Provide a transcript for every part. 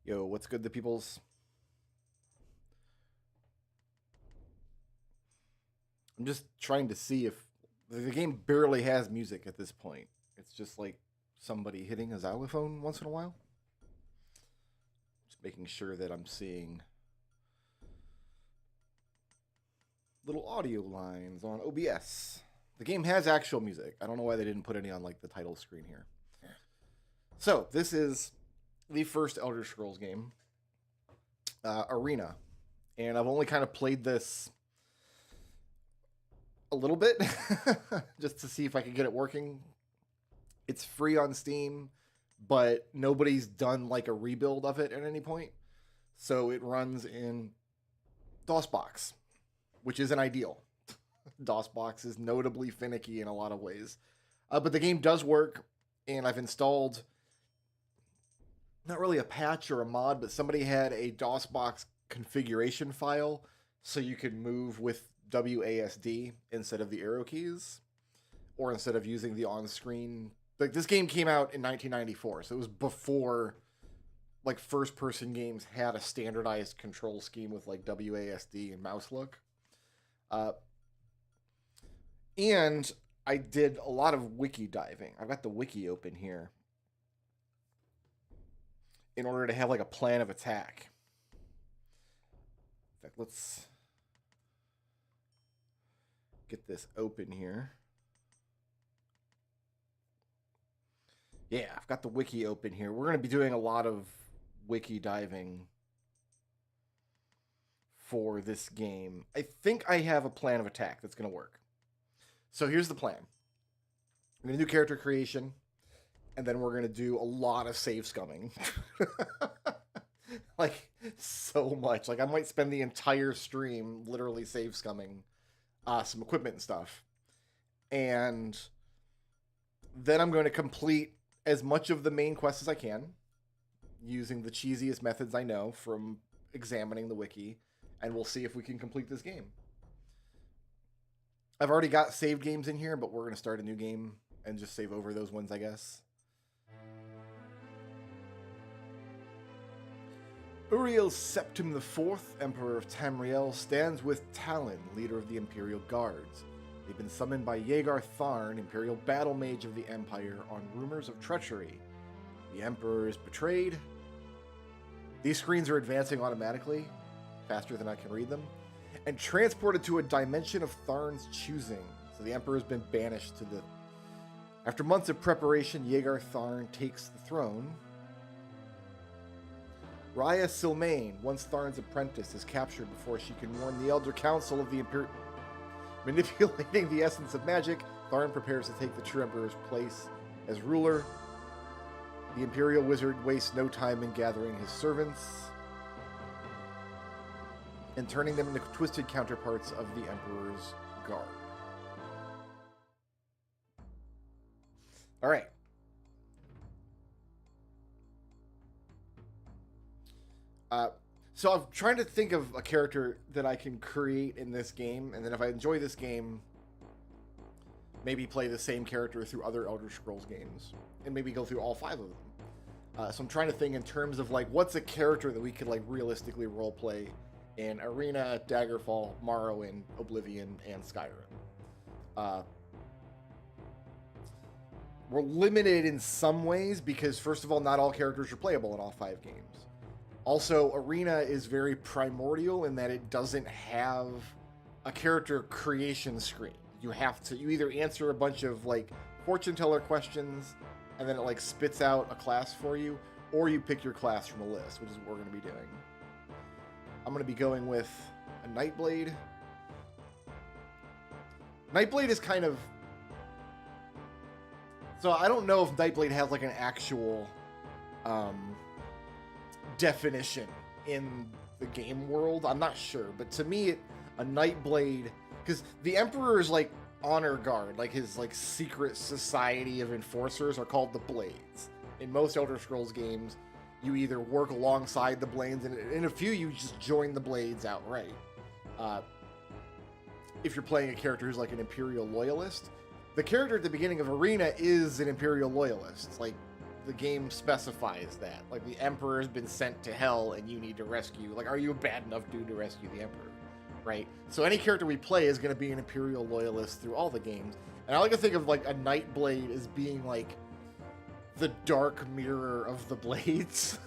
Yo, what's good, the peoples? I'm just trying to see if the game barely has music at this point. It's just like somebody hitting a xylophone once in a while. Just making sure that I'm seeing little audio lines on OBS. The game has actual music. I don't know why they didn't put any on like the title screen here. So this is the first Elder Scrolls game, Arena, and I've only kind of played this a little bit just to see if I could get it working. It's free on Steam, but nobody's done like a rebuild of it at any point, so it runs in DOSBox, which isn't ideal. DOSBox is notably finicky in a lot of ways, but the game does work, and I've installed not really a patch or a mod, but somebody had a DOSBox configuration file so you could move with WASD instead of the arrow keys, or instead of using the on-screen. Like, this game came out in 1994, so it was before like first-person games had a standardized control scheme with like WASD and mouse look. And I did a lot of wiki diving. I've got the wiki open here in order to have like a plan of attack. In fact, let's get this open here. Yeah, I've got the wiki open here. We're going to be doing a lot of wiki diving for this game. I think I have a plan of attack that's going to work. So here's the plan. I'm going to do character creation, and then we're going to do a lot of save scumming. Like, so much. Like, I might spend the entire stream literally save scumming some equipment and stuff. And then I'm going to complete as much of the main quest as I can, using the cheesiest methods I know from examining the wiki, and we'll see if we can complete this game. I've already got saved games in here, but we're going to start a new game and just save over those ones, I guess. Uriel Septim IV, Emperor of Tamriel, stands with Talon, leader of the Imperial Guards. They've been summoned by Yeagar Tharn, Imperial Battle Mage of the Empire, on rumors of treachery. The Emperor is betrayed. These screens are advancing automatically, faster than I can read them, and transported to a dimension of Tharn's choosing. So the Emperor has been banished to the... After months of preparation, Yeagar Tharn takes the throne. Raya Silmain, once Tharn's apprentice, is captured before she can warn the Elder Council of the Imperial... Manipulating the essence of magic, Tharn prepares to take the true Emperor's place as ruler. The Imperial Wizard wastes no time in gathering his servants and turning them into twisted counterparts of the Emperor's Guard. All right. So I'm trying to think of a character that I can create in this game, and then if I enjoy this game, maybe play the same character through other Elder Scrolls games, and maybe go through all 5 of them. So I'm trying to think in terms of like, what's a character that we could like realistically roleplay in Arena, Daggerfall, Morrowind, Oblivion, and Skyrim. We're limited in some ways because, first of all, not all characters are playable in all 5 games. Also, Arena is very primordial in that it doesn't have a character creation screen. You either answer a bunch of like fortune teller questions and then it like spits out a class for you, or you pick your class from a list, which is what we're going to be doing. I'm going to be going with a Nightblade. Nightblade is kind of... So I don't know if Nightblade has like an actual definition in the game world. I'm not sure, but to me, a Nightblade, because the Emperor's like honor guard, like his like secret society of enforcers, are called the Blades. In most Elder Scrolls games, you either work alongside the Blades, and in a few you just join the Blades outright. If you're playing a character who's like an Imperial loyalist, the character at the beginning of Arena is an Imperial loyalist. Like, the game specifies that. Like, the Emperor has been sent to hell and you need to rescue. Like, are you a bad enough dude to rescue the Emperor? Right? So any character we play is going to be an Imperial loyalist through all the games. And I like to think of, like, a Nightblade as being, like, the dark mirror of the Blades.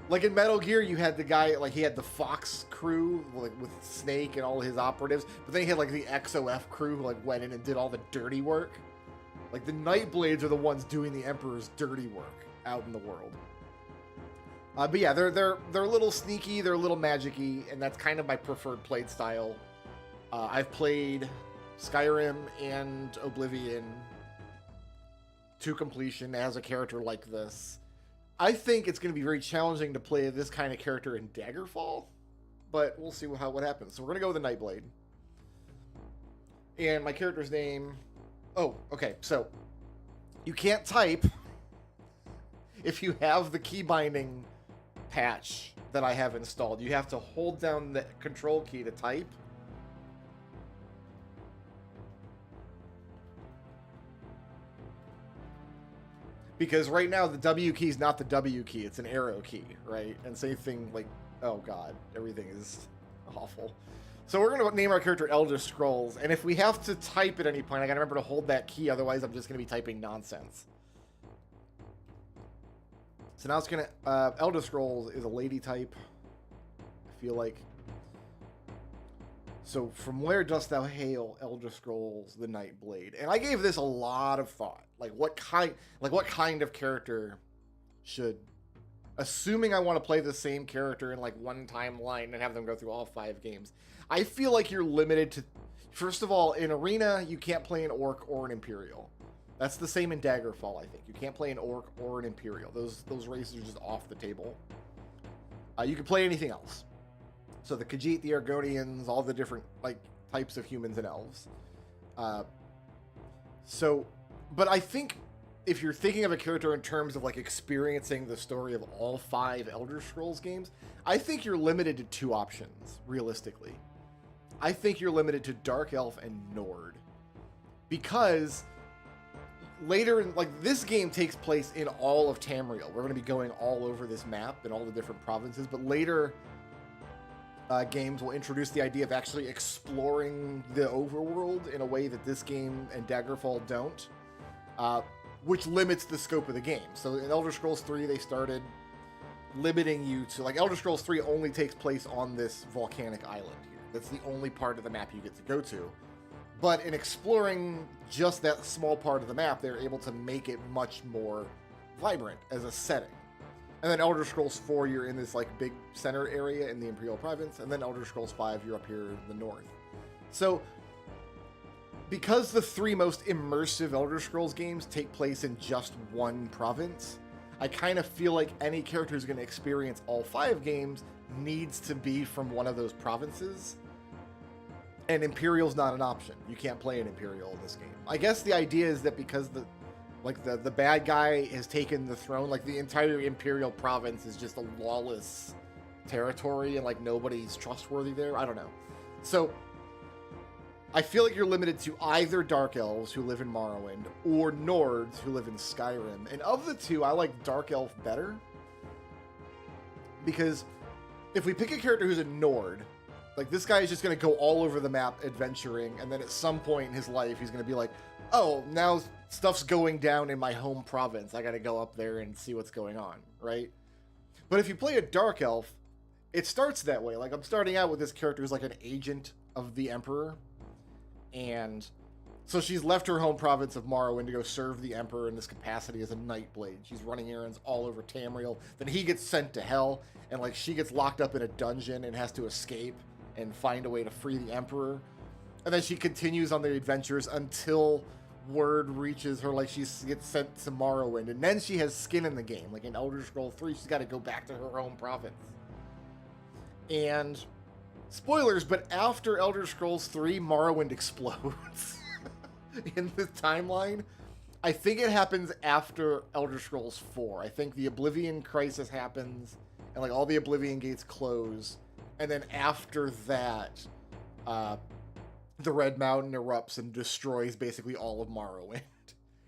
Like, in Metal Gear, you had the guy, like, he had the Fox crew, like, with Snake and all his operatives. But then he had, like, the XOF crew who, like, went in and did all the dirty work. Like, the Nightblades are the ones doing the Emperor's dirty work out in the world. But yeah, they're a little sneaky, they're a little magic-y, and that's kind of my preferred played style. I've played Skyrim and Oblivion to completion as a character like this. I think it's going to be very challenging to play this kind of character in Daggerfall, but we'll see what happens. So we're going to go with the Nightblade. And my character's name... Oh, okay, so you can't type if you have the key binding patch that I have installed. You have to hold down the control key to type. Because right now the W key is not the W key, it's an arrow key, right? And same thing, like, oh god, everything is awful. So we're going to name our character Elder Scrulz, and if we have to type at any point, I got to remember to hold that key, otherwise I'm just going to be typing nonsense. So now it's going to... Elder Scrulz is a lady type, I feel like. So, from where dost thou hail, Elder Scrulz, the Nightblade? And I gave this a lot of thought. Like, what kind of character should... Assuming I want to play the same character in, like, one timeline and have them go through all 5 games. I feel like you're limited to... First of all, in Arena, you can't play an Orc or an Imperial. That's the same in Daggerfall, I think. You can't play an Orc or an Imperial. Those races are just off the table. You can play anything else. So the Khajiit, the Argonians, all the different, like, types of humans and elves. But I think if you're thinking of a character in terms of, like, experiencing the story of all 5 Elder Scrolls games, I think you're limited to 2 options, realistically. I think you're limited to Dark Elf and Nord. Because later, like, this game takes place in all of Tamriel. We're going to be going all over this map in all the different provinces, but later... games will introduce the idea of actually exploring the overworld in a way that this game and Daggerfall don't, which limits the scope of the game. So in Elder Scrolls 3, they started limiting you to, like, Elder Scrolls 3 only takes place on this volcanic island here. That's the only part of the map you get to go to. But in exploring just that small part of the map, they're able to make it much more vibrant as a setting. And then Elder Scrolls 4, you're in this, like, big center area in the Imperial Province. And then Elder Scrolls 5, you're up here in the north. So, because the 3 most immersive Elder Scrolls games take place in just one province, I kind of feel like any character who's going to experience all 5 games needs to be from one of those provinces. And Imperial's not an option. You can't play an Imperial in this game. I guess the idea is that because the bad guy has taken the throne, like, the entire Imperial province is just a lawless territory and, like, nobody's trustworthy there. I don't know. So I feel like you're limited to either Dark Elves who live in Morrowind or Nords who live in Skyrim. And of the 2, I like Dark Elf better, because if we pick a character who's a Nord, like, this guy is just going to go all over the map adventuring, and then at some point in his life he's going to be like, oh, now stuff's going down in my home province. I gotta go up there and see what's going on, right? But if you play a Dark Elf, it starts that way. Like, I'm starting out with this character who's like an agent of the Emperor. And so she's left her home province of Morrowind to go serve the Emperor in this capacity as a Nightblade. She's running errands all over Tamriel. Then he gets sent to hell, and, like, she gets locked up in a dungeon and has to escape and find a way to free the Emperor. And then she continues on the adventures until word reaches her, like, she gets sent to Morrowind, and then she has skin in the game. Like in Elder Scrolls 3, she's got to go back to her home province. And spoilers, but after Elder Scrolls 3, Morrowind explodes in the timeline. I think it happens after Elder Scrolls 4. I think the Oblivion crisis happens, and, like, all the Oblivion gates close, and then after that, the Red Mountain erupts and destroys basically all of Morrowind.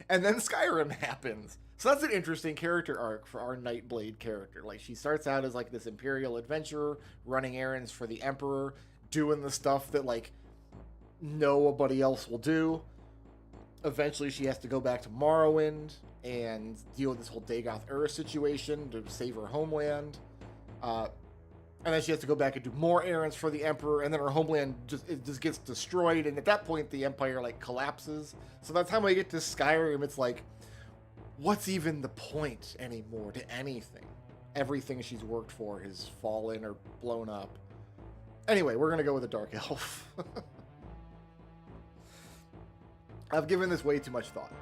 And then Skyrim happens. So that's an interesting character arc for our Nightblade character. Like, she starts out as like this Imperial adventurer, running errands for the Emperor, doing the stuff that like nobody else will do. Eventually, she has to go back to Morrowind and deal with this whole Dagoth Ur situation to save her homeland. And then she has to go back and do more errands for the Emperor, and then her homeland just gets destroyed. And at that point, the Empire like collapses. So by the time I get to Skyrim, it's like, what's even the point anymore to anything? Everything she's worked for has fallen or blown up. Anyway, we're gonna go with a Dark Elf. I've given this way too much thought.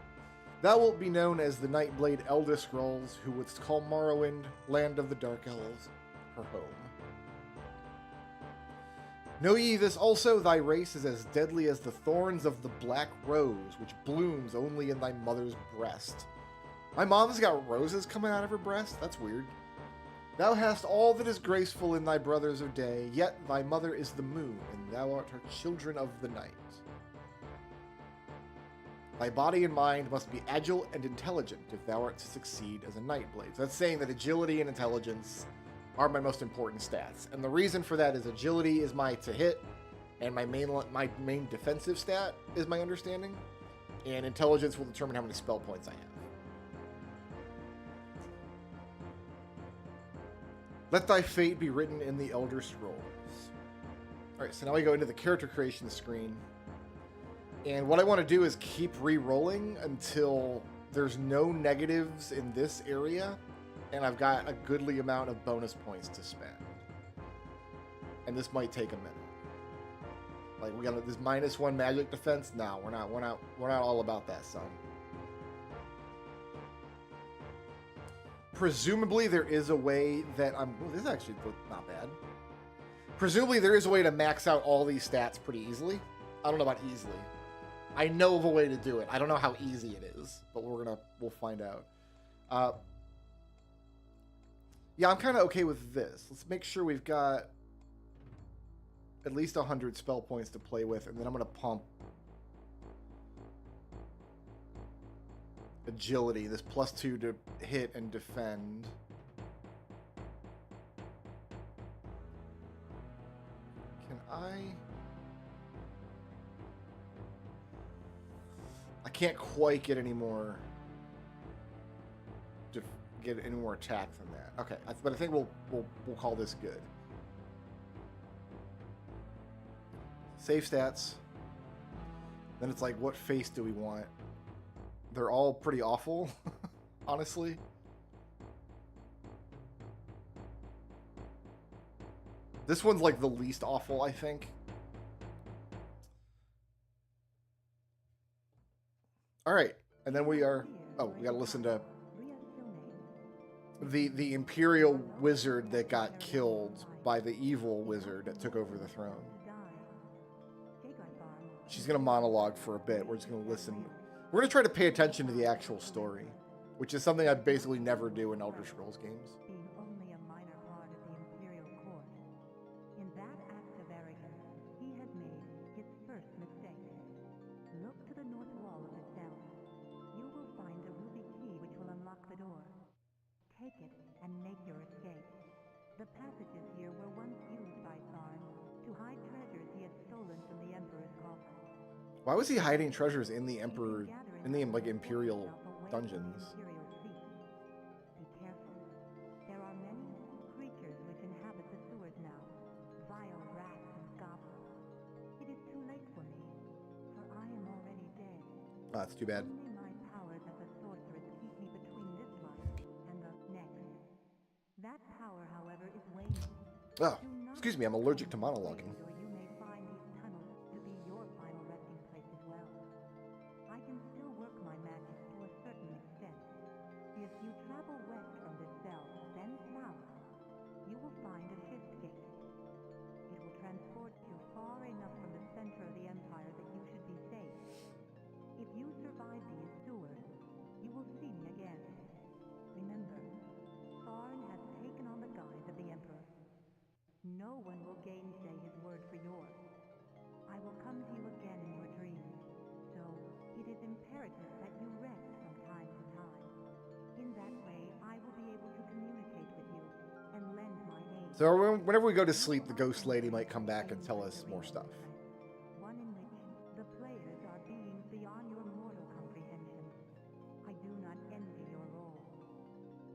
Thou wilt be known as the Nightblade Elda Scrulz, who wouldst call Morrowind, land of the Dark Elves, her home. Know ye this also, thy race is as deadly as the thorns of the black rose, which blooms only in thy mother's breast. My mom's got roses coming out of her breast? That's weird. Thou hast all that is graceful in thy brothers of day, yet thy mother is the moon, and thou art her children of the night. Thy body and mind must be agile and intelligent if thou art to succeed as a Nightblade. So that's saying that agility and intelligence are my most important stats. And the reason for that is agility is my to hit, and my main defensive stat is my understanding, and intelligence will determine how many spell points I have. Let thy fate be written in the Elder Scrolls. Alright, so now we go into the character creation screen. And what I want to do is keep re-rolling until there's no negatives in this area, and I've got a goodly amount of bonus points to spend. And this might take a minute. Like, we got this -1 magic defense. No, we're not all about that, son. Presumably there is a way that this actually looked not bad. Presumably there is a way to max out all these stats pretty easily. I don't know about easily. I know of a way to do it. I don't know how easy it is, but we'll find out. Yeah, I'm kind of okay with this. Let's make sure we've got at least 100 spell points to play with, and then I'm going to pump agility, this +2 to hit and defend. Can I can't quite get any more attack than that. Okay, but I think we'll call this good. Save stats. Then it's like, what face do we want? They're all pretty awful, honestly. This one's like the least awful, I think. All right, and then we gotta listen to the Imperial wizard that got killed by the evil wizard that took over the throne. She's gonna monologue for a bit. We're just gonna listen. We're gonna try to pay attention to the actual story, which is something I basically never do in Elder Scrolls games. Why was he hiding treasures in the Emperor, in the like Imperial dungeons? Be careful. There are many creatures which inhabit the sewers now. Vile rats and goblins. It is too late for me, for I am already dead. Oh, that's too bad. Only my powers as a sorceress keep me between this life and the next. That power, however, is waning. Oh, excuse me, I'm allergic to monologuing. You may find these tunnels to be your final resting place as well. I can still work my magic to a certain extent. If you travel west from this cell, then south, you will find a shift gate. It will transport you far enough from the center of the Empire that you should be safe. If you survive these sewers, you will see me again. Remember, Tharn has taken on the guise of the Emperor. No one will gainsay his word So whenever we go to sleep, the ghost lady might come back and tell us more stuff. One in which the players are beings beyond your mortal comprehension. I do not envy your role.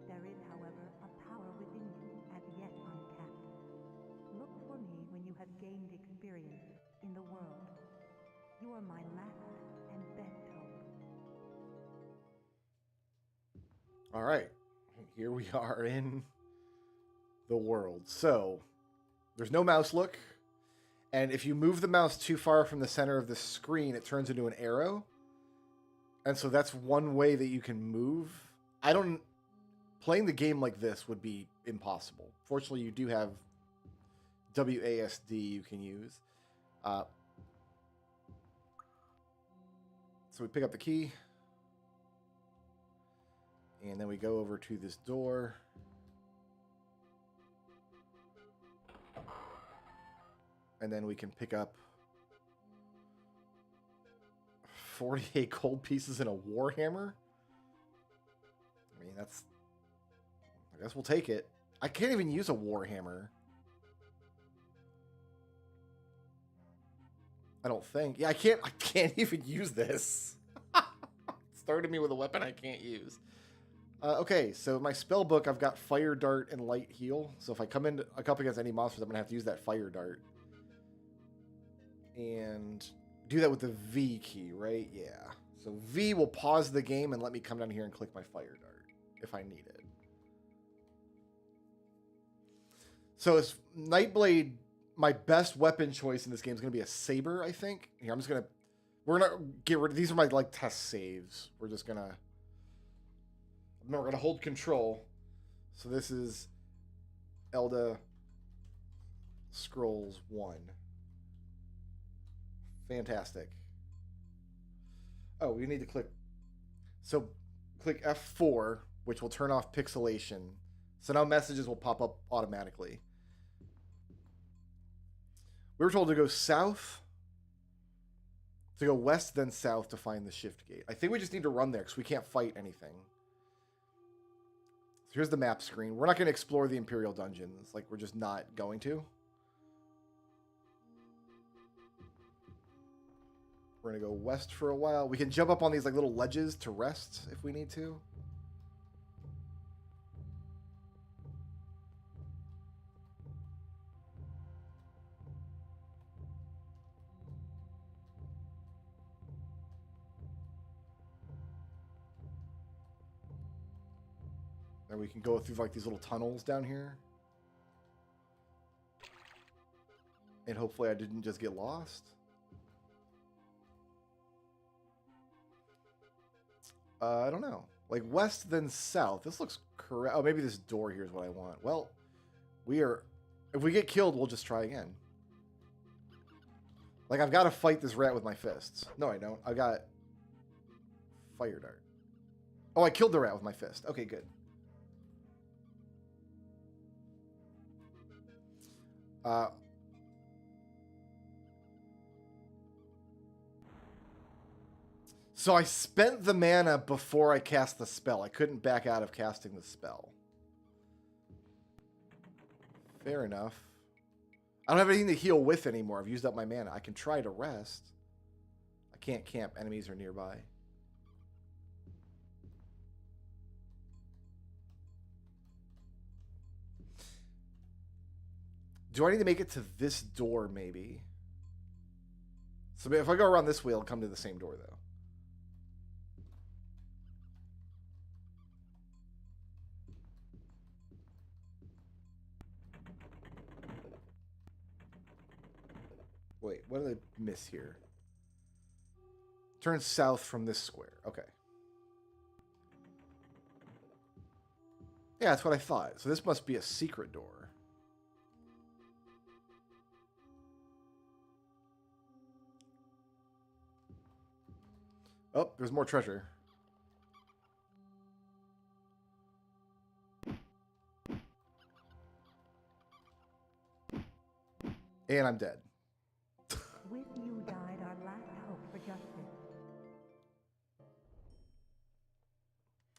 There is, however, a power within you as yet untapped. Look for me when you have gained experience in the world. You are my last and best hope. All right, here we are in the world. So there's no mouse look, and if you move the mouse too far from the center of the screen, it turns into an arrow. And so that's one way that you can move. Playing the game like this would be impossible. Fortunately, you do have WASD you can use. So we pick up the key, and then we go over to this door. And then we can pick up 48 gold pieces and a warhammer. I mean, I guess we'll take it. I can't even use a warhammer. I don't think. Yeah, I can't even use this. Started me with a weapon I can't use. Okay, so my spell book, I've got fire dart and light heal. So if I come up against any monsters, I'm gonna have to use that fire dart. And do that with the V key, right? Yeah. So V will pause the game and let me come down here and click my fire dart if I need it. So it's Nightblade, my best weapon choice in this game is going to be a saber, I think. Here, we're going to get rid of, these are my like test saves. We're going to hold control. So this is Elda Scrulz 1. Fantastic. Oh, we need to click. So click F4, which will turn off pixelation. So now messages will pop up automatically. We were told to go south, to go west, then south to find the shift gate. I think we just need to run there because we can't fight anything. So here's the map screen. We're not going to explore the Imperial dungeons. Like, we're just not going to. We're going to go west for a while. We can jump up on these like little ledges to rest if we need to. And we can go through like these little tunnels down here. And hopefully I didn't just get lost. I don't know. Like west then south. This looks correct. Oh, maybe this door here is what I want. Well, if we get killed, we'll just try again. Like I've got to fight this rat with my fists. No, I don't. I got fire dart. Oh, I killed the rat with my fist. Okay, good. So I spent the mana before I cast the spell. I couldn't back out of casting the spell. Fair enough. I don't have anything to heal with anymore. I've used up my mana. I can try to rest. I can't camp. Enemies are nearby. Do I need to make it to this door, maybe? So if I go around this way, I'll come to the same door, though. Wait, what did I miss here? Turn south from this square. Okay. Yeah, that's what I thought. So this must be a secret door. Oh, there's more treasure. And I'm dead. With you died our last hope for justice.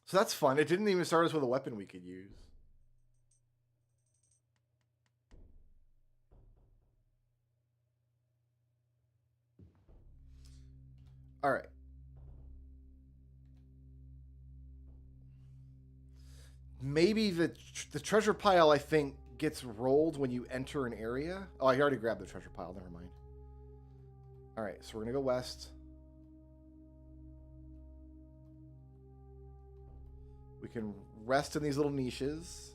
So that's fun. It didn't even start us with a weapon we could use. All right. Maybe the treasure pile, I think, gets rolled when you enter an area. Oh, I already grabbed the treasure pile. Never mind. All right, so we're going to go west. We can rest in these little niches.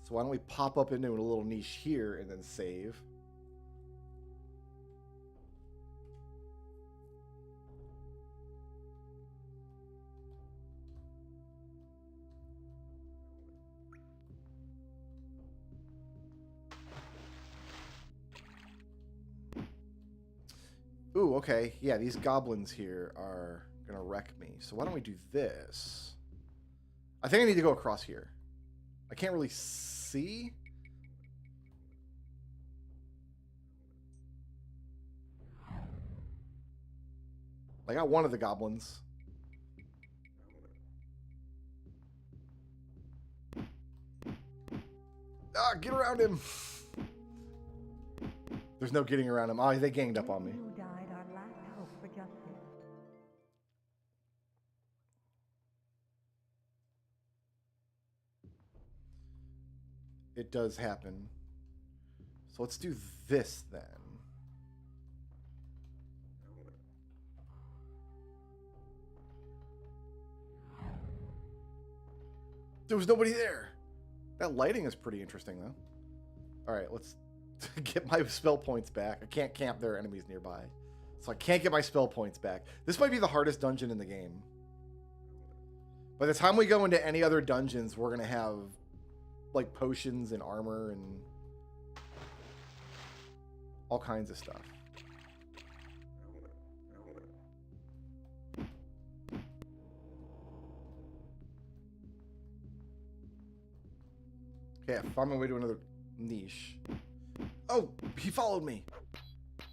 So why don't we pop up into a little niche here and then save. Ooh, okay. Yeah, these goblins here are going to wreck me. So why don't we do this? I think I need to go across here. I can't really see. I got one of the goblins. Ah, get around him. There's no getting around him. Oh, they ganged up on me. You died our last hope for justice. It does happen. So let's do this then. There was nobody there. That lighting is pretty interesting, though. All right, let's get my spell points back. I can't camp there are enemies nearby. So I can't get my spell points back. This might be the hardest dungeon in the game. By the time we go into any other dungeons, we're going to have like potions and armor and all kinds of stuff. Okay, I found my way to another niche. Oh, he followed me.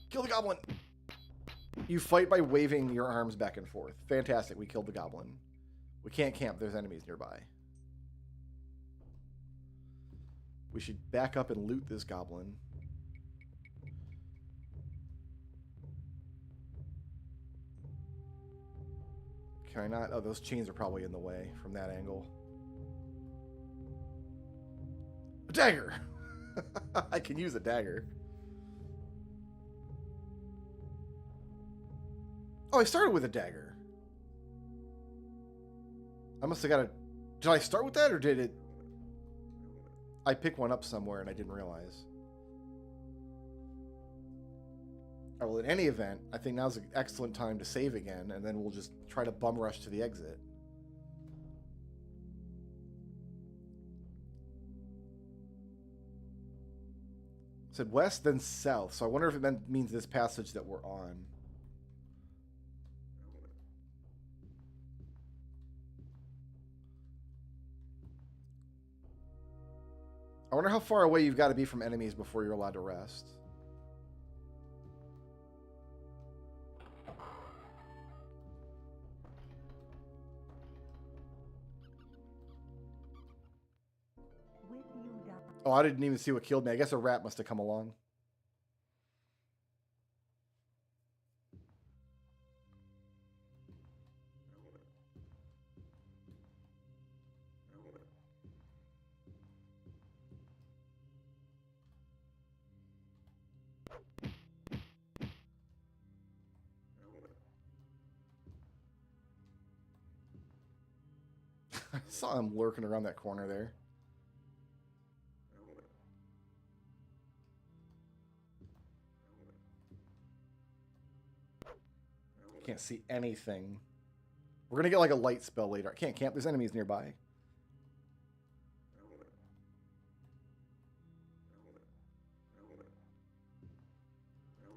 Kill the goblin. You fight by waving your arms back and forth. Fantastic, we killed the goblin. We can't camp, there's enemies nearby. We should back up and loot this goblin. Can I not? Oh, those chains are probably in the way from that angle. A dagger! I can use a dagger. Oh, I started with a dagger. I must have got a... Did I start with that, or did it... I picked one up somewhere and I didn't realize. Oh, well, in any event, I think now's an excellent time to save again, and then we'll just try to bum rush to the exit. It said west, then south, so I wonder if it means this passage that we're on. I wonder how far away you've got to be from enemies before you're allowed to rest. With you die. Oh, I didn't even see what killed me. I guess a rat must have come along. I saw him lurking around that corner there. Can't see anything. We're gonna get like a light spell later. I can't camp. There's enemies nearby.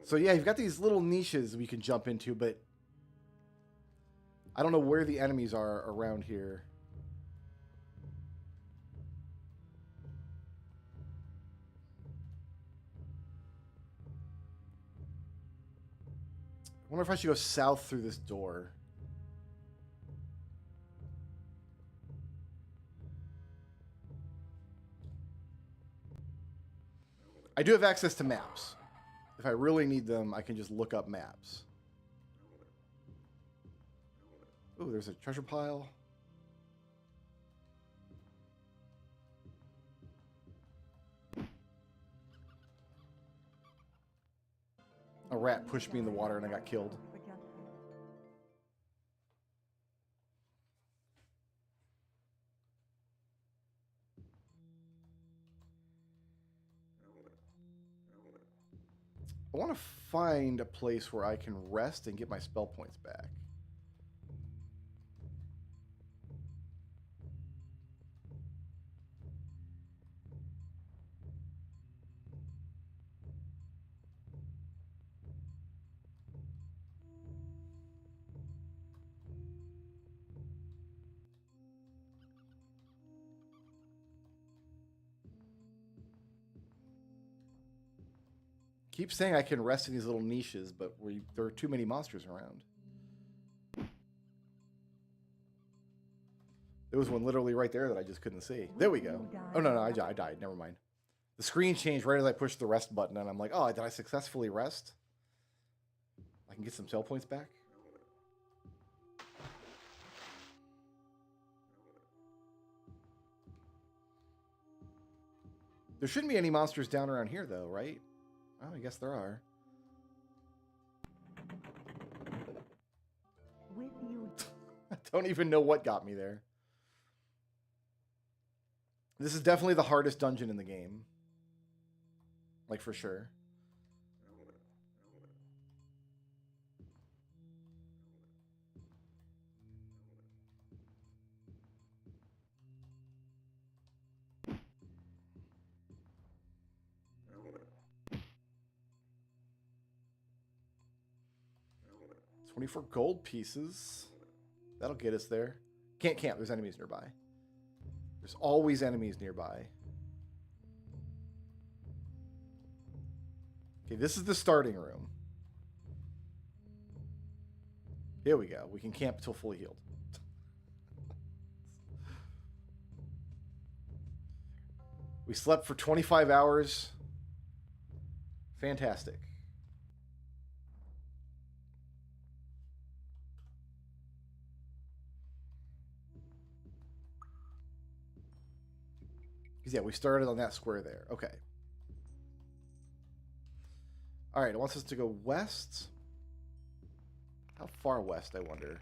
So yeah, you've got these little niches we can jump into, but I don't know where the enemies are around here. I wonder if I should go south through this door. I do have access to maps. If I really need them, I can just look up maps. Oh, there's a treasure pile. A rat pushed me in the water and I got killed. For justice. I want to find a place where I can rest and get my spell points back. Keep saying I can rest in these little niches, but there are too many monsters around. There was one literally right there that I just couldn't see. There we go. Oh, no, I died. Never mind. The screen changed right as I pushed the rest button, and I'm like, oh, did I successfully rest? I can get some spell points back? There shouldn't be any monsters down around here, though, right? Oh, I guess there are. With you. I don't even know what got me there. This is definitely the hardest dungeon in the game. Like, for sure. $24 gold pieces. That'll get us there. Can't camp. There's enemies nearby. There's always enemies nearby. Okay, this is the starting room. Here we go. We can camp until fully healed. We slept for 25 hours. Fantastic. Because, yeah, we started on that square there. Okay. All right, it wants us to go west. How far west, I wonder?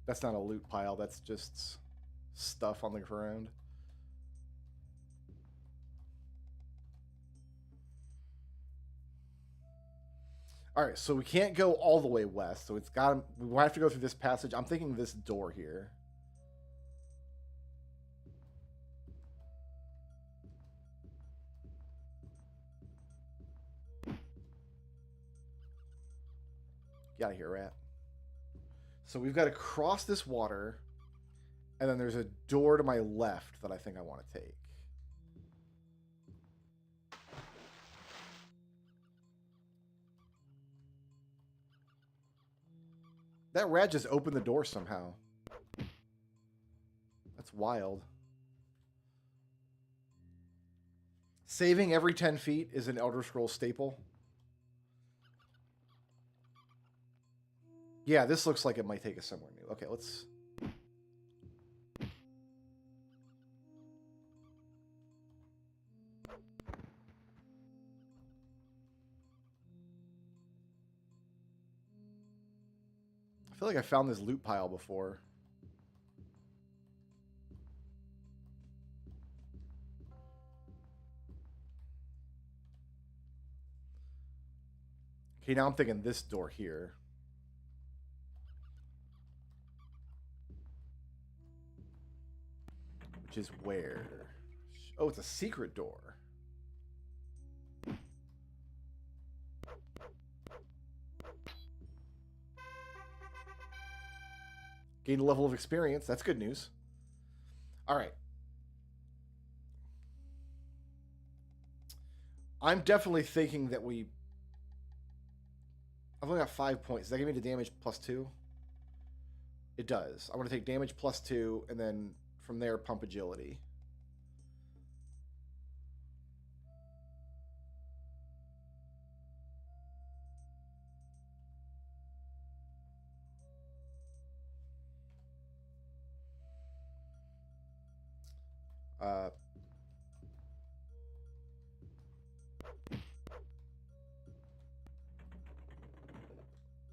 That's not a loot pile. That's just stuff on the ground. All right, so we can't go all the way west, so we have to go through this passage. I'm thinking this door here. Get out of here, rat. So we've got to cross this water, and then there's a door to my left that I think I want to take. That rat just opened the door somehow. That's wild. Saving every 10 feet is an Elder Scrolls staple. Yeah, this looks like it might take us somewhere new. Okay, let's... I feel like I found this loot pile before. Okay, now I'm thinking this door here. Which is where? Oh, it's a secret door. Gain a level of experience. That's good news. All right. I'm definitely thinking that I've only got 5 points. Does that give me the damage +2? It does. I want to take damage +2, and then From there, pump agility.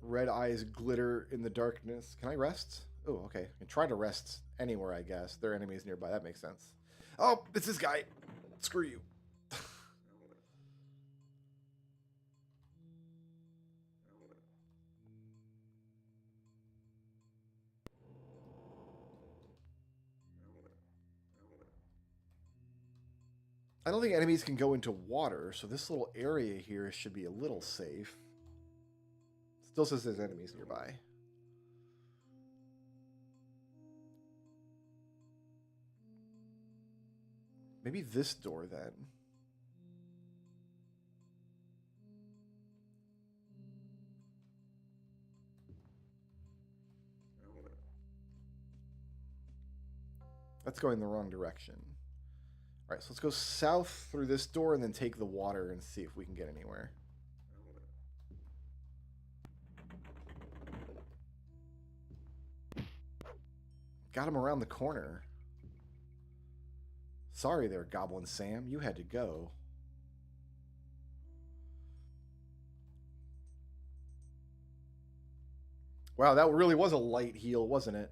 Red eyes glitter in the darkness. Can I rest? Oh, okay. I can try to rest anywhere, I guess. There are enemies nearby. That makes sense. Oh, it's this guy. Screw you. I don't think enemies can go into water, so this little area here should be a little safe. Still says there's enemies nearby. Maybe this door then. That's going the wrong direction. All right, so let's go south through this door and then take the water and see if we can get anywhere. Got him around the corner. Sorry there, Goblin Sam. You had to go. Wow, that really was a light heal, wasn't it?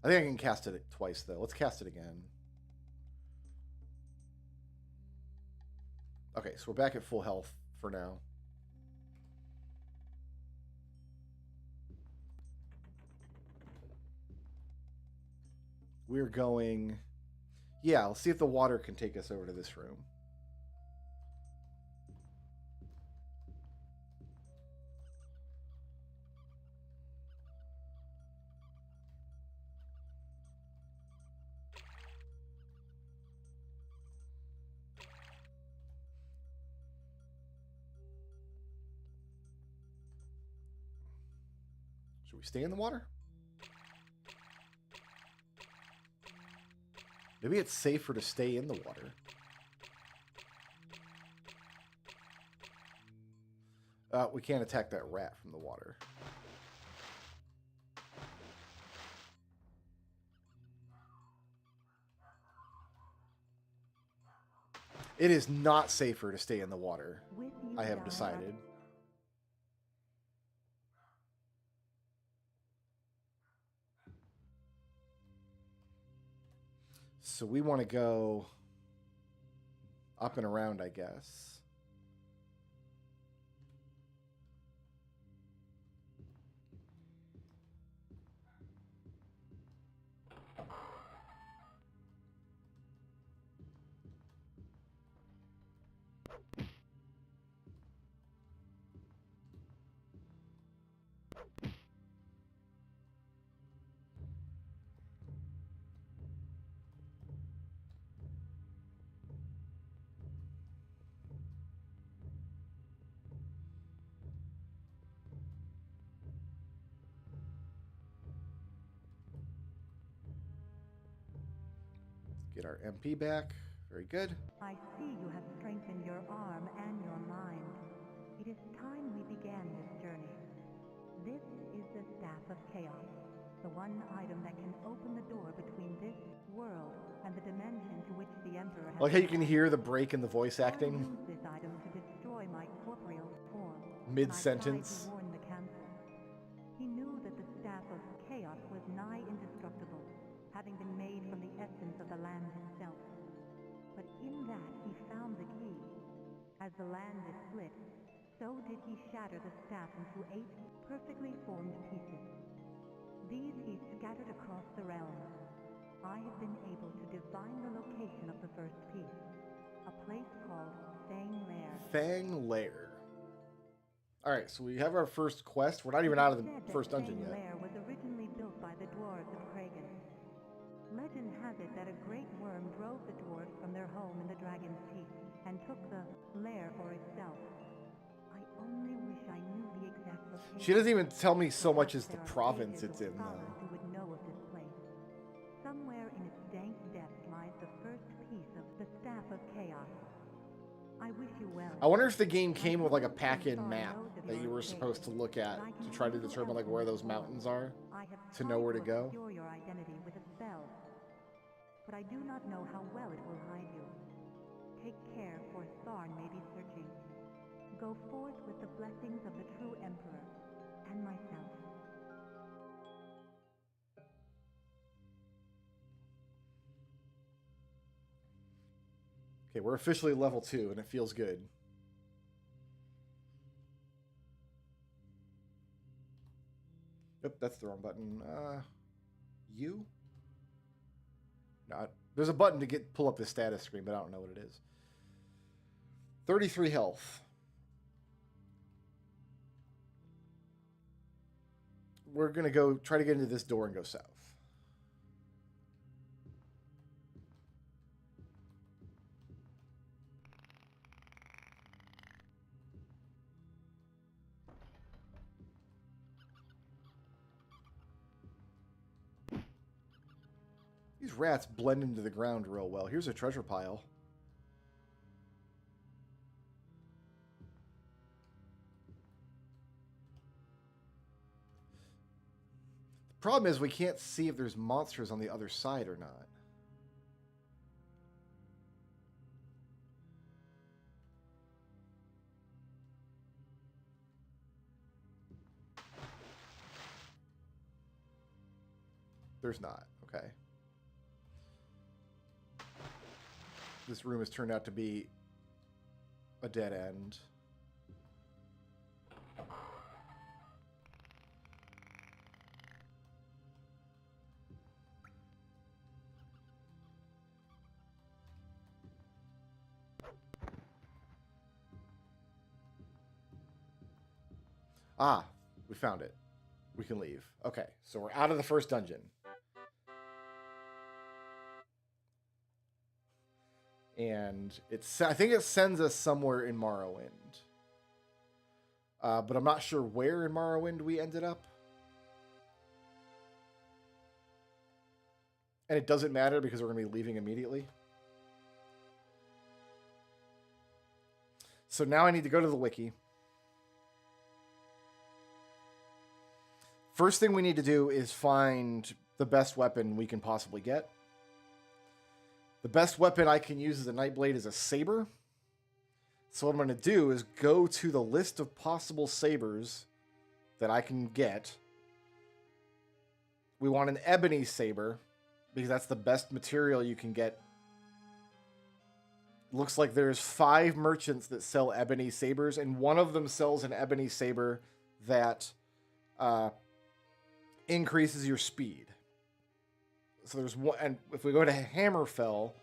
I think I can cast it twice, though. Let's cast it again. Okay, so we're back at full health for now. We're going... Yeah, let's see if the water can take us over to this room. Should we stay in the water? Maybe it's safer to stay in the water. We can't attack that rat from the water. It is not safer to stay in the water, I have decided. So we want to go up and around, I guess. Get our MP back. Very good. I see you have strengthened your arm and your mind. It is time we began this journey. This is the Staff of Chaos, the one item that can open the door between this world and the dimension to which the Emperor has... Like how you can hear the break in the voice acting. I used this item to destroy my corporeal form. Mid-sentence. And I tried to warn the Council. He knew that the Staff of Chaos was nigh indestructible, having been made from the essence of the land itself. But in that he found the key. As the land is split, so did he shatter the staff into 8 perfectly formed pieces. These he scattered across the realms. I have been able to divine the location of the first piece, a place called Fang Lair. Fang Lair. Alright, so we have our first quest. We're not even out of the first dungeon yet. Fang Lair was originally built by the dwarves of Kragan. Legend has it that a great worm drove the dwarves from their home in the Dragon's Teeth and took the lair for itself. I only wish I knew the exact location. She doesn't even tell me so much as the province it's in, though. Who would know of this place. Somewhere in its I wonder if the game came with like a pack-in map that you were supposed to look at to try to determine like where those mountains are, to know where to go. Obscure your identity with a spell, but I do not know how well it will hide you. Take care, for Tharn may be searching. Go forth with the blessings of the true Emperor and myself. Okay, we're officially level 2, and it feels good. Yep, that's the wrong button. U? Not. There's a button to pull up the status screen, but I don't know what it is. 33 health. We're gonna go try to get into this door and go south. These rats blend into the ground real well. Here's a treasure pile. The problem is we can't see if there's monsters on the other side or not. There's not. Okay. This room has turned out to be a dead end. Ah, we found it. We can leave. Okay, so we're out of the first dungeon. And I think it sends us somewhere in Morrowind. But I'm not sure where in Morrowind we ended up. And it doesn't matter because we're going to be leaving immediately. So now I need to go to the wiki. First thing we need to do is find the best weapon we can possibly get. The best weapon I can use as a Nightblade is a saber. So what I'm going to do is go to the list of possible sabers that I can get. We want an ebony saber because that's the best material you can get. Looks like there's 5 merchants that sell ebony sabers, and one of them sells an ebony saber that increases your speed. So there's one, and if we go to Hammerfell,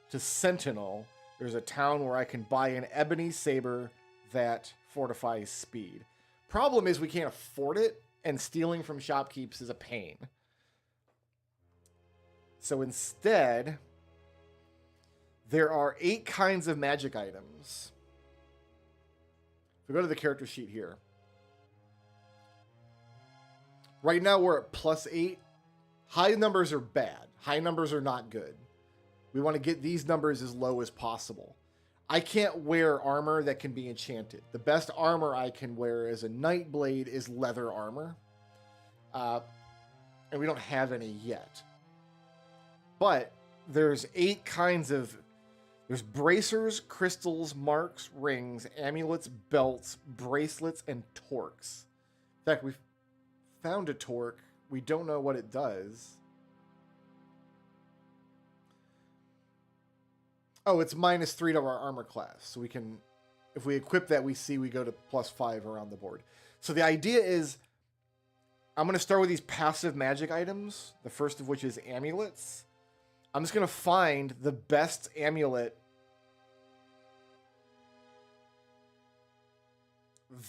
to Sentinel, there's a town where I can buy an ebony saber that fortifies speed. Problem is we can't afford it, and stealing from shopkeepers is a pain. So instead, there are 8 kinds of magic items. If we go to the character sheet here. Right now we're at +8. High numbers are bad. High numbers are not good. We want to get these numbers as low as possible. I can't wear armor that can be enchanted. The best armor I can wear as a Nightblade is leather armor. And we don't have any yet. But there's 8 kinds of... There's bracers, crystals, marks, rings, amulets, belts, bracelets, and torques. In fact, we've found a torque. We don't know what it does. Oh, it's -3 to our armor class. So we can, if we equip that, we go to +5 around the board. So the idea is, I'm going to start with these passive magic items. The first of which is amulets. I'm just going to find the best amulet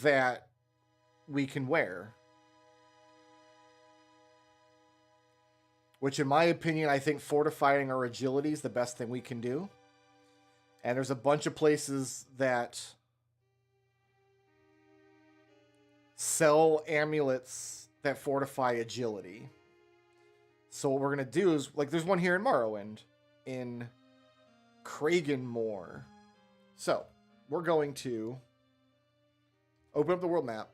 that we can wear. Which, in my opinion, I think fortifying our agility is the best thing we can do. And there's a bunch of places that sell amulets that fortify agility. So what we're going to do is, like, there's one here in Morrowind, in Kragenmoor. So, we're going to open up the world map,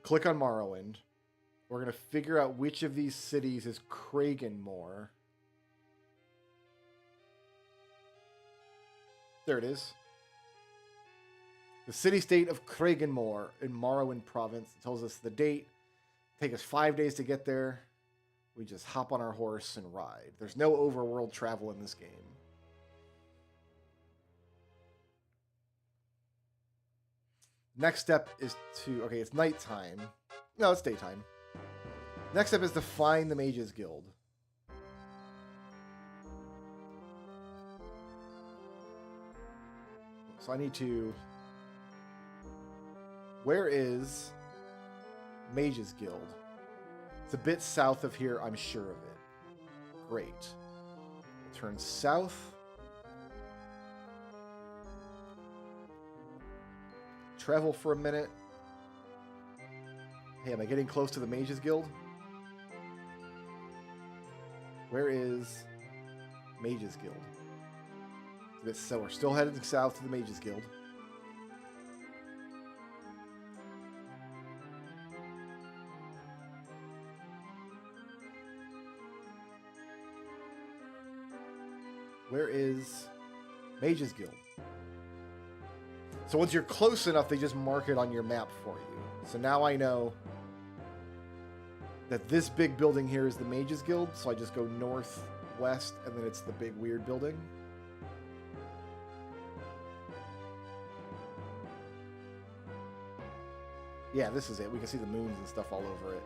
click on Morrowind. We're going to figure out which of these cities is Kragenmoor. There it is. The city-state of Kragenmoor in Morrowind province. It tells us the date. Take us 5 days to get there. We just hop on our horse and ride. There's no overworld travel in this game. Next step is to... Okay, it's nighttime. No, it's daytime. Next step is to find the Mages Guild. So I need to... Where is Mages Guild? It's a bit south of here, I'm sure of it. Great. Turn south. Travel for a minute. Hey, am I getting close to the Mages Guild? Where is Mages Guild? So we're still headed south to the Mages Guild. Where is Mages Guild? So once you're close enough, they just mark it on your map for you. So now I know that this big building here is the Mages Guild. So I just go northwest, and then it's the big weird building. Yeah, this is it. We can see the moons and stuff all over it.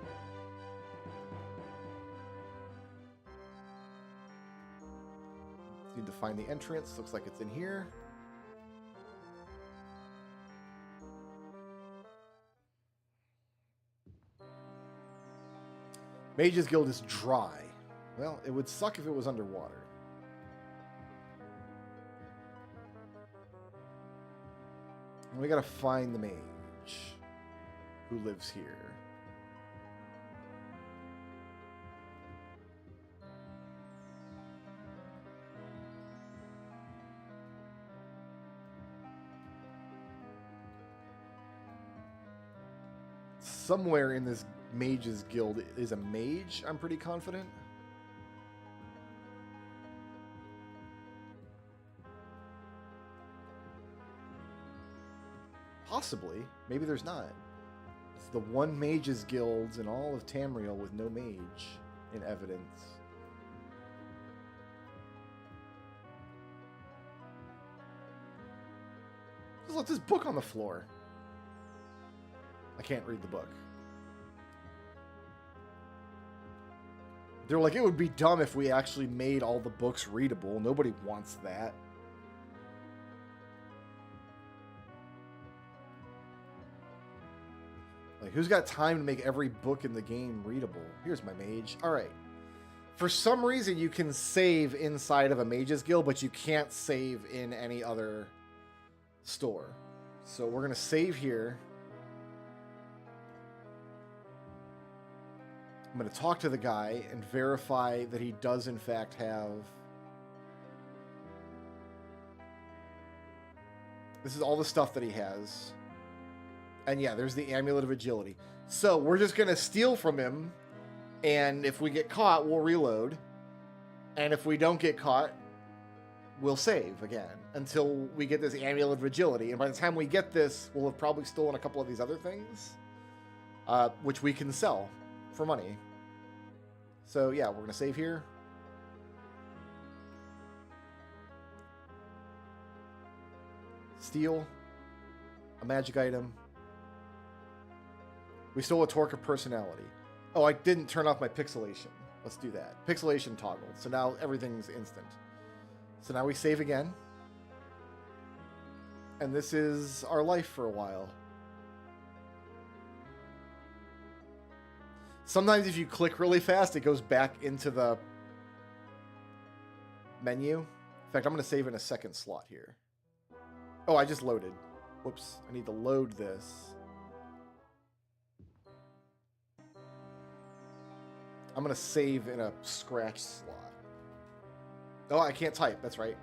Need to find the entrance. Looks like it's in here. Mages Guild is dry. Well, it would suck if it was underwater. And we gotta find the mage who lives here. Somewhere in this Mages Guild is a mage, I'm pretty confident. Possibly. Maybe there's not. It's the one Mages Guild in all of Tamriel with no mage in evidence. Just left this book on the floor. I can't read the book. They're like, it would be dumb if we actually made all the books readable. Nobody wants that. Like, who's got time to make every book in the game readable? Here's my mage. All right. For some reason, you can save inside of a Mages Guild, but you can't save in any other store. So we're going to save here. I'm going to talk to the guy and verify that he does, in fact, have... This is all the stuff that he has. And yeah, there's the Amulet of Agility. So we're just going to steal from him. And if we get caught, we'll reload. And if we don't get caught, we'll save again. Until we get this Amulet of Agility. And by the time we get this, we'll have probably stolen a couple of these other things. Which we can sell for money. So yeah, we're going to save here. Steal a magic item. We stole a Torque of Personality. Oh, I didn't turn off my pixelation. Let's do that. Pixelation toggled. So now everything's instant. So now we save again. And this is our life for a while. Sometimes if you click really fast, it goes back into the menu. In fact, I'm going to save in a second slot here. Oh, I just loaded. Whoops. I need to load this. I'm going to save in a scratch slot. Oh, I can't type. That's right.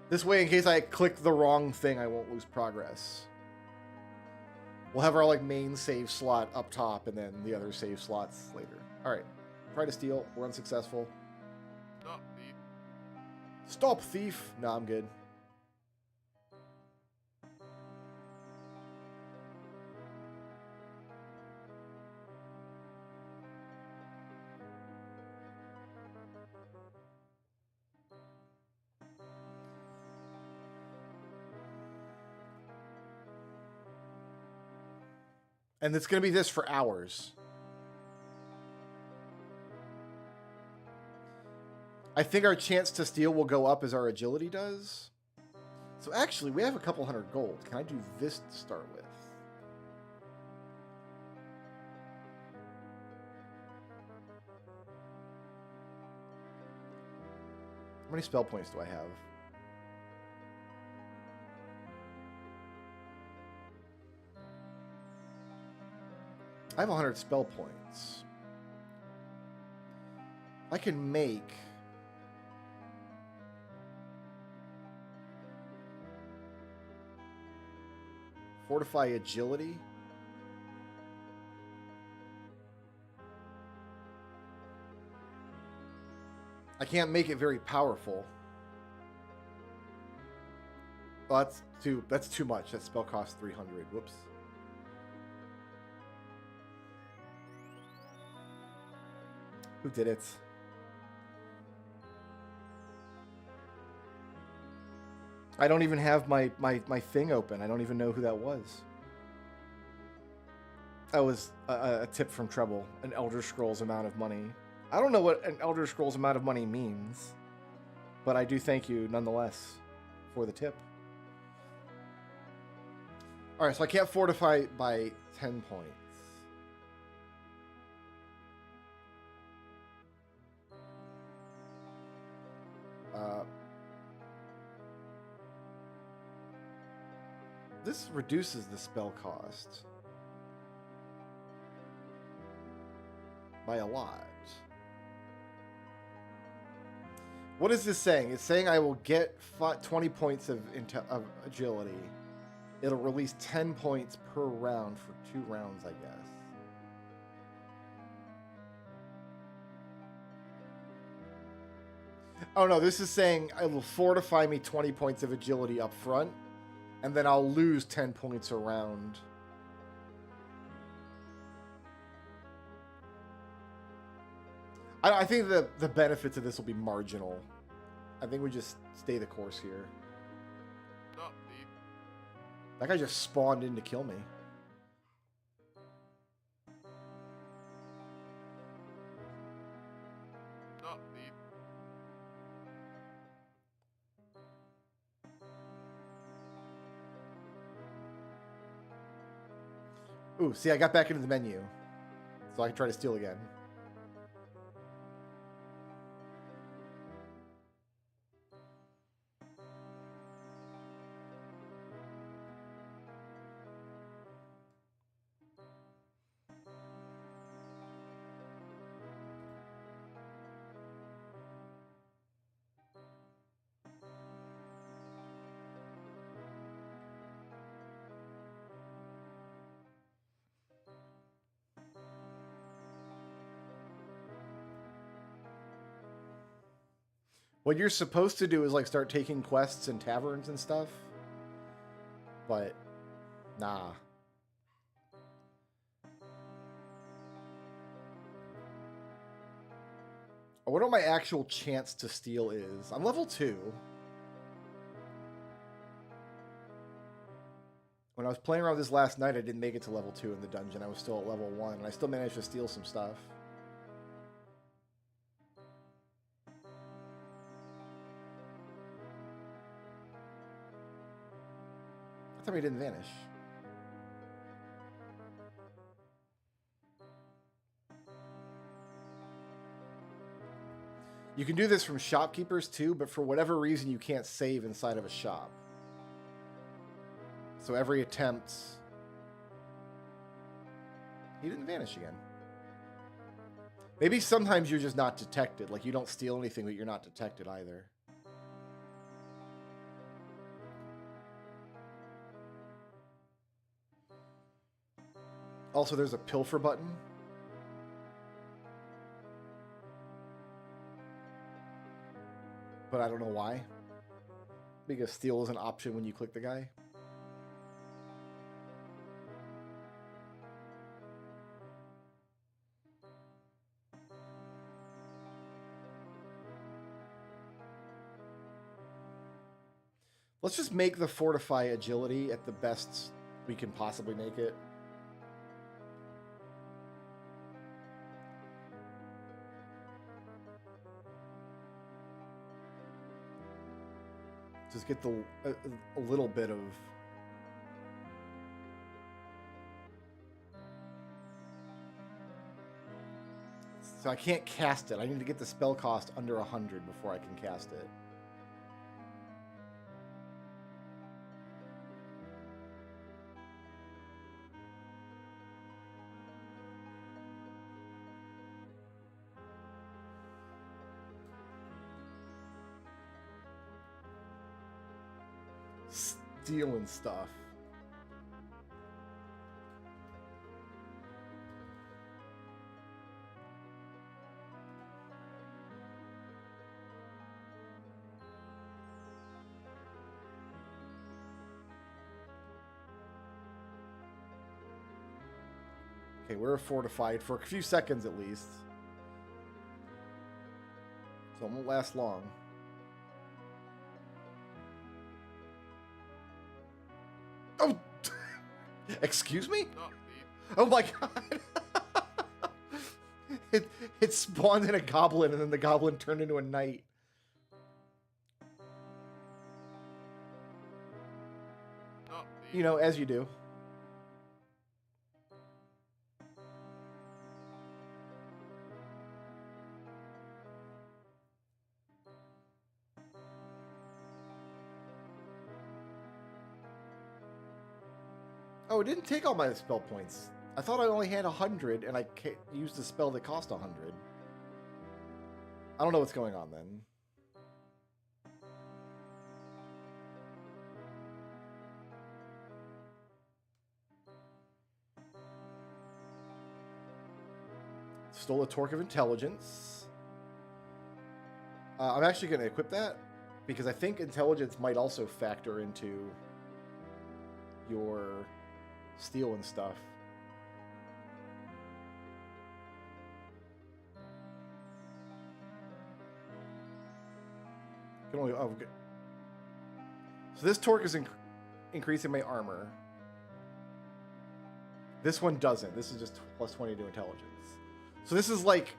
This way, in case I click the wrong thing, I won't lose progress. We'll have our like main save slot up top and then the other save slots later. All right, try to steal. We're unsuccessful. Stop, thief. Stop, thief. No, I'm good. And it's going to be this for hours. I think our chance to steal will go up as our agility does. So actually, we have a couple hundred gold. Can I do this to start with? How many spell points do I have? I have 100 spell points. I can make fortify agility. I can't make it very powerful. Well, that's too much. That spell costs 300. Whoops. Who did it? I don't even have my thing open. I don't even know who that was. That was a tip from Treble. An Elder Scrolls amount of money. I don't know what an Elder Scrolls amount of money means, but I do thank you nonetheless for the tip. All right, so I can't fortify by 10 points. This reduces the spell cost by a lot. What is this saying? It's saying I will get 20 points of agility. It'll release 10 points per round for 2 rounds, I guess. Oh no, this is saying it will fortify me 20 points of agility up front, and then I'll lose 10 points around. I think the benefits of this will be marginal. I think we just stay the course here. Stop, thief. That guy just spawned in to kill me. Stop, thief. Ooh, see, I got back into the menu, so I can try to steal again. What you're supposed to do is like start taking quests in taverns and stuff. But nah. I wonder what my actual chance to steal is. I'm level 2. When I was playing around with this last night, I didn't make it to level 2 in the dungeon. I was still at level 1, and I still managed to steal some stuff. I thought he didn't vanish. You can do this from shopkeepers too, but for whatever reason you can't save inside of a shop. So every attempt... He didn't vanish again. Maybe sometimes you're just not detected. Like you don't steal anything, but you're not detected either. Also, there's a pilfer button. But I don't know why. Because steal is an option when you click the guy. Let's just make the fortify agility at the best we can possibly make it. Just get the a little bit of so I can't cast it. I need to get the spell cost under 100 before I can cast it. Stealing stuff. Okay, we're fortified for a few seconds at least. So it won't last long. Oh! Excuse me? Stop, Pete. Oh my god! it spawned in a goblin and then the goblin turned into a knight. Stop, Pete. You know, as you do. Oh, it didn't take all my spell points. I thought I only had 100 and I used a spell that cost 100. I don't know what's going on then. Stole a Torque of Intelligence. I'm actually going to equip that because I think intelligence might also factor into your steel and stuff. Can only, oh, good. So this torque is increasing my armor. This one doesn't. This is just plus 20 to intelligence. So this is like,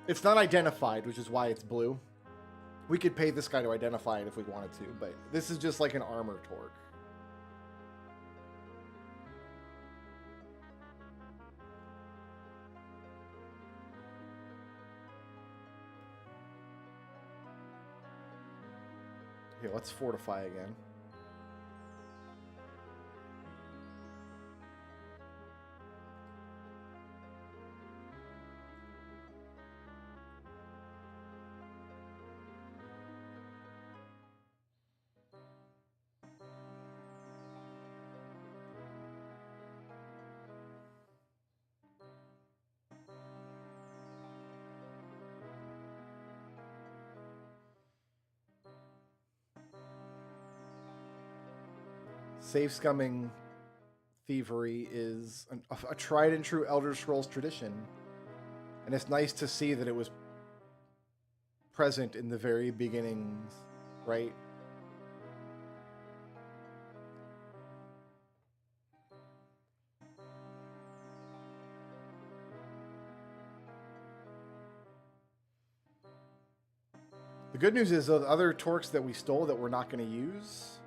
it's not identified, which is why it's blue. We could pay this guy to identify it if we wanted to, but this is just like an armor torque. Okay, let's fortify again. Safe scumming thievery is a tried and true Elder Scrolls tradition, and it's nice to see that it was present in the very beginnings, right? The good news is the other torques that we stole that we're not going to use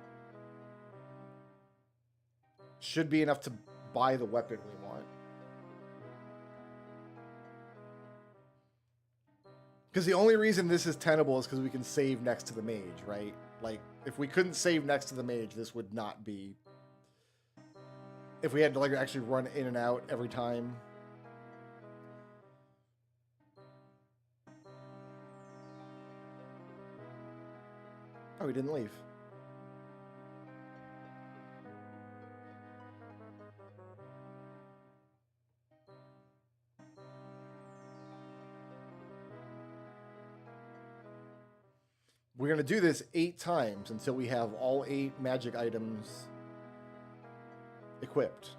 should be enough to buy the weapon we want. Because the only reason this is tenable is because we can save next to the mage, right? Like, if we couldn't save next to the mage, this would not be... If we had to like actually run in and out every time. Oh, he didn't leave. we're going to do this 8 times until we have all 8 magic items equipped.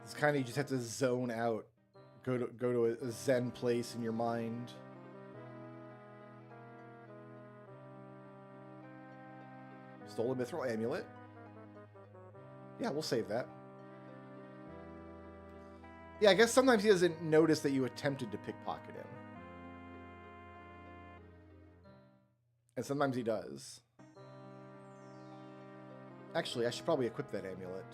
It's kind of, you just have to zone out, go to a zen place in your mind. Stole a mithril amulet. Yeah, we'll save that. Yeah, I guess sometimes he doesn't notice that you attempted to pickpocket him. And sometimes he does. Actually, I should probably equip that amulet.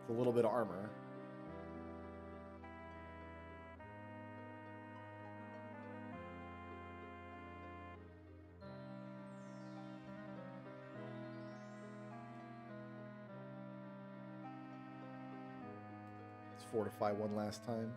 With a little bit of armor. Let's fortify one last time.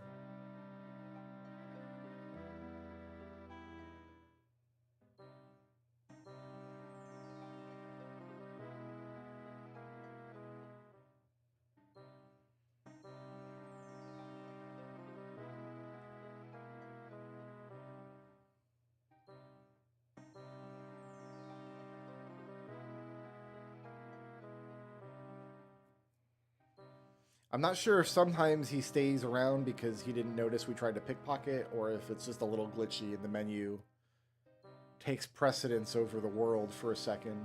I'm not sure if sometimes he stays around because he didn't notice we tried to pickpocket, or if it's just a little glitchy and the menu takes precedence over the world for a second.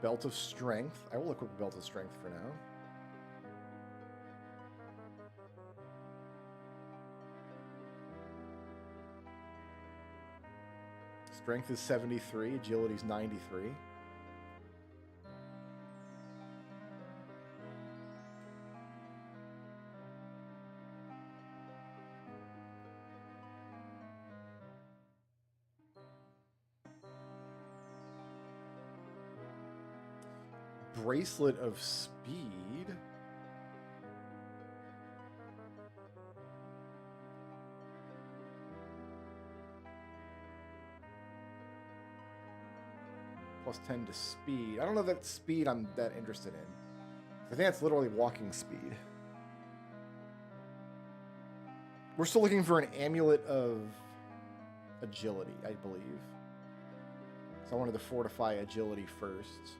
Belt of Strength. I will equip a Belt of Strength for now. Strength is 73, agility is 93. Bracelet of Speed. Plus 10 to speed. I don't know that speed I'm that interested in. I think that's literally walking speed. We're still looking for an amulet of agility, I believe. So I wanted to fortify agility first.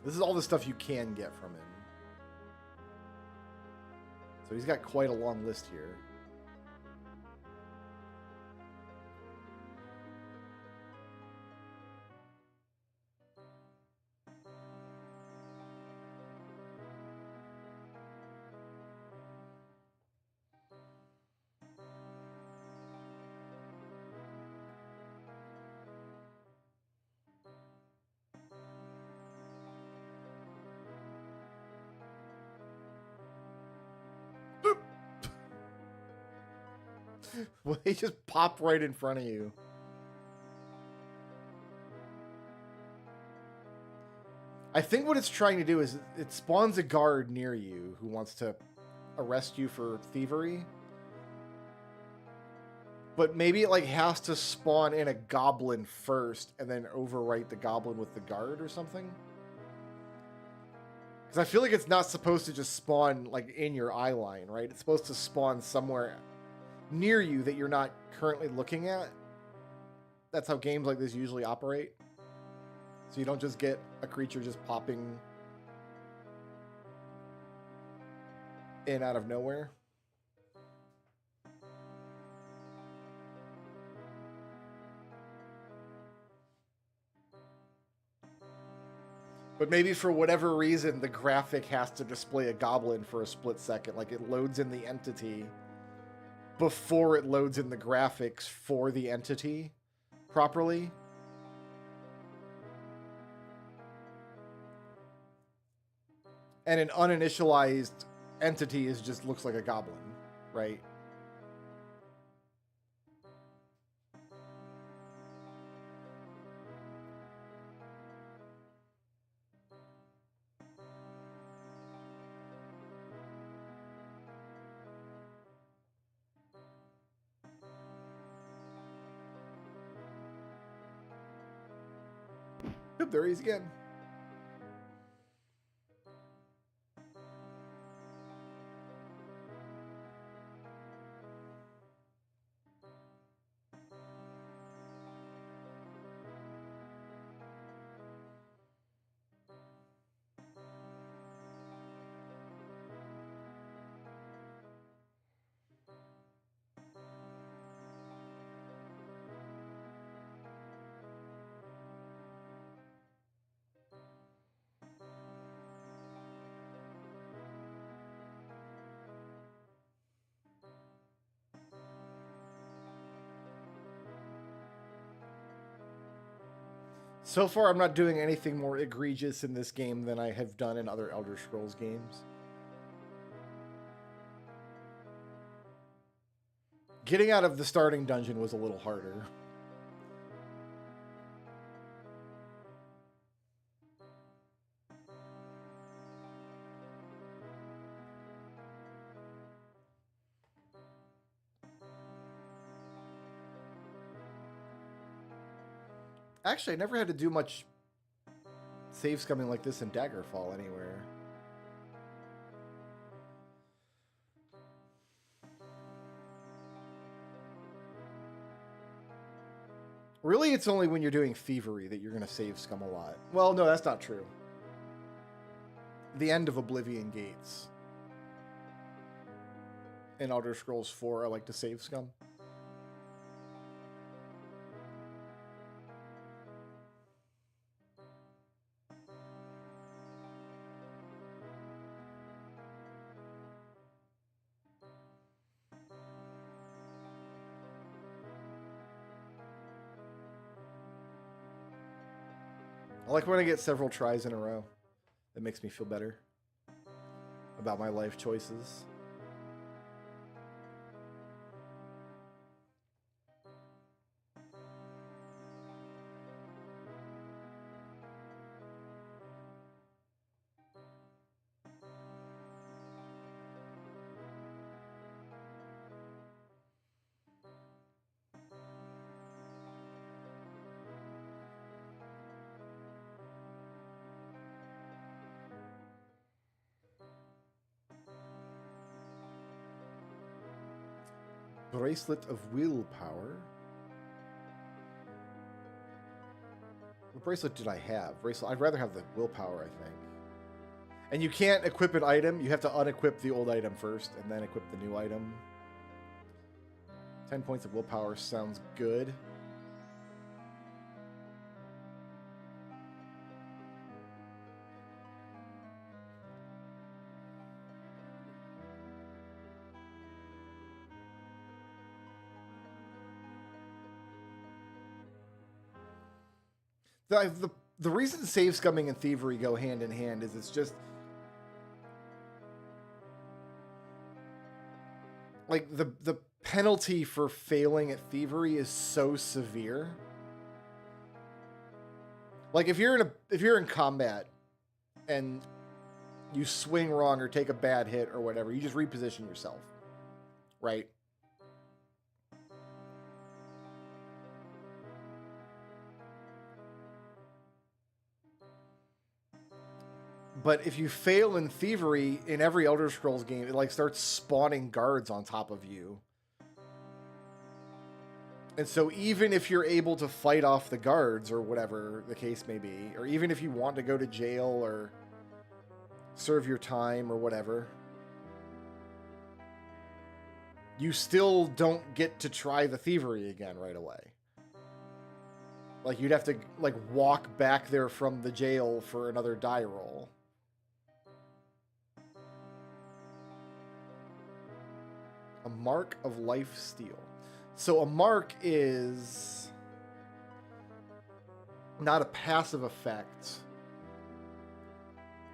This is all the stuff you can get from him. So he's got quite a long list here. Well, they just pop right in front of you. I think what it's trying to do is it spawns a guard near you who wants to arrest you for thievery. But maybe it like has to spawn in a goblin first and then overwrite the goblin with the guard or something. Because I feel like it's not supposed to just spawn like in your eye line, right? It's supposed to spawn somewhere near you that you're not currently looking at. That's how games like this usually operate. So you don't just get a creature just popping in out of nowhere. But maybe for whatever reason, the graphic has to display a goblin for a split second. Like it loads in the entity before it loads in the graphics for the entity properly. And an uninitialized entity just looks like a goblin, right? Yep, there he is again. So far, I'm not doing anything more egregious in this game than I have done in other Elder Scrolls games. Getting out of the starting dungeon was a little harder. Actually, I never had to do much save scumming like this in Daggerfall anywhere. Really, it's only when you're doing Thievery that you're going to save scum a lot. Well, no, that's not true. The end of Oblivion Gates. In Elder Scrolls 4, I like to save scum. I like when I get several tries in a row. That makes me feel better about my life choices. Bracelet of Willpower. What bracelet did I have? Bracelet. I'd rather have the Willpower, I think. And you can't equip an item. You have to unequip the old item first and then equip the new item. 10 points of Willpower sounds good. The reason save scumming and thievery go hand in hand is it's just like the penalty for failing at thievery is so severe. Like if you're in combat and you swing wrong or take a bad hit or whatever, you just reposition yourself, right? But if you fail in thievery in every Elder Scrolls game, it like starts spawning guards on top of you. And so even if you're able to fight off the guards or whatever the case may be, or even if you want to go to jail or serve your time or whatever, you still don't get to try the thievery again right away. Like, you'd have to, like, walk back there from the jail for another die roll. A mark of life steal. So a mark is not a passive effect.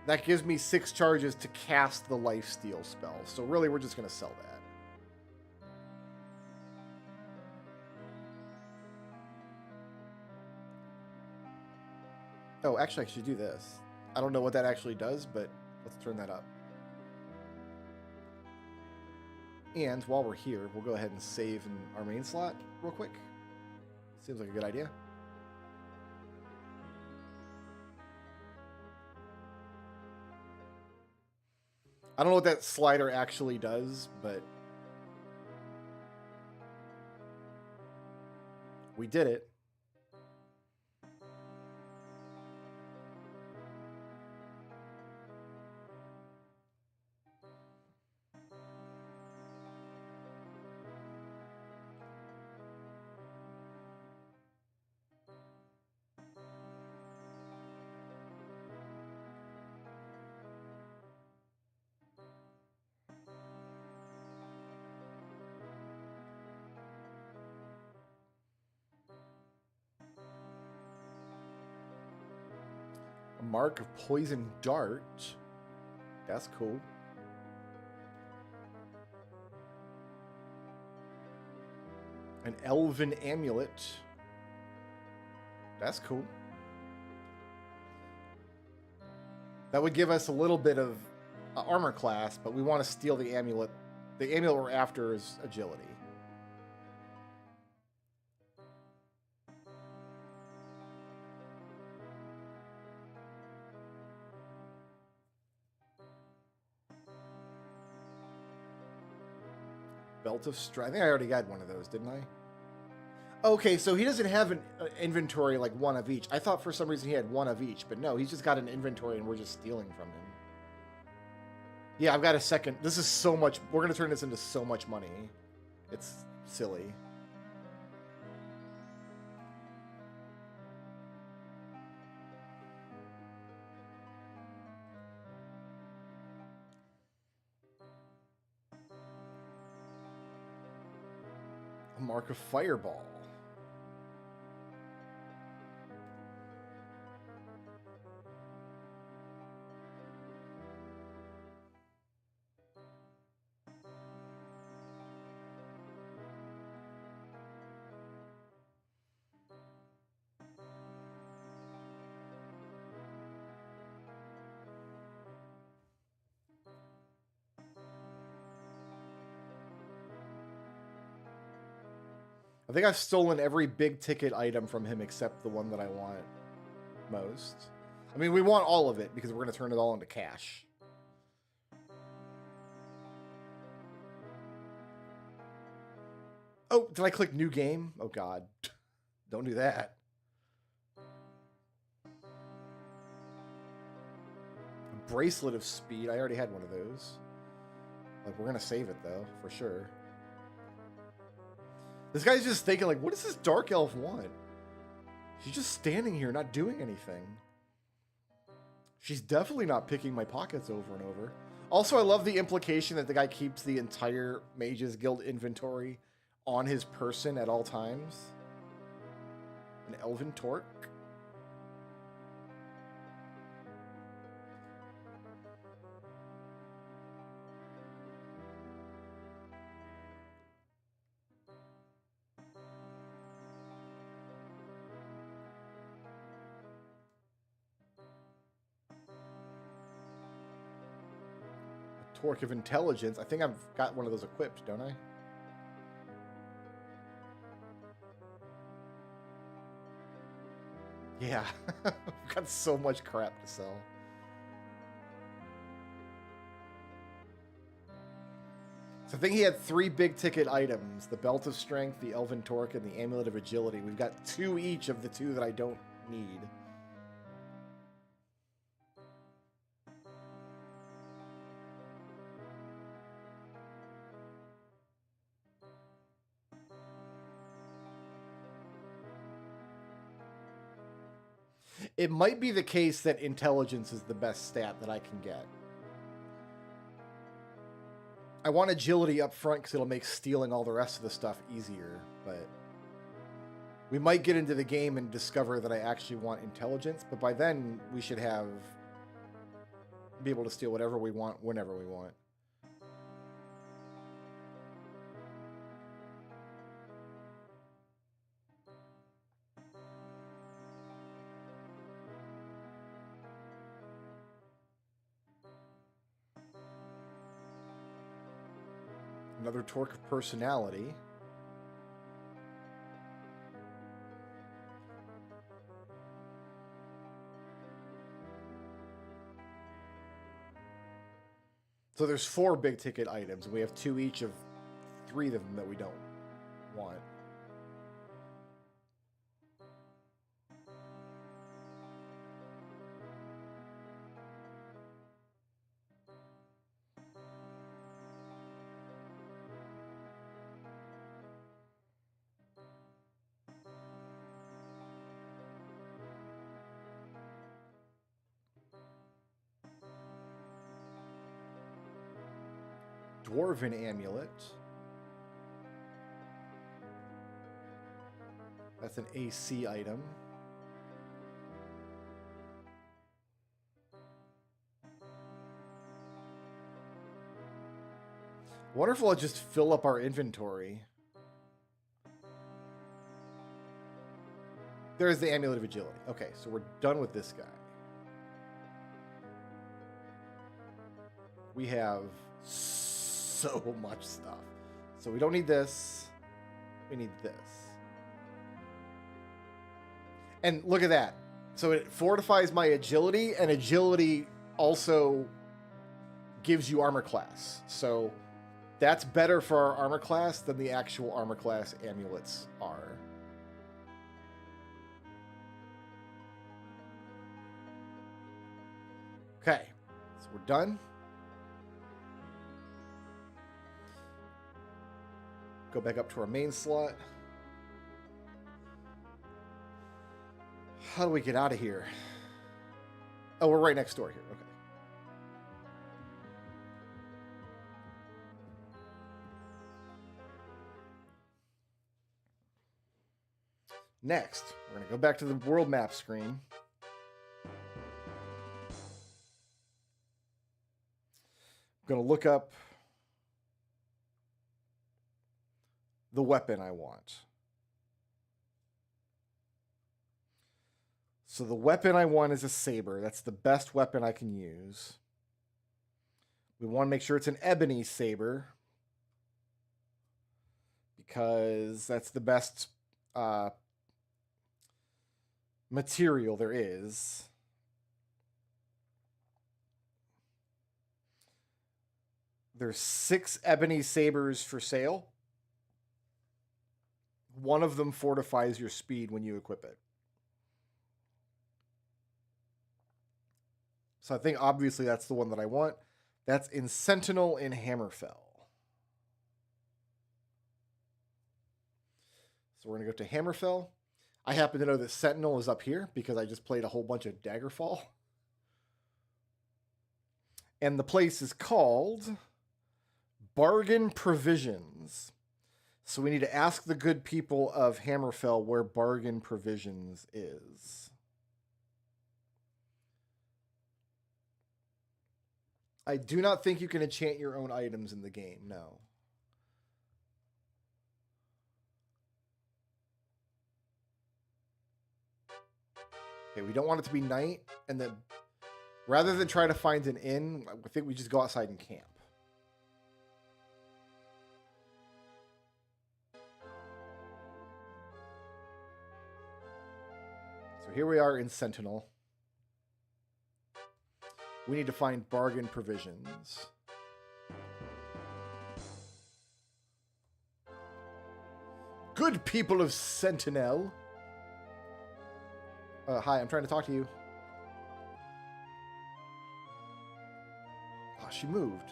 That gives me 6 charges to cast the life steal spell. So really, we're just going to sell that. Oh, actually, I should do this. I don't know what that actually does, but let's turn that up. And while we're here, we'll go ahead and save in our main slot real quick. Seems like a good idea. I don't know what that slider actually does, but we did it. A mark of poison dart. That's cool. An elven amulet. That's cool. That would give us a little bit of armor class, but we want to steal the amulet. The amulet we're after is agility. Belt of Strength. I think I already got one of those, didn't I? Okay, so he doesn't have an inventory like one of each. I thought for some reason he had one of each, but no, he's just got an inventory and we're just stealing from him. Yeah, I've got a second. This is so much. We're going to turn this into so much money. It's silly. A mark of Fireball. I think I've stolen every big ticket item from him except the one that I want most. I mean, we want all of it because we're going to turn it all into cash. Oh, did I click new game? Oh, God. Don't do that. A bracelet of speed. I already had one of those. Like, we're going to save it, though, for sure. This guy's just thinking, like, what does this dark elf want? She's just standing here, not doing anything. She's definitely not picking my pockets over and over. Also, I love the implication that the guy keeps the entire Mages Guild inventory on his person at all times. An elven torque. Torque of Intelligence. I think I've got one of those equipped, don't I? Yeah. I've got so much crap to sell. So I think he had 3 big ticket items. The Belt of Strength, the Elven Torque, and the Amulet of Agility. We've got 2 each of the 2 that I don't need. It might be the case that intelligence is the best stat that I can get. I want agility up front because it'll make stealing all the rest of the stuff easier, but we might get into the game and discover that I actually want intelligence, but by then we should be able to steal whatever we want whenever we want. Another torque of personality. So there's 4 big ticket items, and we have 2 each of 3 of them that we don't want. Dwarven amulet. That's an AC item. I wonder if we'll just fill up our inventory. There's the amulet of agility. Okay, so we're done with this guy. We have so much stuff. So we don't need this. We need this. And look at that. So it fortifies my agility, and agility also gives you armor class. So that's better for our armor class than the actual armor class amulets are. Okay, so we're done. Go back up to our main slot. How do we get out of here? Oh, we're right next door here. Okay. Next, we're going to go back to the world map screen. I'm going to look up the weapon I want. So the weapon I want is a saber. That's the best weapon I can use. We want to make sure it's an ebony saber, because that's the best material there is. There's 6 ebony sabers for sale. One of them fortifies your speed when you equip it. So I think obviously that's the one that I want. That's in Sentinel in Hammerfell. So we're going to go to Hammerfell. I happen to know that Sentinel is up here because I just played a whole bunch of Daggerfall. And the place is called Bargain Provisions. So we need to ask the good people of Hammerfell where Bargain Provisions is. I do not think you can enchant your own items in the game, no. Okay, we don't want it to be night, and then rather than try to find an inn, I think we just go outside and camp. So here we are in Sentinel. We need to find Bargain Provisions. Good people of Sentinel. Hi, I'm trying to talk to you. Oh, she moved.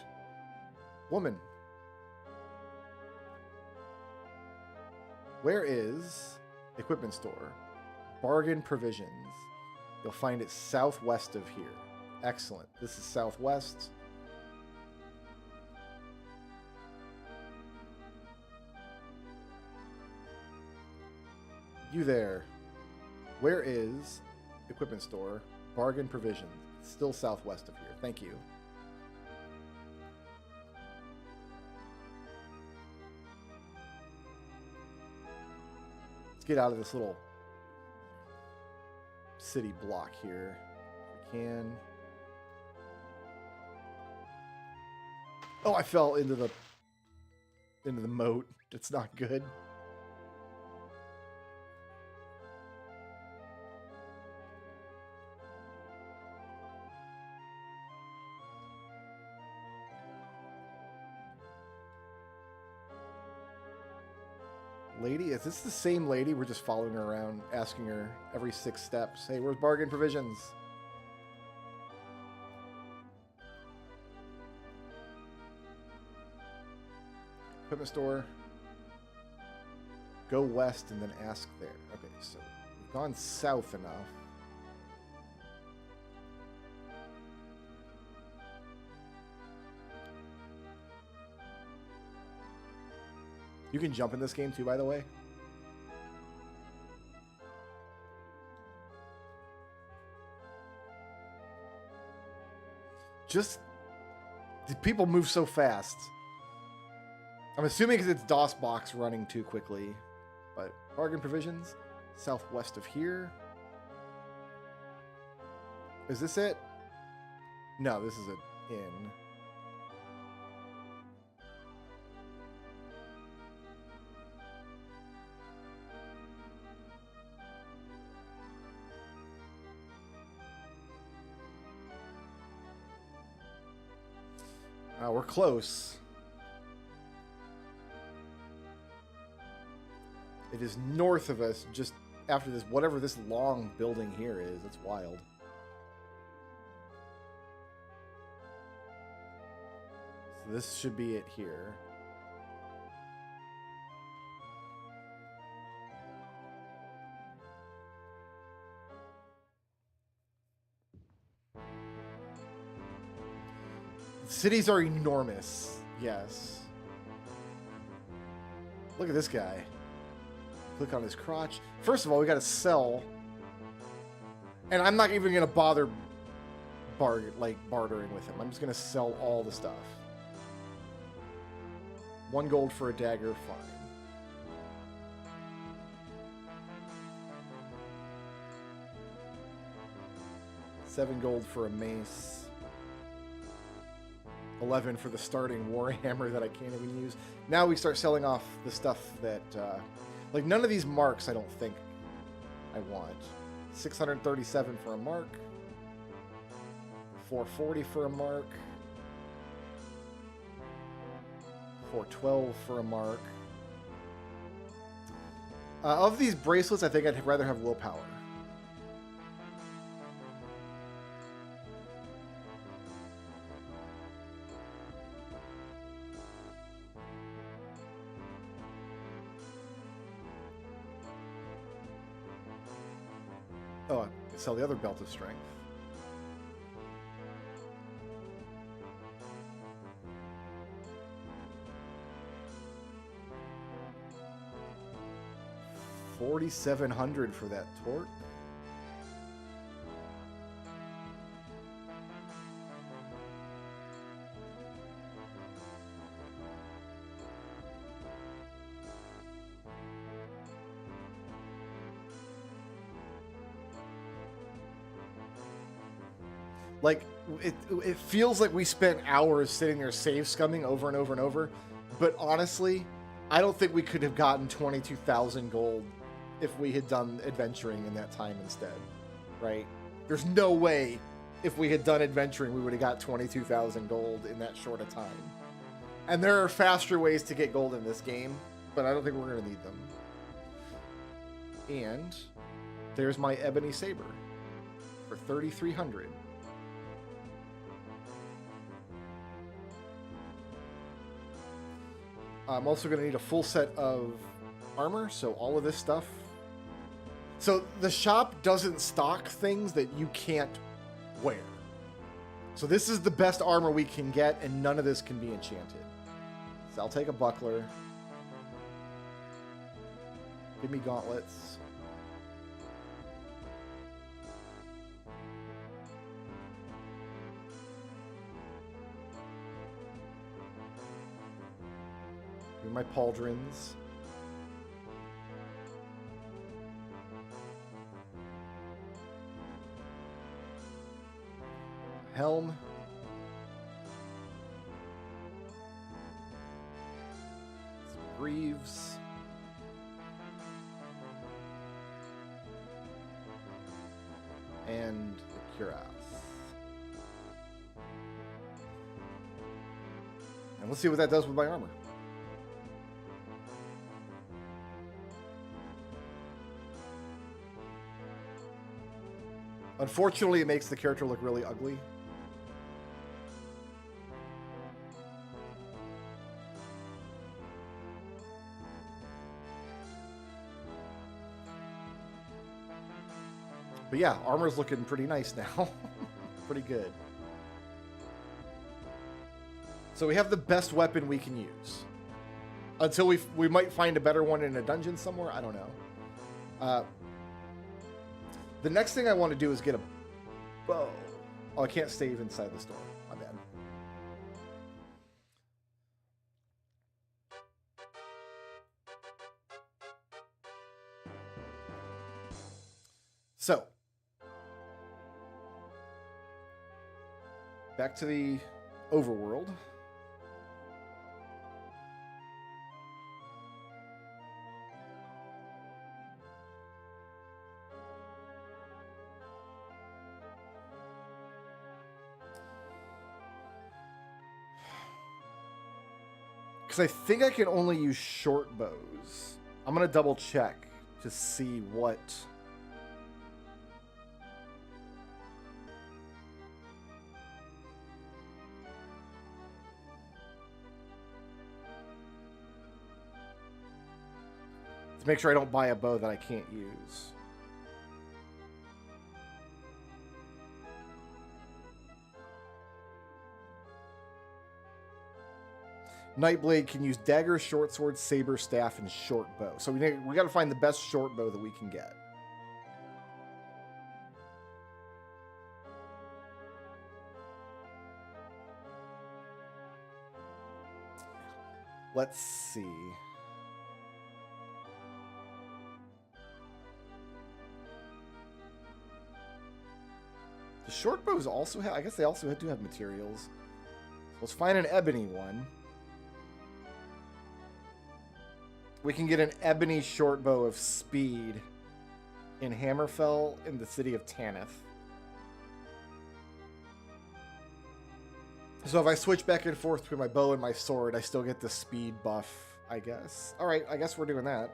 Woman. Where is Equipment Store? Bargain Provisions. You'll find it southwest of here. Excellent. This is southwest. You there. Where is equipment store? Bargain provisions. It's still southwest of here. Thank you. Let's get out of this little city block here if we can. Oh, I fell into the moat. It's not good. Lady, is this the same lady? We're just following her around, asking her every 6 steps, hey, where's bargain provisions? Equipment store. Go west and then ask there. Okay, so we've gone south enough. You can jump in this game too, by the way. Just, people move so fast. I'm assuming because it's DOSBox running too quickly. But bargain provisions, southwest of here. Is this it? No, this is an inn. We're close. It is north of us, just after this, whatever this long building here is. It's wild. So this should be it here. Cities are enormous. Yes. Look at this guy. Click on his crotch. First of all, we got to sell. And I'm not even going to bother bartering with him. I'm just going to sell all the stuff. 1 gold for a dagger, fine. $7 gold for a mace. 11 for the starting warhammer that I can't even use. Now we start selling off the stuff that, like none of these marks I don't think I want. 637 for a mark. 440 for a mark. 412 for a mark. Of these bracelets, I think I'd rather have willpower. Oh, I can sell the other belt of strength. $4,700 for that torque. Like, it feels like we spent hours sitting there save scumming over and over and over. But honestly, I don't think we could have gotten 22,000 gold if we had done adventuring in that time instead, right? There's no way if we had done adventuring we would have got 22,000 gold in that short a time. And there are faster ways to get gold in this game, but I don't think we're going to need them. And there's my ebony saber for 3,300. I'm also going to need a full set of armor, so all of this stuff. So the shop doesn't stock things that you can't wear. So this is the best armor we can get, and none of this can be enchanted. So I'll take a buckler. Give me gauntlets. Give me my pauldrons. Helm. Some greaves. And the cuirass. And let's see what that does with my armor. Unfortunately, it makes the character look really ugly. But yeah, armor's looking pretty nice now. Pretty good. So we have the best weapon we can use. Until we might find a better one in a dungeon somewhere. I don't know. The next thing I want to do is get a bow. Oh, I can't stay inside the store. My bad. So, back to the overworld. Because I think I can only use short bows. I'm going to double check to see what... to make sure I don't buy a bow that I can't use. Nightblade can use dagger, short sword, saber, staff, and short bow. So we got to find the best short bow that we can get. Let's see. The short bows also have, I guess they also do have materials. So let's find an ebony one. We can get an ebony short bow of speed in Hammerfell in the city of Tanith. So if I switch back and forth between my bow and my sword, I still get the speed buff, I guess. All right, I guess we're doing that.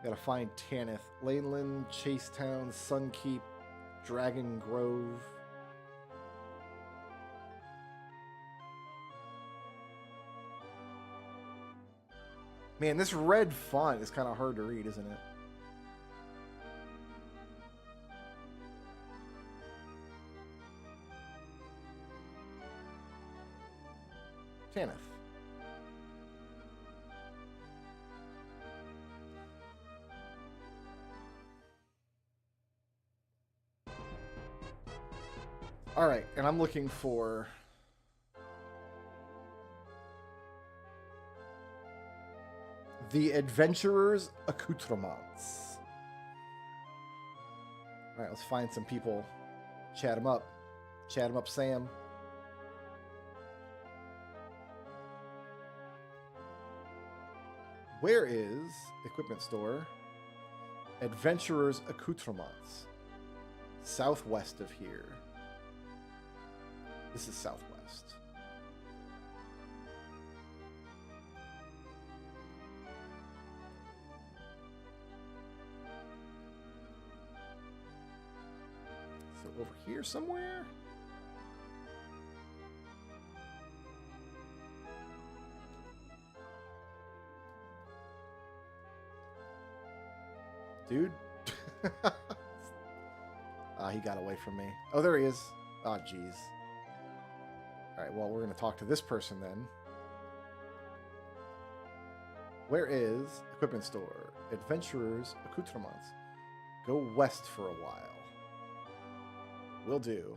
Gotta find Tanith. Laneland, Chasetown, Sunkeep, Dragon Grove. Man, this red font is kind of hard to read, isn't it? Tanith. All right, and I'm looking for... the Adventurer's Accoutrements. All right, let's find some people. Chat them up. Chat them up, Sam. Where is Equipment Store? Adventurer's Accoutrements. Southwest of here. This is southwest. Over here somewhere? Dude. He got away from me. Oh, there he is. Oh, jeez. All right, well, we're going to talk to this person then. Where is equipment store? Adventurers accoutrements. Go west for a while. Will do.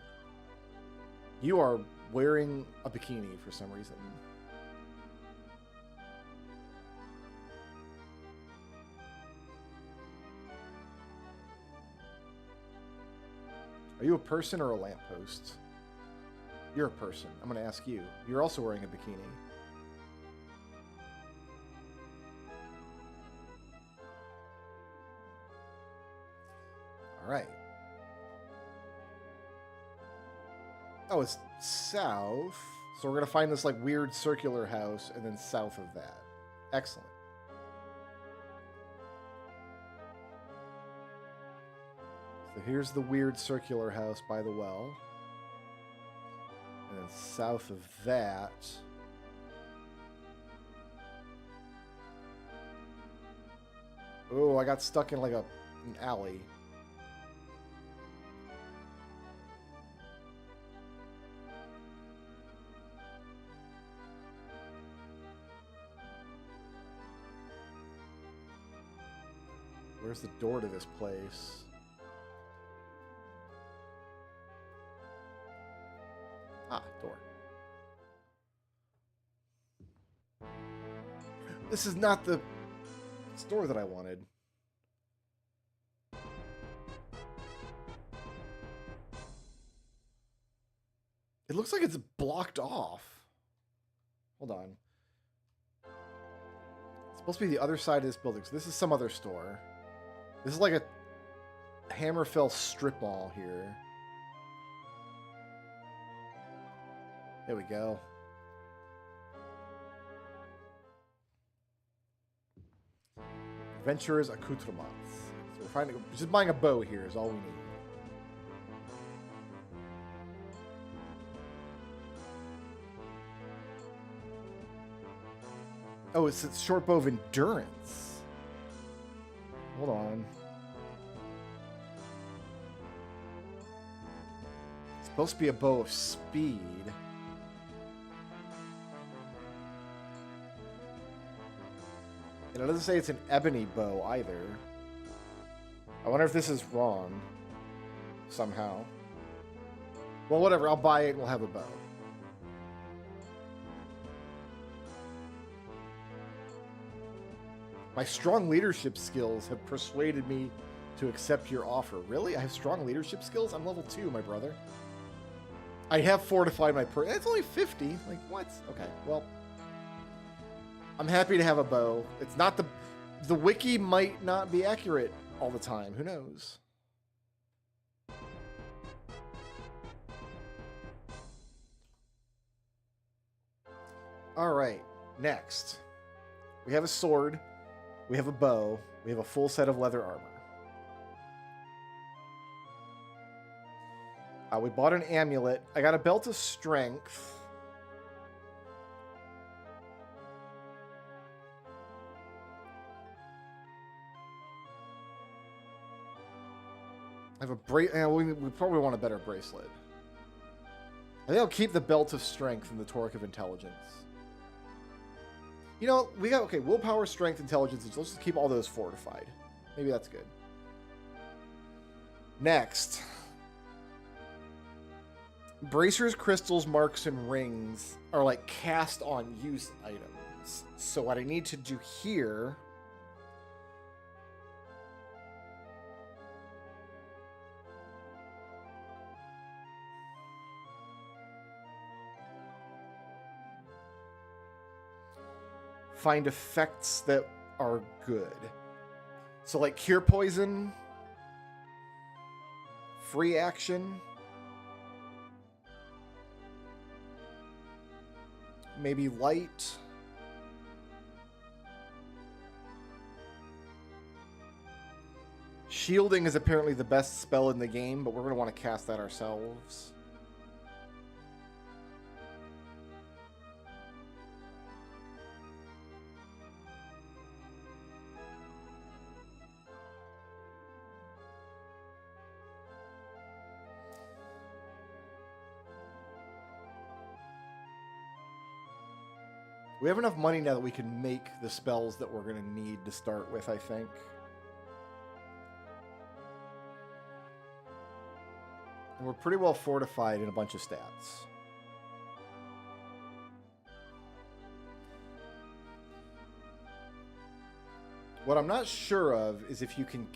You are wearing a bikini for some reason. Are you a person or a lamppost? You're a person. I'm going to ask you. You're also wearing a bikini. All right. Oh, it's south. So we're going to find this like weird circular house and then south of that. Excellent. So here's the weird circular house by the well. And then south of that... Oh, I got stuck in like an alley. Where's the door to this place? Ah, door. This is not the store that I wanted. It looks like it's blocked off. Hold on. It's supposed to be the other side of this building. So this is some other store. This is like a Hammerfell strip mall here. There we go. Adventurers accoutrements. So we're just buying a bow here is all we need. Oh, it's a short bow of endurance. Hold on. It's supposed to be a bow of speed. And it doesn't say it's an ebony bow either. I wonder if this is wrong. Somehow. Well, whatever. I'll buy it and we'll have a bow. My strong leadership skills have persuaded me to accept your offer. Really? I have strong leadership skills? I'm level 2, my brother. I have fortified my It's only 50. Like, what? Okay, well. I'm happy to have a bow. It's not the wiki might not be accurate all the time. Who knows? All right, next. We have a sword. We have a bow. We have a full set of leather armor. We bought an amulet. I got a belt of strength. I have a we probably want a better bracelet. I think I'll keep the belt of strength and the torque of intelligence. You know, we got, okay, willpower, strength, intelligence. Let's just keep all those fortified. Maybe that's good. Next. Bracers, crystals, marks, and rings are like cast on use items. So what I need to do here... find effects that are good. So like cure poison, free action, maybe light, shielding is apparently the best spell in the game, but we're going to want to cast that ourselves. We have enough money now that we can make the spells that we're going to need to start with, I think. And we're pretty well fortified in a bunch of stats. What I'm not sure of is if you can...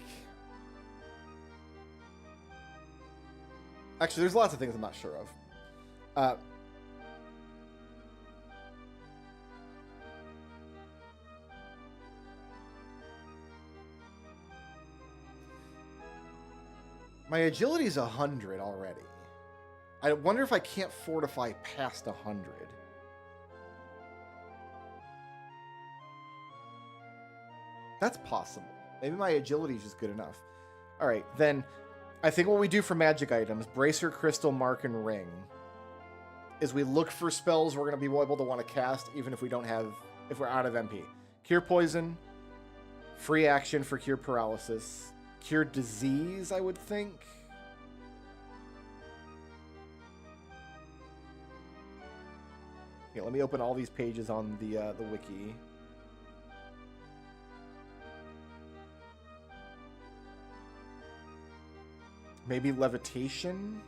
Actually, there's lots of things I'm not sure of. My agility is 100 already. I wonder if I can't fortify past 100. That's possible. Maybe my agility is just good enough. All right, then I think what we do for magic items, Bracer, Crystal, Mark, and Ring, is we look for spells we're going to be able to want to cast even if we don't have, if we're out of MP. Cure Poison, free action for Cure Paralysis, Cure Disease, I would think. Okay, let me open all these pages on the wiki. Maybe Levitation?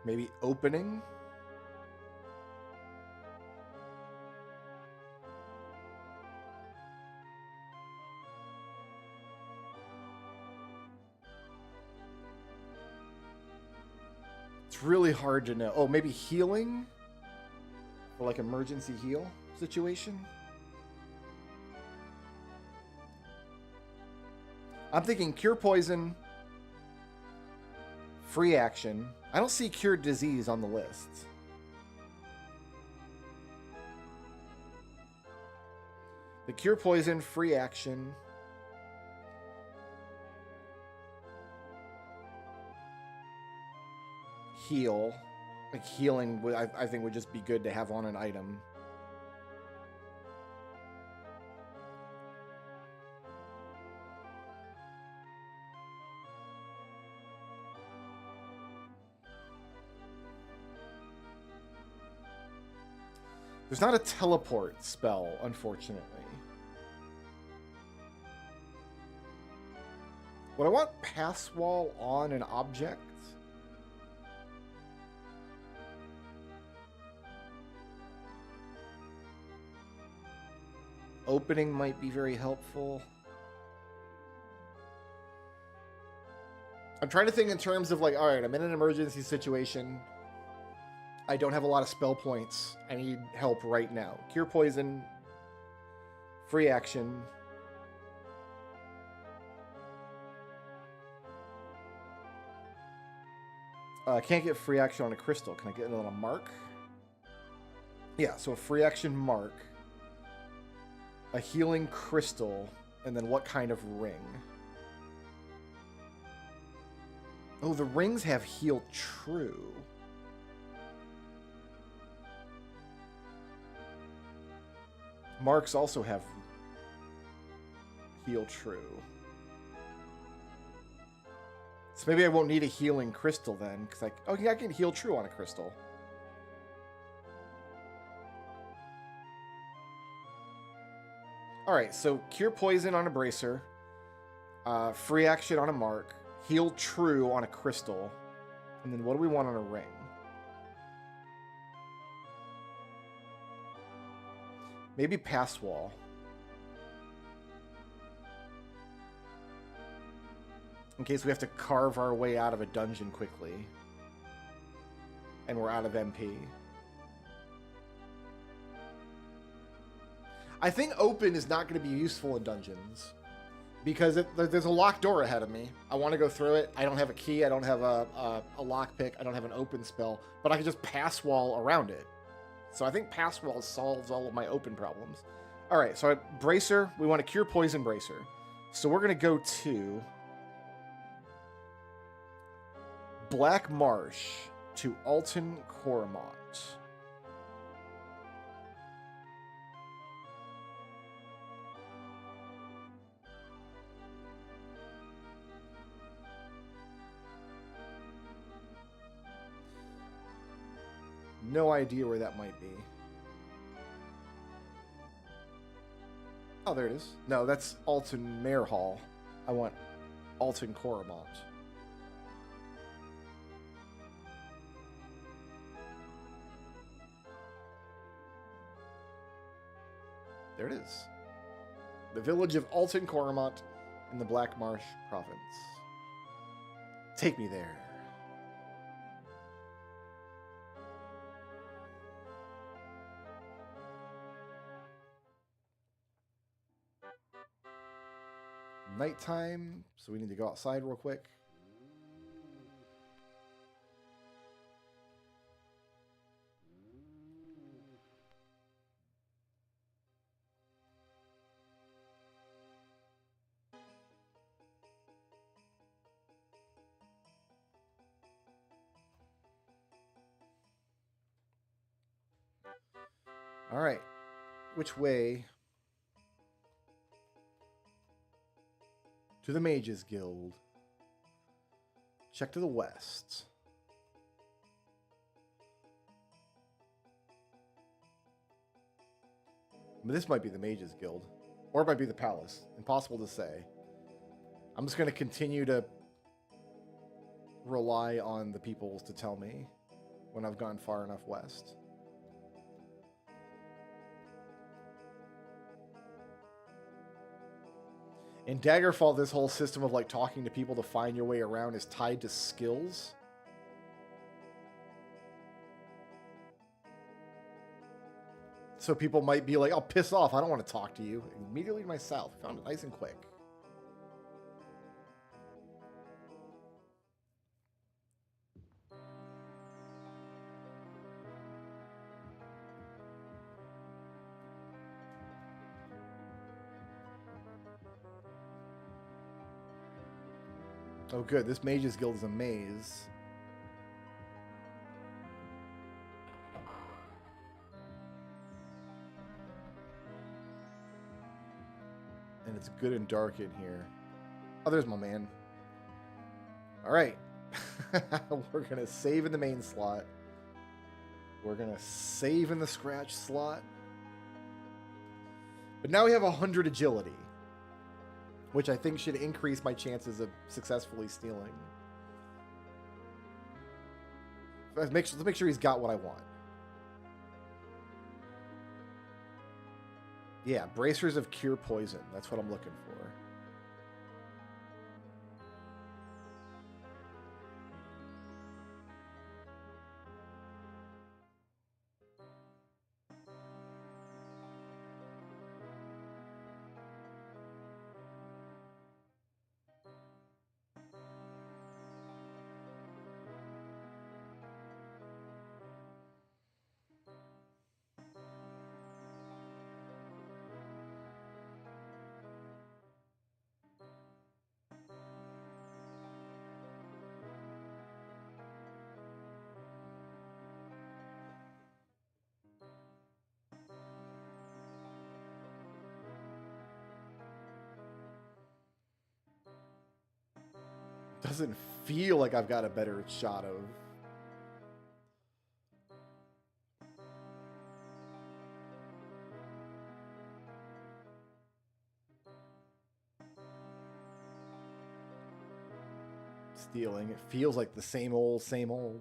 Maybe Opening? It's really hard to know. Oh, maybe Healing? For like emergency heal situation? I'm thinking Cure Poison, free action. I don't see Cure Disease on the list. The Cure Poison, free action. Heal. Like healing, I think would just be good to have on an item. There's not a teleport spell, unfortunately. Would I want Pass Wall on an object? Opening might be very helpful. I'm trying to think in terms of like, all right, I'm in an emergency situation. I don't have a lot of spell points. I need help right now. Cure Poison. Free action. I can't get free action on a crystal. Can I get it on a mark? Yeah, so a free action mark. A healing crystal. And then what kind of ring? Oh, the rings have Heal True. Marks also have Heal True. So maybe I won't need a healing crystal then, because I can Heal True on a crystal. Alright, so Cure Poison on a Bracer. Free action on a Mark. Heal True on a crystal. And then what do we want on a ring? Maybe Pass Wall. In case we have to carve our way out of a dungeon quickly. And we're out of MP. I think Open is not going to be useful in dungeons. Because there's a locked door ahead of me. I want to go through it. I don't have a key. I don't have a lockpick. I don't have an open spell. But I can just Pass Wall around it. So I think Pass Wall solves all of my open problems. All right, so Bracer, we want to Cure Poison Bracer. So we're going to go to Black Marsh to Alton Coromont. no idea where that might be. Oh, there it is. No, that's Alton Mare Hall. I want Alton Coromont. There it is. The village of Alton Coromont in the Black Marsh province. Take me there. Nighttime, so we need to go outside real quick. All right. Which way? To the Mages Guild. Check to the west. But this might be the Mages Guild. Or it might be the palace. Impossible to say. I'm just going to continue to rely on the peoples to tell me when I've gone far enough west. In Daggerfall, this whole system of like talking to people to find your way around is tied to skills. So people might be like, "Oh, piss off! I don't want to talk to you." Immediately myself, found it nice and quick. Oh, good. This Mages Guild is a maze. And it's good and dark in here. Oh, there's my man. All right. We're going to save in the main slot. We're going to save in the scratch slot. But now we have 100 agility, which I think should increase my chances of successfully stealing. Let's make sure he's got what I want. Yeah, bracers of cure poison. That's what I'm looking for. Doesn't feel like I've got a better shot of. Stealing. It feels like the same old, same old.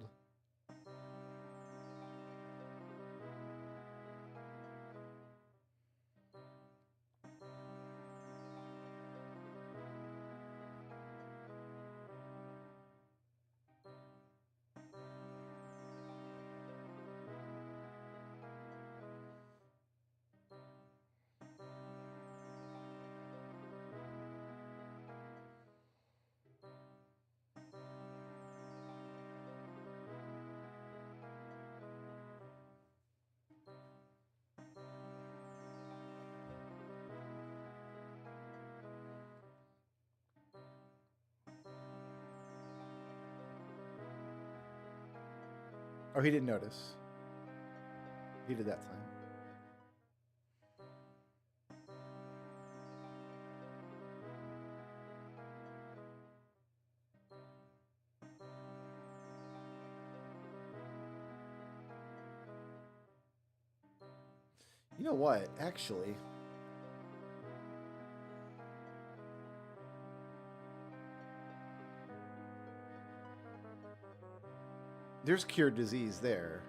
Oh, he didn't notice. He did that time. You know what? Actually, there's Cure Disease there.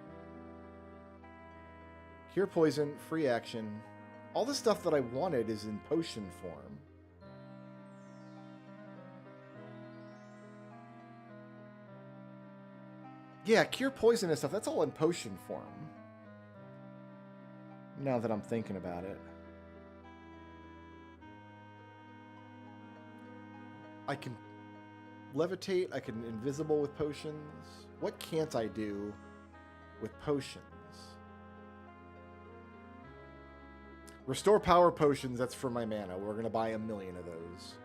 Cure Poison, free action. All the stuff that I wanted is in potion form. Yeah, Cure Poison and stuff, that's all in potion form. Now that I'm thinking about it. I can levitate, I can invisible with potions. What can't I do with potions? Restore power potions, that's for my mana. We're going to buy 1 million of those.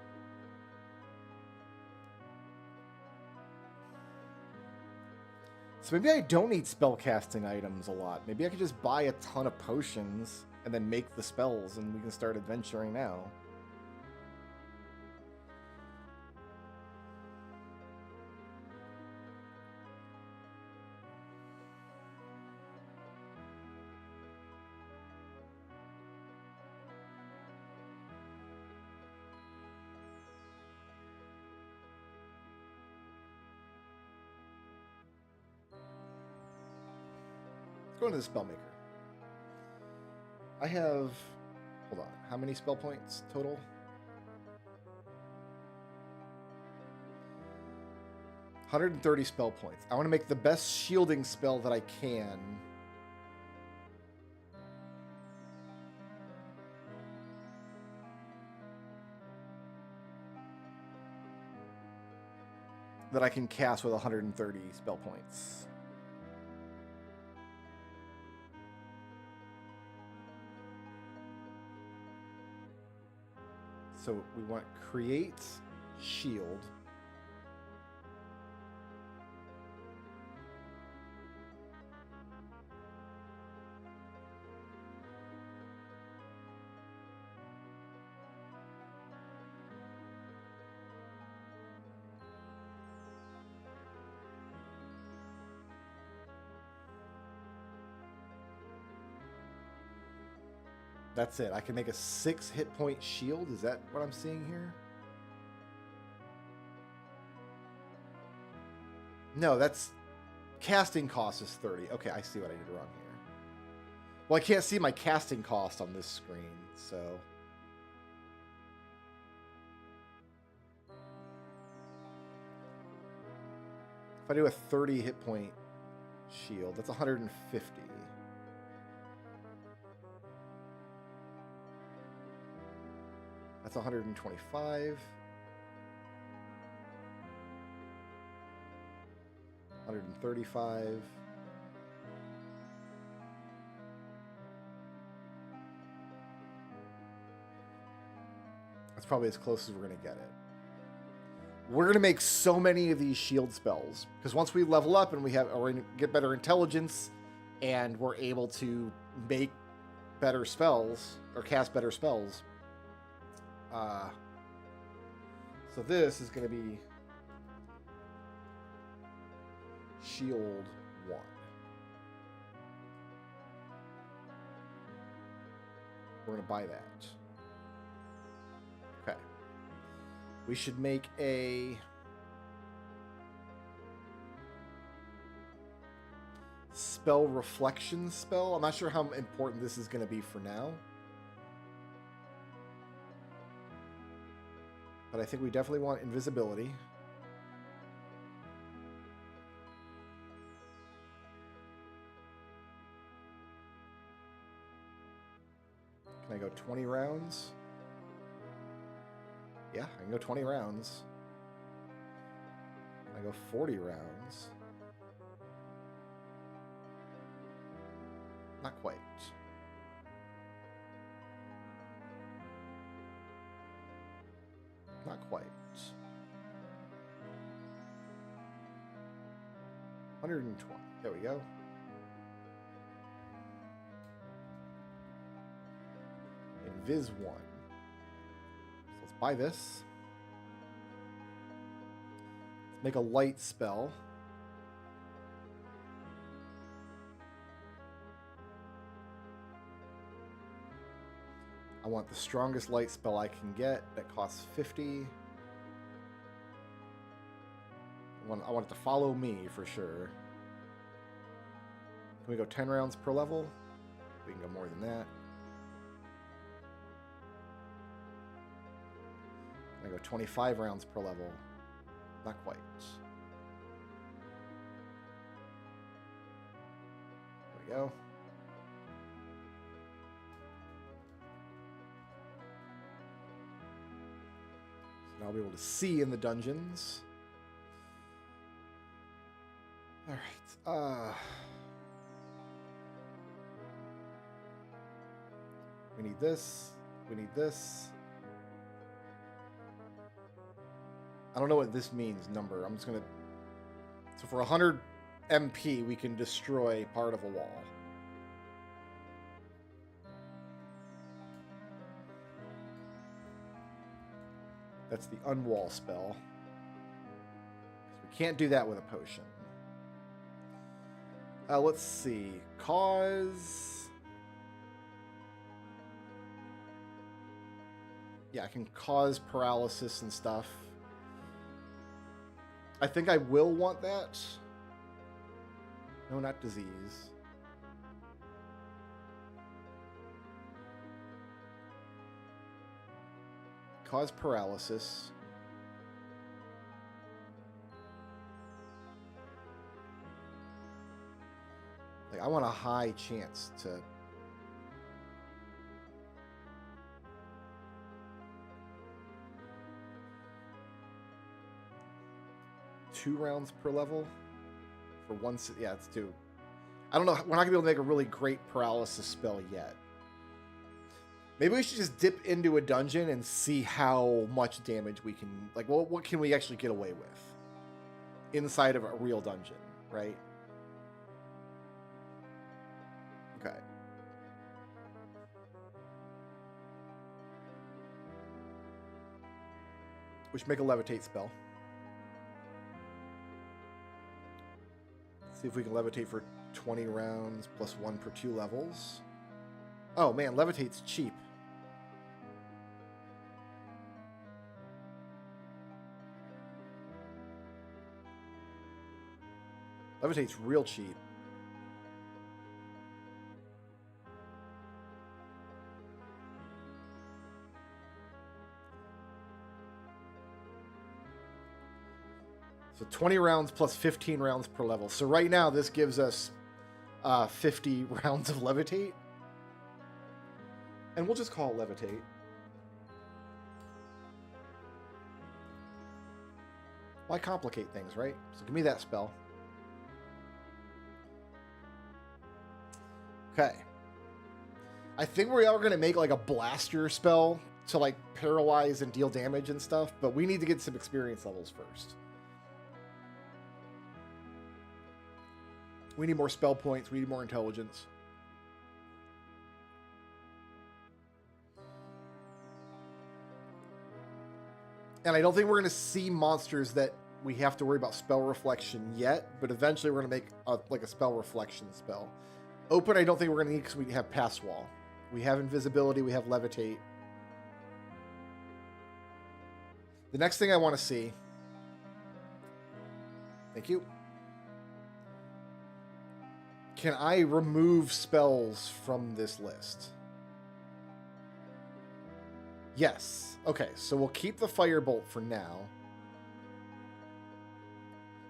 So maybe I don't need spellcasting items a lot. Maybe I could just buy a ton of potions and then make the spells and we can start adventuring now. Go into the Spellmaker. I have... Hold on. How many spell points total? 130 spell points. I want to make the best shielding spell that I can. That I can cast with 130 spell points. So we want create shield. That's it. I can make a 6 hit point shield. Is that what I'm seeing here? No, that's... Casting cost is 30. Okay, I see what I did wrong here. Well, I can't see my casting cost on this screen, so... If I do a 30 hit point shield, that's 150. That's 125. 135. That's probably as close as we're going to get it. We're going to make so many of these shield spells because once we level up and we have or get better intelligence and we're able to make better spells or cast better spells. So this is going to be Shield 1. We're going to buy that. Okay. We should make a spell reflection spell. I'm not sure how important this is going to be for now. But I think we definitely want invisibility. Can I go 20 rounds? Yeah, I can go 20 rounds. Can I go 40 rounds? Not quite. Not quite. 120. There we go. Invis 1. So let's buy this. Let's make a light spell. I want the strongest light spell I can get that costs 50. I want it to follow me for sure. Can we go 10 rounds per level? We can go more than that. Can I go 25 rounds per level? Not quite. There we go. So now I'll be able to see in the dungeons. Alright, we need this. We need this. I don't know what this means, number. I'm just gonna... So for 100 MP, we can destroy part of a wall. That's the unwall spell. We can't do that with a potion. Let's see. Cause... Yeah, I can cause paralysis and stuff. I think I will want that. No, not disease. Cause paralysis. Like, I want a high chance to... Two rounds per level for one. Yeah, it's 2. I don't know. We're not gonna be able to make a really great paralysis spell yet. Maybe we should just dip into a dungeon and see how much damage we can. Like, well, what can we actually get away with inside of a real dungeon, right? Okay. We should make a levitate spell. See if we can levitate for 20 rounds plus 1 per 2 levels. Oh man, levitate's cheap. Levitate's real cheap. So 20 rounds plus 15 rounds per level. So right now, this gives us 50 rounds of levitate. And we'll just call it levitate. Why complicate things, right? So give me that spell. Okay. I think we are going to make like a blaster spell to like paralyze and deal damage and stuff, but we need to get some experience levels first. We need more spell points. We need more intelligence. And I don't think we're going to see monsters that we have to worry about spell reflection yet, but eventually we're going to make like a spell reflection spell. Open, I don't think we're going to need because we have pass wall. We have invisibility. We have levitate. The next thing I want to see. Thank you. Can I remove spells from this list? Yes. Okay, so we'll keep the firebolt for now.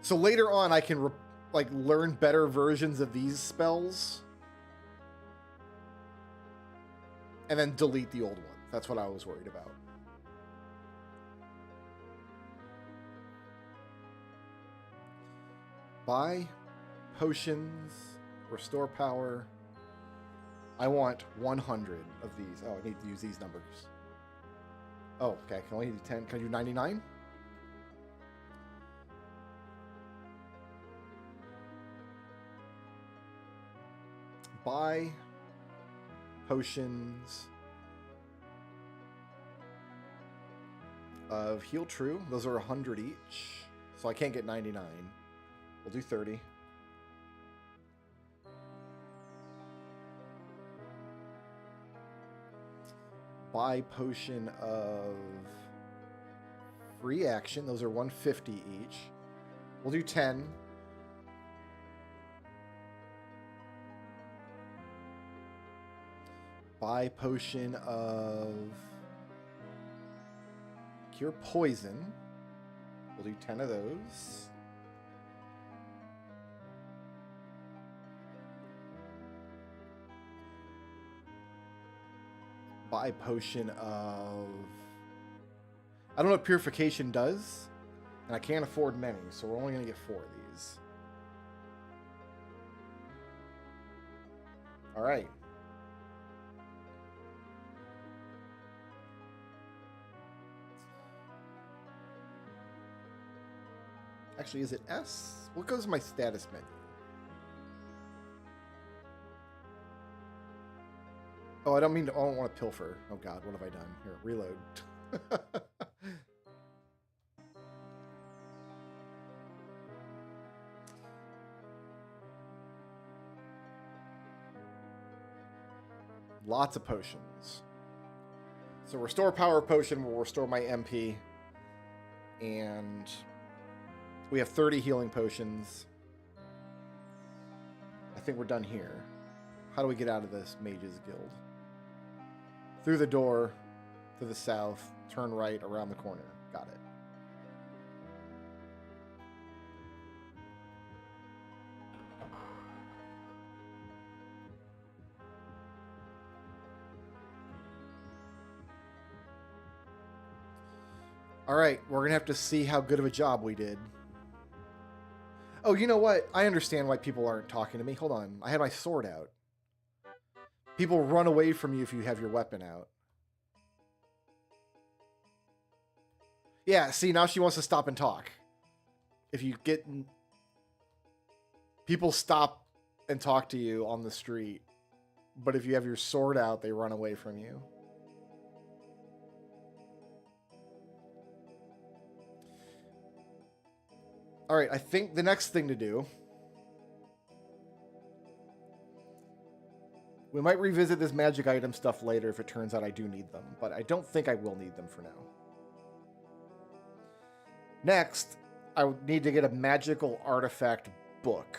So later on, I can like learn better versions of these spells, and then delete the old one. That's what I was worried about. Buy potions. Restore power. I want 100 of these. Oh, I need to use these numbers. Oh, okay. I can only do 10. Can I do 99? Buy potions of Heal True. Those are 100 each. So I can't get 99. We'll do 30. buy potion of free action. Those are 150 each. We'll do 10. Buy potion of cure poison. We'll do 10 of those. Buy potion of... I don't know what purification does, and I can't afford many, so we're only going to get 4 of these. All right. Actually, is it S? What goes in my status menu? Oh, I don't mean to. I don't want to pilfer. Oh God, what have I done? Here, reload. Lots of potions. So restore power potion will restore my MP. And we have 30 healing potions. I think we're done here. How do we get out of this Mages Guild? Through the door, to the south, turn right, around the corner. Got it. All right, we're going to have to see how good of a job we did. Oh, you know what? I understand why people aren't talking to me. Hold on. I had my sword out. People run away from you if you have your weapon out. Yeah, see, now she wants to stop and talk. If you get... People stop and talk to you on the street. But if you have your sword out, they run away from you. All right, I think the next thing to do... We might revisit this magic item stuff later if it turns out I do need them, but I don't think I will need them for now. Next, I would need to get a magical artifact book.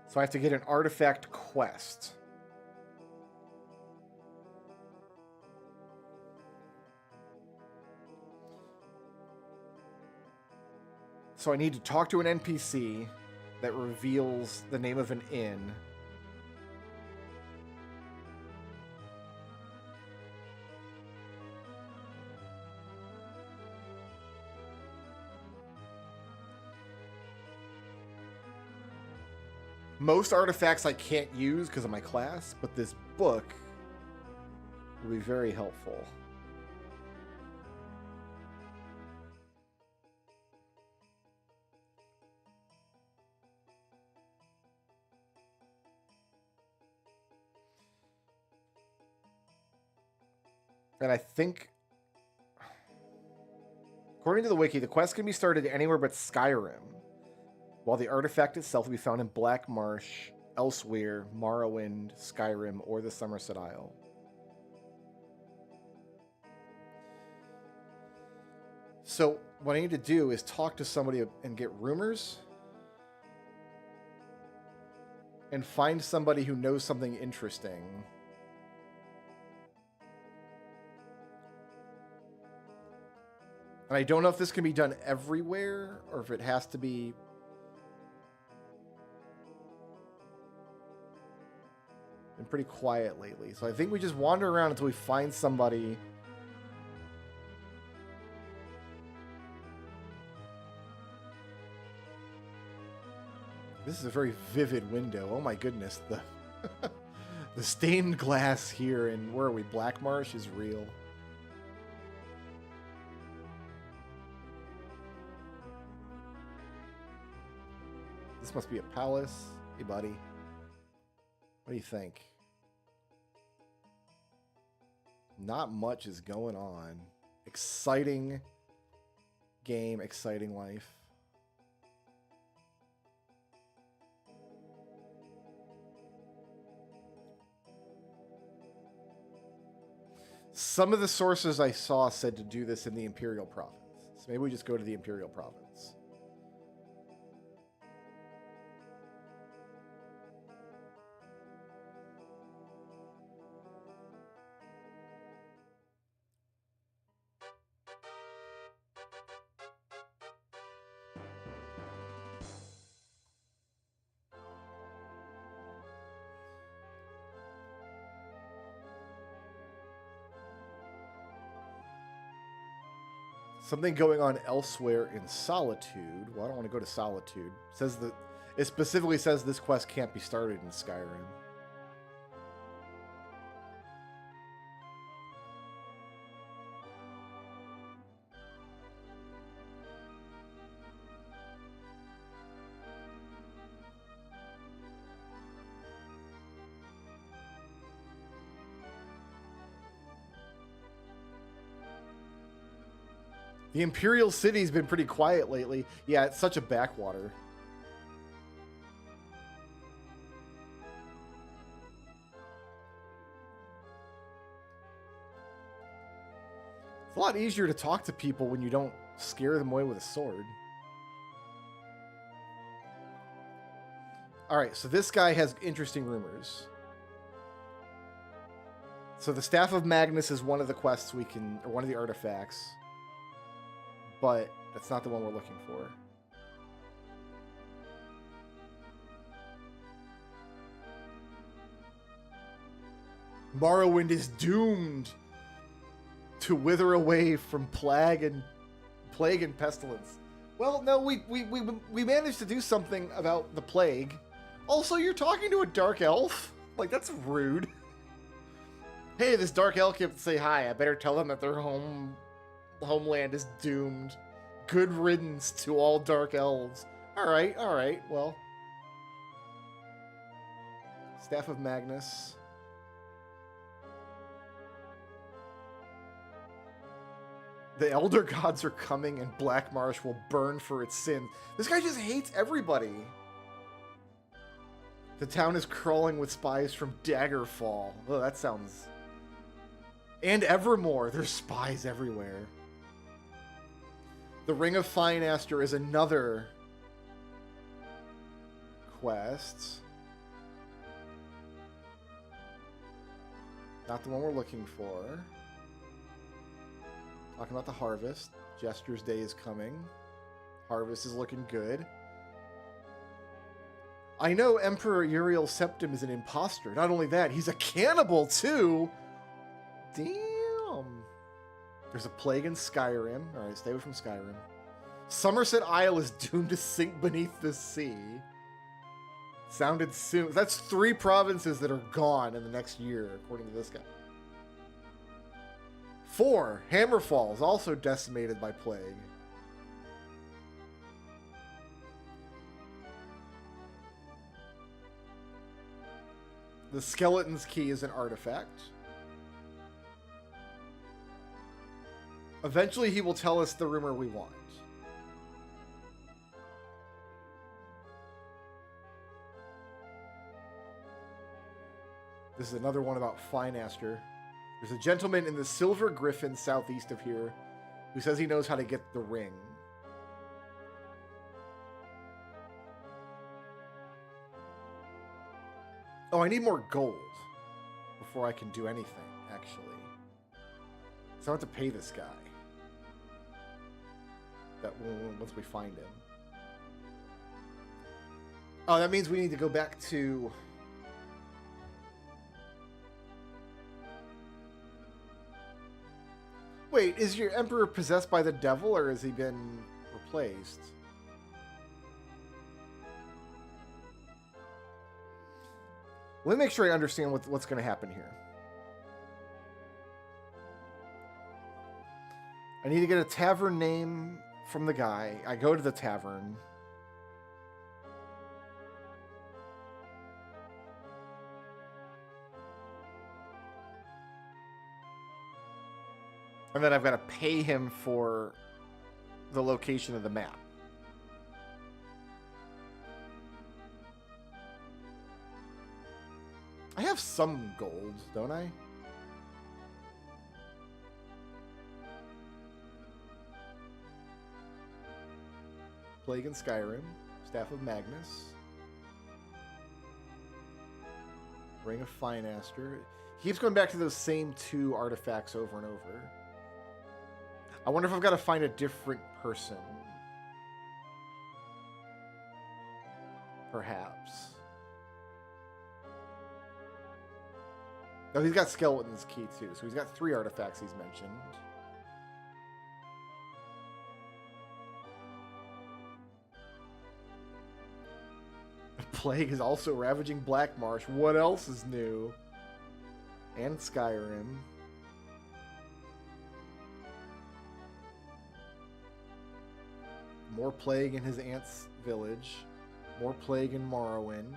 So I have to get an artifact quest. So I need to talk to an NPC that reveals the name of an inn. Most artifacts I can't use because of my class, but this book will be very helpful. And I think, according to the wiki, the quest can be started anywhere but Skyrim, while the artifact itself will be found in Black Marsh, Elsewhere, Morrowind, Skyrim, or the Somerset Isle. So what I need to do is talk to somebody and get rumors and find somebody who knows something interesting. And I don't know if this can be done everywhere or if it has to be... Been pretty quiet lately. So I think we just wander around until we find somebody. This is a very vivid window. Oh my goodness. The stained glass here in, where are we? Black Marsh is real. This must be a palace. Hey, buddy. What do you think? Not much is going on. Exciting game, exciting life. Some of the sources I saw said to do this in the Imperial Province. So maybe we just go to the Imperial Province. Something going on elsewhere in Solitude. Well, I don't want to go to Solitude. It specifically says this quest can't be started in Skyrim. The Imperial City's been pretty quiet lately. Yeah, it's such a backwater. It's a lot easier to talk to people when you don't scare them away with a sword. Alright, so this guy has interesting rumors. So the Staff of Magnus is one of the quests we can, or one of the artifacts. But that's not the one we're looking for. Morrowind is doomed to wither away from plague and pestilence. Well, no, we managed to do something about the plague. Also, you're talking to a dark elf? Like, that's rude. Hey, this dark elf can say hi. I better tell them that their homeland is doomed. Good riddance to all dark elves. All right, well. Staff of Magnus. The Elder Gods are coming and Black Marsh will burn for its sin. This guy just hates everybody. The town is crawling with spies from Daggerfall. Oh, that sounds... And Evermore. There's spies everywhere. The Ring of Finaster is another quest. Not the one we're looking for. Talking about the harvest. Jester's Day is coming. Harvest is looking good. I know Emperor Uriel Septim is an imposter. Not only that, he's a cannibal too. Damn. There's a plague in Skyrim. Alright, stay away from Skyrim. Somerset Isle is doomed to sink beneath the sea. Sounded soon. That's 3 provinces that are gone in the next year, according to this guy. 4. Hammerfall is also decimated by plague. The Skeleton's Key is an artifact. Eventually he will tell us the rumor we want. This is another one about Finaster. There's a gentleman in the Silver Griffin southeast of here who says he knows how to get the ring. Oh, I need more gold before I can do anything, actually. So I have to pay this guy. Once we find him. Oh, that means we need to go back to... Wait, is your emperor possessed by the devil, or has he been replaced? Let me make sure I understand what's going to happen here. I need to get a tavern name from the guy. I go to the tavern. And then I've got to pay him for the location of the map. I have some gold, don't I? Plague in Skyrim. Staff of Magnus. Ring of Finaster. He keeps going back to those same 2 artifacts over and over. I wonder if I've got to find a different person. Perhaps. No, he's got Skeleton's Key too, so he's got 3 artifacts he's mentioned. Plague is also ravaging Black Marsh. What else is new? And Skyrim. More plague in his aunt's village. More plague in Morrowind.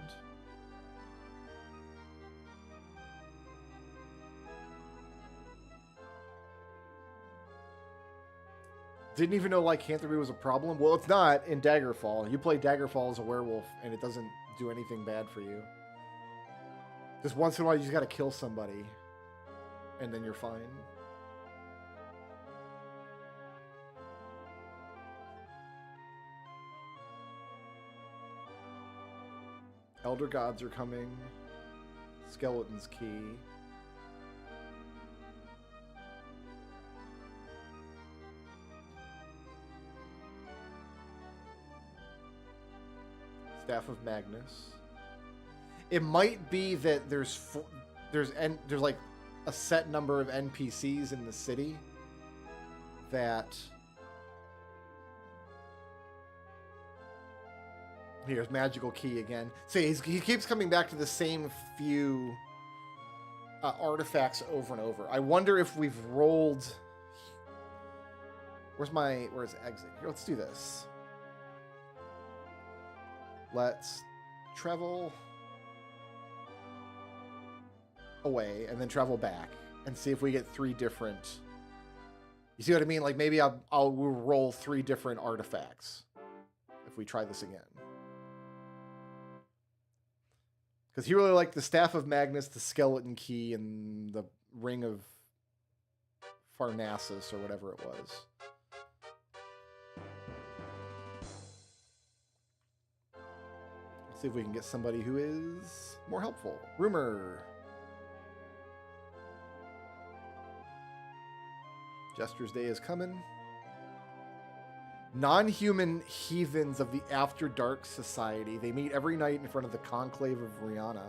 Didn't even know lycanthropy was a problem. Well, it's not in Daggerfall. You play Daggerfall as a werewolf, and it doesn't do anything bad for you. Just once in a while, you just gotta kill somebody, and then you're fine. Elder Gods are coming. Skeleton's Key. Staff of Magnus. It might be that there's like a set number of NPCs in the city that... Here's Magical Key again. See, he keeps coming back to the same few artifacts over and over. I wonder if we've rolled... Where's exit? Here, let's do this. Let's travel away and then travel back and see if we get 3 different... You see what I mean? Like maybe we'll roll 3 different artifacts if we try this again. Because he really liked the Staff of Magnus, the Skeleton Key, and the Ring of Pharnaces, or whatever it was. Let's see if we can get somebody who is more helpful. Rumor. Jester's Day is coming. Non-human heathens of the After Dark Society. They meet every night in front of the Conclave of Rihanna.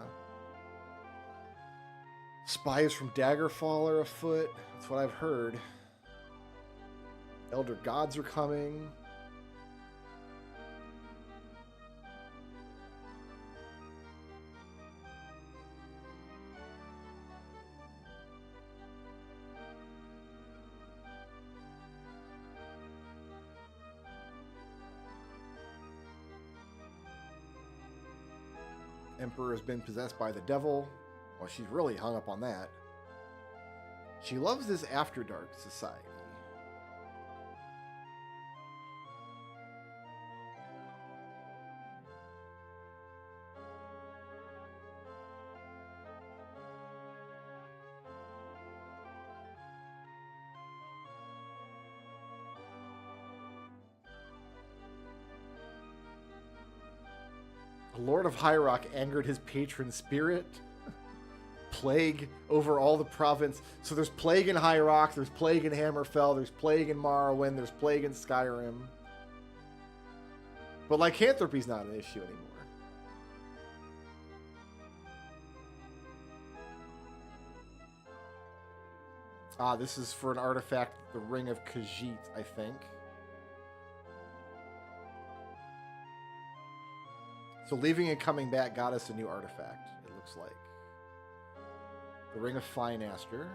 Spies from Daggerfall are afoot. That's what I've heard. Elder Gods are coming. Emperor has been possessed by the devil. Well, she's really hung up on that. She loves this After Dark Society. Lord of High Rock angered his patron spirit. Plague over all the province. So there's plague in High Rock, there's plague in Hammerfell, there's plague in Morrowind, there's plague in Skyrim. But lycanthropy's not an issue anymore. Ah, this is for an artifact, the Ring of Khajiit, I think. So leaving and coming back got us a new artifact, it looks like. The Ring of Finaster.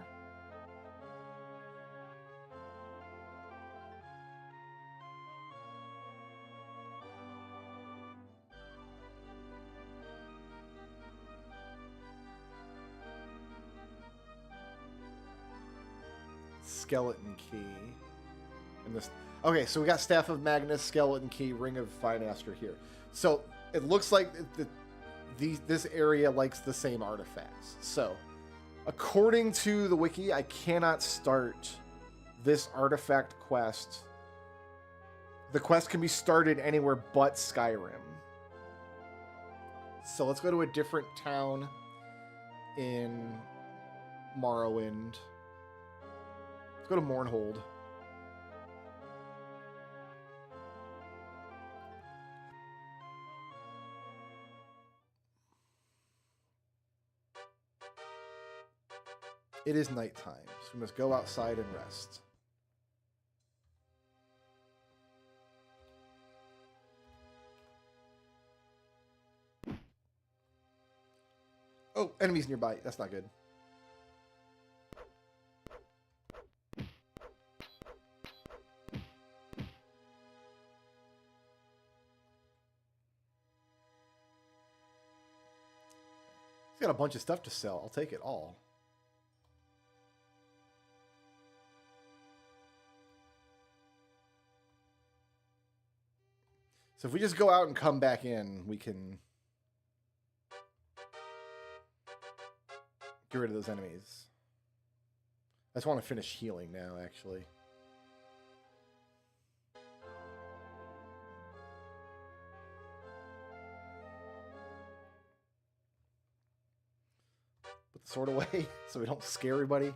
Skeleton Key. And this. Okay, so we got Staff of Magnus, Skeleton Key, Ring of Finaster here. So it looks like this area likes the same artifacts. So, according to the wiki, I cannot start this artifact quest, The quest can be started anywhere but Skyrim. So let's go to a different town in Morrowind. Let's go to Mournhold. It is nighttime, so we must go outside and rest. Oh, enemies nearby. That's not good. He's got a bunch of stuff to sell. I'll take it all. So if we just go out and come back in, we can get rid of those enemies. I just want to finish healing now, actually. Put the sword away so we don't scare everybody.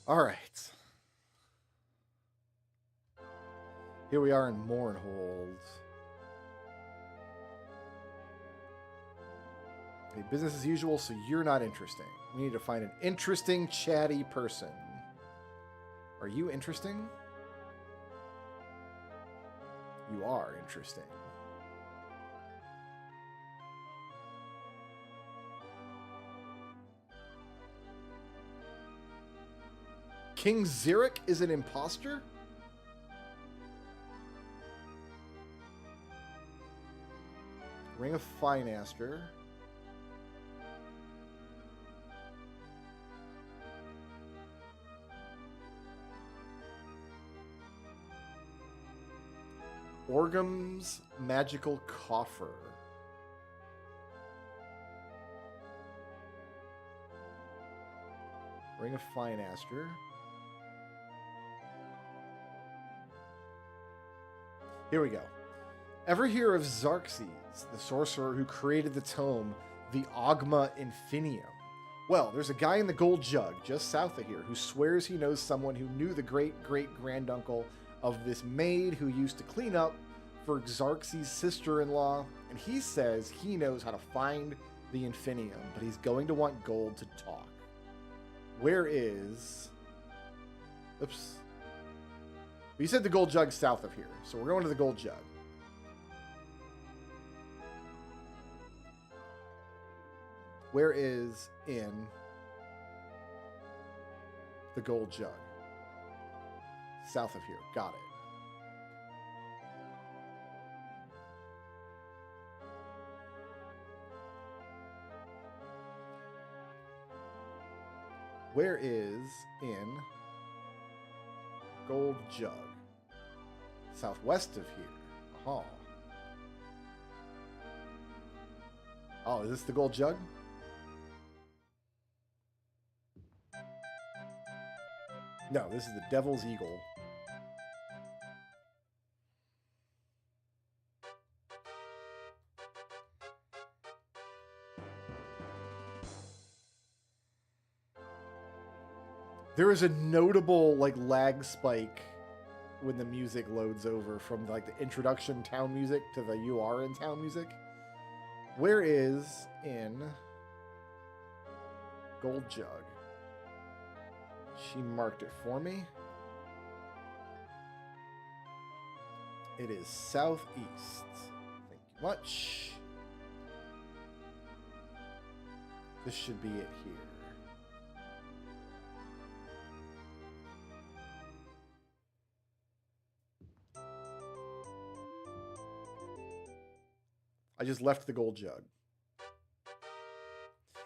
All right. Here we are in Mournhold. Okay, business as usual, so you're not interesting. We need to find an interesting, chatty person. Are you interesting? You are interesting. King Xeric is an imposter? Ring of Finaster. Orgum's Magical Coffer. Ring of Finaster. Here we go. Ever hear of Xerxes, the sorcerer who created the tome, the Ogma Infinium? Well, there's a guy in the Gold Jug, just south of here, who swears he knows someone who knew the great-great-granduncle of this maid who used to clean up for Xerxes' sister-in-law, and he says he knows how to find the Infinium, but he's going to want gold to talk. Where is... Oops. You said the Gold Jug's south of here, so we're going to the Gold Jug. Where is in the Gold Jug? South of here. Got it. Where is in Gold Jug? Southwest of here. Oh. Oh, is this the Gold Jug? No, this is the Devil's Eagle. There is a notable lag spike when the music loads over from the introduction town music to the you are in town music. Where is in Gold Jug? She marked it for me. It is southeast. Thank you much. This should be it here. I just left the Gold Jug.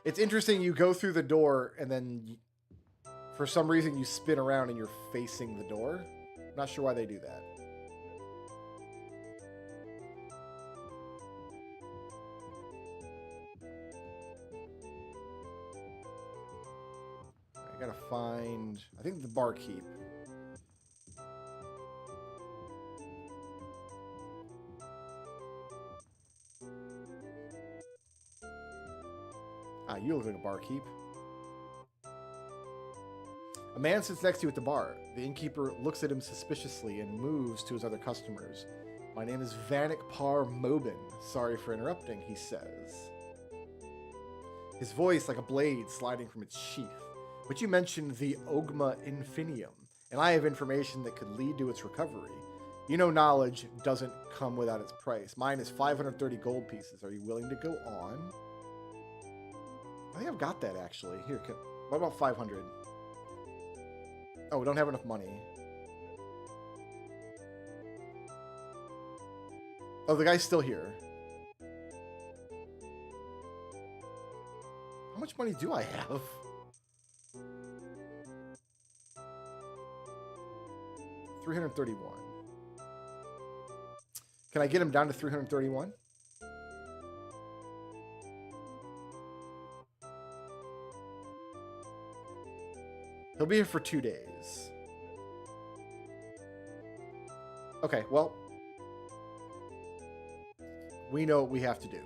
It's interesting, you go through the door and then for some reason you spin around and you're facing the door. Not sure why they do that. I gotta find, I think the barkeep. Ah, you look like a barkeep. A man sits next to you at the bar. The innkeeper looks at him suspiciously and moves to his other customers. My name is Vanik Par Mobin. Sorry for interrupting, he says. His voice like a blade sliding from its sheath. But you mentioned the Ogma Infinium, and I have information that could lead to its recovery. You know knowledge doesn't come without its price. Mine is 530 gold pieces. Are you willing to go on? I think I've got that, actually. Here, what about 500? Oh, we don't have enough money. Oh, the guy's still here. How much money do I have? $331. Can I get him down to 331? He'll be here for 2 days. Okay, well, we know what we have to do.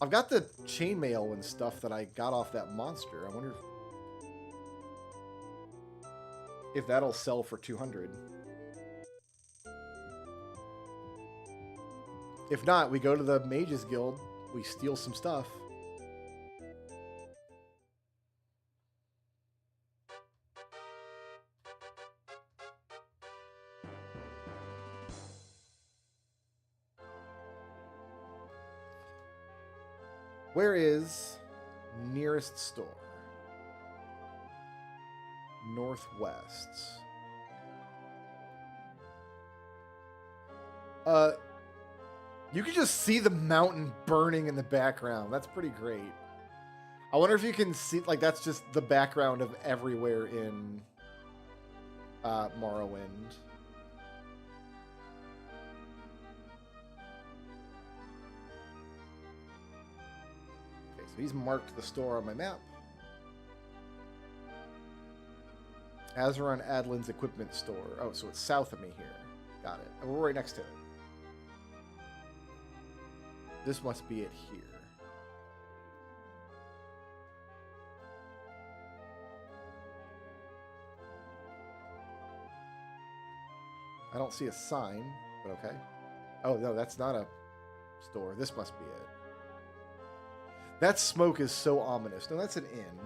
I've got the chainmail and stuff that I got off that monster. I wonder if that'll sell for 200. If not, we go to the Mages Guild, we steal some stuff. Where is nearest store? Northwest. You can just see the mountain burning in the background. That's pretty great. I wonder if you can see, like, that's just the background of everywhere in Morrowind. Okay, so he's marked the store on my map. Azeron Adlin's equipment store. Oh, so it's south of me here. Got it. And we're right next to it. This must be it here. I don't see a sign, but okay. Oh, no, that's not a store. This must be it. That smoke is so ominous. No, that's an inn.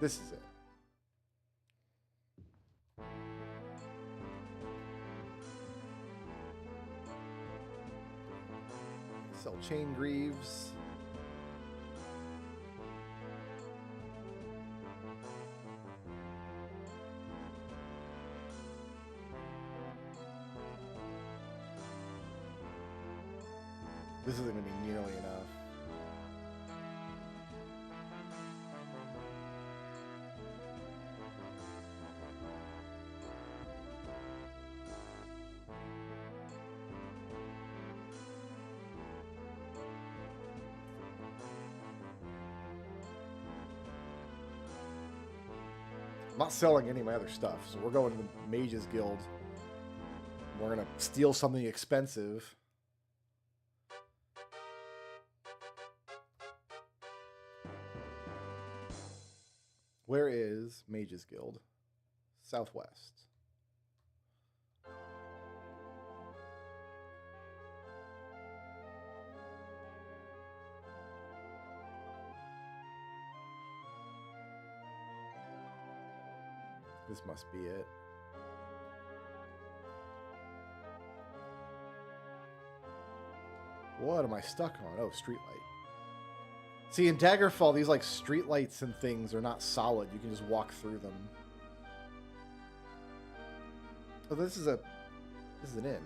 This is it. Sell chain greaves. This isn't going to be nearly enough. I'm not selling any of my other stuff, so we're going to the Mages Guild. We're going to steal something expensive. Where is Mages Guild? Southwest. This must be it. What am I stuck on? Oh, streetlight. See, in Daggerfall, these like streetlights and things are not solid. You can just walk through them. Oh, this is an inn.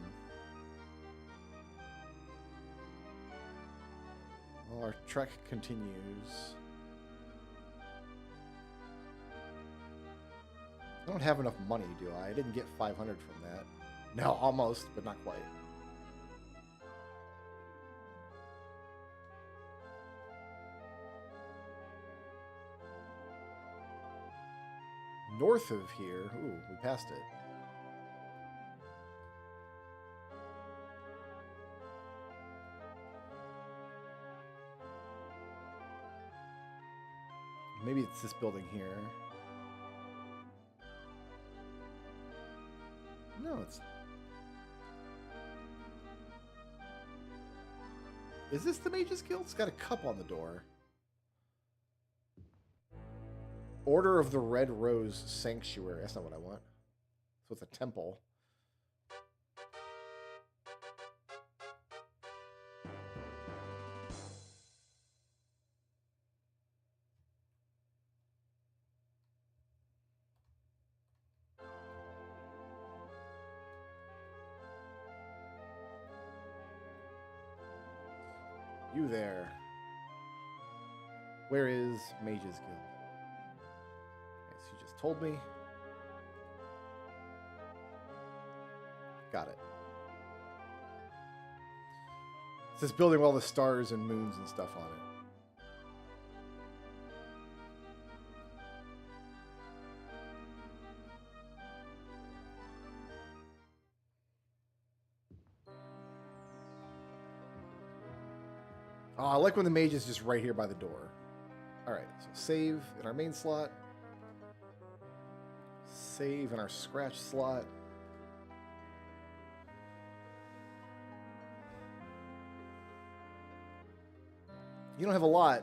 Well, our trek continues. I don't have enough money, do I? I didn't get 500 from that. No, almost, but not quite. North of here, ooh, we passed it. Maybe it's this building here. No, it's... Is this the Mages Guild? It's got a cup on the door. Order of the Red Rose Sanctuary. That's not what I want. So it's a temple. You there. Where is Mages Guild? Okay, so you just told me. Got it. It's this building with all the stars and moons and stuff on it. Oh, I like when the mage is just right here by the door. Alright, so save in our main slot. Save in our scratch slot. You don't have a lot.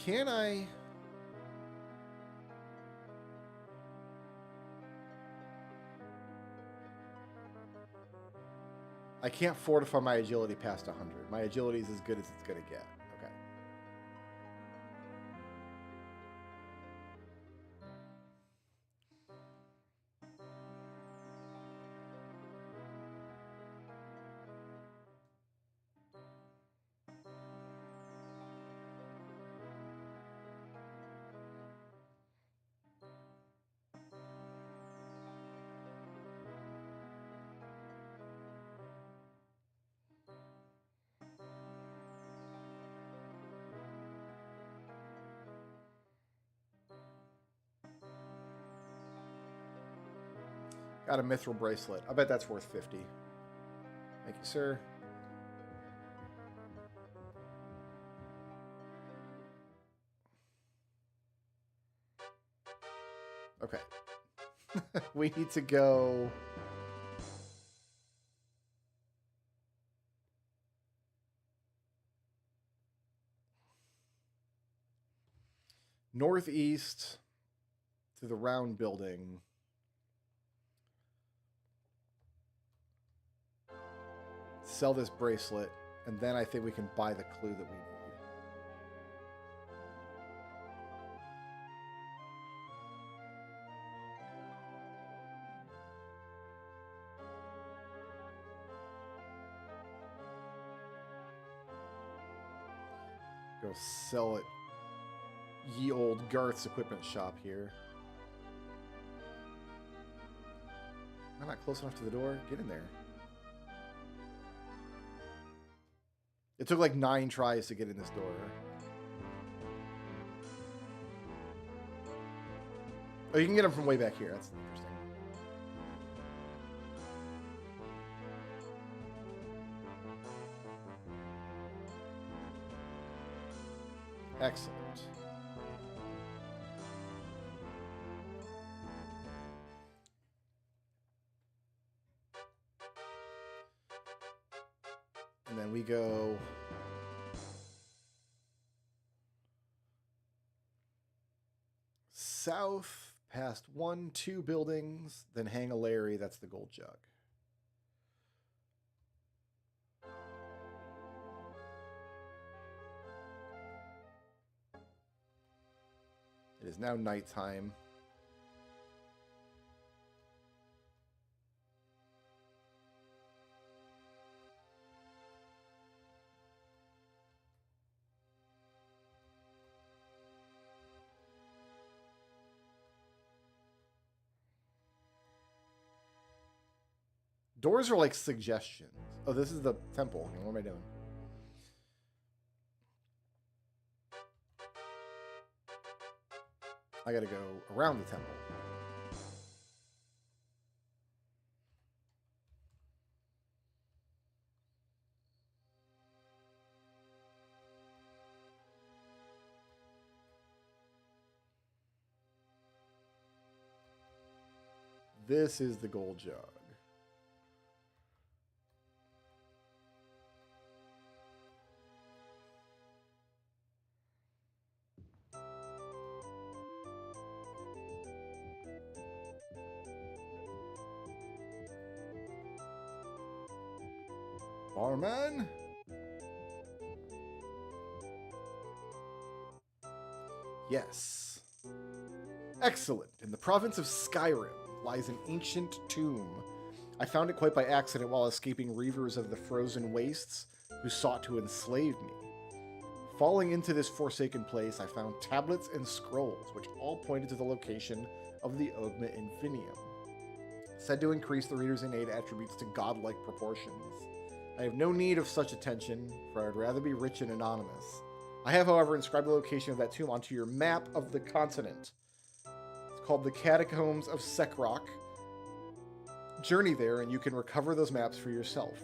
Can I... I can't fortify my agility past 100. My agility is as good as it's going to get. Okay. Got a mithril bracelet. I bet that's worth 50. Thank you, sir. Okay. We need to go... northeast to the round building. Sell this bracelet, and then I think we can buy the clue that we need. Go sell it. Ye old Garth's equipment shop here. Am I not close enough to the door? Get in there. It took like 9 tries to get in this door. Oh, you can get them from way back here. That's interesting. Excellent. And then we go south past 1, 2 buildings, then hang a Larry. That's the gold jug. It is now nighttime. Doors are like suggestions. Oh, this is the temple. What am I doing? I gotta go around the temple. This is the gold jug. Barman? Yes. Excellent. In the province of Skyrim lies an ancient tomb. I found it quite by accident while escaping reavers of the frozen wastes who sought to enslave me. Falling into this forsaken place, I found tablets and scrolls, which all pointed to the location of the Ogma Infinium, said to increase the reader's innate attributes to godlike proportions. I have no need of such attention, for I'd rather be rich and anonymous. I have, however, inscribed the location of that tomb onto your map of the continent. It's called the Catacombs of Sekrok. Journey there, and you can recover those maps for yourself.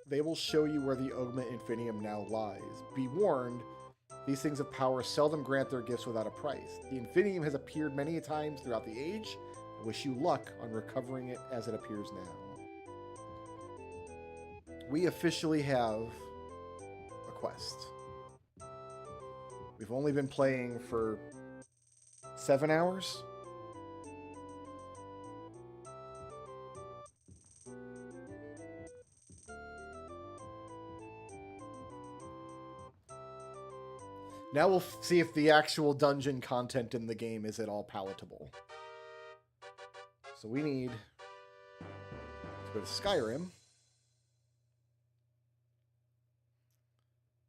They will show you where the Ogma Infinium now lies. Be warned, these things of power seldom grant their gifts without a price. The Infinium has appeared many times throughout the age. I wish you luck on recovering it as it appears now. We officially have a quest. We've only been playing for 7 hours. Now we'll see if the actual dungeon content in the game is at all palatable. So we need to go to Skyrim.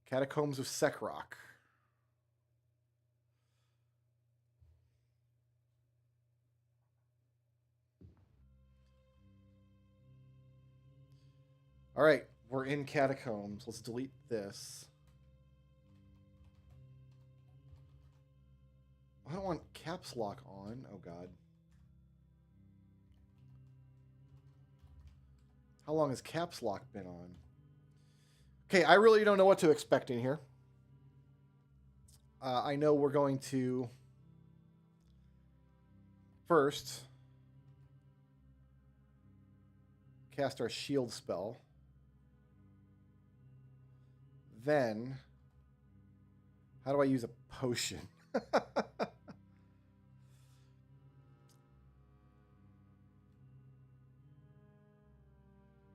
Catacombs of Sekrok. All right, we're in Catacombs. Let's delete this. I don't want caps lock on. Oh, God. How long has caps lock been on? Okay, I really don't know what to expect in here. I know we're going to first cast our shield spell. Then, how do I use a potion?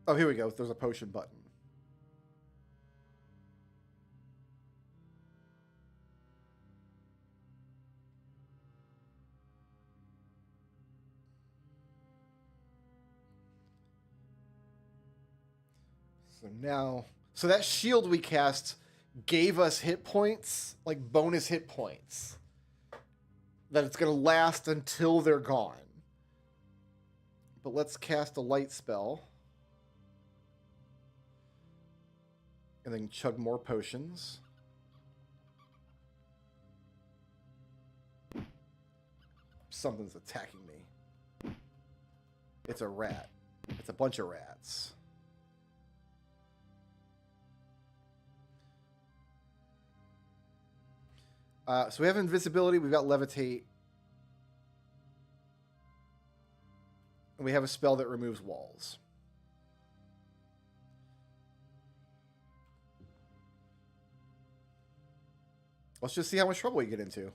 Oh, here we go. There's a potion button. So now, so that shield we cast gave us hit points, like bonus hit points, that it's going to last until they're gone. But let's cast a light spell. And then chug more potions. Something's attacking me. It's a rat. It's a bunch of rats. So we have invisibility. We've got levitate. And we have a spell that removes walls. Let's just see how much trouble we get into.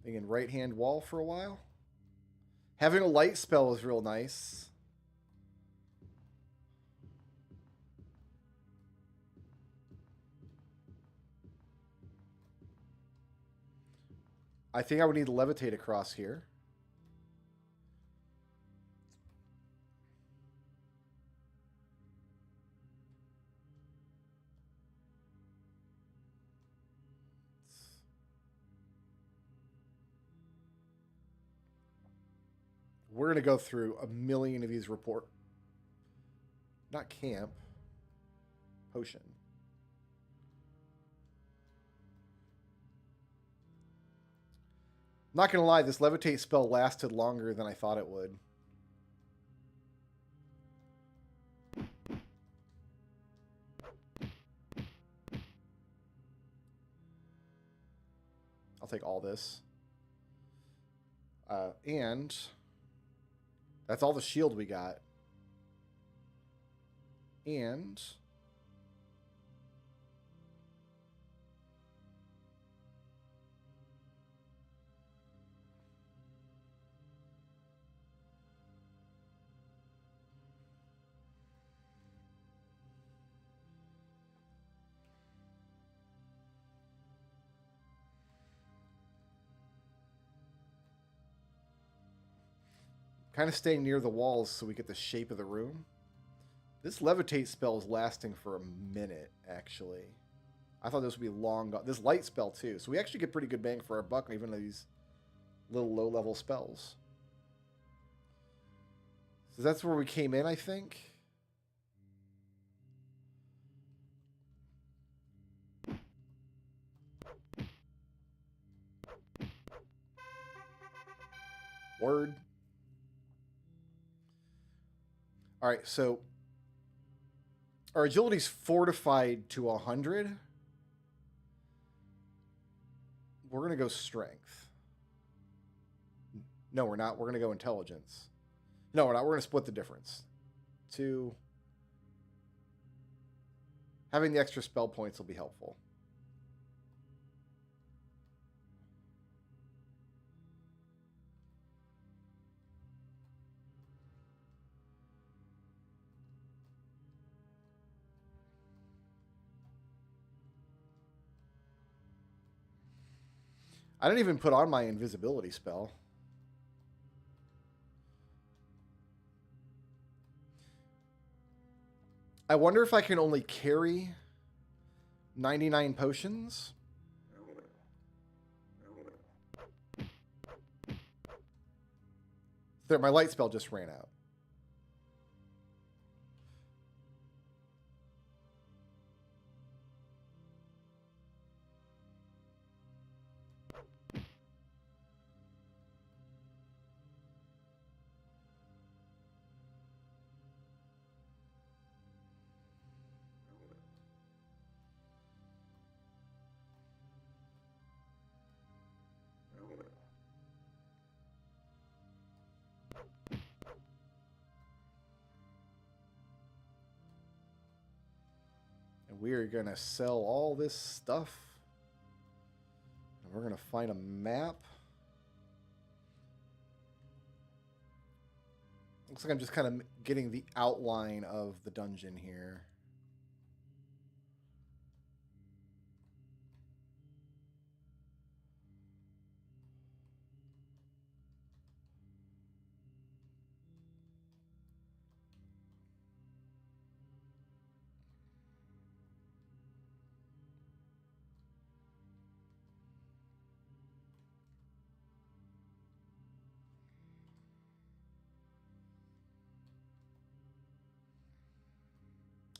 Thinking right-hand wall for a while. Having a light spell is real nice. I think I would need to levitate across here. We're going to go through a million of these report. Not camp. Potion. Not going to lie, this levitate spell lasted longer than I thought it would. I'll take all this. And that's all the shield we got. And kind of staying near the walls so we get the shape of the room. This levitate spell is lasting for a minute, actually. I thought this would be long. This light spell, too. So we actually get pretty good bang for our buck, even on these little low-level spells. So that's where we came in, I think. Word. All right, so our agility's fortified to 100. We're going to go strength. No, we're not. We're going to go intelligence. No, we're not. We're going to split the difference. 2. Having the extra spell points will be helpful. I didn't even put on my invisibility spell. I wonder if I can only carry 99 potions. There, my light spell just ran out. We are going to sell all this stuff. And we're going to find a map. Looks like I'm just kind of getting the outline of the dungeon here.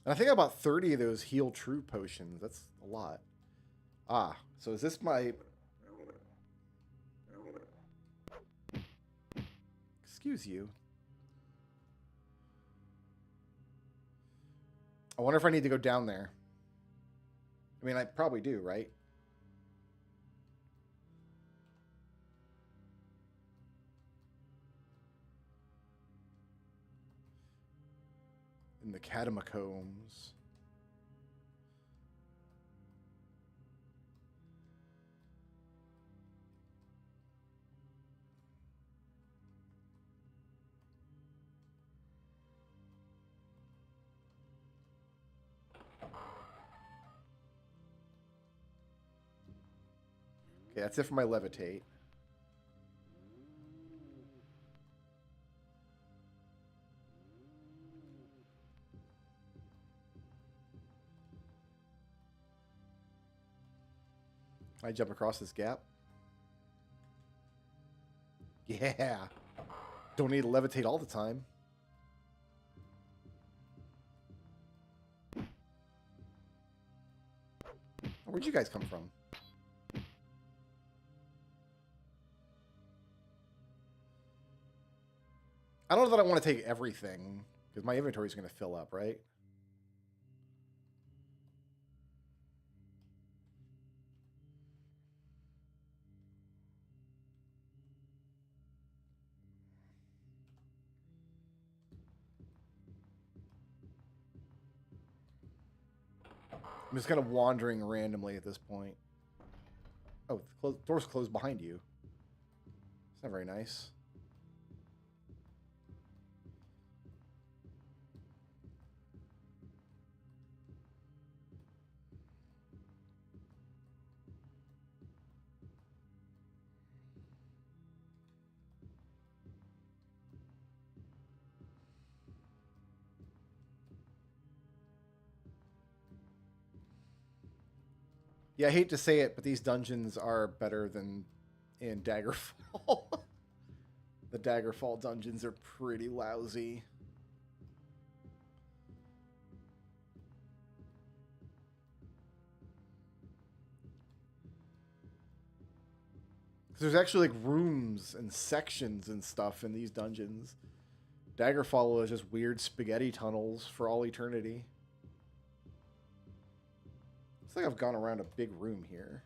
And I think I bought 30 of those Heal True potions. That's a lot. Ah, so is this my... Excuse you. I wonder if I need to go down there. I mean, I probably do, right? In the catacombs. Okay, that's it for my levitate. Can I jump across this gap? Yeah. Don't need to levitate all the time. Where'd you guys come from? I don't know that I want to take everything, because my inventory is going to fill up, right? I'm just kind of wandering randomly at this point. Oh, the door's closed behind you. It's not very nice. Yeah, I hate to say it, but these dungeons are better than in Daggerfall. The Daggerfall dungeons are pretty lousy. There's actually like rooms and sections and stuff in these dungeons. Daggerfall is just weird spaghetti tunnels for all eternity. Looks like I've gone around a big room here.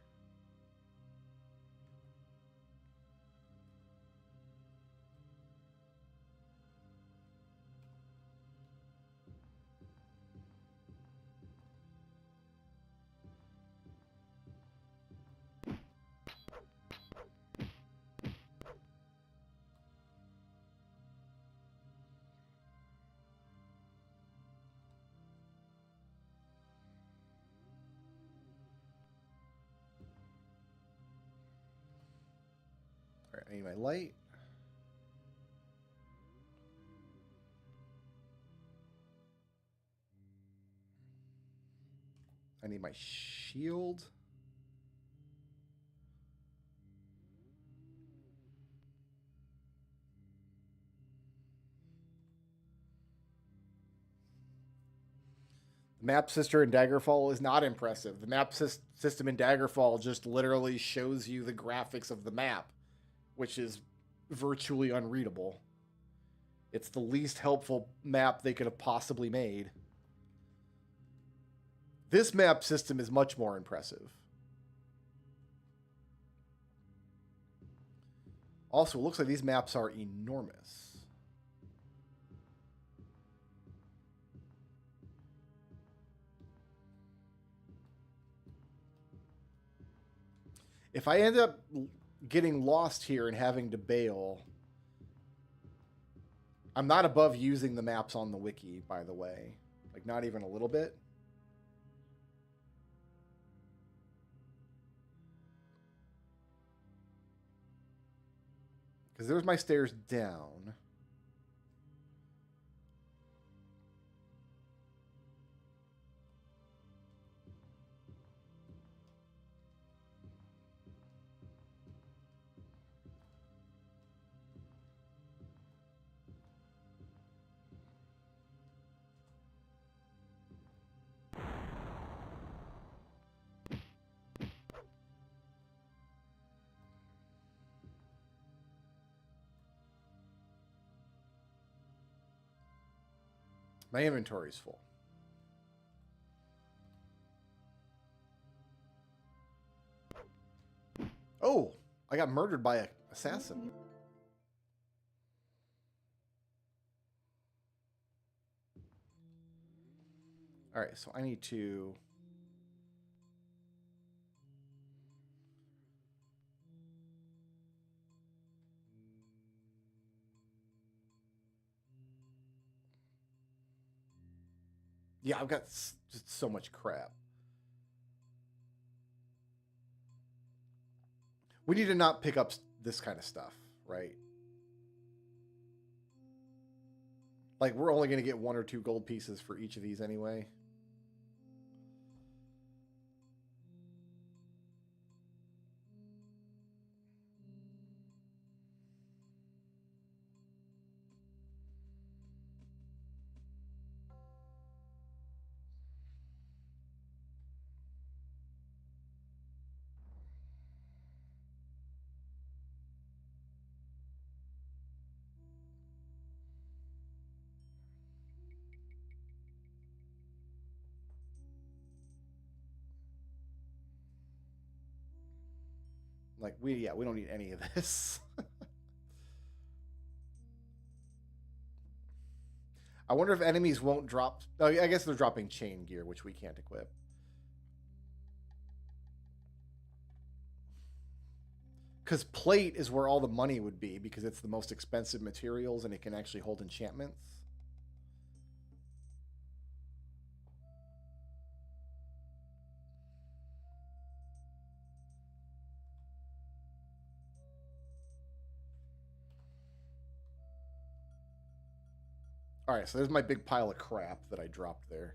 All right, I need my light. I need my shield. The map system in Daggerfall is not impressive. The map system in Daggerfall just literally shows you the graphics of the map, which is virtually unreadable. It's the least helpful map they could have possibly made. This map system is much more impressive. Also, it looks like these maps are enormous. If I end up getting lost here and having to bail, I'm not above using the maps on the wiki, by the way. Like, not even a little bit. Because there's my stairs down. My inventory's full. Oh, I got murdered by an assassin. All right, so I need to... Yeah, I've got just so much crap. We need to not pick up this kind of stuff, right? Like, we're only going to get 1 or 2 gold pieces for each of these anyway. Like, we don't need any of this. I wonder if enemies won't drop... Oh, I guess they're dropping chain gear, which we can't equip. Because plate is where all the money would be, because it's the most expensive materials and it can actually hold enchantments. Alright, so there's my big pile of crap that I dropped there.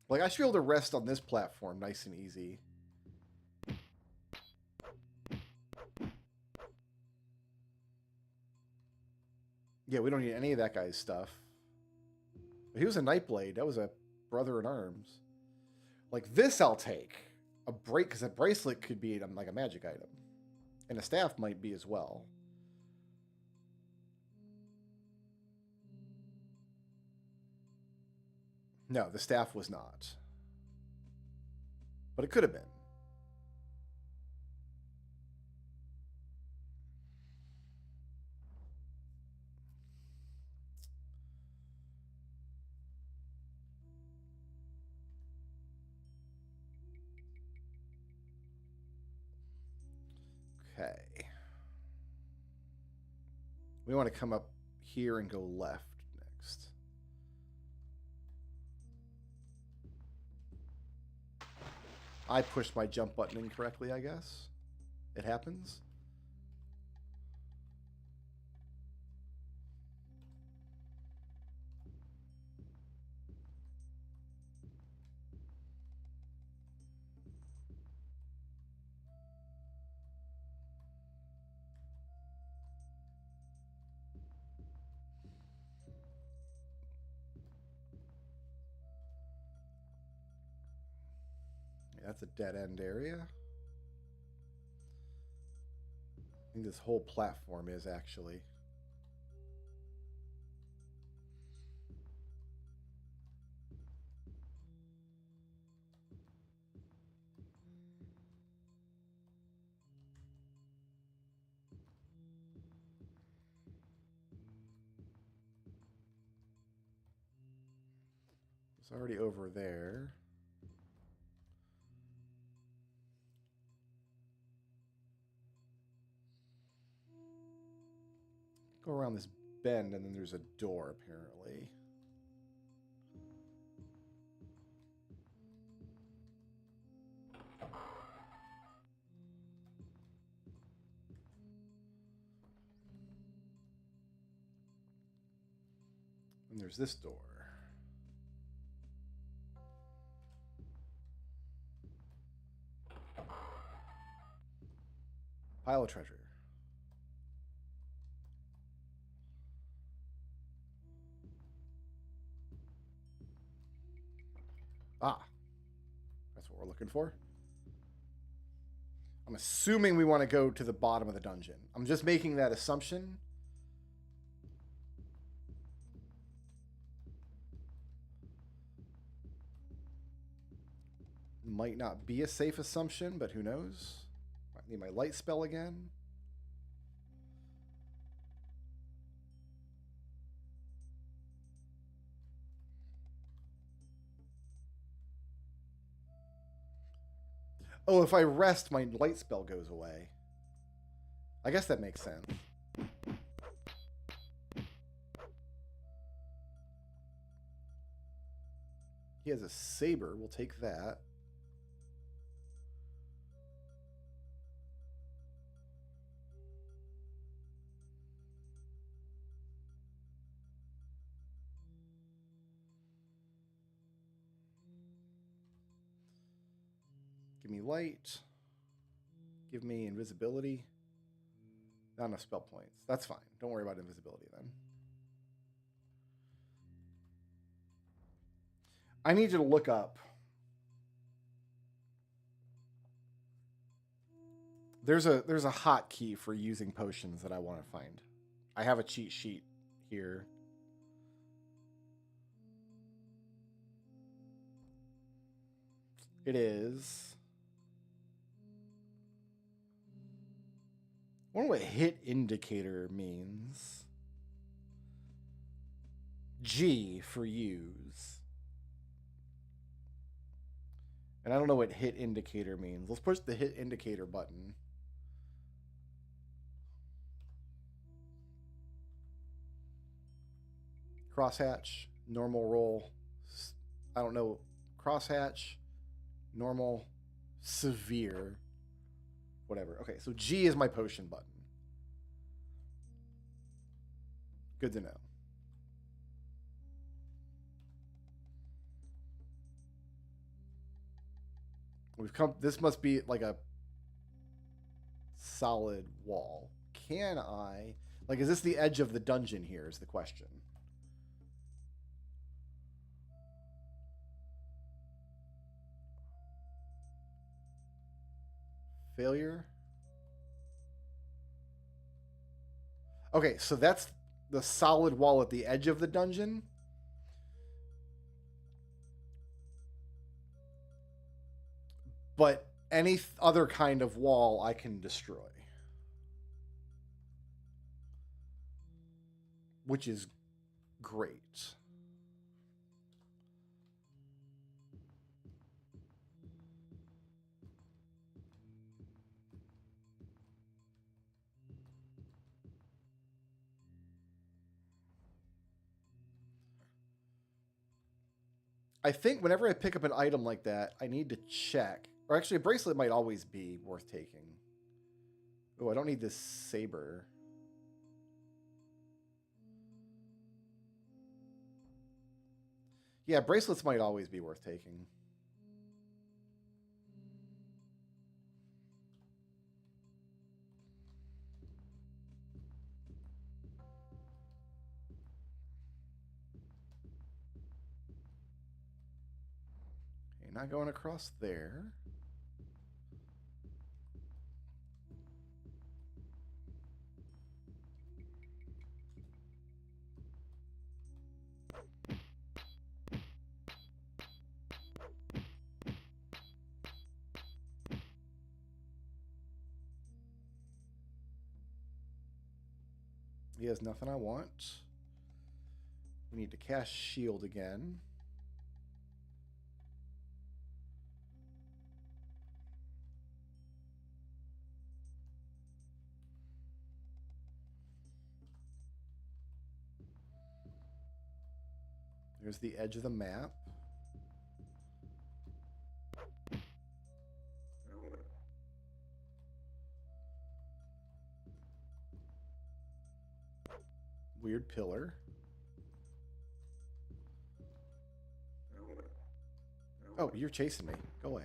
Like, I should be able to rest on this platform nice and easy. Yeah, we don't need any of that guy's stuff. But he was a Nightblade. That was a brother in arms. Like, this I'll take. Because a bracelet could be like a magic item. And a staff might be as well. No, the staff was not. But it could have been. Okay. We want to come up here and go left next. I pushed my jump button incorrectly, I guess. It happens. That's a dead-end area. I think this whole platform is, actually. It's already over there. Go around this bend, and then there's a door, apparently. And there's this door. Pile of treasure. Ah, that's what we're looking for. I'm assuming we want to go to the bottom of the dungeon. I'm just making that assumption. Might not be a safe assumption, but who knows? Might need my light spell again. Oh, if I rest, my light spell goes away. I guess that makes sense. He has a saber. We'll take that. Give me light. Give me invisibility. Not enough spell points. That's fine. Don't worry about invisibility then. I need you to look up. There's a hotkey for using potions that I want to find. I have a cheat sheet here. It is. I wonder what hit indicator means. G for use. And I don't know what hit indicator means. Let's push the hit indicator button. Crosshatch, normal roll. I don't know. Crosshatch, normal, severe, whatever. Okay, so G is my potion button. Good to know. We've come. This must be like a solid wall. Can I? Like, is this the edge of the dungeon here? Is the question. Failure. Okay, so that's the solid wall at the edge of the dungeon. But any other kind of wall I can destroy. Which is great. I think whenever I pick up an item like that, I need to check. Or actually, a bracelet might always be worth taking. Oh, I don't need this saber. Yeah, bracelets might always be worth taking. Okay, not going across there. He has nothing I want. We need to cast shield again. There's the edge of the map. Weird pillar. Oh, you're chasing me. Go away.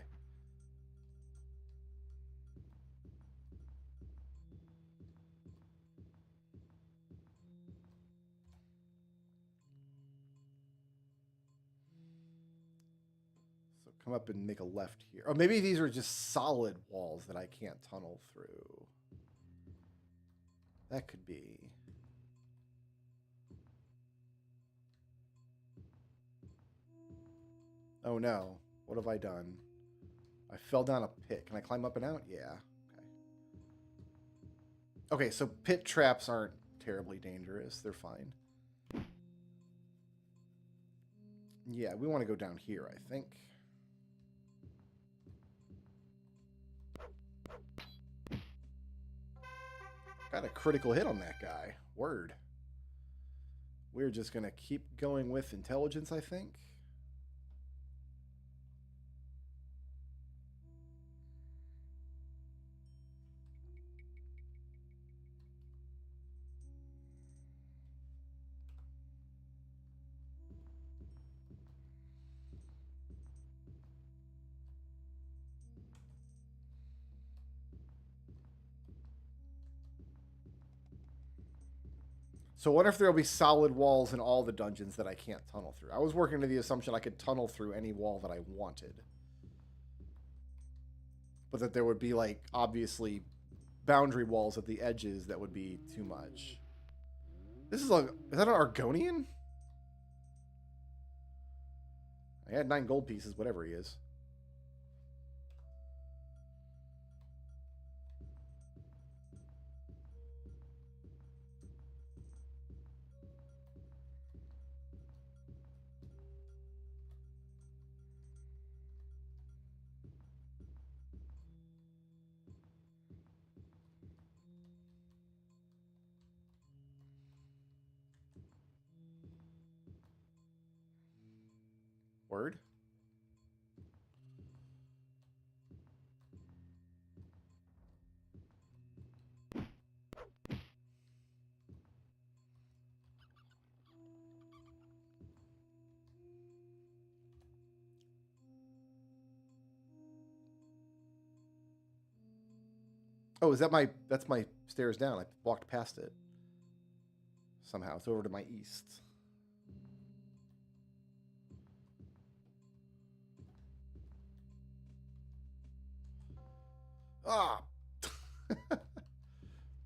So come up and make a left here. Or maybe these are just solid walls that I can't tunnel through. That could be. Oh no. What have I done? I fell down a pit. Can I climb up and out? Yeah. Okay. Okay, so pit traps aren't terribly dangerous. They're fine. Yeah, we want to go down here, I think. Got a critical hit on that guy. Word. We're just going to keep going with intelligence, I think. So I wonder if there will be solid walls in all the dungeons that I can't tunnel through. I was working to the assumption I could tunnel through any wall that I wanted. But that there would be, like, obviously boundary walls at the edges that would be too much. This is like... Is that an Argonian? I had 9 gold pieces, whatever he is. Word. Oh, is that my... That's my stairs down. I walked past it. Somehow. It's over to my east. Ah!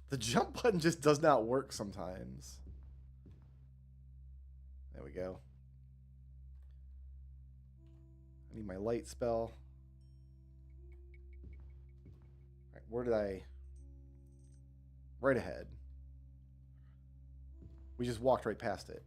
The jump button just does not work sometimes. There we go. I need my light spell. Right, where did I... Right ahead. We just walked right past it.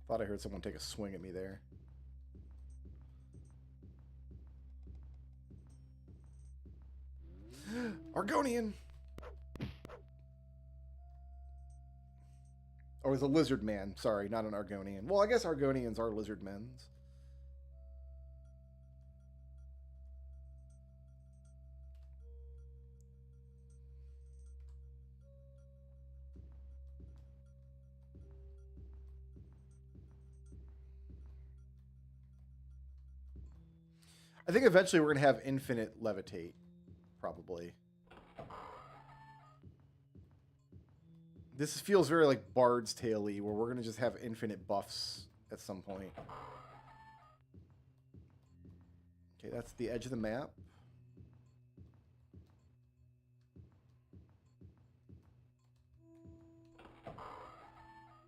Thought I heard someone take a swing at me there. Argonian! Oh, it was a lizard man. Sorry, not an Argonian. Well, I guess Argonians are lizard men. I think eventually we're going to have infinite levitate, probably. This feels very like Bard's Tale-y, where we're going to just have infinite buffs at some point. Okay, that's the edge of the map.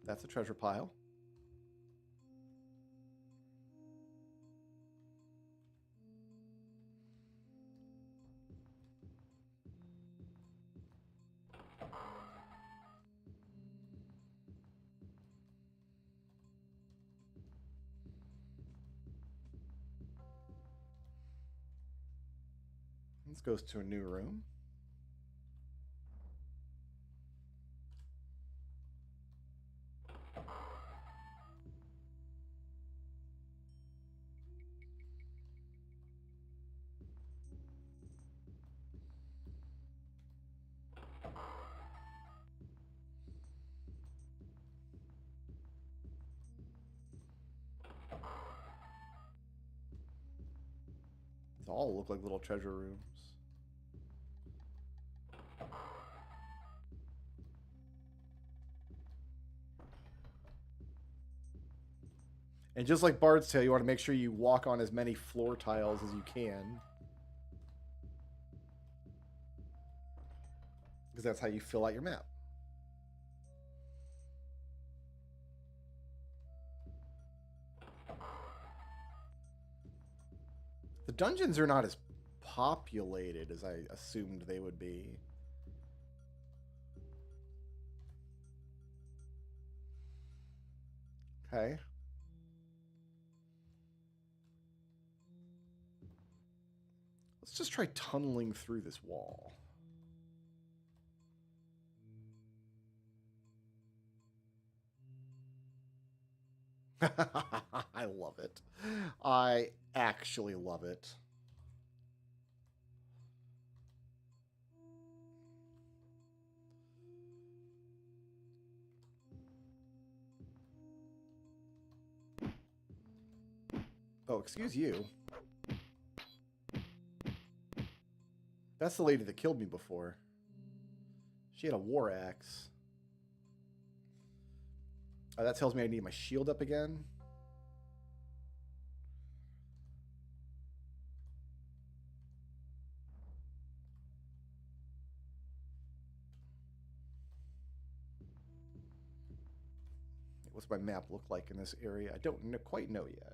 That's a treasure pile. This goes to a new room. These all look like little treasure rooms. And just like Bard's Tale, you want to make sure you walk on as many floor tiles as you can. Because that's how you fill out your map. The dungeons are not as populated as I assumed they would be. Okay. Let's just try tunneling through this wall. I love it. I actually love it. Oh, excuse you. That's the lady that killed me before. She had a war axe. That tells me I need my shield up again. What's my map look like in this area? I don't quite know yet.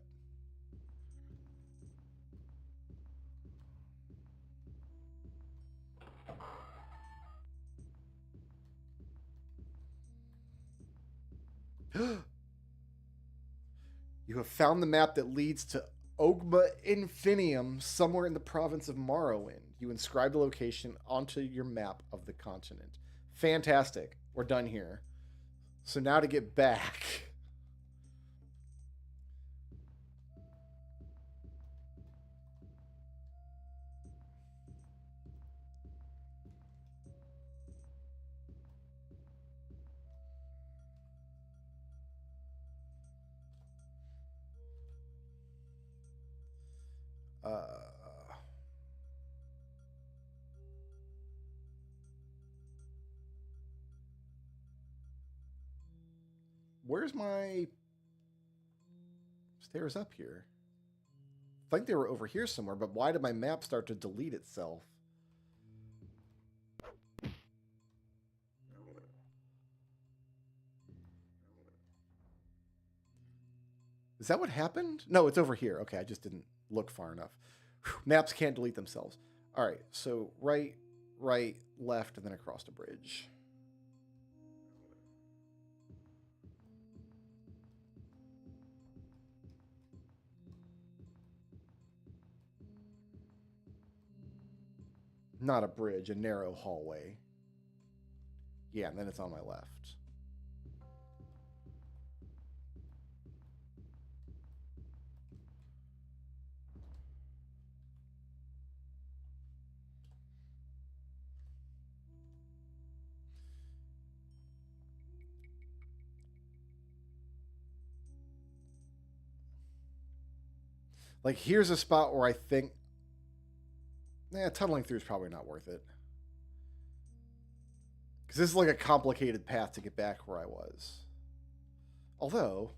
You have found the map that leads to Ogma Infinium, somewhere in the province of Morrowind. You inscribe the location onto your map of the continent. Fantastic. We're done here. So now to get back. Where's my stairs up here? I think they were over here somewhere, but why did my map start to delete itself? Is that what happened? No, it's over here. Okay, I just didn't look far enough. Whew, maps can't delete themselves. All right, so right, left, and then across the bridge. Not a bridge, a narrow hallway. Yeah, and then it's on my left. Like, here's a spot where I think... tunneling through is probably not worth it. Because this is like a complicated path to get back where I was. Although,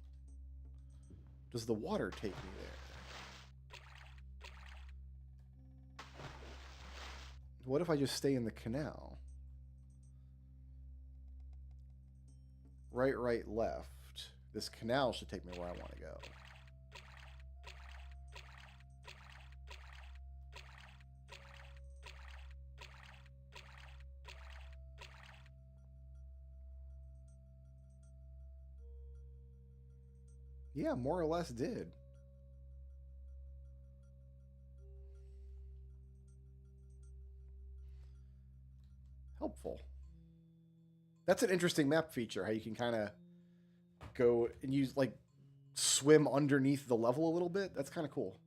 does the water take me there? What if I just stay in the canal? Right, left. This canal should take me where I want to go. Yeah, more or less did. Helpful. That's an interesting map feature, how you can kind of go and use, like, swim underneath the level a little bit. That's kind of cool.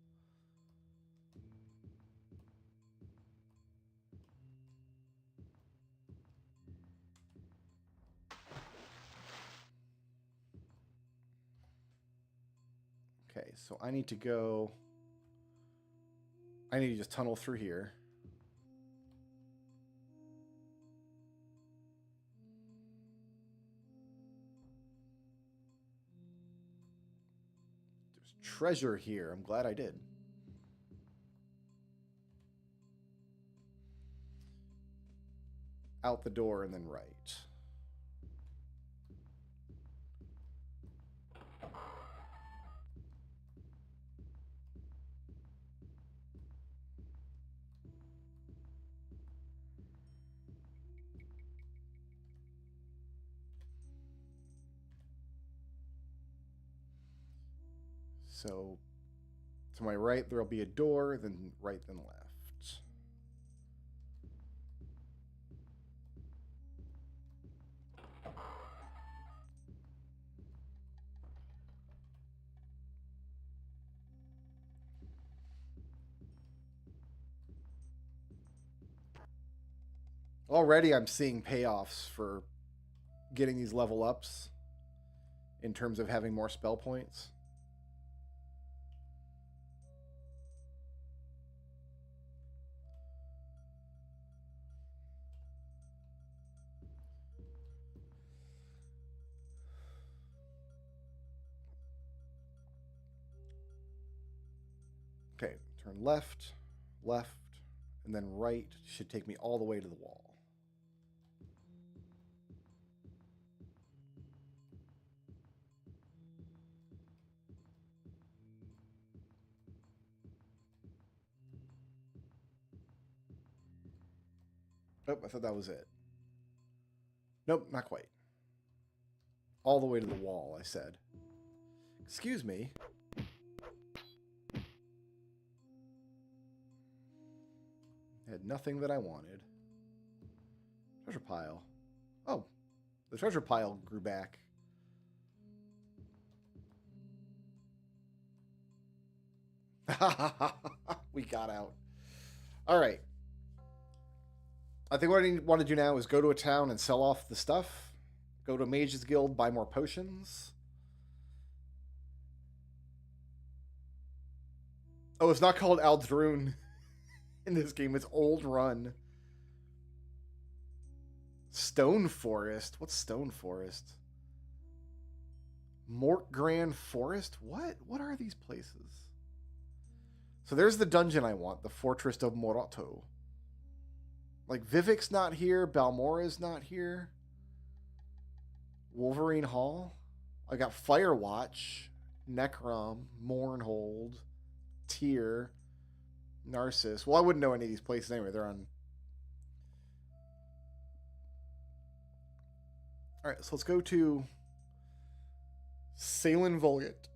Okay, so I need to go... I need to just tunnel through here. There's treasure here. I'm glad I did. Out the door and then right. So to my right, there'll be a door, then right, then left. Already I'm seeing payoffs for getting these level ups in terms of having more spell points. Okay, turn left, left, and then right should take me all the way to the wall. Nope, I thought that was it. Nope, not quite. All the way to the wall, I said. Excuse me. Had nothing that I wanted. Treasure pile. Oh, the treasure pile grew back. We got out. All right. I think what I want to do now is go to a town and sell off the stuff. Go to a Mage's Guild, buy more potions. Oh, it's not called Aldrune in this game. It's Old Run. Stone Forest? What's Stone Forest? Mortgran Forest? What are these places? So there's the dungeon I want, the Fortress of Moroto. Like, Vivek's not here, Balmora's not here. Wolverine Hall. I got Firewatch, Necrom, Mournhold, Tyr, Narcissus. Well, I wouldn't know any of these places anyway. They're on... Alright, so let's go to Salen Volgate.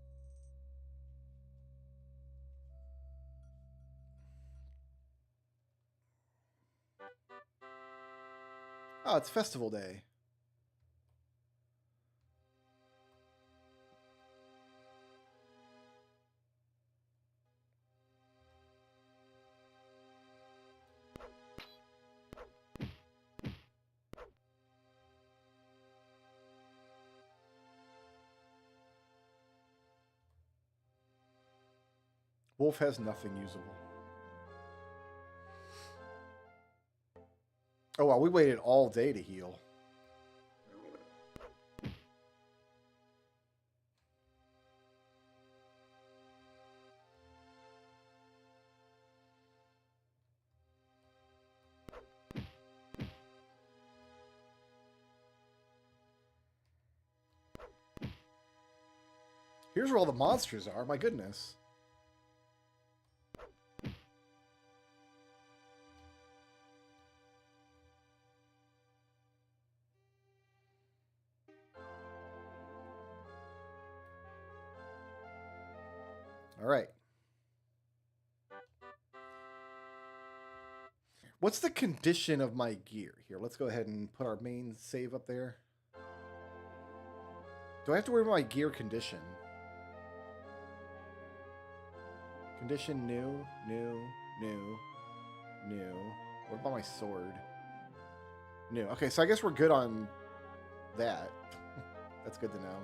Oh, it's festival day. Wolf has nothing usable. Oh, wow, we waited all day to heal. Here's where all the monsters are, my goodness. All right. What's the condition of my gear? Here, let's go ahead and put our main save up there. Do I have to worry about my gear condition? Condition new, new, new, new. What about my sword? New. Okay, so I guess we're good on that. That's good to know.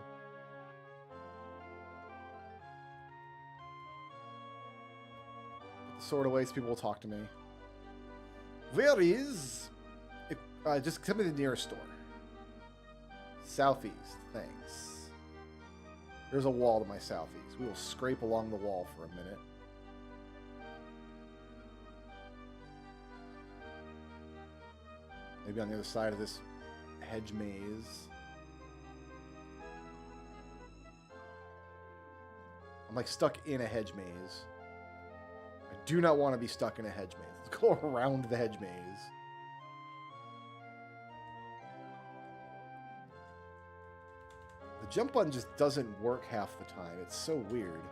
Put the sword away so people will talk to me. Where is... just tell me the nearest store. Southeast. Thanks. There's a wall to my southeast. We will scrape along the wall for a minute. Maybe on the other side of this hedge maze. I'm like stuck in a hedge maze. I do not want to be stuck in a hedge maze. Let's go around the hedge maze. The jump button just doesn't work half the time. It's so weird.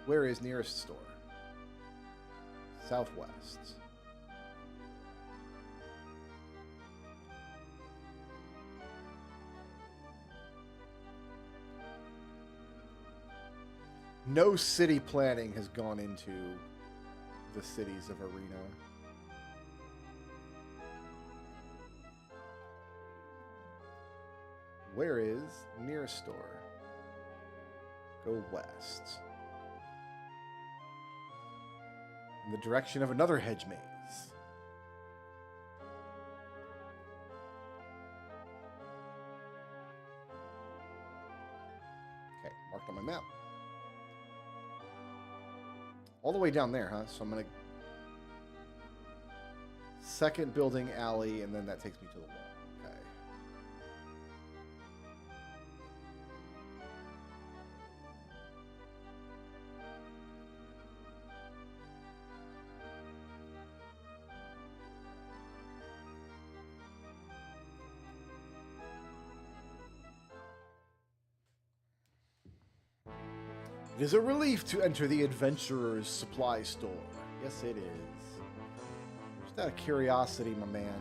Where is nearest store? Southwest. No city planning has gone into the cities of Arena. Where is nearest store? Go west. In the direction of another hedge maze. Okay, marked on my map. All the way down there, huh? So I'm gonna... Second building alley, and then that takes me to the wall. Okay. It is a relief to enter the adventurer's supply store. Yes, it is. Just out of curiosity, my man.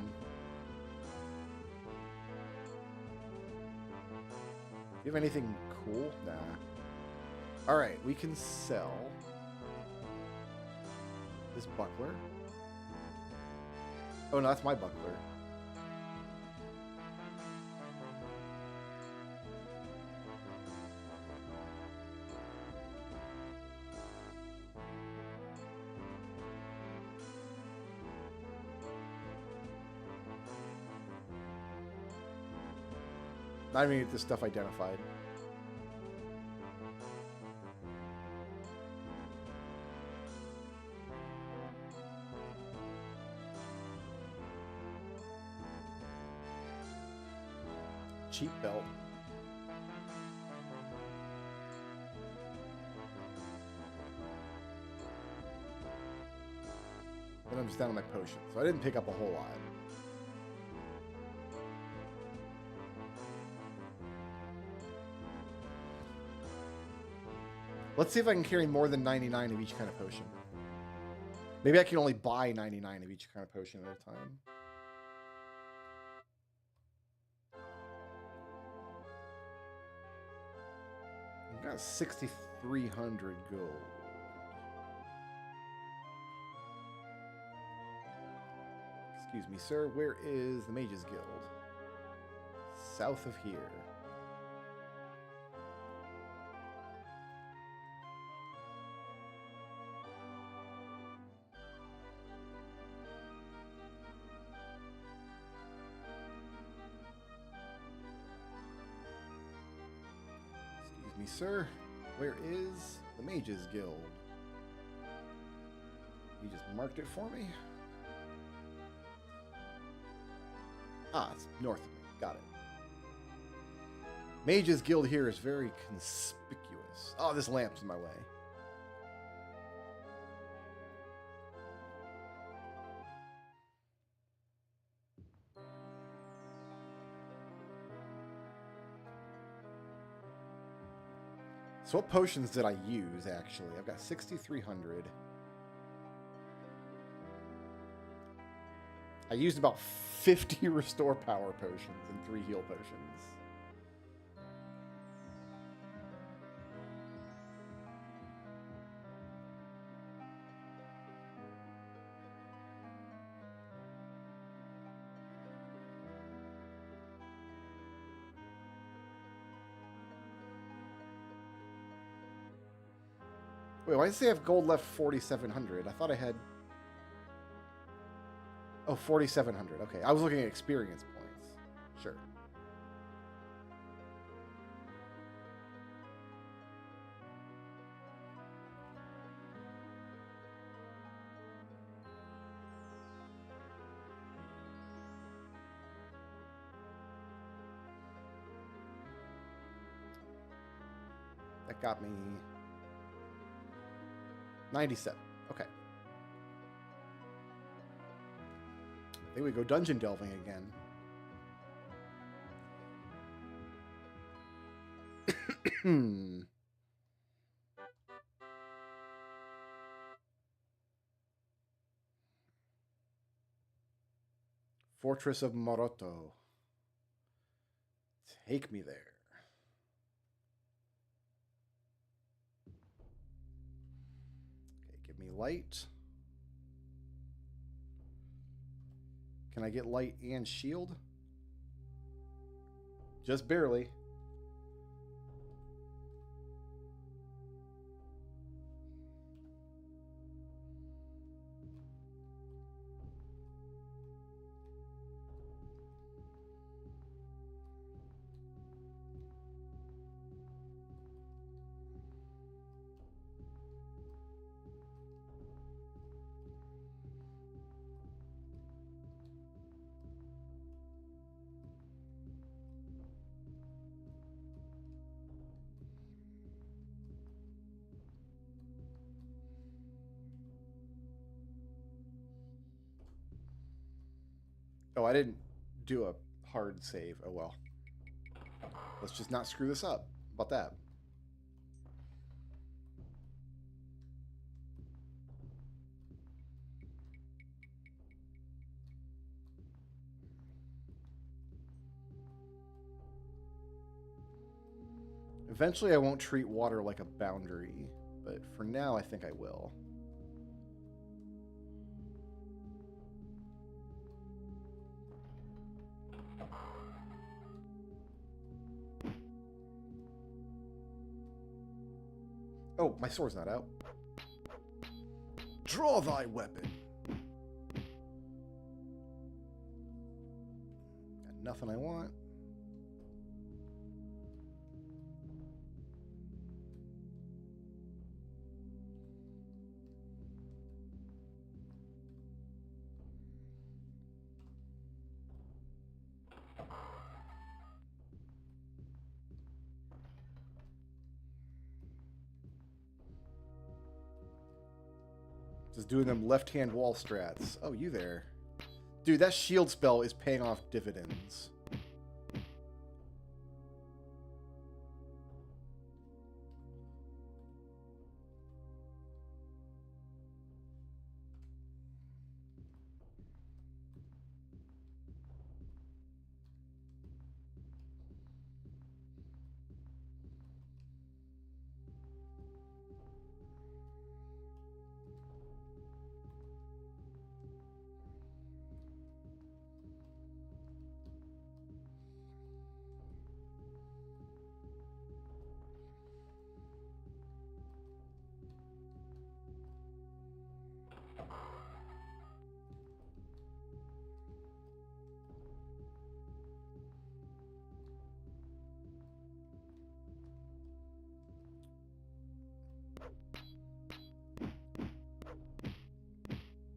Do you have anything cool? Nah. Alright, we can sell this buckler. Oh, no, that's my buckler. Not even get this stuff identified. Cheap belt. Then I'm just down on my potions, so I didn't pick up a whole lot. Let's see if I can carry more than 99 of each kind of potion. Maybe I can only buy 99 of each kind of potion at a time. I've got 6,300 gold. Excuse me, sir. Where is the Mages Guild? South of here. Sir, where is the Mages Guild? You just marked it for me? Ah, it's north of me. Got it. Mages Guild here is very conspicuous. Oh, this lamp's in my way. So what potions did I use, actually? I've got 6,300. I used about 50 restore power potions and 3 heal potions. Wait, why does it say I have gold left 4,700? I thought I had... Oh, 4,700. Okay, I was looking at experience points. Sure. That got me... 97. Okay. I think we go dungeon delving again. Fortress of Maroto. Take me there. Okay, give me light. Can I get light and shield? Just barely. Oh, I didn't do a hard save. Oh well. Let's just not screw this up. How about that? Eventually I won't treat water like a boundary, but for now I think I will. Oh, my sword's not out. Draw thy weapon. Got nothing I want. Just doing them left-hand wall strats. Oh, you there. Dude, that shield spell is paying off dividends.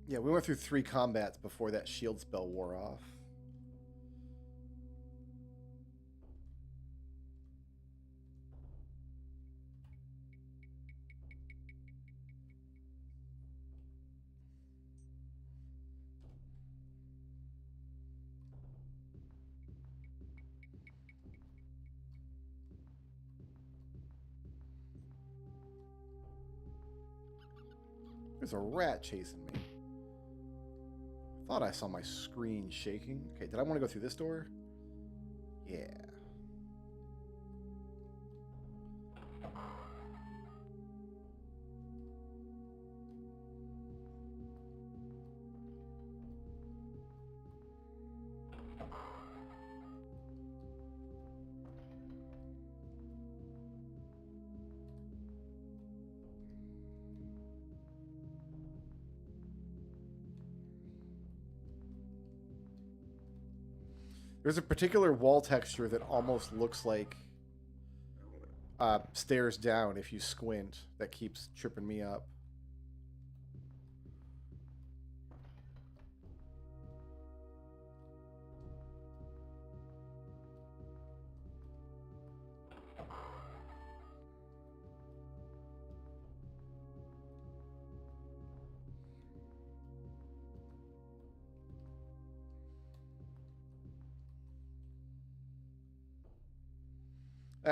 Yeah, we went through 3 combats before that shield spell wore off. There's a rat chasing me. I thought I saw my screen shaking. Okay, did I want to go through this door? Yeah. There's a particular wall texture that almost looks like stairs down if you squint that keeps tripping me up.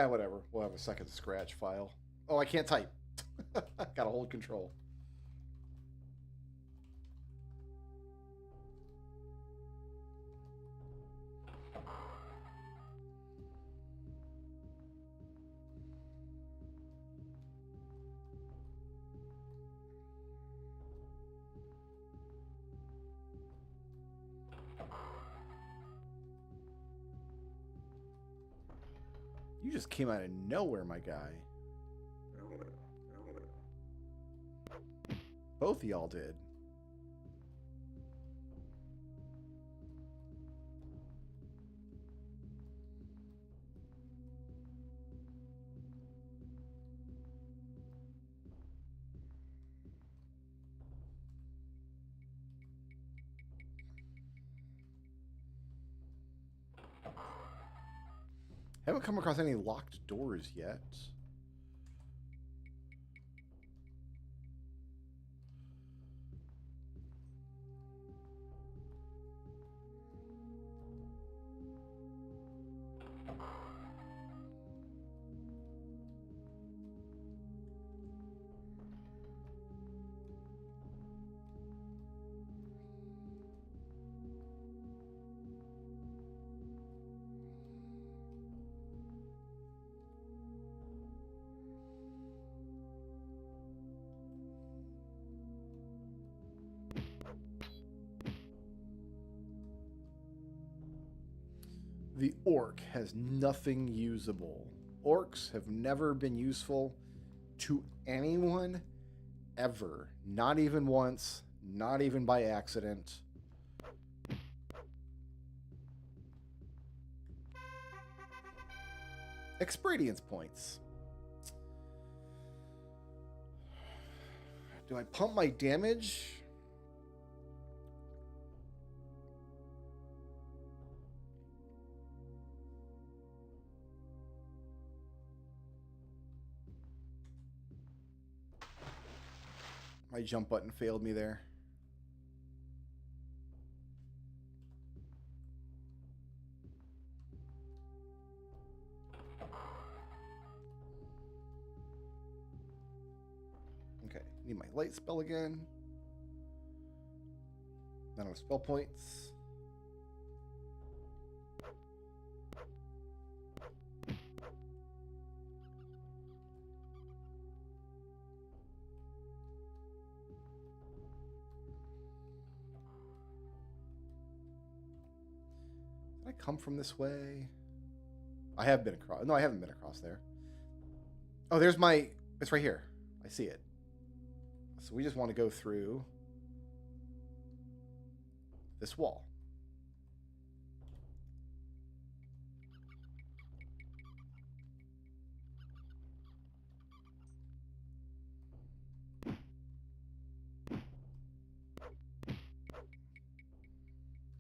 Whatever. We'll have a second scratch file. Oh, I can't type. Gotta hold control. You just came out of nowhere, my guy. Both of y'all did. Haven't come across any locked doors yet. The orc has nothing usable. Orcs have never been useful to anyone ever. Not even once. Not even by accident. Experience points. Do I pump my damage? My jump button failed me there. Okay, need my light spell again. None of spell points. Did I come from this way? I have been across. No, I haven't been across there. Oh, there's my... It's right here. I see it. So we just want to go through this wall.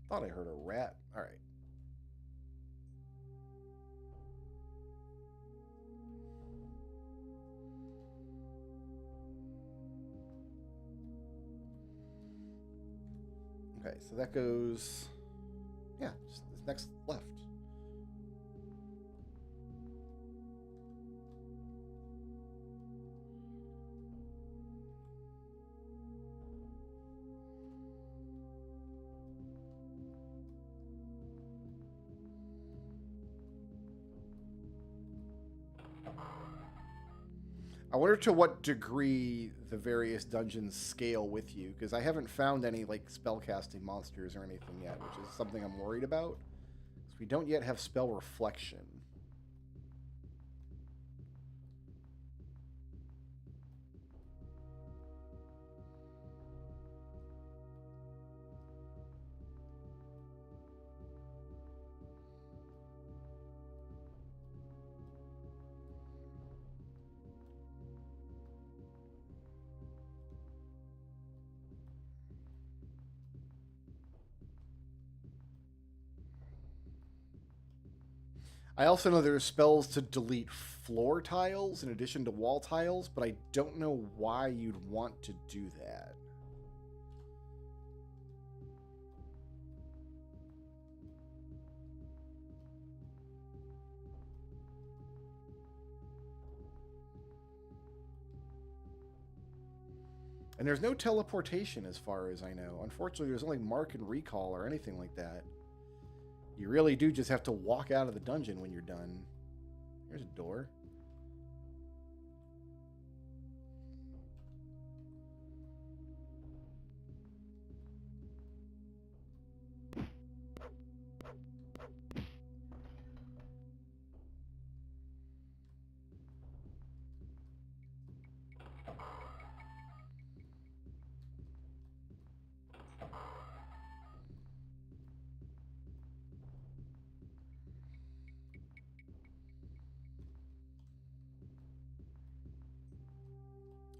Thought I heard a rat. All right. Okay, so that goes, yeah, just this next left. I wonder to what degree the various dungeons scale with you, because I haven't found any like spellcasting monsters or anything yet, which is something I'm worried about. Because we don't yet have spell reflection. I also know there are spells to delete floor tiles in addition to wall tiles, but I don't know why you'd want to do that. And there's no teleportation as far as I know. Unfortunately, there's only mark and recall or anything like that. You really do just have to walk out of the dungeon when you're done. Here's a door.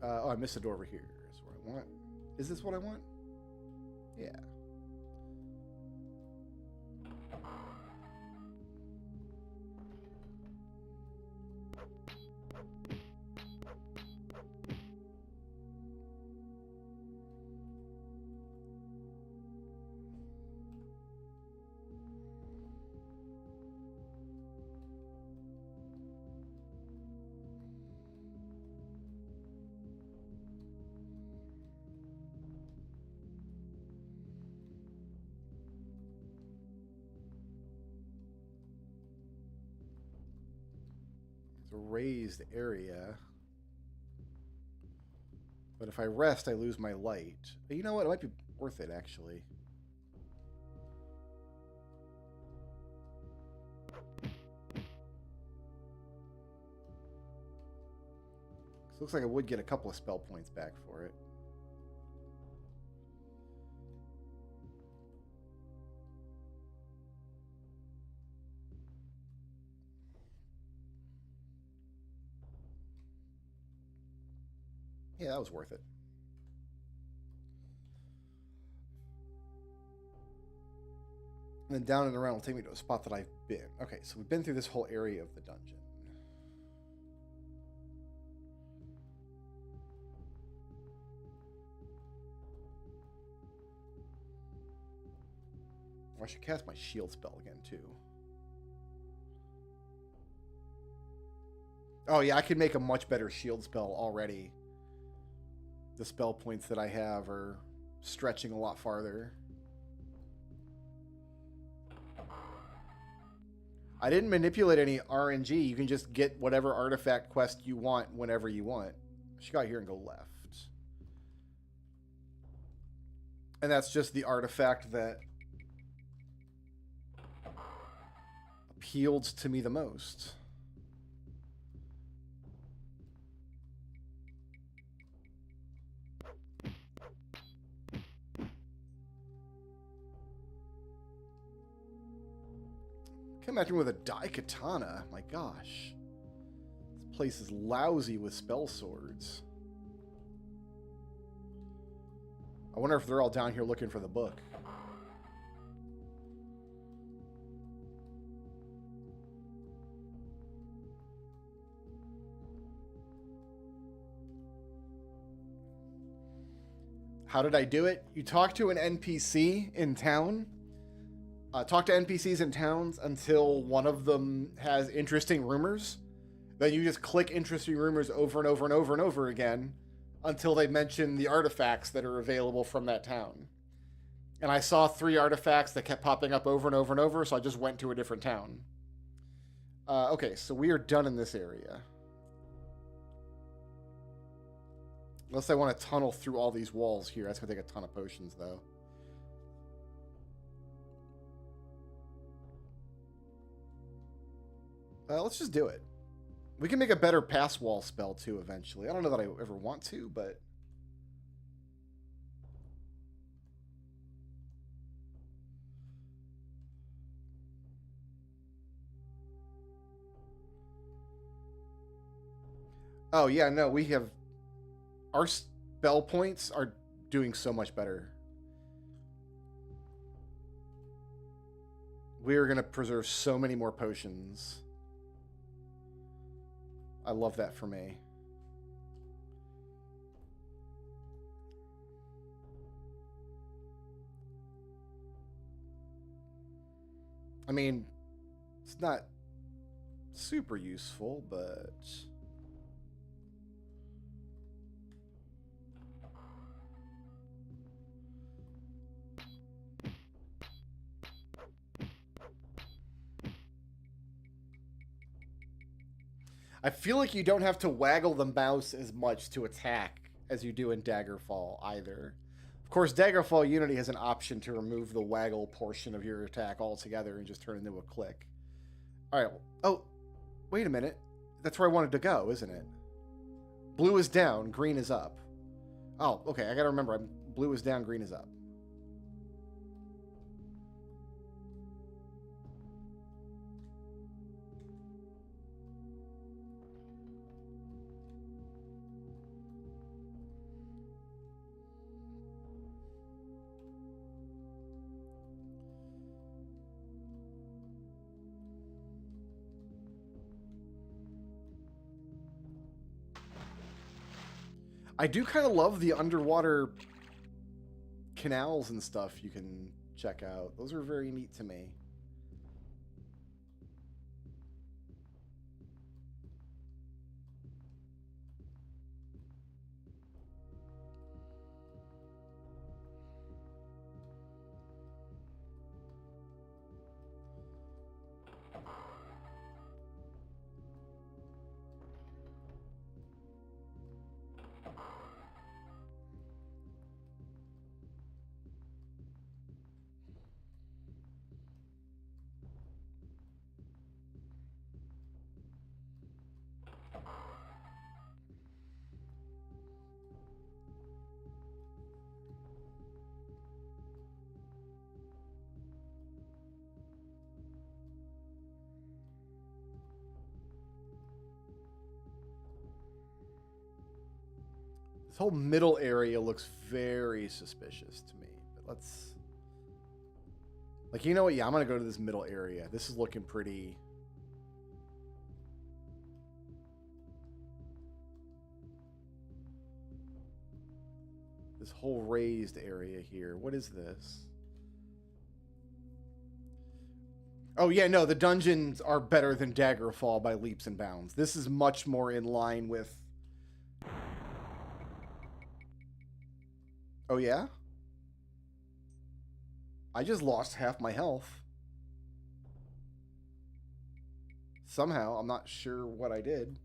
Oh, I missed a door over here. That's what I want. Is this what I want? Yeah. It's a raised area. But if I rest, I lose my light. But you know what? It might be worth it, actually. Looks like I would get a couple of spell points back for it. Yeah, that was worth it. And then down and around will take me to a spot that I've been. Okay, so we've been through this whole area of the dungeon. I should cast my shield spell again, too. Oh, yeah, I could make a much better shield spell already. The spell points that I have are stretching a lot farther. I didn't manipulate any RNG. You can just get whatever artifact quest you want whenever you want. I should go out here and go left. And that's just the artifact that appealed to me the most. Come at me with a Daikatana. My gosh. This place is lousy with spell swords. I wonder if they're all down here looking for the book. How did I do it? You talk to an NPC in town. Talk to NPCs in towns until one of them has interesting rumors. Then you just click interesting rumors over and over and over and over again until they mention the artifacts that are available from that town. And I saw 3 artifacts that kept popping up over and over and over, so I just went to a different town. Okay, so we are done in this area. Unless I want to tunnel through all these walls here. That's going to take a ton of potions, though. Let's just do it. We can make a better pass wall spell, too, eventually. I don't know that I ever want to, but... Oh, yeah, no, we have... Our spell points are doing so much better. We are going to preserve so many more potions. I love that for me. I mean, it's not super useful, but... I feel like you don't have to waggle the mouse as much to attack as you do in Daggerfall either. Of course, Daggerfall Unity has an option to remove the waggle portion of your attack altogether and just turn it into a click. All right. Oh, wait a minute. That's where I wanted to go, isn't it? Blue is down, green is up. Oh, okay. I got to remember. Blue is down, green is up. I do kind of love the underwater canals and stuff you can check out. Those are very neat to me. This whole middle area looks very suspicious to me. But let's... Like, you know what? Yeah, I'm going to go to this middle area. This is looking pretty... This whole raised area here. What is this? Oh, yeah, no. The dungeons are better than Daggerfall by leaps and bounds. This is much more in line with... Oh, yeah? I just lost half my health. Somehow, I'm not sure what I did.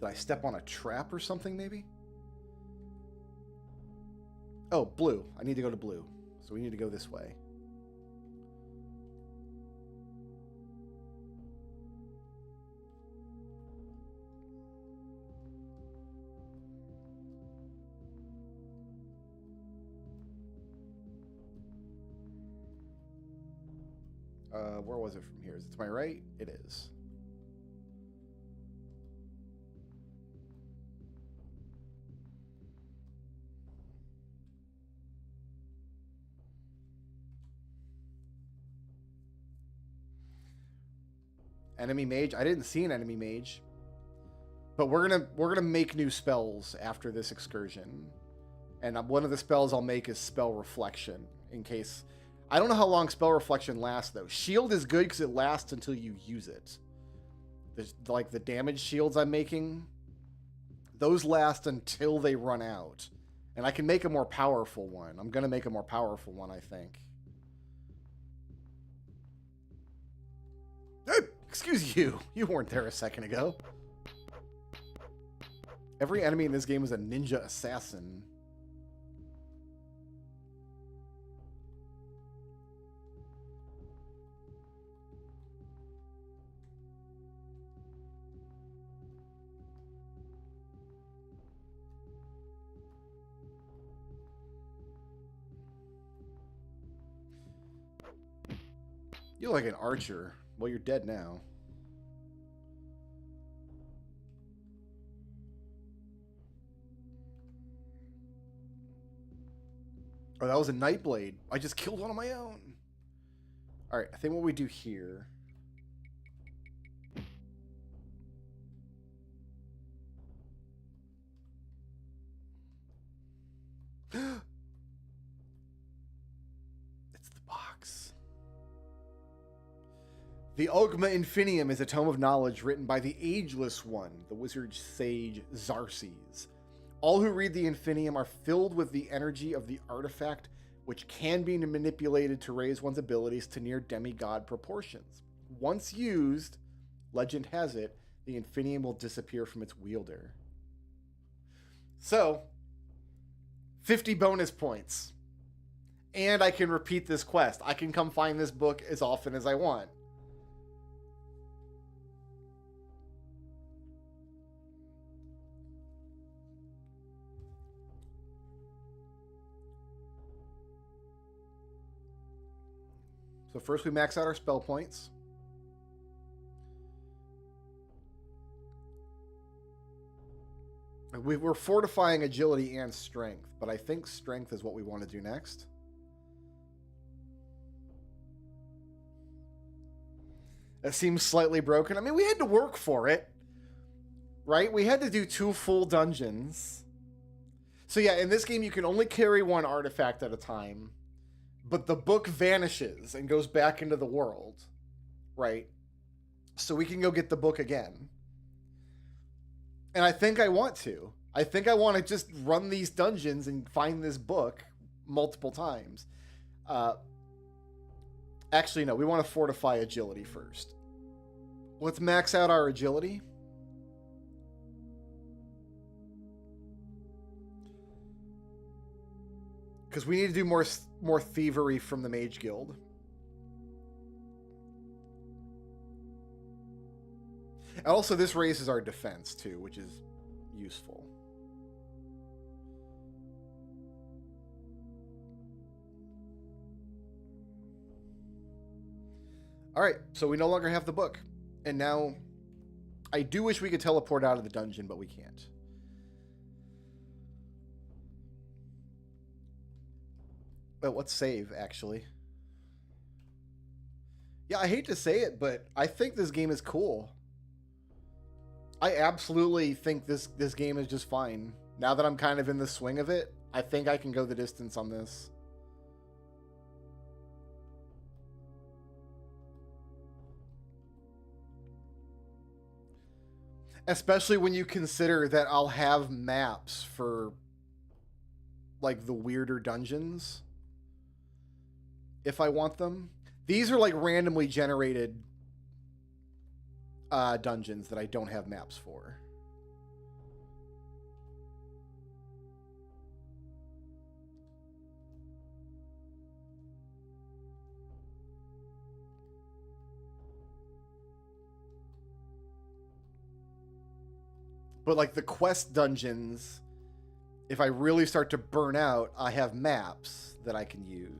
Did I step on a trap or something, maybe? Oh, blue. I need to go to blue. So we need to go this way. Where was it from here? Is it to my right? It is. Enemy mage? I didn't see an enemy mage. But we're gonna make new spells after this excursion. And one of the spells I'll make is Spell Reflection, in case... I don't know how long Spell Reflection lasts, though. Shield is good because it lasts until you use it. There's, like, the damage shields I'm making, those last until they run out. And I can make a more powerful one. I'm going to make a more powerful one, I think. Hey, excuse you. You weren't there a second ago. Every enemy in this game is a ninja assassin. You're like an archer. Well, you're dead now. Oh, that was a Nightblade. I just killed one on my own. Alright, I think what we do here... It's the box. The Ogma Infinium is a tome of knowledge written by the Ageless One, the wizard sage Xarxes. All who read the Infinium are filled with the energy of the artifact, which can be manipulated to raise one's abilities to near demigod proportions. Once used, legend has it, the Infinium will disappear from its wielder. So, 50 bonus points. And I can repeat this quest. I can come find this book as often as I want. So first we max out our spell points. We're fortifying agility and strength, but I think strength is what we want to do next. That seems slightly broken. I mean, we had to work for it, right? We had to do 2 full dungeons. So yeah, in this game, you can only carry 1 artifact at a time, but the book vanishes and goes back into the world, right? So we can go get the book again. And I think I want to. I think I want to just run these dungeons and find this book multiple times. Actually, no, we want to fortify agility first. Let's max out our agility. Because we need to do more thievery from the Mage Guild. And also, this raises our defense, too, which is useful. Alright, so we no longer have the book. And now, I do wish we could teleport out of the dungeon, but we can't. But let's save, actually. Yeah, I hate to say it, but I think this game is cool. I absolutely think this game is just fine. Now that I'm kind of in the swing of it, I think I can go the distance on this. Especially when you consider that I'll have maps for, like, the weirder dungeons. If I want them. These are, like, randomly generated dungeons that I don't have maps for. But like the quest dungeons, if I really start to burn out, I have maps that I can use.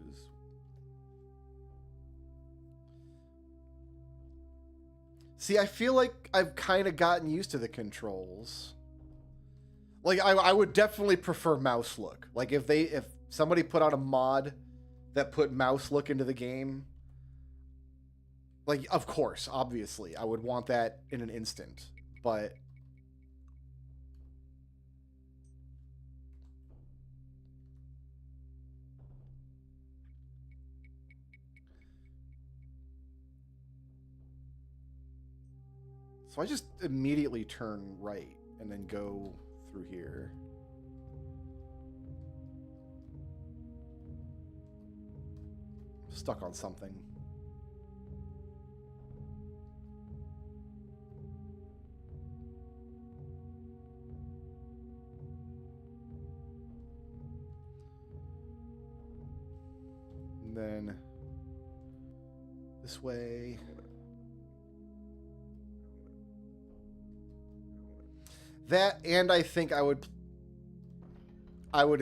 See, I feel like I've kind of gotten used to the controls. Like, I would definitely prefer mouse look. Like, if somebody put out a mod that put mouse look into the game, like, of course, obviously, I would want that in an instant. But so I just immediately turn right and then go through here. Stuck on something. And then this way. That, and I think I would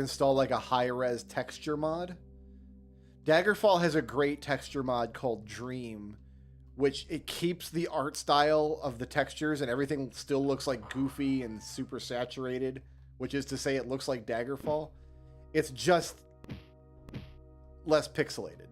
install like a high-res texture mod. Daggerfall has a great texture mod called Dream, which it keeps the art style of the textures and everything still looks like goofy and super saturated, which is to say it looks like Daggerfall. It's just less pixelated.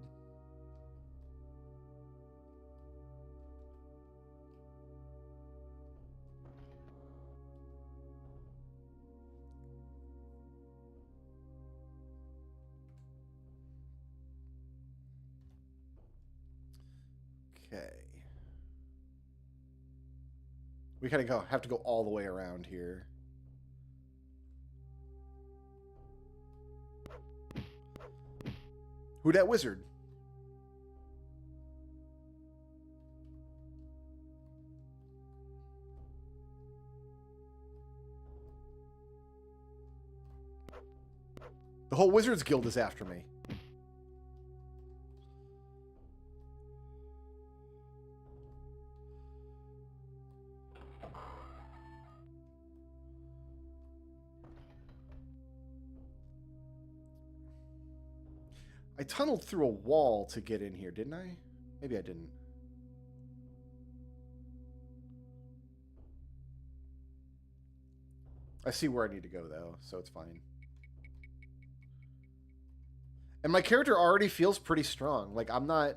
Okay. We kind of have to go all the way around here. Who dat wizard? The whole Wizards Guild is after me. I tunneled through a wall to get in here, didn't I? Maybe I didn't. I see where I need to go, though, so it's fine. And my character already feels pretty strong. Like, I'm not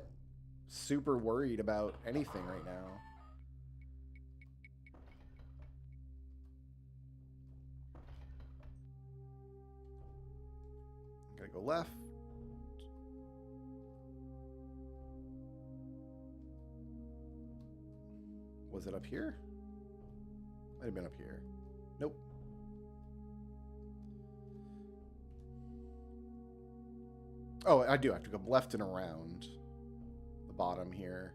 super worried about anything right now. Gotta go left. Was it up here? Might have been up here. Nope. Oh, I do have to go left and around the bottom here.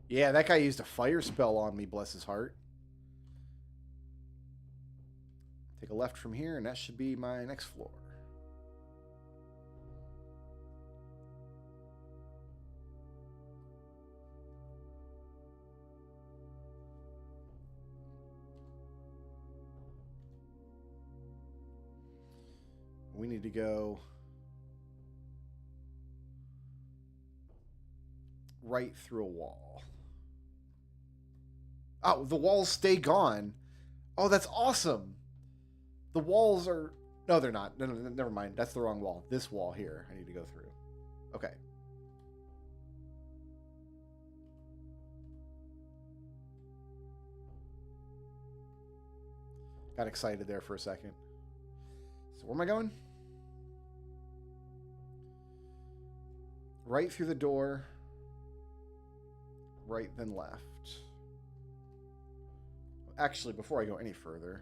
Yeah, that guy used a fire spell on me, bless his heart. Take a left from here, and that should be my next floor. We need to go right through a wall. Oh, the walls stay gone. Oh, that's awesome. The walls are... No, they're not. No, never mind. That's the wrong wall. This wall here I need to go through. Okay. Got excited there for a second. So where am I going? Right through the door. Right, then left. Actually, before I go any further...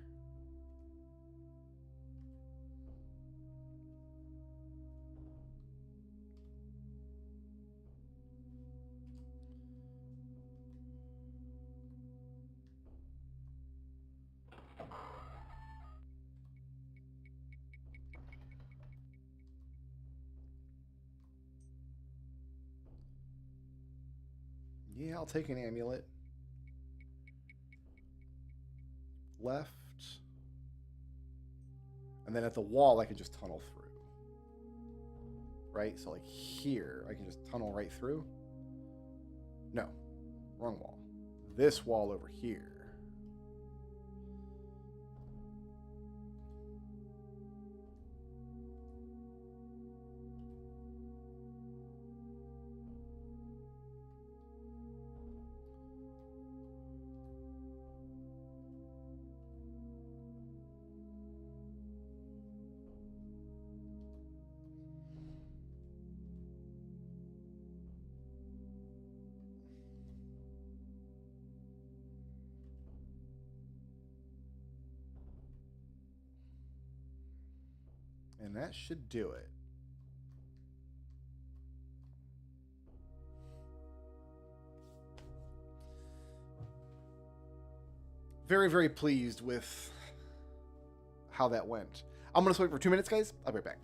Yeah, I'll take an amulet. Left. And then at the wall, I can just tunnel through. Right? So like here, I can just tunnel right through. No. Wrong wall. This wall over here. And that should do it. Very, very pleased with how that went. I'm going to wait for 2 minutes, guys. I'll be right back.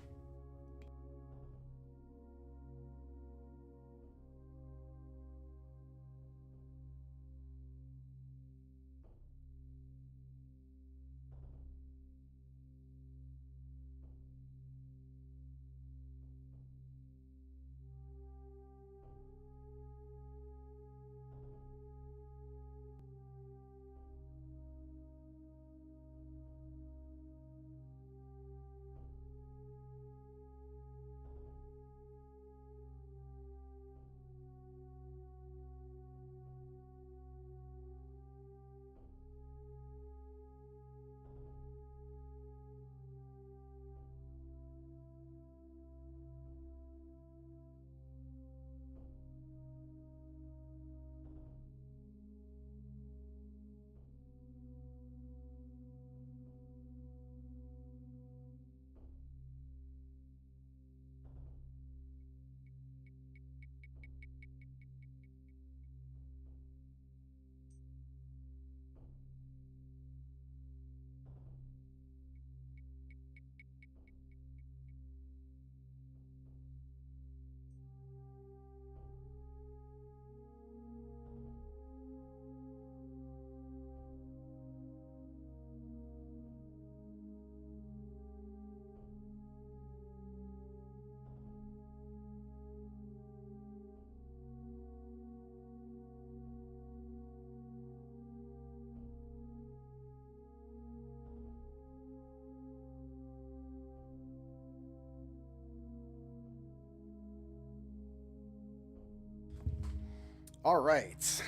All right.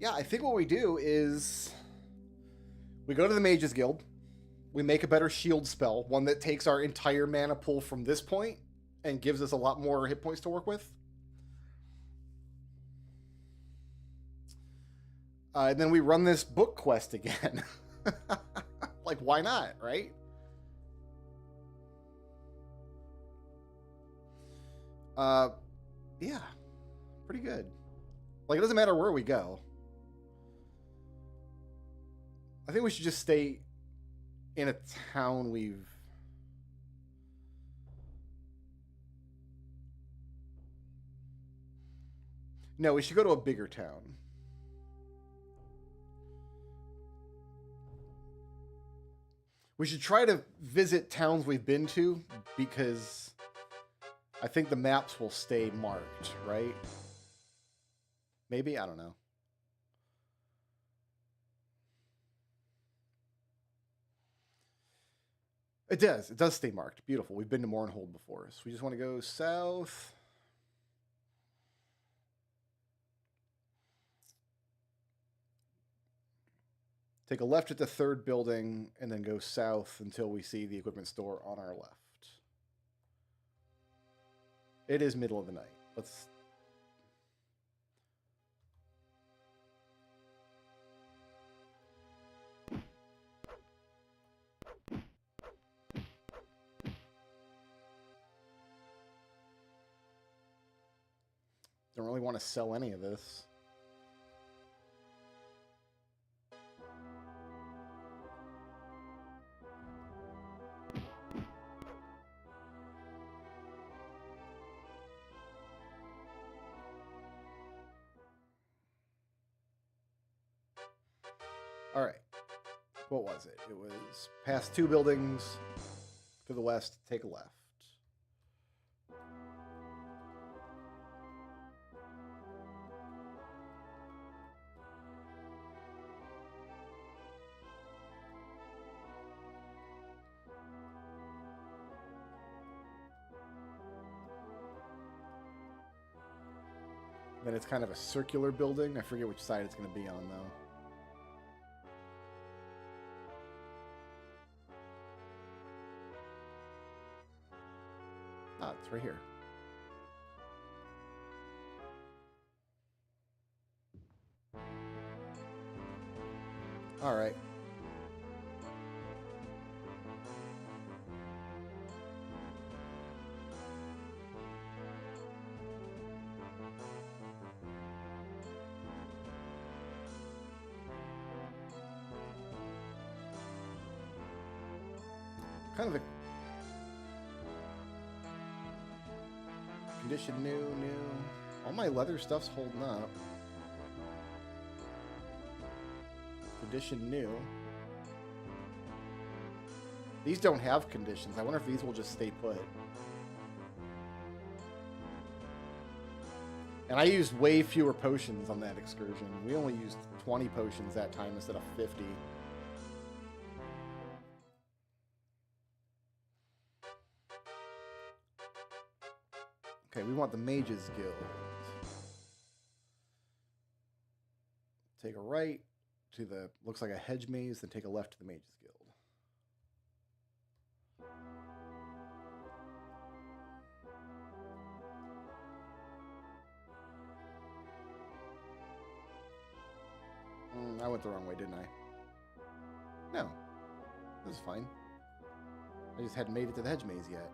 Yeah, I think what we do is we go to the Mages Guild. We make a better shield spell, one that takes our entire mana pool from this point and gives us a lot more hit points to work with. And then we run this book quest again. Like, why not, right? Yeah, pretty good. Like, it doesn't matter where we go. I think we should just stay in a town we've... No, we should go to a bigger town. We should try to visit towns we've been to, because I think the maps will stay marked, right? Maybe? I don't know. It does. It does stay marked. Beautiful. We've been to Mournhold before, so we just want to go south. Take a left at the third building, and then go south until we see the equipment store on our left. It is middle of the night. Let's... Don't really want to sell any of this. All right. What was it? It was past 2 buildings to the west, take a left. Then it's kind of a circular building. I forget which side it's going to be on, though. Ah, it's right here. All right. Kind of a condition new. All my leather stuff's holding up. Condition new. These don't have conditions. I wonder if these will just stay put. And I used way fewer potions on that excursion. We only used 20 potions that time instead of 50. Okay, we want the Mages Guild. Take a right to the, looks like a hedge maze, then take a left to the Mages Guild. I went the wrong way, didn't I? No. This is fine. I just hadn't made it to the hedge maze yet.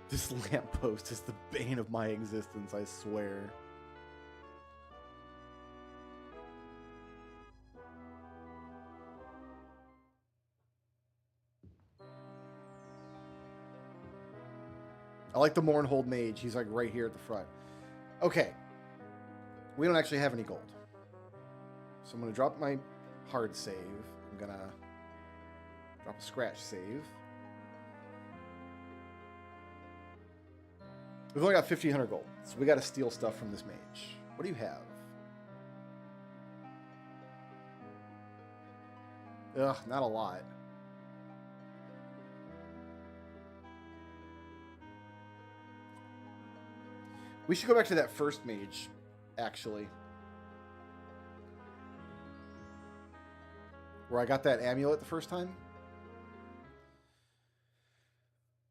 This lamppost is the bane of my existence, I swear. I like the Mournhold Mage. He's like right here at the front. Okay. We don't actually have any gold. So I'm going to drop my hard save. I'm going to drop a scratch save. We've only got 1,500 gold, so we got to steal stuff from this mage. What do you have? Ugh, not a lot. We should go back to that first mage, actually. Where I got that amulet the first time.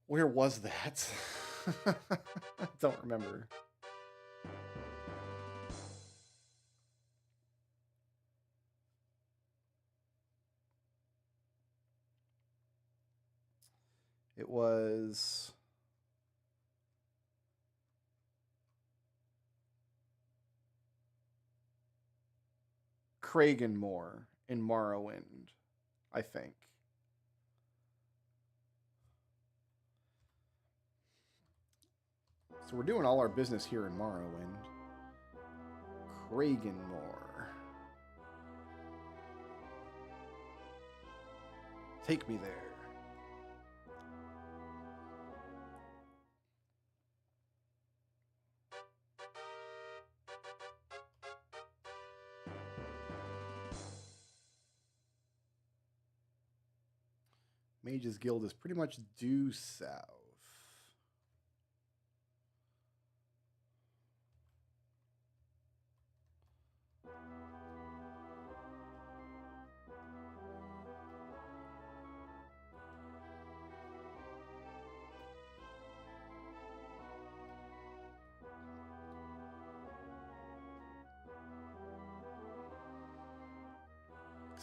Where was that? I don't remember. It was... Kraganmore in Morrowind, I think. So we're doing all our business here in Morrowind. Kraganmore. Take me there. Mage's Guild is pretty much due south.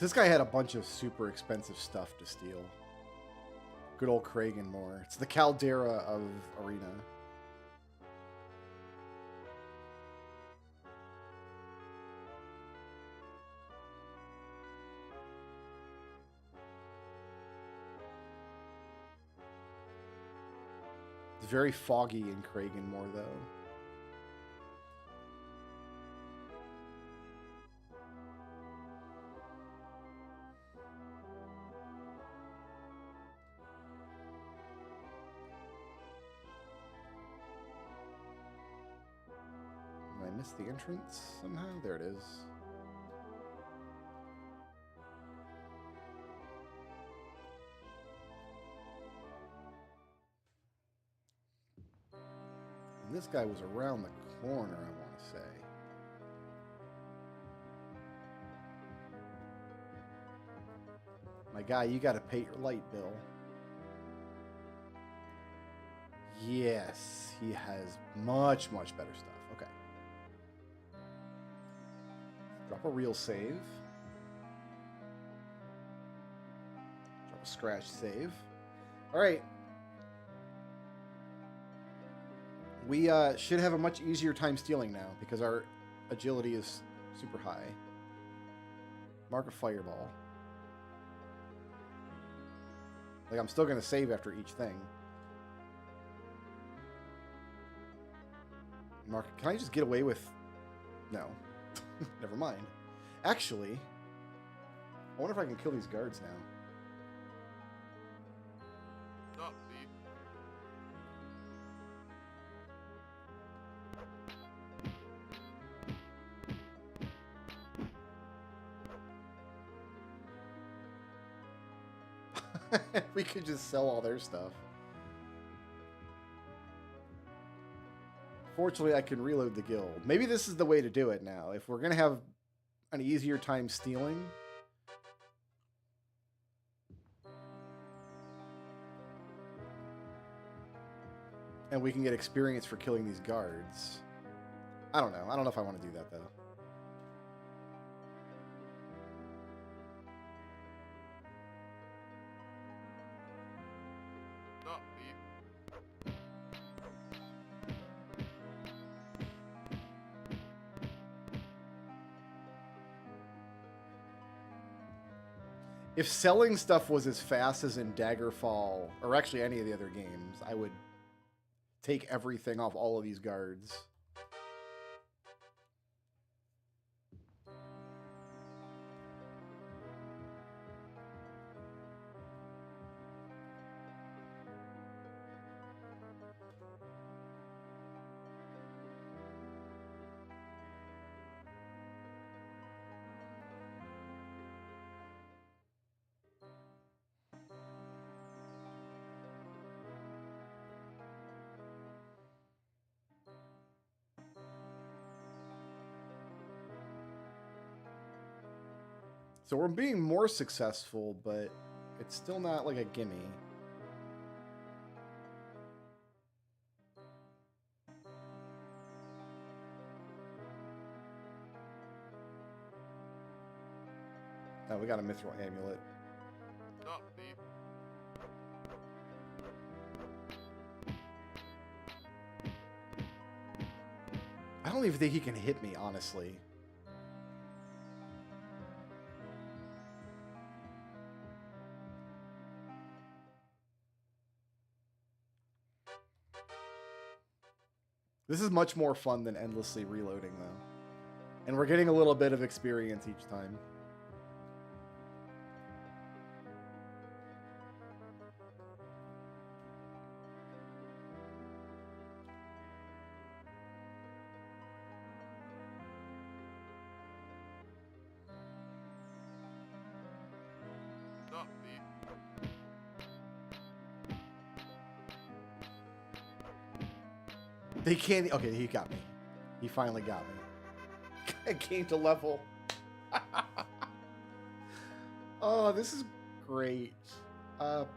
This guy had a bunch of super expensive stuff to steal. Good old Kraganmore. It's the caldera of Arena. It's very foggy in Kraganmore, though. Missed the entrance somehow? There it is. And this guy was around the corner, I want to say. My guy, you got to pay your light bill. Yes, he has much, much better stuff. Okay. Drop a real save. Drop a scratch save. All right. We should have a much easier time stealing now because our agility is super high. Mark a fireball. Like, I'm still going to save after each thing. Mark, can I just get away with... No. Never mind. Actually, I wonder if I can kill these guards now. Oh, We could just sell all their stuff. Fortunately, I can reload the guild. Maybe this is the way to do it now. If we're going to have an easier time stealing... and we can get experience for killing these guards. I don't know. I don't know if I want to do that, though. oh, If selling stuff was as fast as in Daggerfall, or actually any of the other games, I would take everything off all of these guards. So we're being more successful, but it's still not like a gimme. Oh, we got a mithril amulet. Oh, thief. I don't even think he can hit me, honestly. This is much more fun than endlessly reloading, though. And we're getting a little bit of experience each time. Oh, thief. They can't... Okay, he got me. He finally got me. I gained a level. Oh, this is great. Should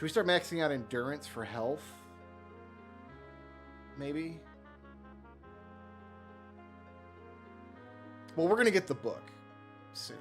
we start maxing out endurance for health? Maybe? Well, we're going to get the book soon.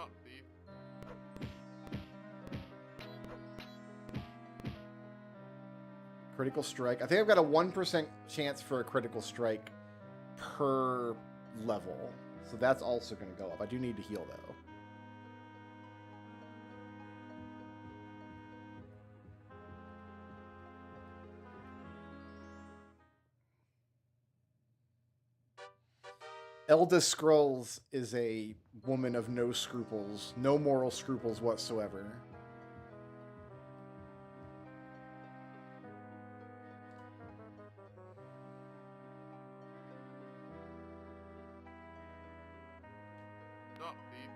Oh, thief. Critical strike. I think I've got a 1% chance for a critical strike per level. So that's also going to go up. I do need to heal, though. Elda Scrulz is a woman of no scruples, no moral scruples whatsoever. Oh, thief.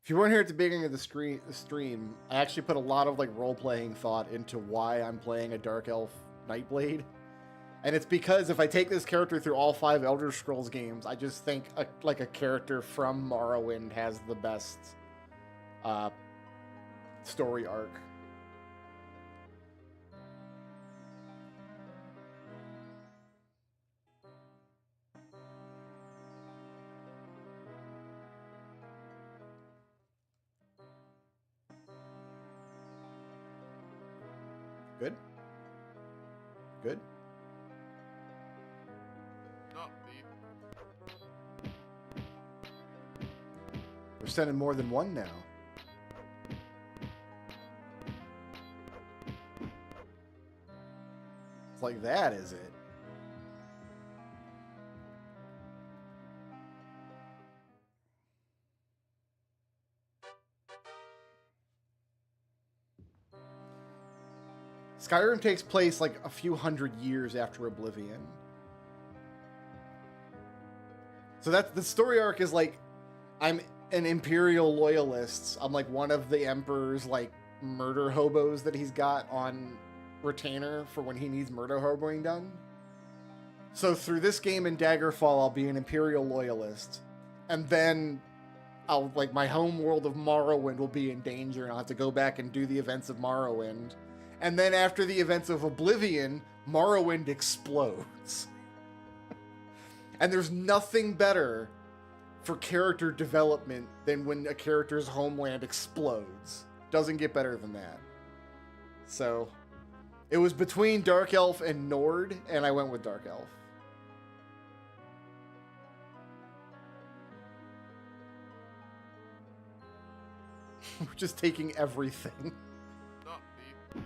If you weren't here at the beginning of the stream, I actually put a lot of like role-playing thought into why I'm playing a Dark Elf Nightblade. And it's because if I take this character through all 5 Elder Scrolls games, I just think like a character from Morrowind has the best story arc. Good? Good? Oh, thief. We're sending more than one now. It's like that, is it? Skyrim takes place like a few hundred years after Oblivion. So that's the story arc is like, I'm an Imperial loyalist. I'm like one of the Emperor's like murder hobos that he's got on retainer for when he needs murder hoboing done. So through this game in Daggerfall, I'll be an Imperial loyalist. And then I'll like my home world of Morrowind will be in danger and I'll have to go back and do the events of Morrowind. And then after the events of Oblivion, Morrowind explodes. And there's nothing better for character development than when a character's homeland explodes. Doesn't get better than that. So, it was between Dark Elf and Nord, and I went with Dark Elf. We're just taking everything. Not me.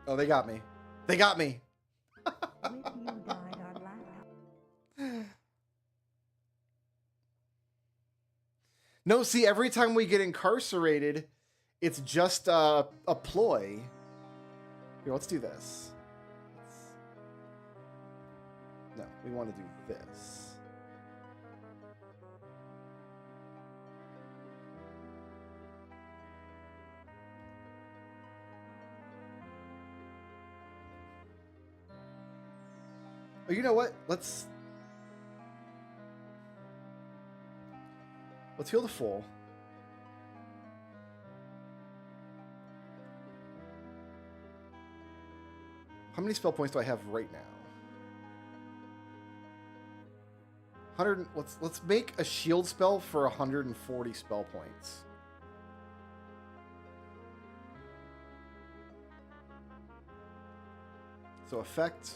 Oh, they got me. They got me. With you died our last. No, see, every time we get incarcerated, it's just a ploy. Here, let's do this. No, we want to do this. Oh, you know what? Let's heal the full. How many spell points do I have right now? 100. Let's make a shield spell for 140 spell points. So effect,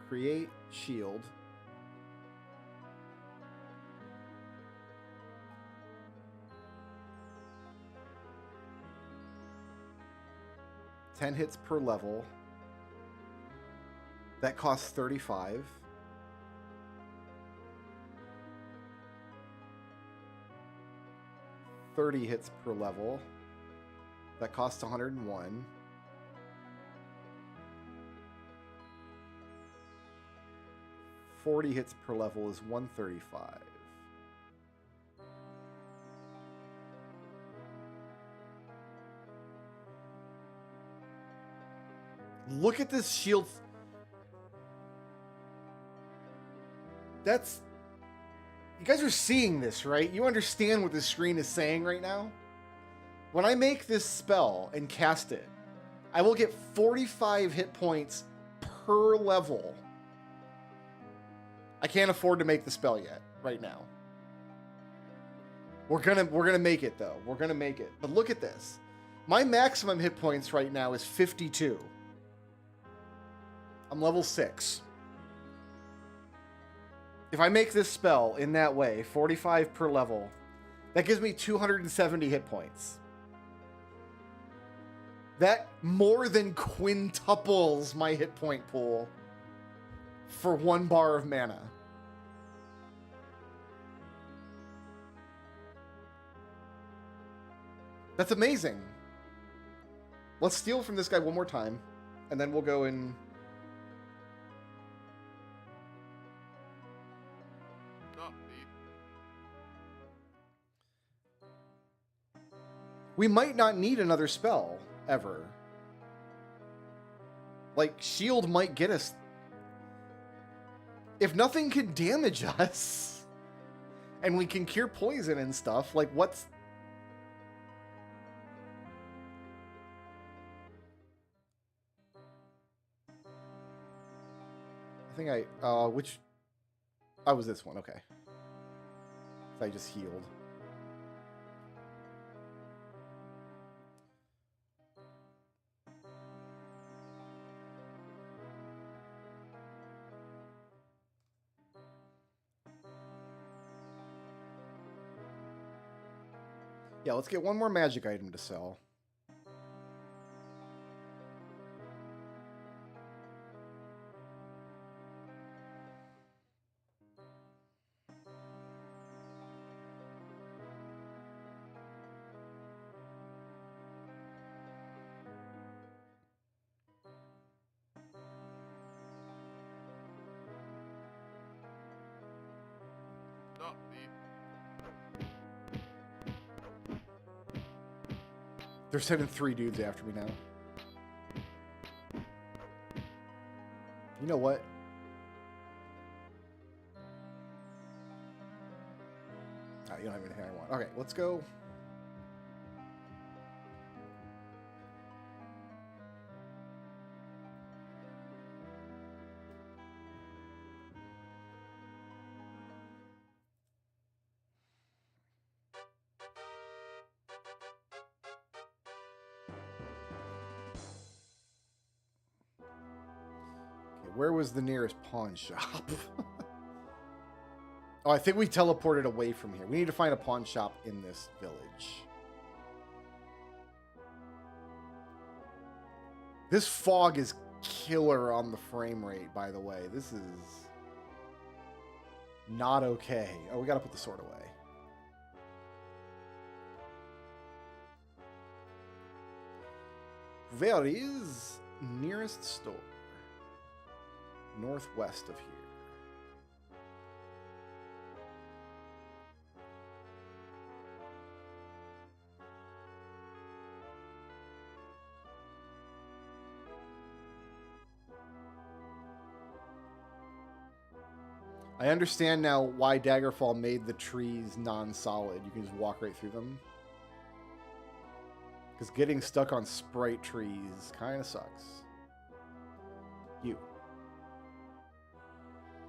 create shield. Ten hits per level. That costs 35. $30 hits per level. That costs 101. $40 hits per level is 135. Look at this shield. That's... You guys are seeing this, right? You understand what the screen is saying right now? When I make this spell and cast it, I will get 45 hit points per level. I can't afford to make the spell yet, right now. We're gonna make it though. We're gonna make it. But look at this. My maximum hit points right now is 52. I'm level 6. If I make this spell in that way, 45 per level, that gives me 270 hit points. That more than quintuples my hit point pool for 1 bar of mana. That's amazing. Let's steal from this guy one more time, and then we'll go and... Not me. We might not need another spell, ever. Like, shield might get us... If nothing can damage us, and we can cure poison and stuff, like, what's... I think which... I was this one, okay. I just healed. Yeah, let's get one more magic item to sell. Not me. They're sending 3 dudes after me now. You know what? You don't have anything I want. Okay, let's go. Where was the nearest pawn shop? Oh, I think we teleported away from here. We need to find a pawn shop in this village. This fog is killer on the frame rate, by the way. This is not okay. Oh, we gotta put the sword away. Where is nearest store? Northwest of here. I understand now why Daggerfall made the trees non-solid. You can just walk right through them. Because getting stuck on sprite trees kind of sucks. You.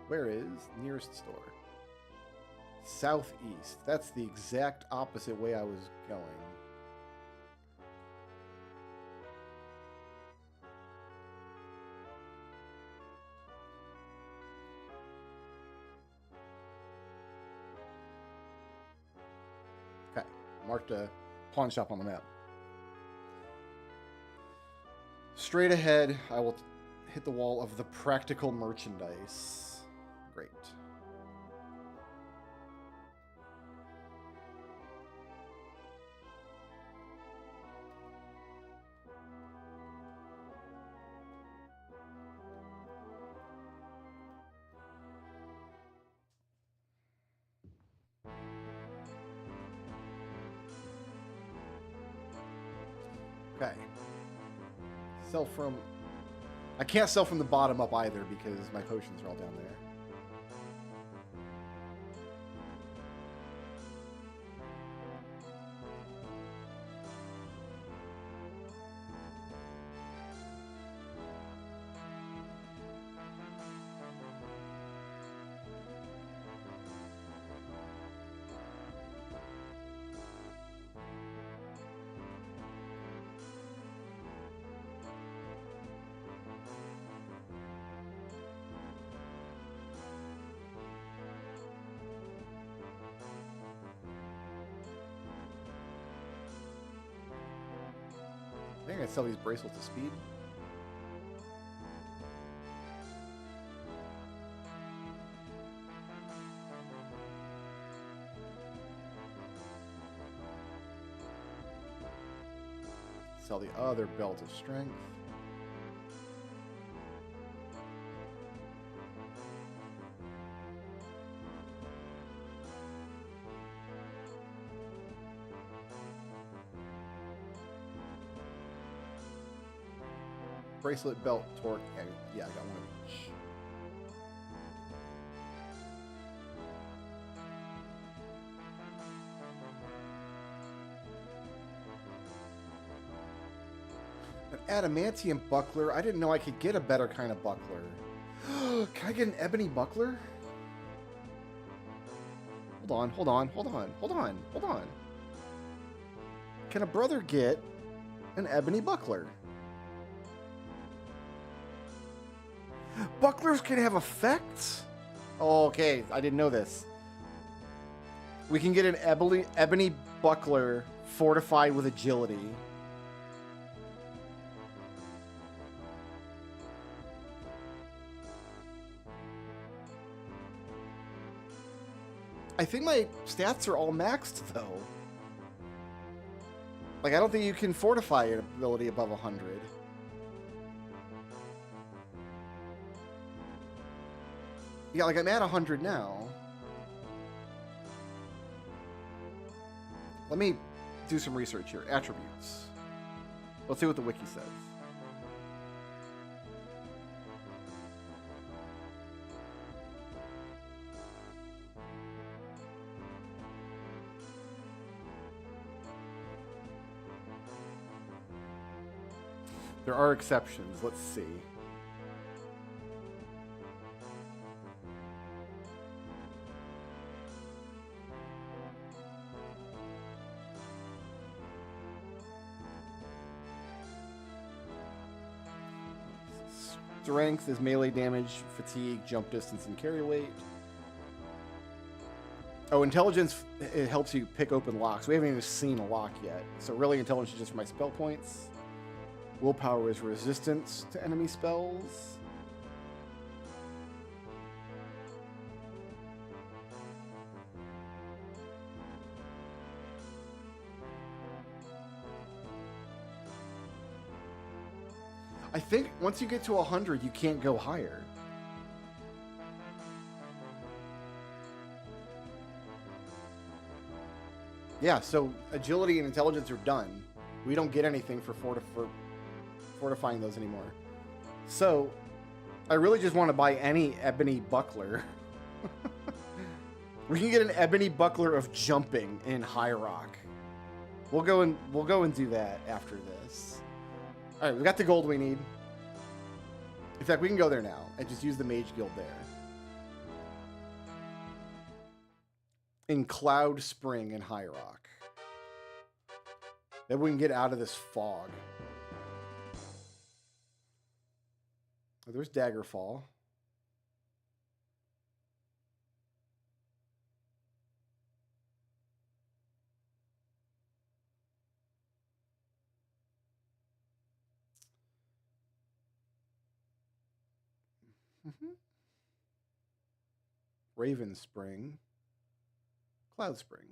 Where is nearest store? Southeast. That's the exact opposite way I was going. Okay, marked a pawn shop on the map. Straight ahead, I will hit the wall of the practical merchandise. Great. Okay. Sell from... I can't sell from the bottom up either because my potions are all down there. I think I sell these bracelets to speed. Sell the other belt of strength. Bracelet, belt, torque, and yeah, I got one of each. An adamantium buckler? I didn't know I could get a better kind of buckler. Can I get an ebony buckler? Hold on. Can a brother get an ebony buckler? Bucklers can have effects? Oh, okay, I didn't know this. We can get an ebony buckler fortified with agility. I think my stats are all maxed, though. Like, I don't think you can fortify an ability above 100. Yeah, like I'm at 100 now. Let me do some research here. Attributes. Let's see what the wiki says. There are exceptions. Let's see. Strength is melee damage, fatigue, jump distance, and carry weight. Oh, intelligence, it helps you pick open locks. We haven't even seen a lock yet. So really, intelligence is just for my spell points. Willpower is resistance to enemy spells. I think once you get to 100, you can't go higher. Yeah, so agility and intelligence are done. We don't get anything for fortifying those anymore. So, I really just want to buy any ebony buckler. We can get an ebony buckler of jumping in High Rock. We'll go and do that after this. All right, we got the gold we need. In fact, we can go there now and just use the Mage Guild there. In Cloud Spring in High Rock. Then we can get out of this fog. Oh, there's Daggerfall. Raven Spring. Cloud Spring.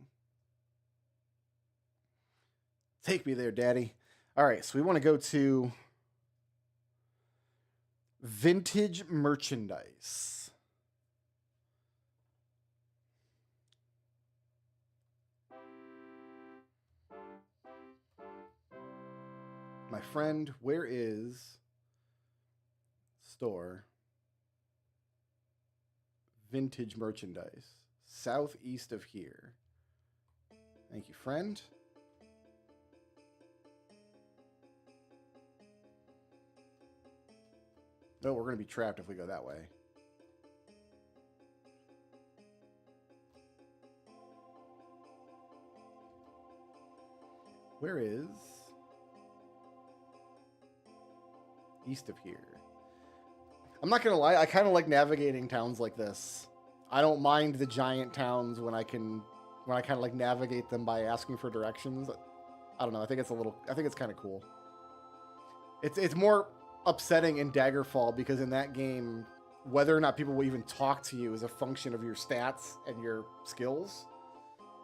Take me there, Daddy. All right, so we want to go to Vintage Merchandise. My friend, where is store? Vintage Merchandise. Southeast of here. Thank you, friend. Oh, we're going to be trapped if we go that way. Where is east of here? I'm not going to lie, I kind of like navigating towns like this. I don't mind the giant towns when I kind of like navigate them by asking for directions. I don't know. I think it's kind of cool. It's more upsetting in Daggerfall because in that game, whether or not people will even talk to you is a function of your stats and your skills.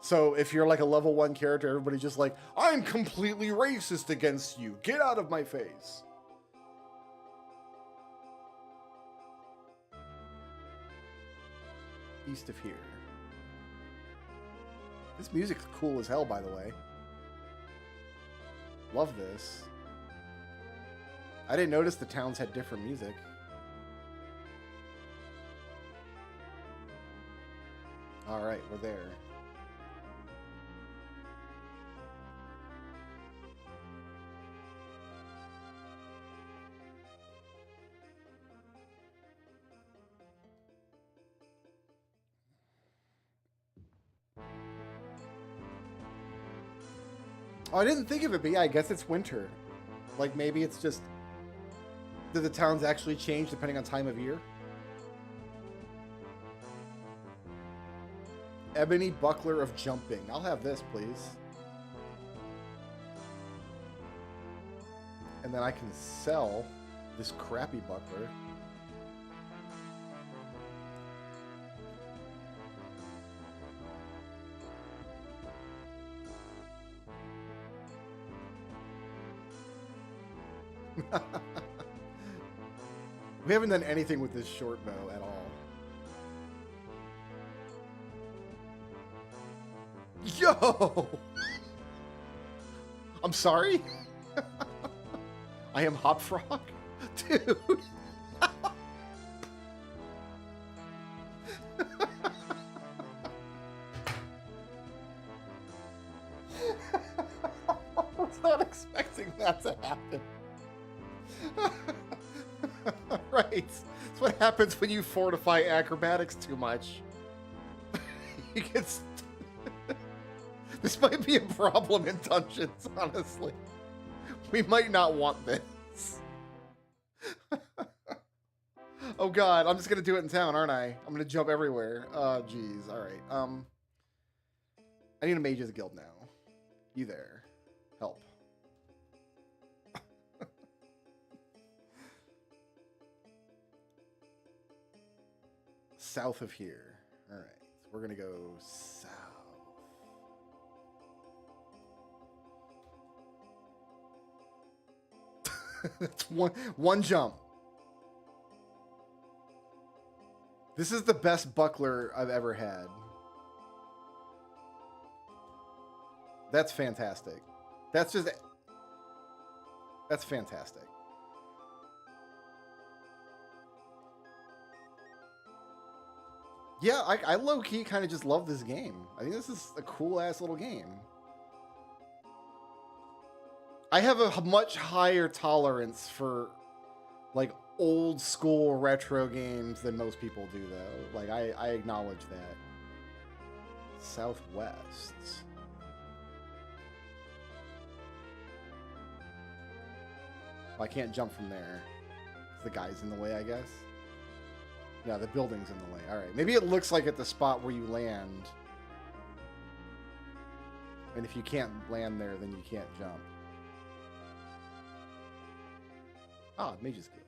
So if you're like a level 1 character, everybody's just like, I'm completely racist against you. Get out of my face. East of here. This music's cool as hell, by the way. Love this. I didn't notice the towns had different music. Alright, we're there. Oh, I didn't think of it, but yeah, I guess it's winter. Like, maybe it's just... Do the towns actually change depending on time of year? Ebony Buckler of Jumping. I'll have this, please. And then I can sell this crappy buckler. We haven't done anything with this short bow at all. Yo! I'm sorry? I am Hopfrog? Dude! I was not expecting that to happen. Right. That's what happens when you fortify acrobatics too much. You get This might be a problem in dungeons, honestly. We might not want this. Oh god, I'm just gonna do it in town, aren't I? I'm gonna jump everywhere. Oh jeez. All right. I need a mages guild now. You there? Help. South of here. All right. So we're gonna go south. It's one jump. This is the best buckler I've ever had. That's fantastic. That's fantastic. Yeah, I low-key kind of just love this game. I think this is a cool-ass little game. I have a much higher tolerance for, like, old-school retro games than most people do, though. Like, I acknowledge that. Southwest. I can't jump from there. The guy's in the way, I guess. Yeah, the building's in the way. All right. Maybe it looks like at the spot where you land. And if you can't land there, then you can't jump. Ah, Mage's Guild.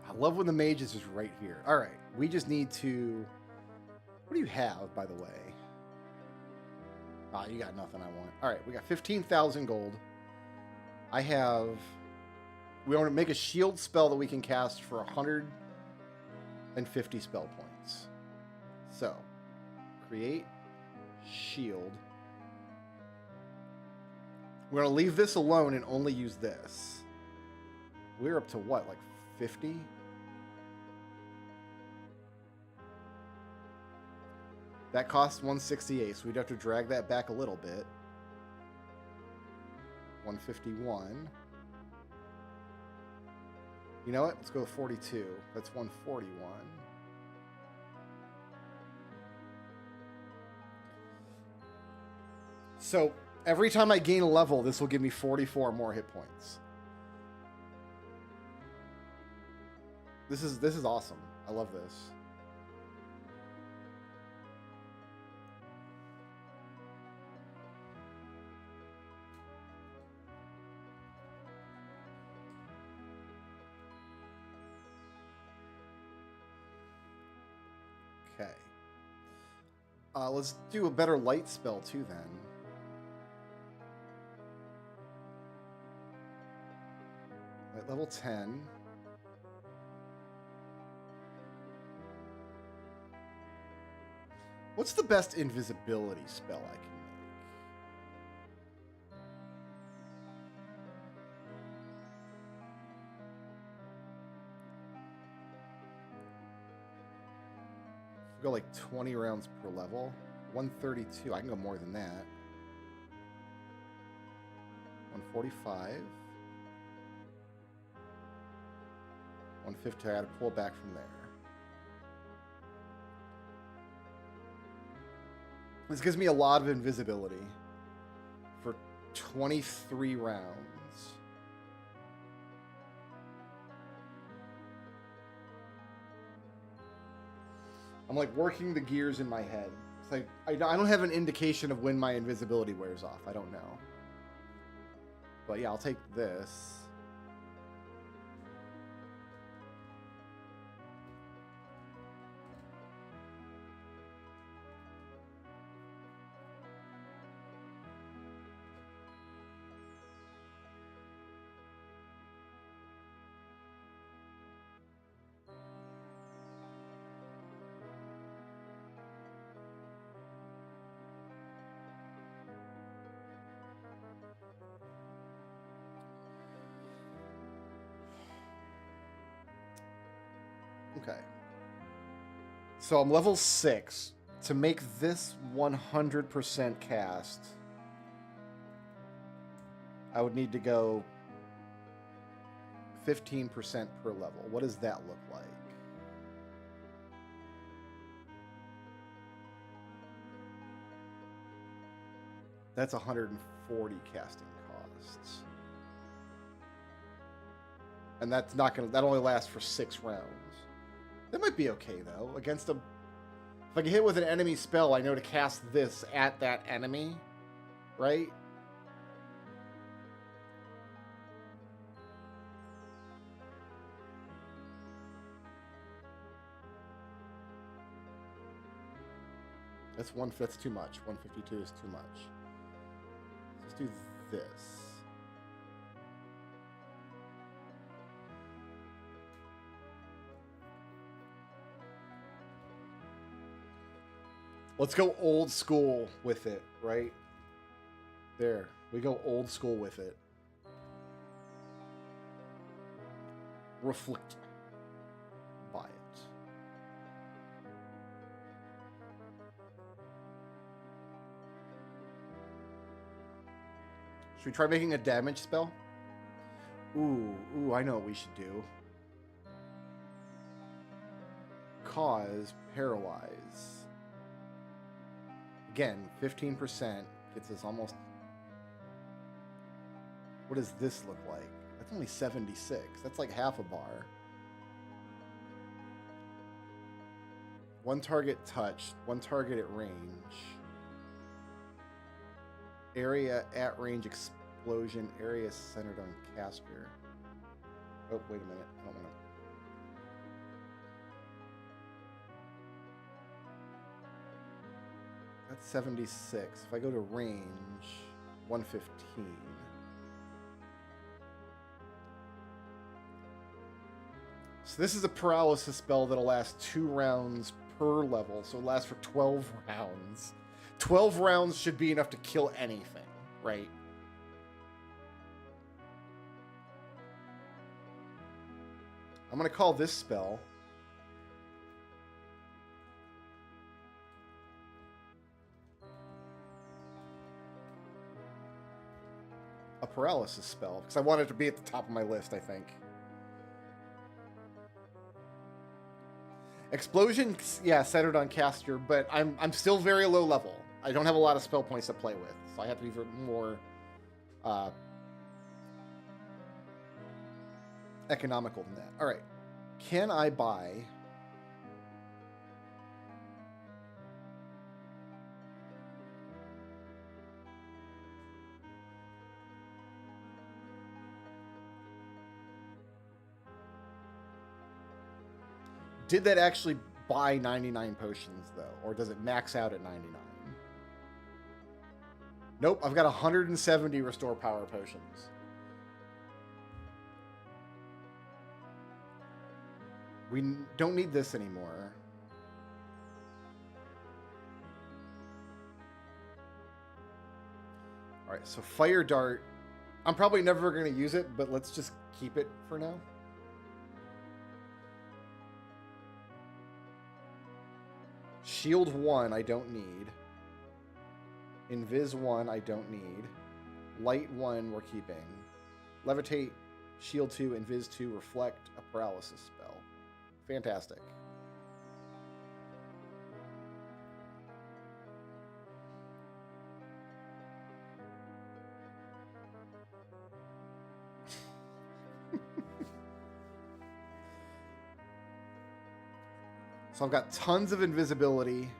I love when the mage is just right here. All right. We just need to... What do you have, by the way? Ah, you got nothing I want. All right, we got 15,000 gold. I have... We want to make a shield spell that we can cast for 150 spell points. So, create shield. We're going to leave this alone and only use this. We're up to what, like 50? That costs 168, so we'd have to drag that back a little bit. 151. You know what? Let's go to 42. That's 141. So every time I gain a level, this will give me 44 more hit points. This is awesome. I love this. Okay. Let's do a better light spell too then. At level 10. What's the best invisibility spell I can make? Go like 20 rounds per level. 132. I can go more than that. 145. 150. I gotta pull it back from there. This gives me a lot of invisibility for 23 rounds. I'm like working the gears in my head. It's like I don't have an indication of when my invisibility wears off. I don't know. But yeah, I'll take this. Okay. So I'm level 6. To make this 100% cast, I would need to go 15% per level. What does that look like? That's 140 casting costs. And that's not gonna, that only lasts for 6 rounds. That might be okay though. Against a, if I get hit with an enemy spell, I know to cast this at that enemy, right? That's too much. 152 is too much. Let's do this. Let's go old school with it, right? There. We go old school with it. Reflect. Buy it. Should we try making a damage spell? Ooh, I know what we should do. Cause paralyze. Again, 15% gets us almost... What does this look like? That's only 76. That's like half a bar. One target touched, one target at range. Area at range explosion, area centered on caster. Oh, wait a minute. I don't want to... That's 76. If I go to range, 115. So this is a paralysis spell that'll last 2 rounds per level, so it lasts for 12 rounds. 12 rounds should be enough to kill anything, right? I'm going to call this spell a paralysis spell, because I want it to be at the top of my list, I think. Explosion, yeah, centered on caster, but I'm still very low level. I don't have a lot of spell points to play with, so I have to be more economical than that. All right, can I buy... Did that actually buy 99 potions, though? Or does it max out at 99? Nope, I've got 170 restore power potions. We don't need this anymore. Alright, so Fire Dart. I'm probably never going to use it, but let's just keep it for now. Shield 1, I don't need. Invis 1, I don't need. Light 1, we're keeping. Levitate, Shield 2, Invis 2, Reflect, a paralysis spell. Fantastic. So I've got tons of invisibility.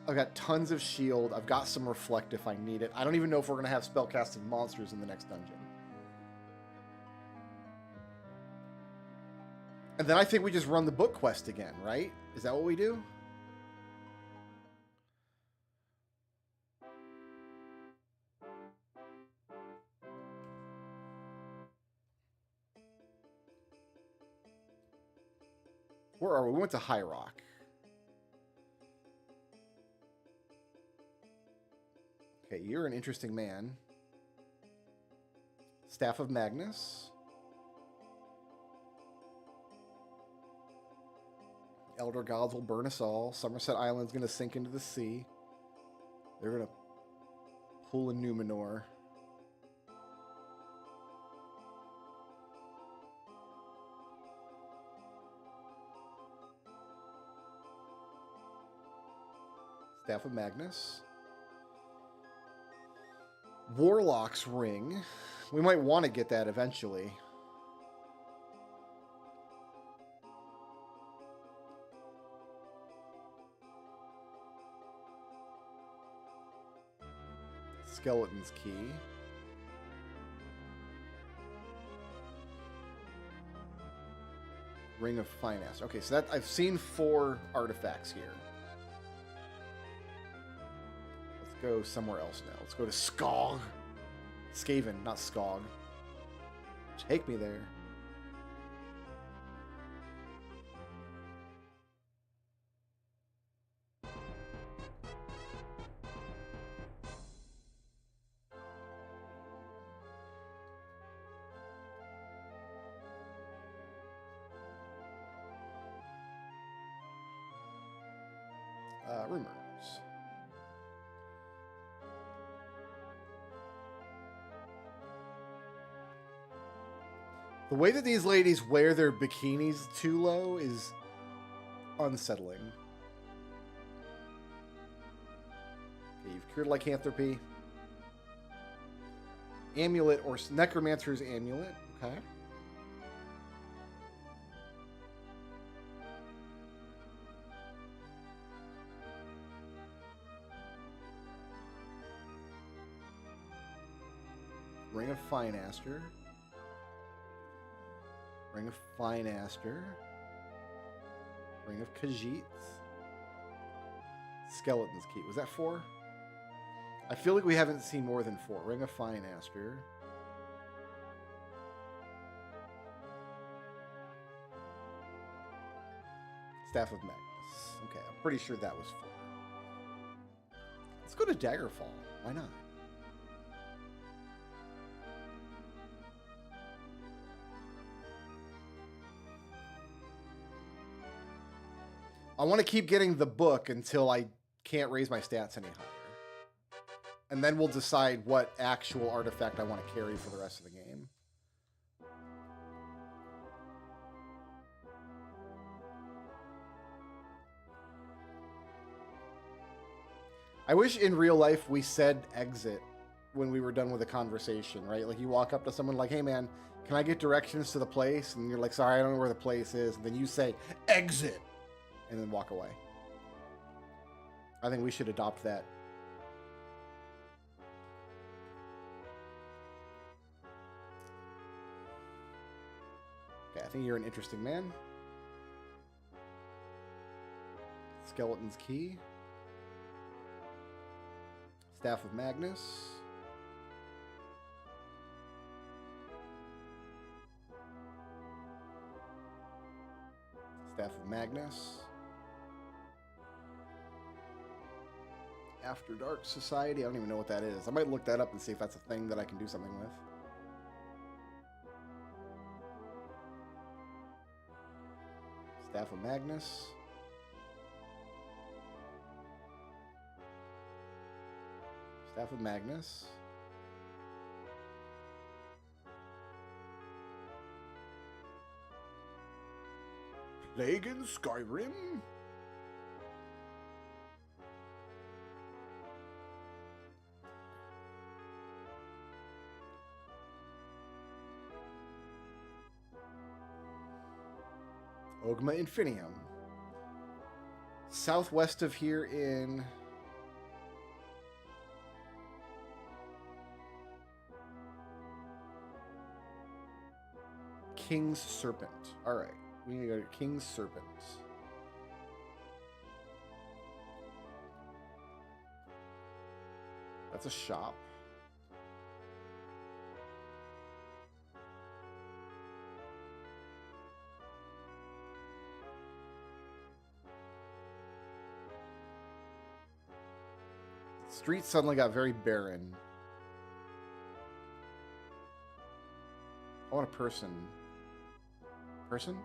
I've got tons of shield. I've got some reflect if I need it. I don't even know if we're going to have spellcasting monsters in the next dungeon. And then I think we just run the book quest again, right? Is that what we do? Where are we? We went to High Rock. Okay, you're an interesting man. Staff of Magnus. Elder gods will burn us all. Somerset Island's going to sink into the sea. They're going to pull a Numenor. Staff of Magnus. Warlock's Ring. We might want to get that eventually. Skeleton's Key. Ring of Finance. Okay, so that I've seen 4 artifacts here. Let's go somewhere else now. Let's go to Skog. Skaven, not Skog. Take me there. Rumors. The way that these ladies wear their bikinis too low is unsettling. Okay, you've cured lycanthropy. Amulet or Necromancer's Amulet. Okay. Ring of Finaster. Ring of Finaster. Ring of Khajiits. Skeleton's Key. Was that 4? I feel like we haven't seen more than 4. Ring of Finaster. Staff of Magnus. Okay, I'm pretty sure that was 4. Let's go to Daggerfall. Why not? I want to keep getting the book until I can't raise my stats any higher. And then we'll decide what actual artifact I want to carry for the rest of the game. I wish in real life we said exit when we were done with a conversation, right? Like you walk up to someone like, hey man, can I get directions to the place? And you're like, sorry, I don't know where the place is. And then you say, exit. And then walk away. I think we should adopt that. Okay, I think you're an interesting man. Skeleton's Key. Staff of Magnus. Staff of Magnus. After Dark Society. I don't even know what that is. I might look that up and see if that's a thing that I can do something with. Staff of Magnus. Staff of Magnus. Plague in Skyrim. Ogma Infinium. Southwest of here in King's Serpent. Alright, we need to go to King's Serpent. That's a shop. Streets suddenly got very barren. I want a person. Person?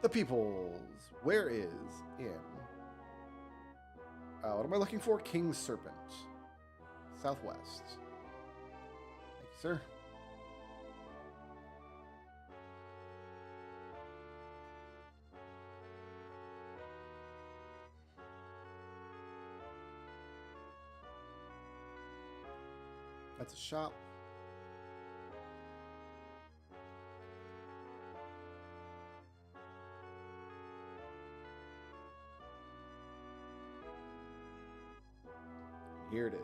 The Peoples. Where is in? What am I looking for? King's Serpent. Southwest. Thank you, sir. That's a shop. Here it is.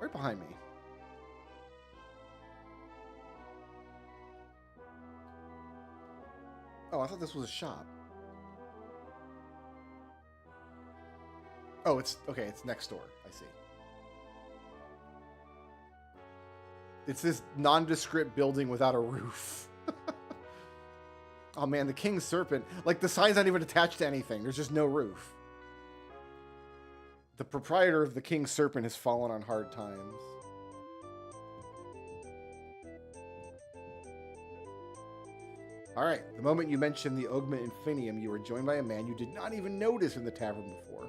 Right behind me. Oh, I thought this was a shop. Oh, it's okay. It's next door. I see. It's this nondescript building without a roof. Oh man, the King's Serpent. Like, the sign's not even attached to anything. There's just no roof. The proprietor of the King's Serpent has fallen on hard times. Alright, the moment you mentioned the Ogma Infinium, you were joined by a man you did not even notice in the tavern before.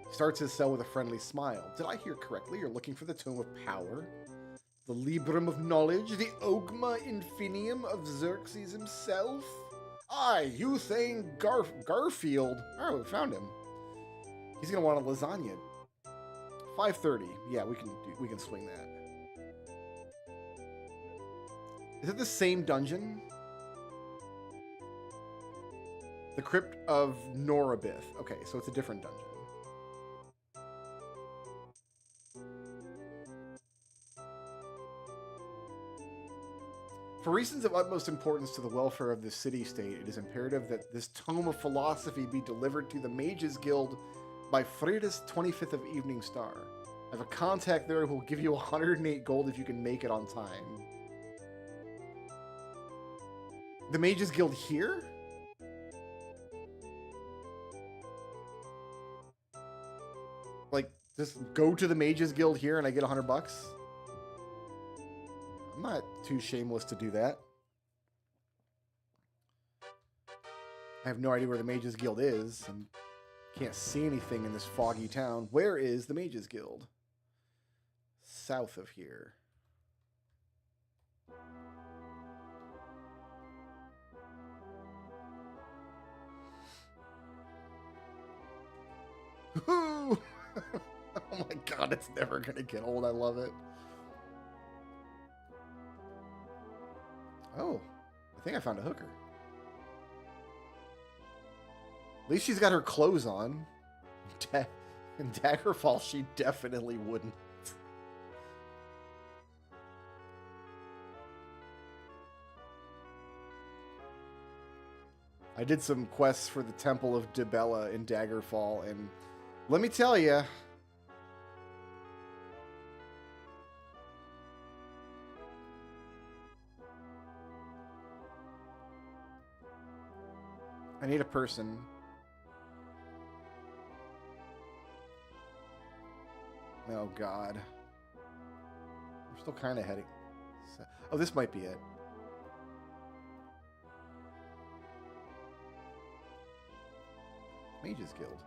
He starts his cell with a friendly smile. Did I hear correctly? You're looking for the Tome of Power? The Librum of Knowledge? The Ogma Infinium of Xerxes himself? Aye, you saying Garfield. Oh, we found him. He's gonna want a lasagna. 5:30. Yeah, we can swing that. Is it the same dungeon? The Crypt of Norabith. Okay, so it's a different dungeon. For reasons of utmost importance to the welfare of the city-state, it is imperative that this tome of philosophy be delivered to the Mages Guild by Freida's 25th of Evening Star. I have a contact there who will give you 108 gold if you can make it on time. The Mages Guild here? Like, just go to the Mages Guild here and I get 100 bucks? I'm not too shameless to do that. I have no idea where the Mages Guild is and can't see anything in this foggy town. Where is the Mages Guild? South of here. Oh my god, it's never gonna get old. I love it. Oh, I think I found a hooker. At least she's got her clothes on. In Daggerfall, she definitely wouldn't. I did some quests for the Temple of Dibella in Daggerfall, and let me tell you, I need a person. Oh god. We're still kind of heading. Oh, this might be it. Mages Guild.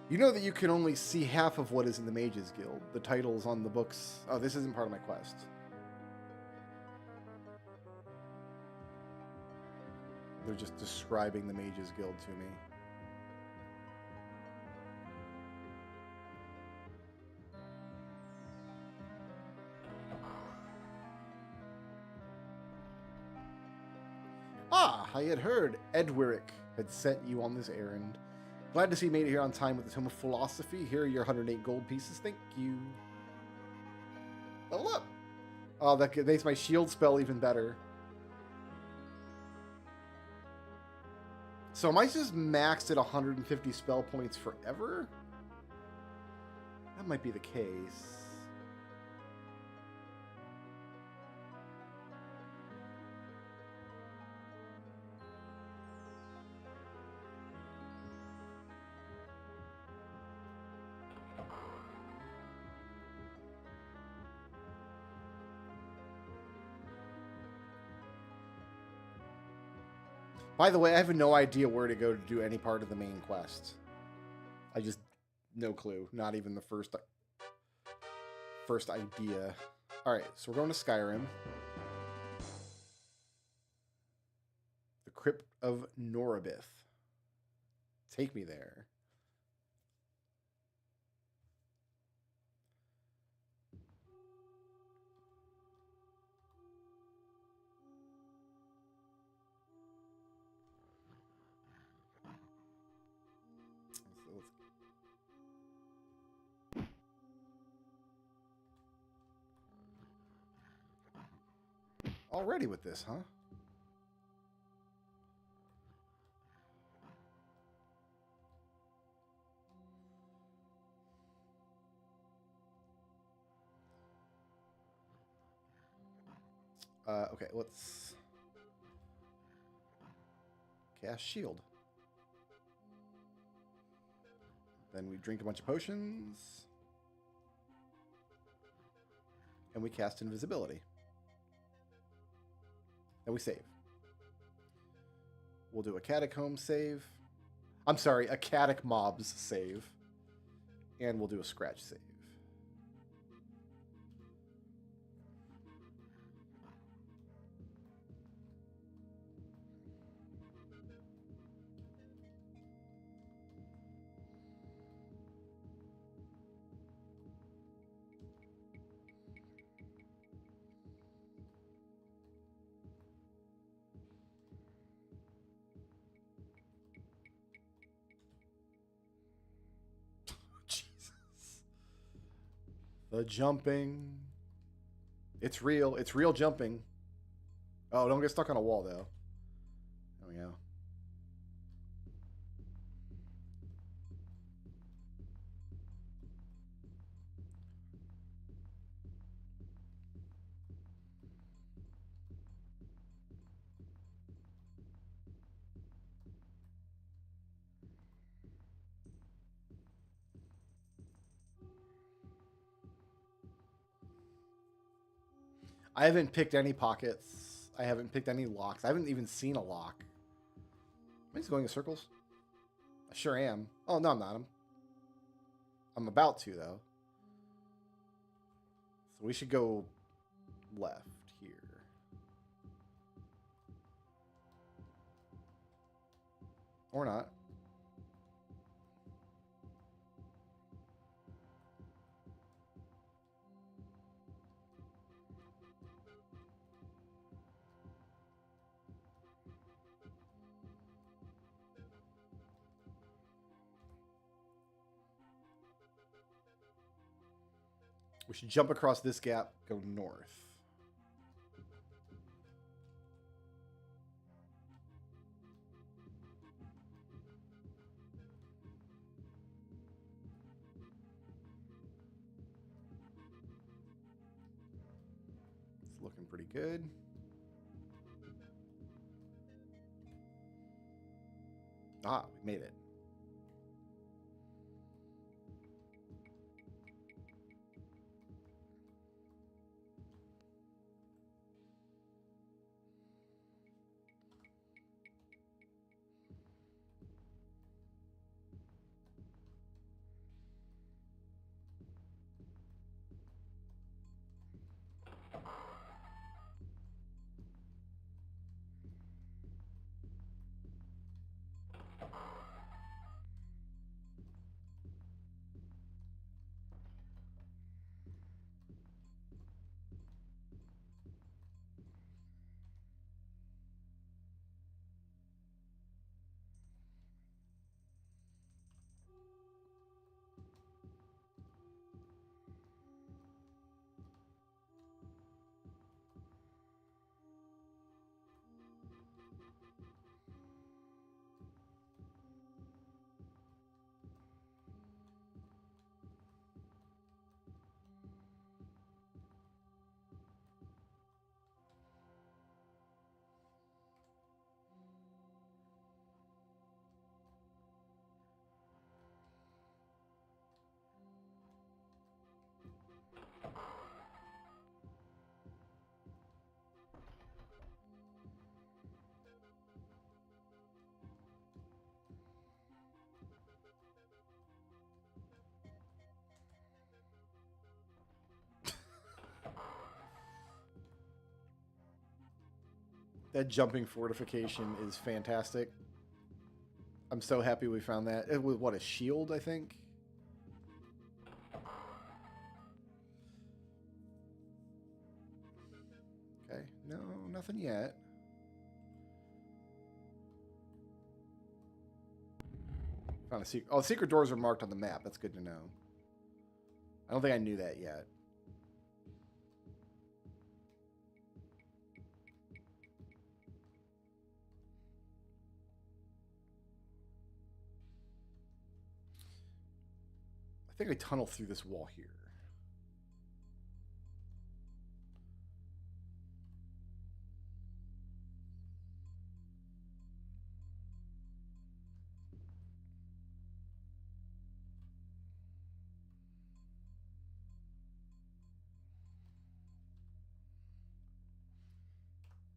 You know that you can only see half of what is in the Mages Guild. The titles on the books. Oh, this isn't part of my quest. They're just describing the Mages Guild to me. Ah, I had heard Edwiric had sent you on this errand. Glad to see you made it here on time with the Tome of Philosophy. Here are your 108 gold pieces. Thank you. Level up. Oh, that makes my shield spell even better. So am I just maxed at 150 spell points forever? That might be the case. By the way, I have no idea where to go to do any part of the main quest. I just, no clue. Not even the first idea. All right, so we're going to Skyrim. The Crypt of Norabith. Take me there. So let's already with this, huh? Okay, let's cast shield. Then we drink a bunch of potions. And we cast invisibility. And we save. We'll do a catacomb save. I'm sorry, a catic mobs save. And we'll do a scratch save. Jesus. The jumping. It's real. It's real jumping. Oh, don't get stuck on a wall, though. There we go. I haven't picked any pockets. I haven't picked any locks. I haven't even seen a lock. Am I just going in circles? I sure am. Oh, no, I'm not. I'm about to, though. So we should go left here. Or not. We should jump across this gap, go north. It's looking pretty good. Ah, we made it. That jumping fortification is fantastic. I'm so happy we found that. With what, a shield, I think? Okay, no, nothing yet. Found a secret. Oh, secret doors are marked on the map. That's good to know. I don't think I knew that yet. I think I tunnel through this wall here.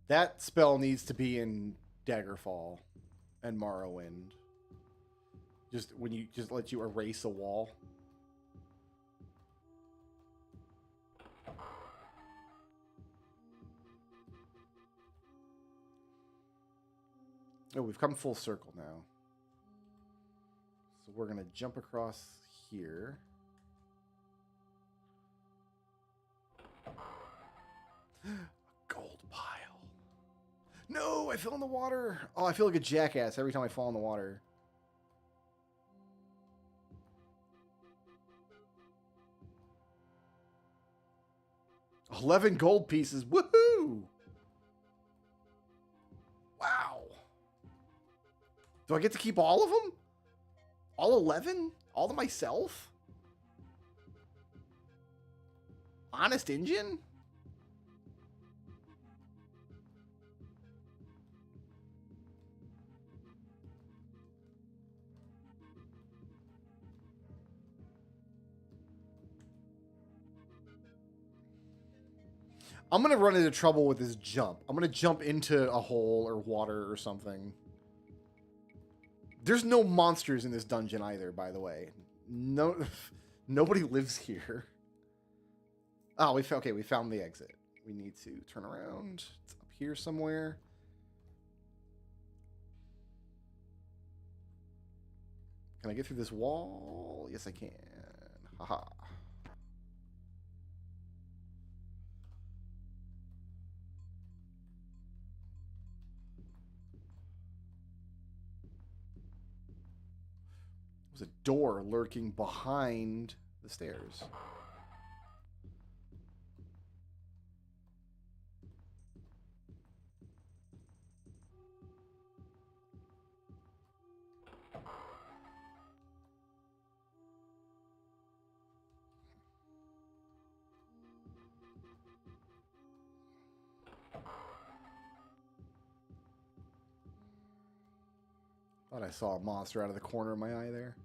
That spell needs to be in Daggerfall and Morrowind. Just when you just let you erase a wall. Oh, we've come full circle now. So we're gonna jump across here. Gold pile. No, I fell in the water. Oh, I feel like a jackass every time I fall in the water. $11 gold pieces. Woohoo! Wow. Do I get to keep all of them? All 11? All to myself? Honest Engine? I'm going to run into trouble with this jump. I'm going to jump into a hole or water or something. There's no monsters in this dungeon either, by the way. No, nobody lives here. Oh, we found the exit. We need to turn around. It's up here somewhere. Can I get through this wall? Yes, I can. Haha. There's a door lurking behind the stairs. Thought I saw a monster out of the corner of my eye there.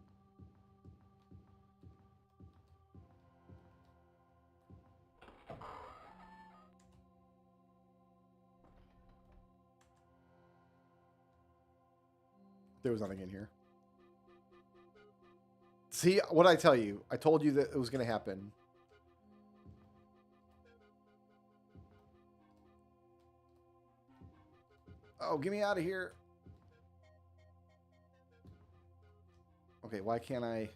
There was nothing in here. See, what did I tell you? I told you that it was going to happen. Oh, get me out of here. Okay, why can't I...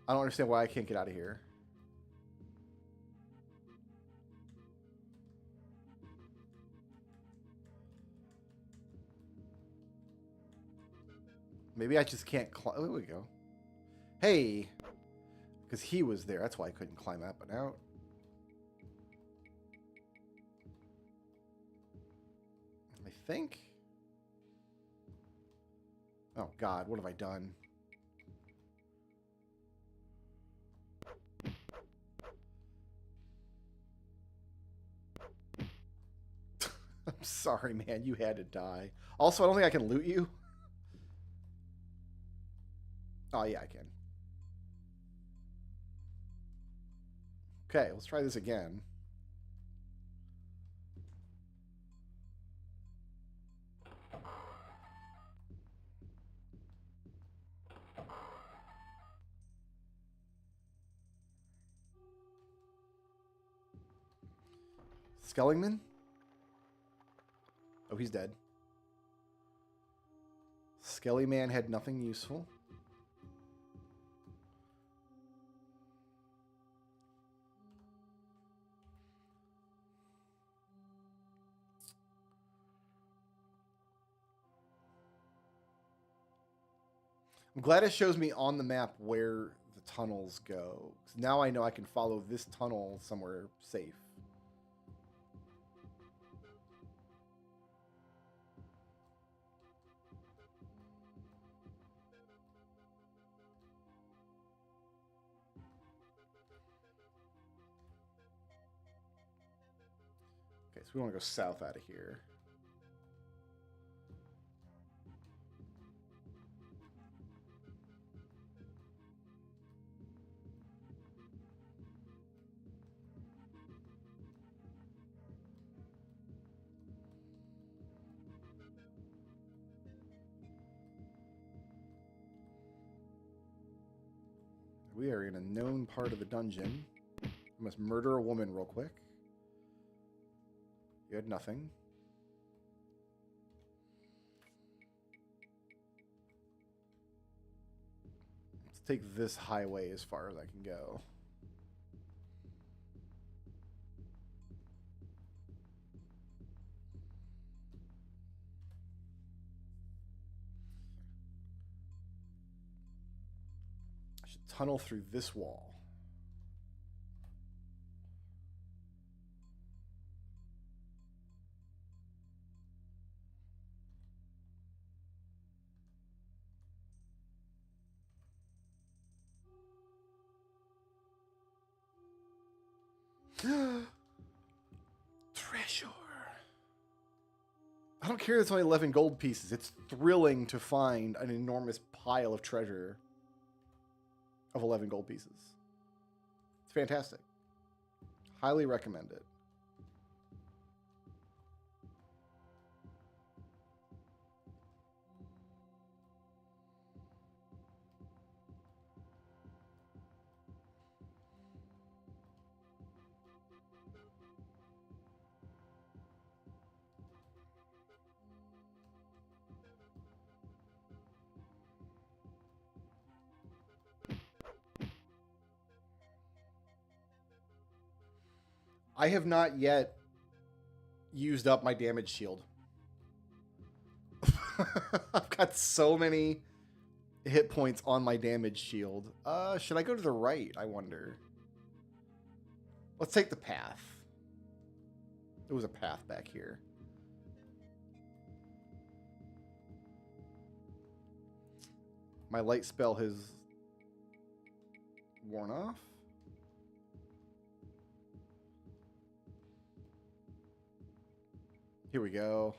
I don't understand why I can't get out of here. Maybe I just can't climb. Oh, there we go. Hey! Because he was there. That's why I couldn't climb up and out. I think... Oh, God. What have I done? I'm sorry, man. You had to die. Also, I don't think I can loot you. Oh, yeah, I can. Okay, let's try this again. Skellingman? Oh, he's dead. Skelly Man had nothing useful. I'm glad it shows me on the map where the tunnels go. 'Cause now I know I can follow this tunnel somewhere safe. Okay, so we want to go south out of here. We are in a known part of the dungeon. I must murder a woman real quick. You had nothing. Let's take this highway as far as I can go. I should tunnel through this wall. Treasure. I don't care it's only 11 gold pieces. It's thrilling to find an enormous pile of treasure of 11 gold pieces. It's fantastic. Highly recommend it. I have not yet used up my damage shield. I've got so many hit points on my damage shield. Should I go to the right, I wonder? Let's take the path. There was a path back here. My light spell has worn off. Here we go.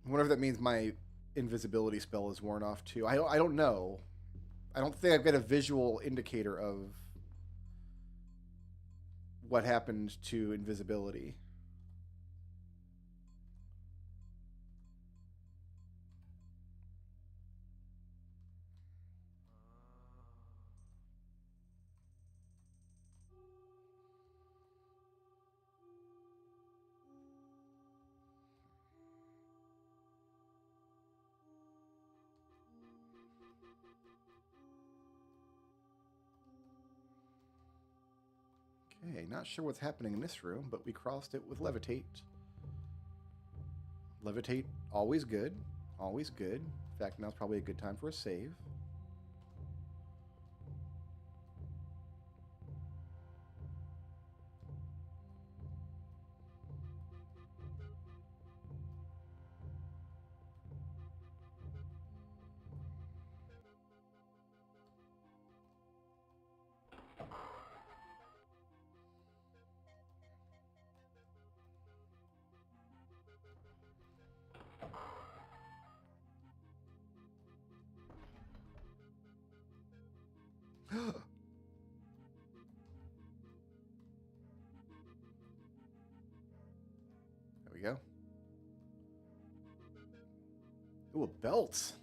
I wonder if that means my invisibility spell is worn off too. I don't know. I don't think I've got a visual indicator of what happened to invisibility. Okay, not sure what's happening in this room, but we crossed it with levitate. Levitate, always good. Always good. In fact, now's probably a good time for a save. There we go. Ooh, a belt.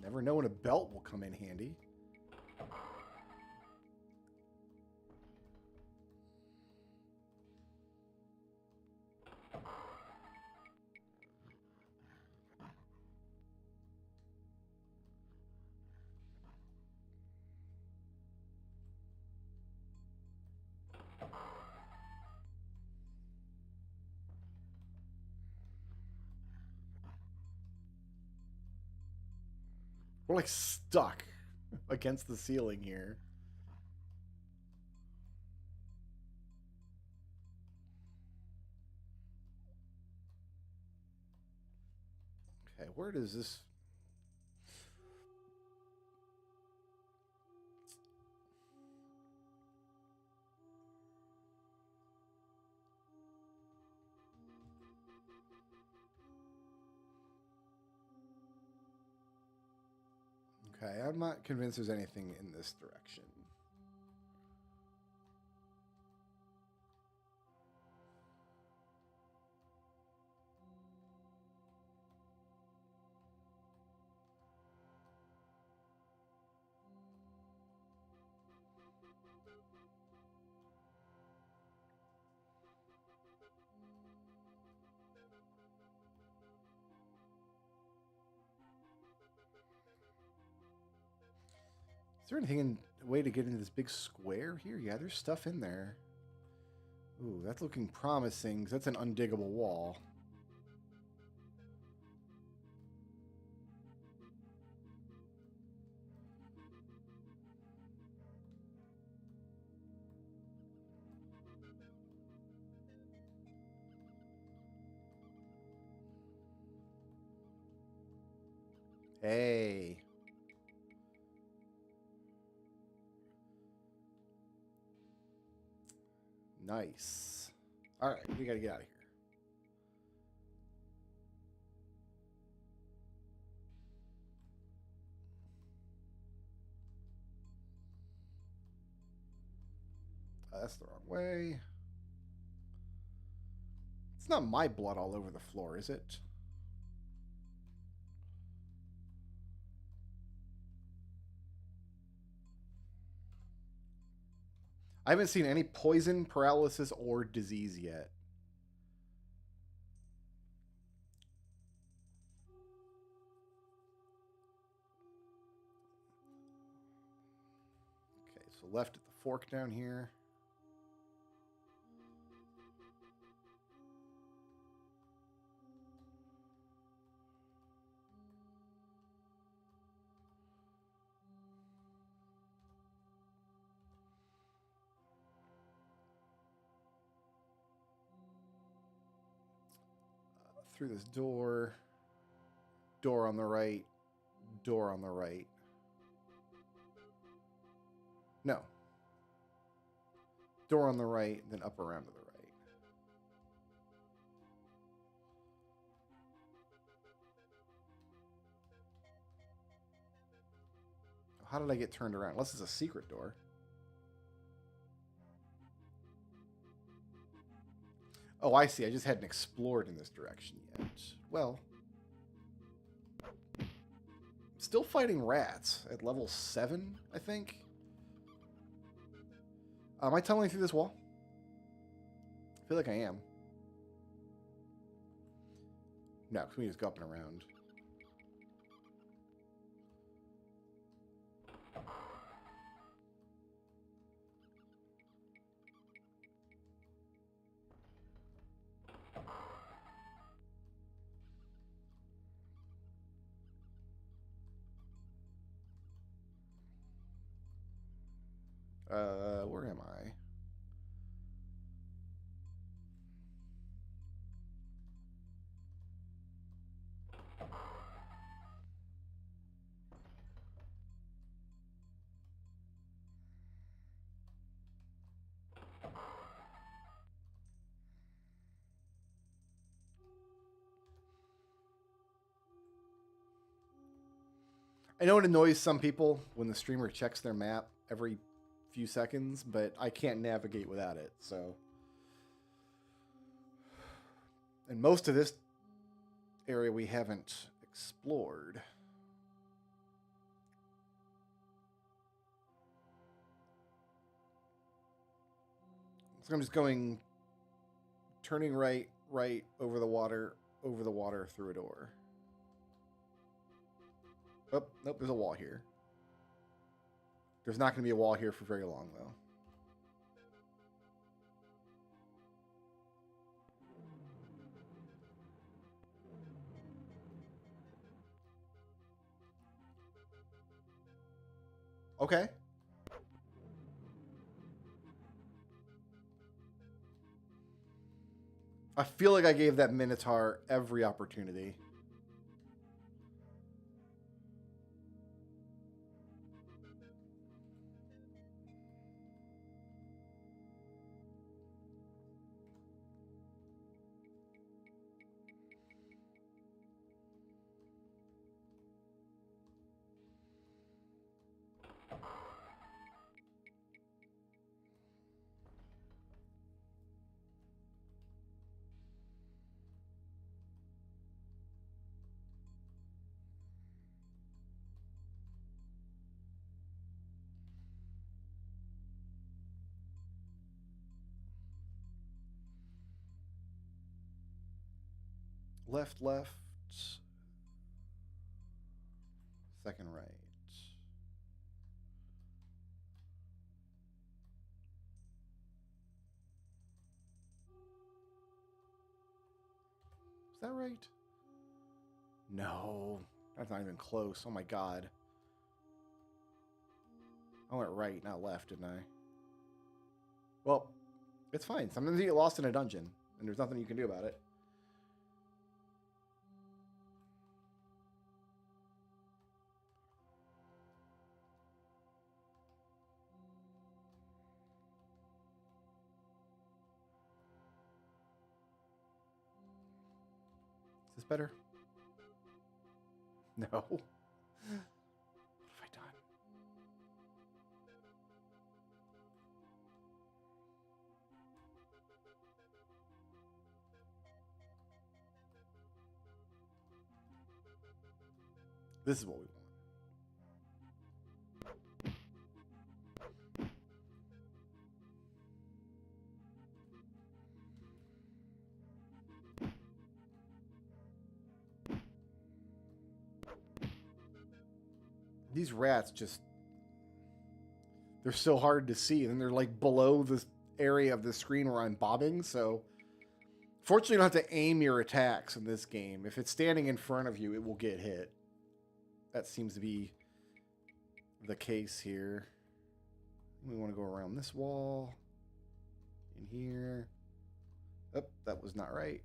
Never know when a belt will come in handy. We're like stuck against the ceiling here. Okay, where does this... Okay, I'm not convinced there's anything in this direction. Is there anything way to get into this big square here? Yeah, there's stuff in there. Ooh, that's looking promising, because that's an undiggable wall. Hey. Nice. All right, we gotta get out of here. That's the wrong way. It's not my blood all over the floor, is it? I haven't seen any poison, paralysis, or disease yet. Okay, so left at the fork down here. Through this door. Door on the right. Door on the right. No. Door on the right, then up around to the right. How did I get turned around? Unless it's a secret door. Oh, I see. I just hadn't explored in this direction yet. Well, still fighting rats at level 7, I think. Am I tunneling through this wall? I feel like I am. No, because we just go up and around. Where am I? I know it annoys some people when the streamer checks their map every few seconds, but I can't navigate without it, so. And most of this area we haven't explored. So I'm just going, turning right, over the water, through a door. Oh, nope, there's a wall here. There's not going to be a wall here for very long, though. Okay. I feel like I gave that Minotaur every opportunity. Left, second, right. Is that right? No, that's not even close. Oh my god. I went right, not left, didn't I? Well, it's fine. Sometimes you get lost in a dungeon, and there's nothing you can do about it. Is this better? No. What have I done? This is what we want. These rats just, they're so hard to see, and they're like below this area of the screen where I'm bobbing, so fortunately you don't have to aim your attacks in this game. If it's standing in front of you, it will get hit. That seems to be the case here. We want to go around this wall, in here. Oh, that was not right.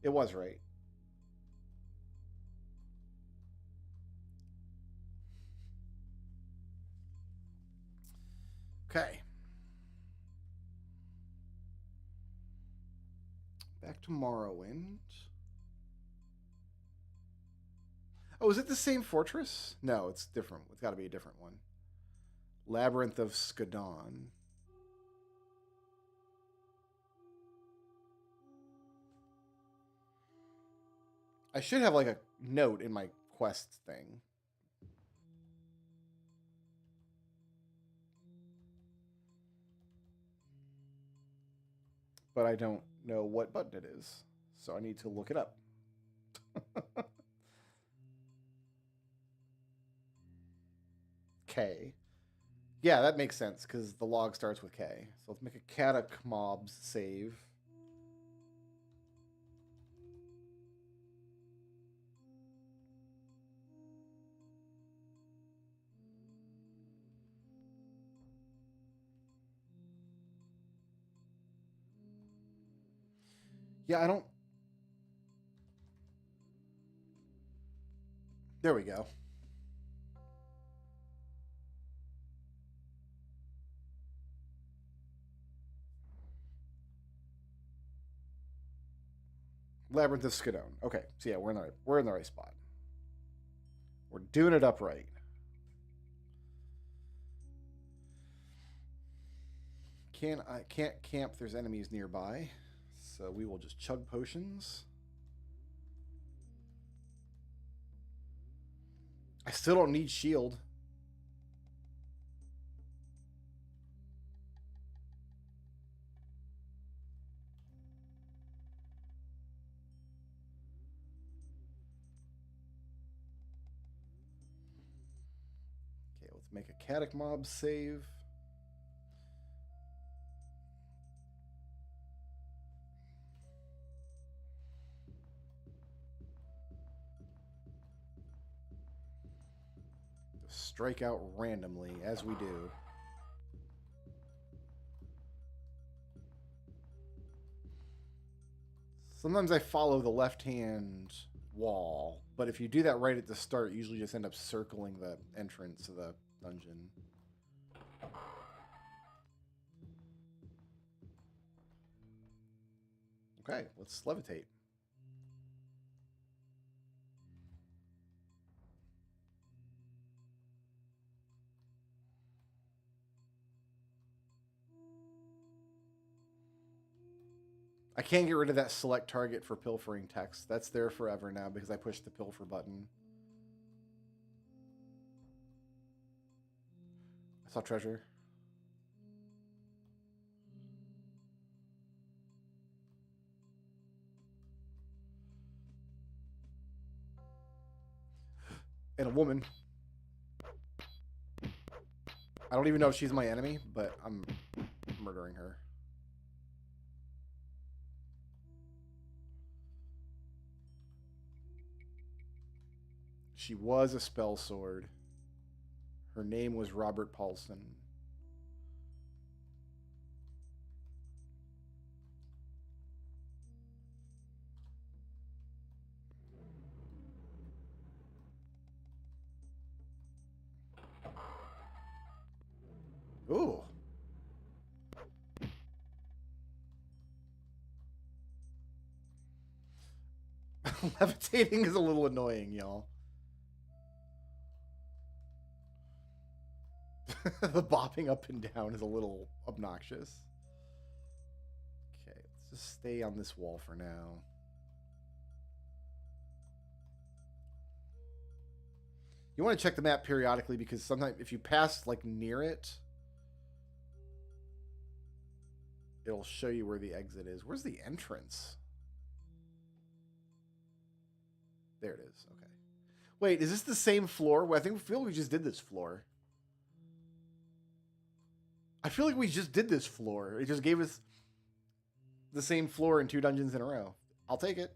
It was right. Okay. Back to Morrowind. Oh, is it the same fortress? No, it's different. It's got to be a different one. Labyrinth of Skadon. I should have like a note in my quest thing. But I don't know what button it is, so I need to look it up. K. Yeah, that makes sense, because the log starts with K. So let's make a Catacombs save. Yeah, I don't... There we go. Labyrinth of Skadon. Okay, so yeah, we're in the right spot. We're doing it upright. I can't camp. There's enemies nearby, So we will just chug potions. I still don't need shield. Okay, let's make a Catic mob save. Strike out randomly, as we do. Sometimes I follow the left-hand wall, but if you do that right at the start, you usually just end up circling the entrance of the dungeon. Okay, let's levitate. I can't get rid of that select target for pilfering text. That's there forever now because I pushed the pilfer button. I saw treasure. And a woman. I don't even know if she's my enemy, but I'm murdering her. She was a spell sword. Her name was Robert Paulson. Ooh. Levitating is a little annoying, y'all. The bopping up and down is a little obnoxious. Okay, let's just stay on this wall for now. You want to check the map periodically because sometimes if you pass like near it, it'll show you where the exit is. Where's the entrance? There it is. Okay. Wait, is this the same floor? Well, I feel like we just did this floor. I feel like we just did this floor. It just gave us the same floor in 2 dungeons in a row. I'll take it.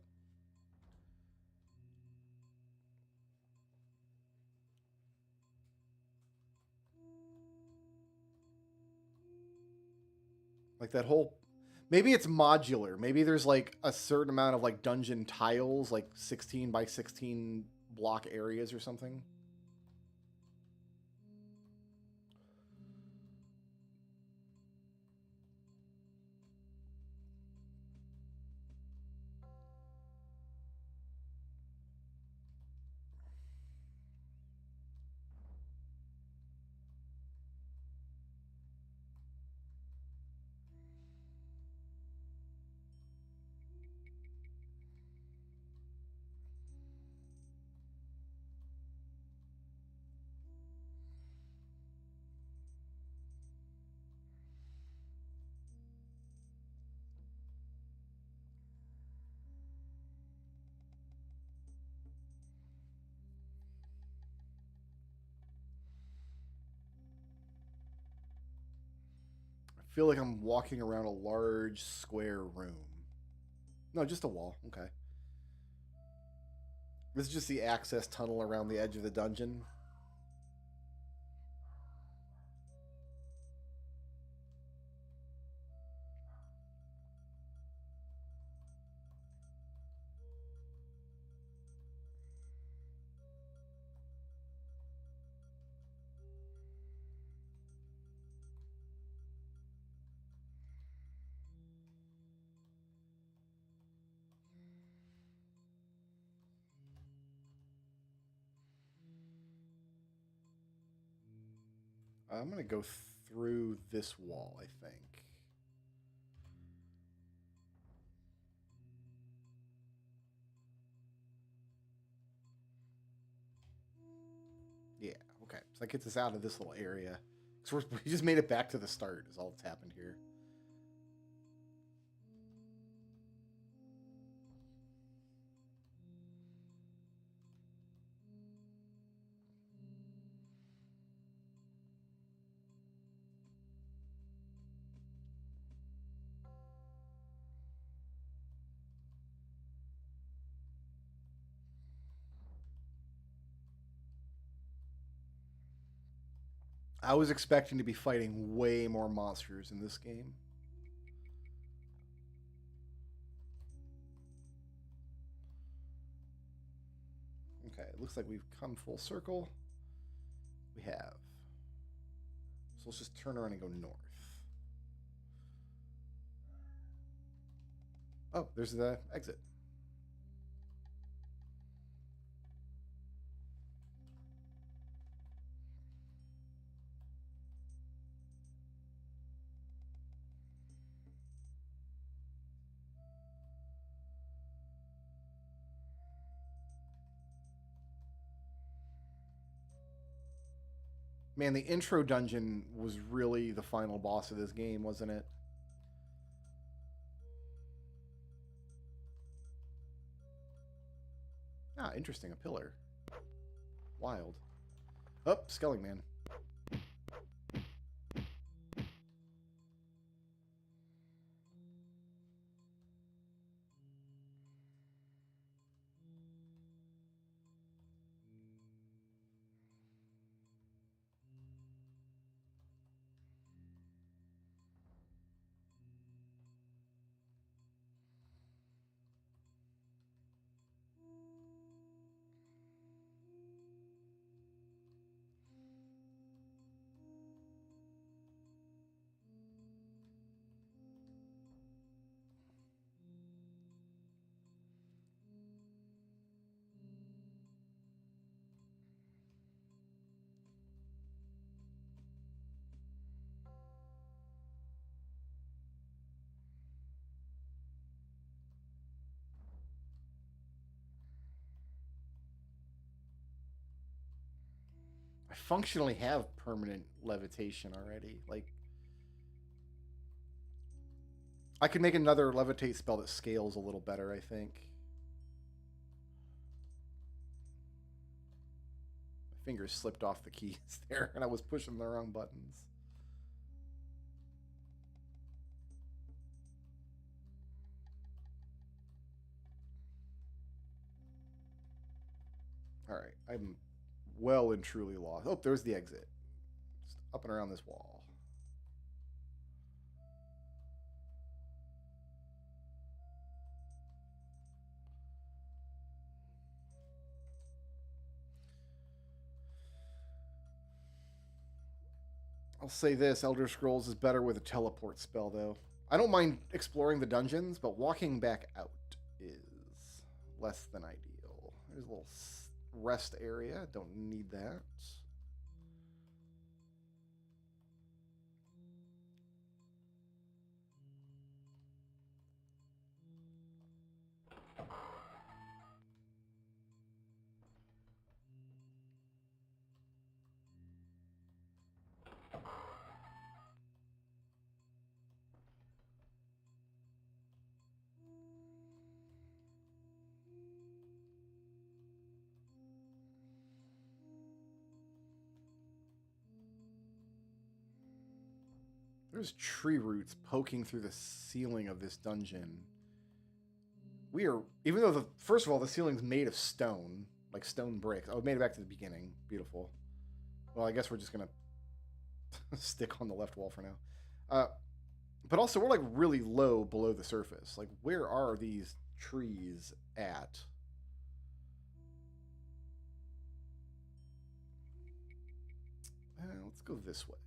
Like that whole... Maybe it's modular. Maybe there's like a certain amount of like dungeon tiles, like 16 by 16 block areas or something. I feel like I'm walking around a large square room. No, just a wall. Okay. This is just the access tunnel around the edge of the dungeon. I'm going to go through this wall, I think. So that gets us out of this little area. So we just made it back to the start is all that's happened here. I was expecting to be fighting way more monsters in this game. Okay, it looks like we've come full circle. We have. So let's just turn around and go north. Oh, there's the exit. Man, the intro dungeon was really the final boss of this game, wasn't it? Ah, interesting. A pillar. Wild. Oh, Skelling Man. I functionally have permanent levitation already. Like, I could make another levitate spell that scales a little better, I think. My fingers slipped off the keys there, and I was pushing the wrong buttons. Alright, I'm well and truly lost. Oh, there's the exit. Just up and around this wall. I'll say this, Elder Scrolls is better with a teleport spell, though. I don't mind exploring the dungeons, but walking back out is less than ideal. There's a little rest area. Don't need that. There's tree roots poking through the ceiling of this dungeon. We are, even though first of all, the ceiling's made of stone, like stone bricks. Oh, it made it back to the beginning. Beautiful. Well, I guess we're just gonna stick on the left wall for now. But also, we're like really low below the surface. Like, where are these trees at? Let's go this way.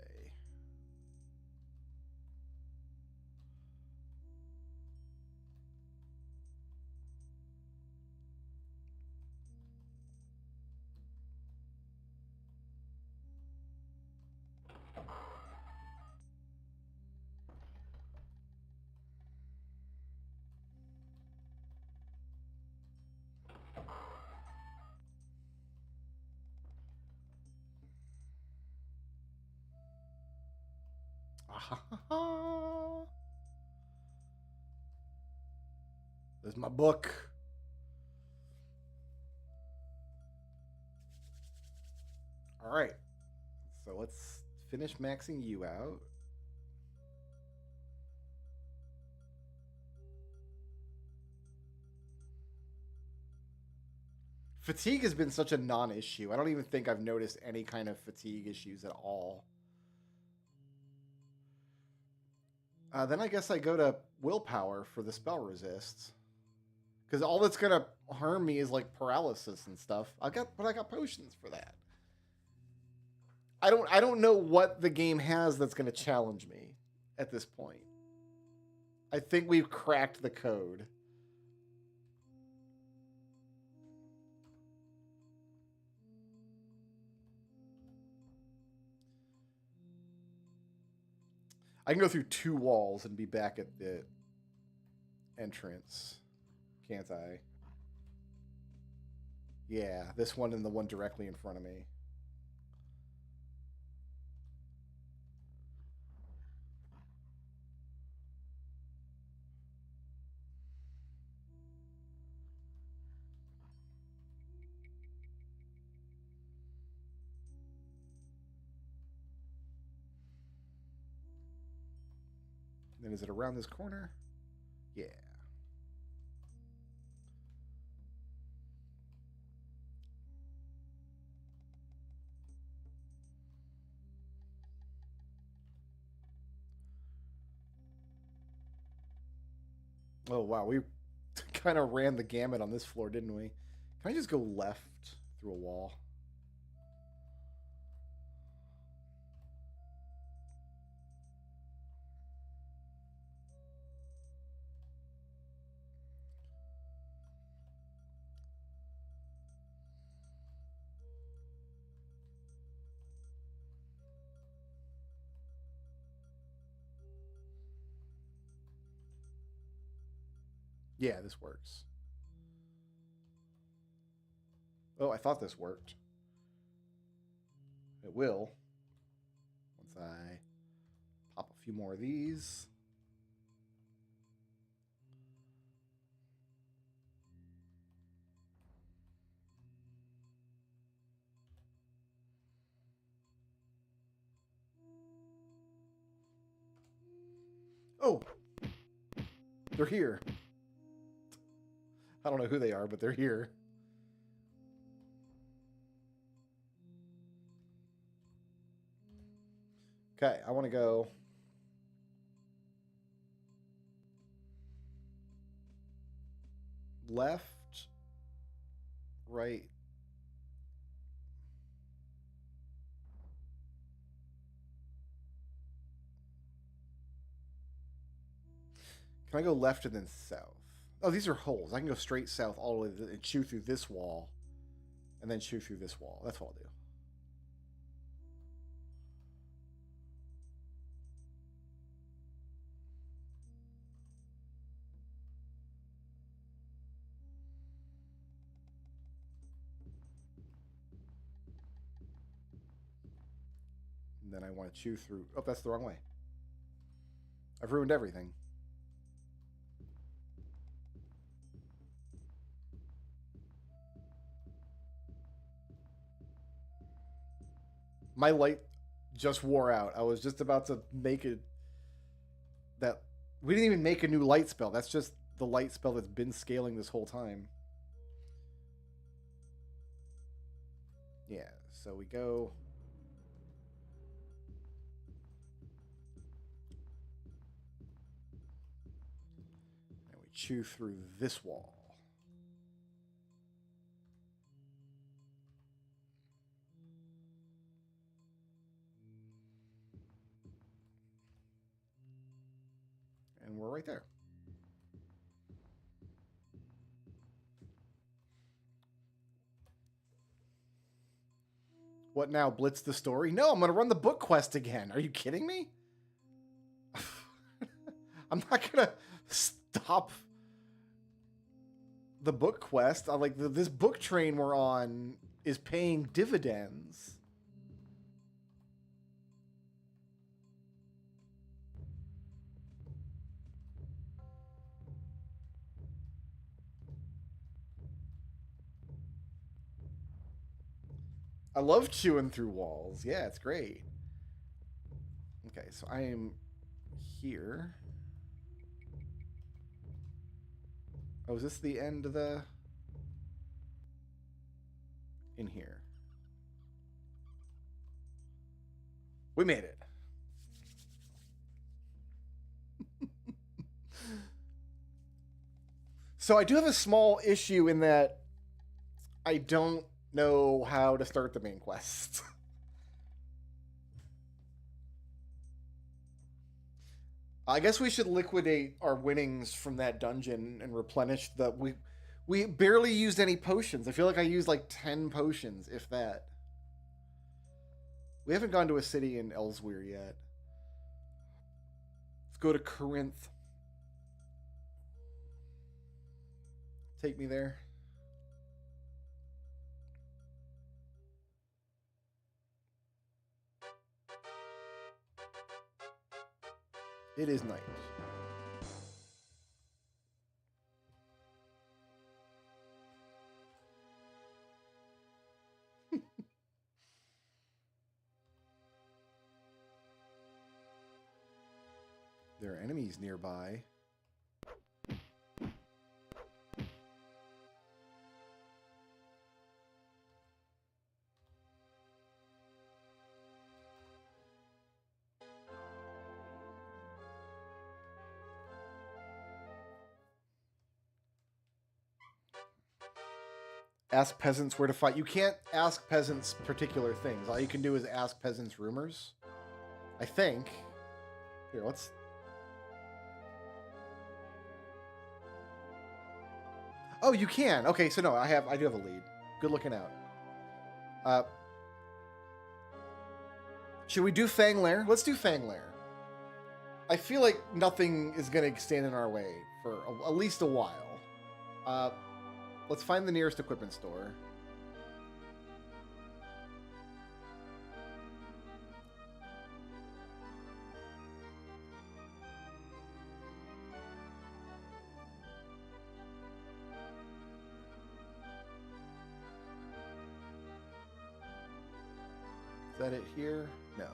There's my book. All right. So let's finish maxing you out. Fatigue has been such a non-issue. I don't even think I've noticed any kind of fatigue issues at all. Then I guess I go to willpower for the spell resists. Because all that's going to harm me is like paralysis and stuff. But I got potions for that. I don't know what the game has that's going to challenge me at this point. I think we've cracked the code. I can go through 2 walls and be back at the entrance. Can't I? Yeah, this one and the one directly in front of me. Then is it around this corner? Yeah. Oh, wow. We kind of ran the gamut on this floor, didn't we? Can I just go left through a wall? Yeah, this works. Oh, I thought this worked. It will. Once I pop a few more of these. Oh! They're here. I don't know who they are, but they're here. Okay, I want to go left, right. Can I go left and then south? Oh, these are holes. I can go straight south all the way and chew through this wall. And then chew through this wall. That's what I'll do. And then I want to chew through... Oh, that's the wrong way. I've ruined everything. My light just wore out. I was just about to make it... That... We didn't even make a new light spell. That's just the light spell that's been scaling this whole time. Yeah, so we go... And we chew through this wall. And we're right there. What now? Blitz the story? No, I'm going to run the book quest again. Are you kidding me? I'm not going to stop the book quest. I like this book train we're on is paying dividends. I love chewing through walls. Yeah, it's great. Okay, so I am here. Oh, is this the end of the... In here. We made it. So I do have a small issue in that I don't know how to start the main quest. I guess we should liquidate our winnings from that dungeon and replenish the... We barely used any potions. I feel like I used like 10 potions, if that. We haven't gone to a city in Elsewhere yet. Let's go to Corinth. Take me there. It is night. There are enemies nearby. Ask peasants where to fight. You can't ask peasants particular things. All you can do is ask peasants rumors. I think. Here, let's... Oh, you can. Okay, so no, I do have a lead. Good looking out. Should we do Fang Lair? Let's do Fang Lair. I feel like nothing is going to stand in our way for at least a while. Let's find the nearest equipment store. Is that it here? No.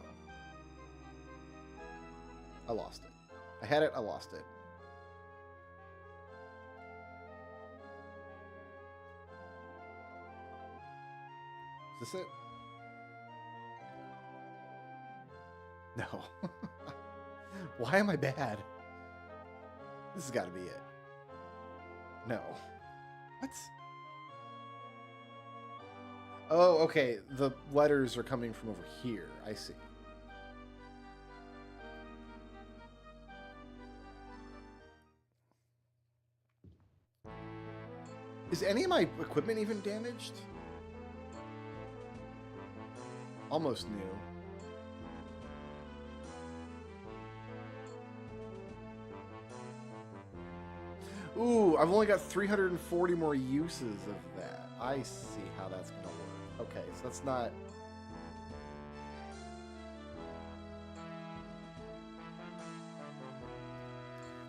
I lost it. I had it, I lost it. Is this it? No. Why am I bad? This has got to be it. No. What? Oh, okay. The letters are coming from over here. I see. Is any of my equipment even damaged? Almost new. Ooh, I've only got 340 more uses of that. I see how that's going to work. Okay, so that's not...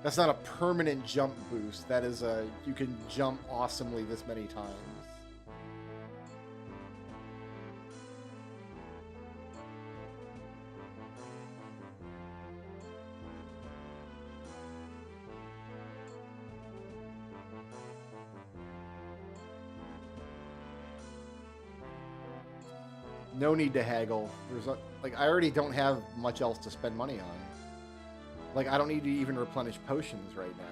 That's not a permanent jump boost. That is a... You can jump awesomely this many times. No need to haggle. There's a, like, I already don't have much else to spend money on. Like, I don't need to even replenish potions right now.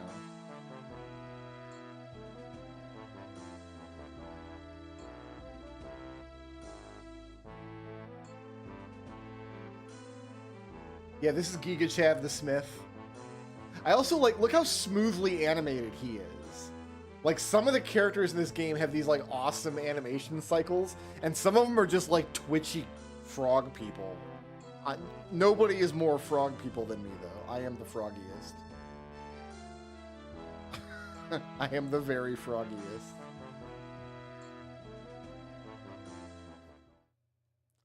Yeah, this is Giga Chav the Smith. I also, like, look how smoothly animated he is. Like, some of the characters in this game have these, like, awesome animation cycles, and some of them are just, like, twitchy frog people. Nobody is more frog people than me, though. I am the froggiest. I am the very froggiest.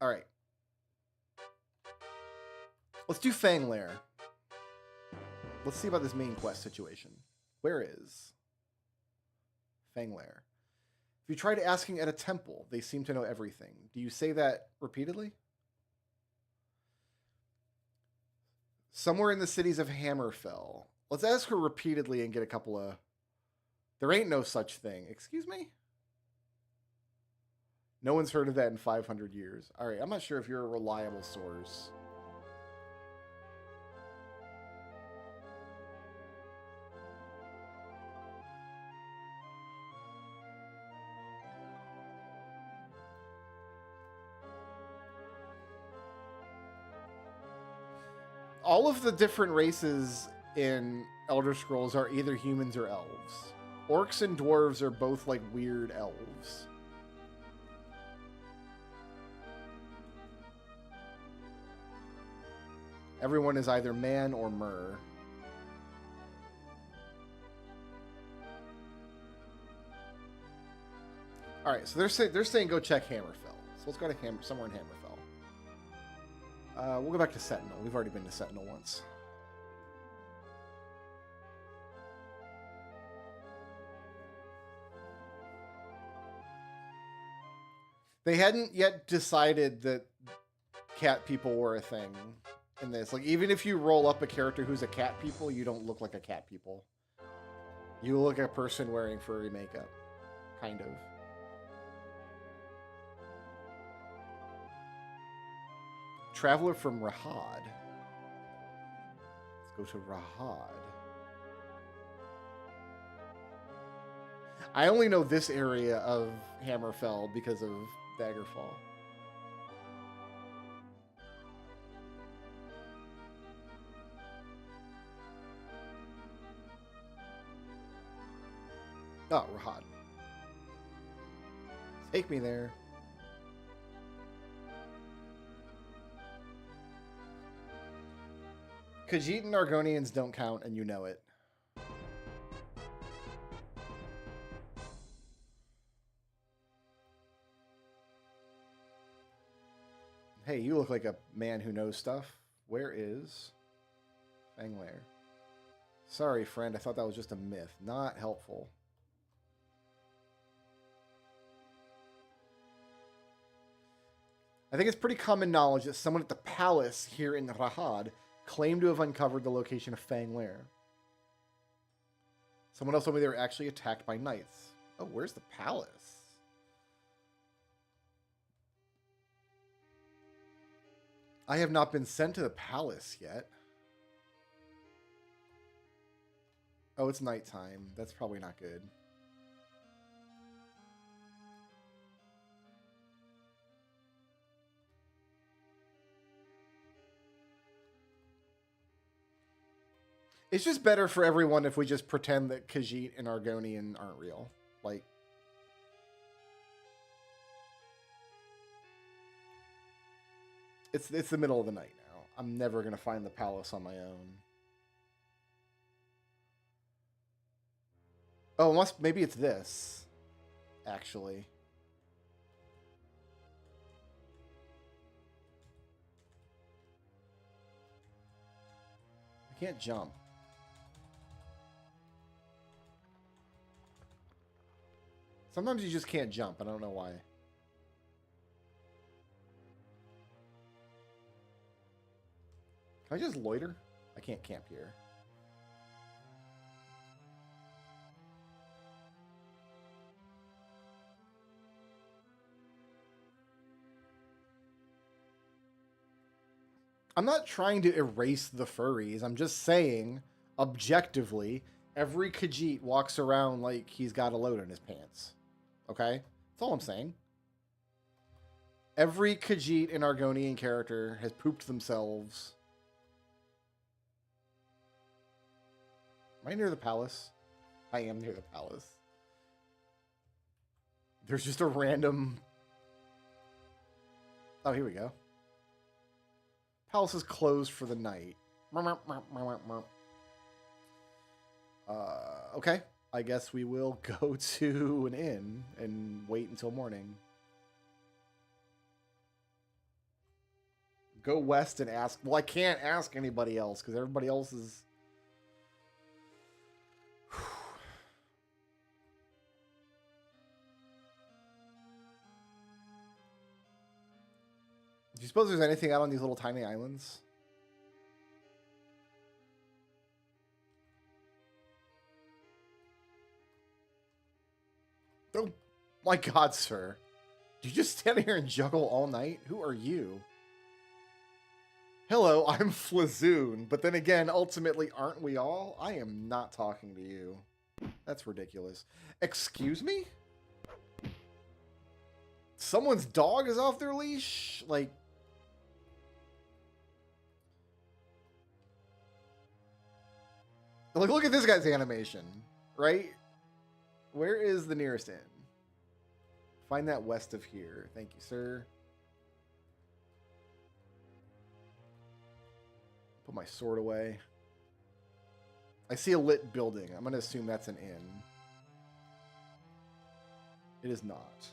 Alright. Let's do Fang Lair. Let's see about this main quest situation. Where is Fang Lair? If you tried asking at a temple, they seem to know everything. Do you say that repeatedly? Somewhere in the cities of Hammerfell. Let's ask her repeatedly and get a couple of... There ain't no such thing. Excuse me? No one's heard of that in 500 years. All right, I'm not sure if you're a reliable source. All of the different races in Elder Scrolls are either humans or elves. Orcs and dwarves are both like weird elves. Everyone is either man or mer. All right, so they're saying go check Hammerfell. So let's go to somewhere in Hammerfell. We'll go back to Sentinel. We've already been to Sentinel once. They hadn't yet decided that cat people were a thing in this. Like, even if you roll up a character who's a cat people, you don't look like a cat people. You look like a person wearing furry makeup. Kind of. Traveler from Rahad. Let's go to Rahad. I only know this area of Hammerfell because of Daggerfall. Oh, Rahad. Take me there. Khajiit and Argonians don't count, and you know it. Hey, you look like a man who knows stuff. Where is Fanglair? Sorry, friend. I thought that was just a myth. Not helpful. I think it's pretty common knowledge that someone at the palace here in Rahad claimed to have uncovered the location of Fanglair. Someone else told me they were actually attacked by knights. Oh, where's the palace? I have not been sent to the palace yet. Oh, it's nighttime. That's probably not good. It's just better for everyone if we just pretend that Khajiit and Argonian aren't real. Like, it's the middle of the night now. I'm never gonna find the palace on my own. Oh, maybe it's this, actually. I can't jump. Sometimes you just can't jump. I don't know why. Can I just loiter? I can't camp here. I'm not trying to erase the furries. I'm just saying, objectively, every Khajiit walks around like he's got a load in his pants. Okay? That's all I'm saying. Every Khajiit and Argonian character has pooped themselves. Am I near the palace? I am near the palace. There's just a random... Oh, here we go. Palace is closed for the night. Okay. I guess we will go to an inn and wait until morning. Go west and ask... Well, I can't ask anybody else because everybody else is... suppose there's anything out on these little tiny islands? Oh my god, sir. Did you just stand here and juggle all night? Who are you? Hello, I'm Flazoon, but then again, ultimately, aren't we all? I am not talking to you. That's ridiculous. Excuse me? Someone's dog is off their leash? Like... look at this guy's animation, right? Where is the nearest inn? Find that west of here. Thank you, sir. Put my sword away. I see a lit building. I'm going to assume that's an inn. It is not.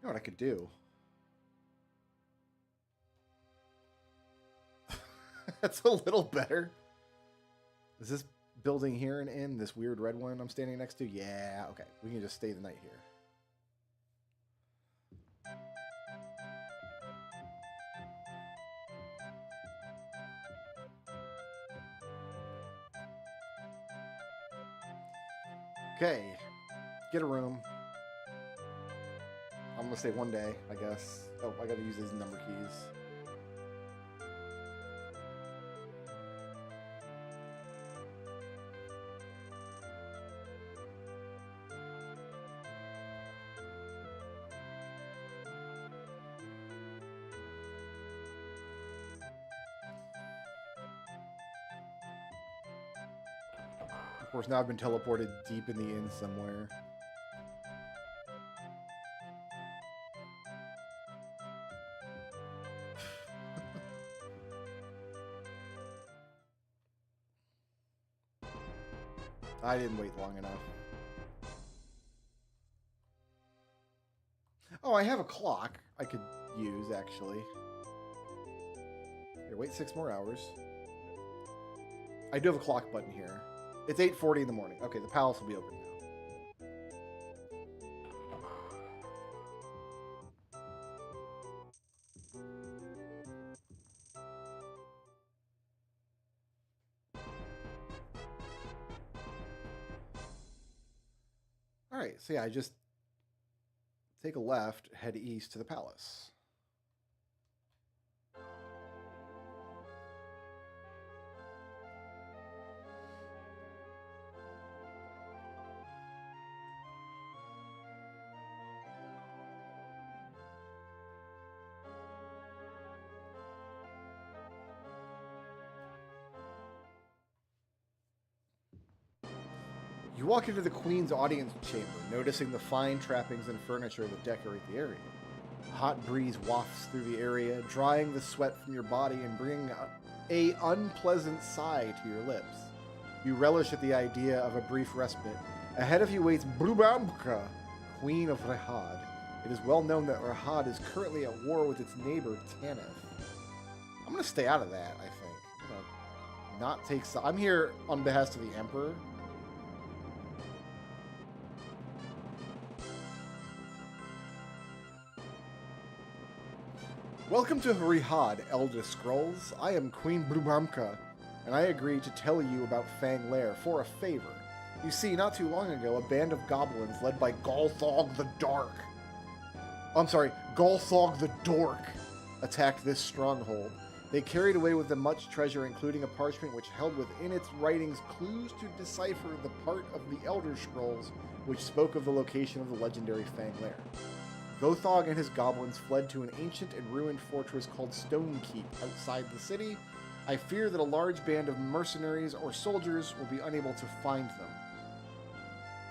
You know what I could do? That's a little better. Is this building here an inn? This weird red one I'm standing next to? Yeah, okay. We can just stay the night here. Okay. Get a room. I'm gonna stay one day, I guess. Oh, I gotta use these number keys. Of course, now I've been teleported deep in the inn somewhere. I didn't wait long enough. Oh, I have a clock I could use, actually. Here, wait 6 more hours. I do have a clock button here. It's 8:40 in the morning. Okay, the palace will be open now. Alright, so yeah, I just take a left, head east to the palace. You walk into the Queen's audience chamber, noticing the fine trappings and furniture that decorate the area. A hot breeze wafts through the area, drying the sweat from your body and bringing a unpleasant sigh to your lips. You relish at the idea of a brief respite. Ahead of you waits Brubamka, Queen of Rahad. It is well known that Rahad is currently at war with its neighbor, Tanith. I'm going to stay out of that, I think. I'm going to not take... I'm here on behest of the Emperor. Welcome to Rahad, Elda Scrulz. I am Queen Brubamka, and I agree to tell you about Fang Lair for a favor. You see, not too long ago, a band of goblins led by Golthog the Dark. Golthog the Dork attacked this stronghold. They carried away with them much treasure, including a parchment which held within its writings clues to decipher the part of the Elder Scrolls which spoke of the location of the legendary Fang Lair. Gothog and his goblins fled to an ancient and ruined fortress called Stone Keep outside the city. I fear that a large band of mercenaries or soldiers will be unable to find them.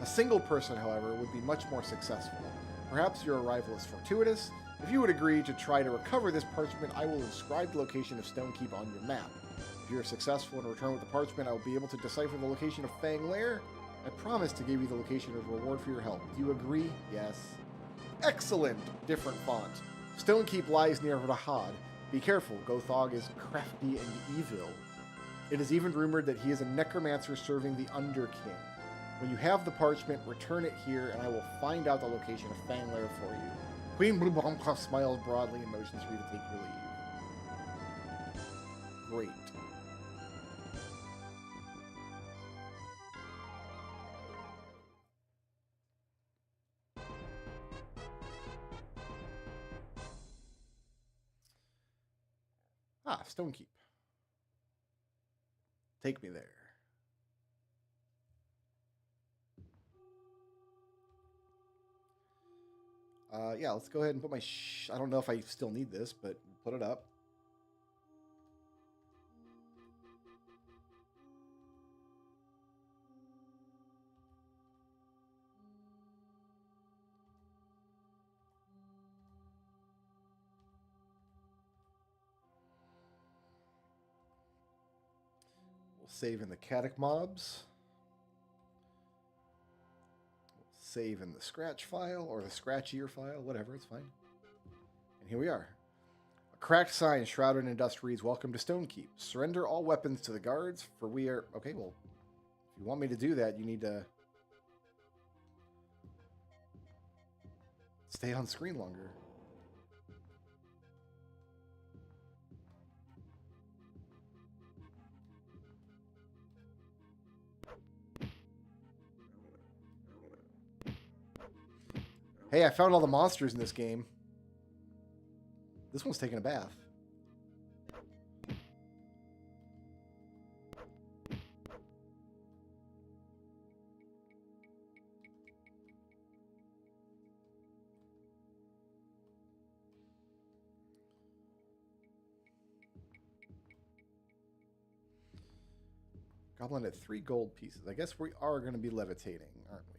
A single person, however, would be much more successful. Perhaps your arrival is fortuitous. If you would agree to try to recover this parchment, I will inscribe the location of Stone Keep on your map. If you are successful and return with the parchment, I will be able to decipher the location of Fang Lair. I promise to give you the location as a reward for your help. Do you agree? Yes. Excellent! Different font. Stone Keep lies near Rahad. Be careful, Gothog is crafty and evil. It is even rumored that he is a necromancer serving the Underking. When you have the parchment, return it here, and I will find out the location of Fanglair for you. Queen Bluebomcloth smiles broadly and motions for you to take your leave. Great. Ah, Stonekeep. Take me there. Yeah, let's go ahead and put my... I don't know if I still need this, but put it up. We'll save in the Catech mobs. Save in the scratch file or the scratchier file, whatever, it's fine. And here we are. A cracked sign shrouded in dust reads, "Welcome to Stonekeep. Surrender all weapons to the guards, for we are..." Okay, well, if you want me to do that, you need to stay on screen longer. Hey, I found all the monsters in this game. This one's taking a bath. Goblin at 3 gold pieces. I guess we are going to be levitating, aren't we?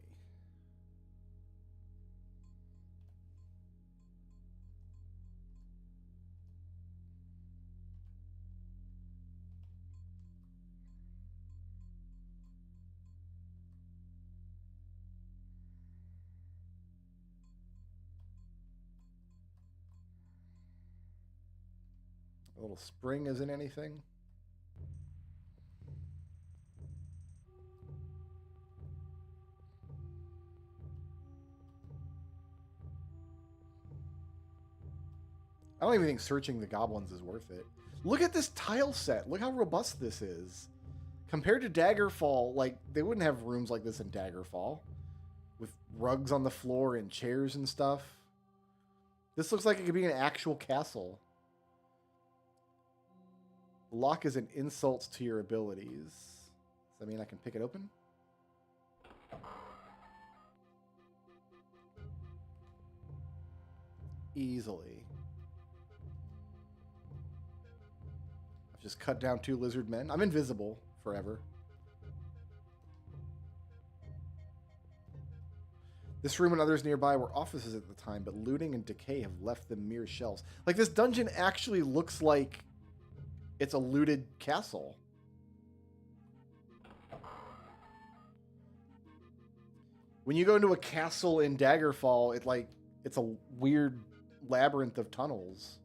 A little spring isn't anything. I don't even think searching the goblins is worth it. Look at this tile set. Look how robust this is. Compared to Daggerfall, like, they wouldn't have rooms like this in Daggerfall. With rugs on the floor and chairs and stuff. This looks like it could be an actual castle. Lock is an insult to your abilities. Does that mean I can pick it open? Easily. I've just cut down 2 lizard men. I'm invisible forever. This room and others nearby were offices at the time, but looting and decay have left them mere shells. Like, this dungeon actually looks like it's a looted castle. When you go into a castle in Daggerfall, it's a weird labyrinth of tunnels.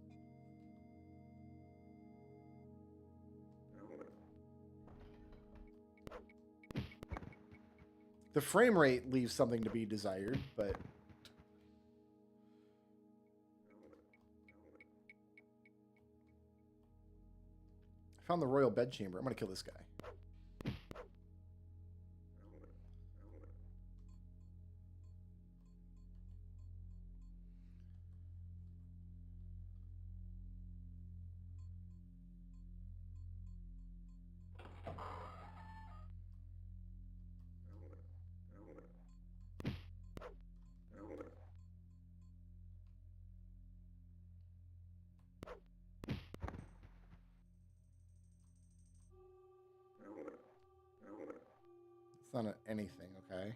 The frame rate leaves something to be desired, but... I found the royal bedchamber. I'm going to kill this guy. It's not anything, okay?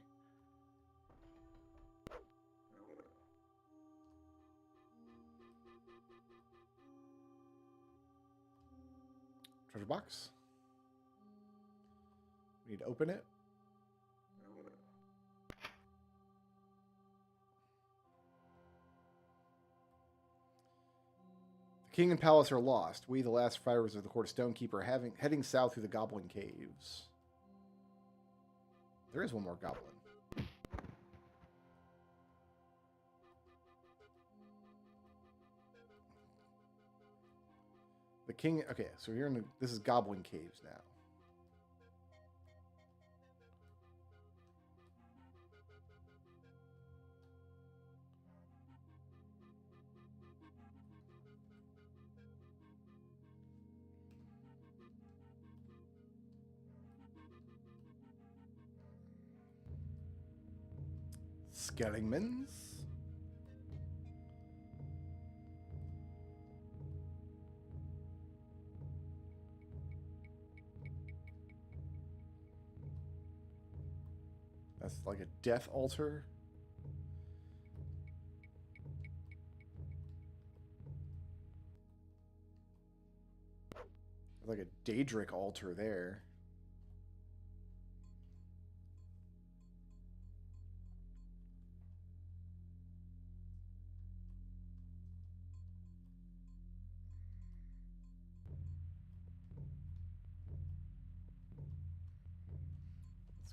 Treasure box. We need to open it. The King and palace are lost. We, the last survivors of the Court of Stonekeeper, heading south through the Goblin Caves. There is one more goblin. The king... Okay, so we're in... This is Goblin Caves now. Skelligmans. That's like a death altar. Like a Daedric altar there.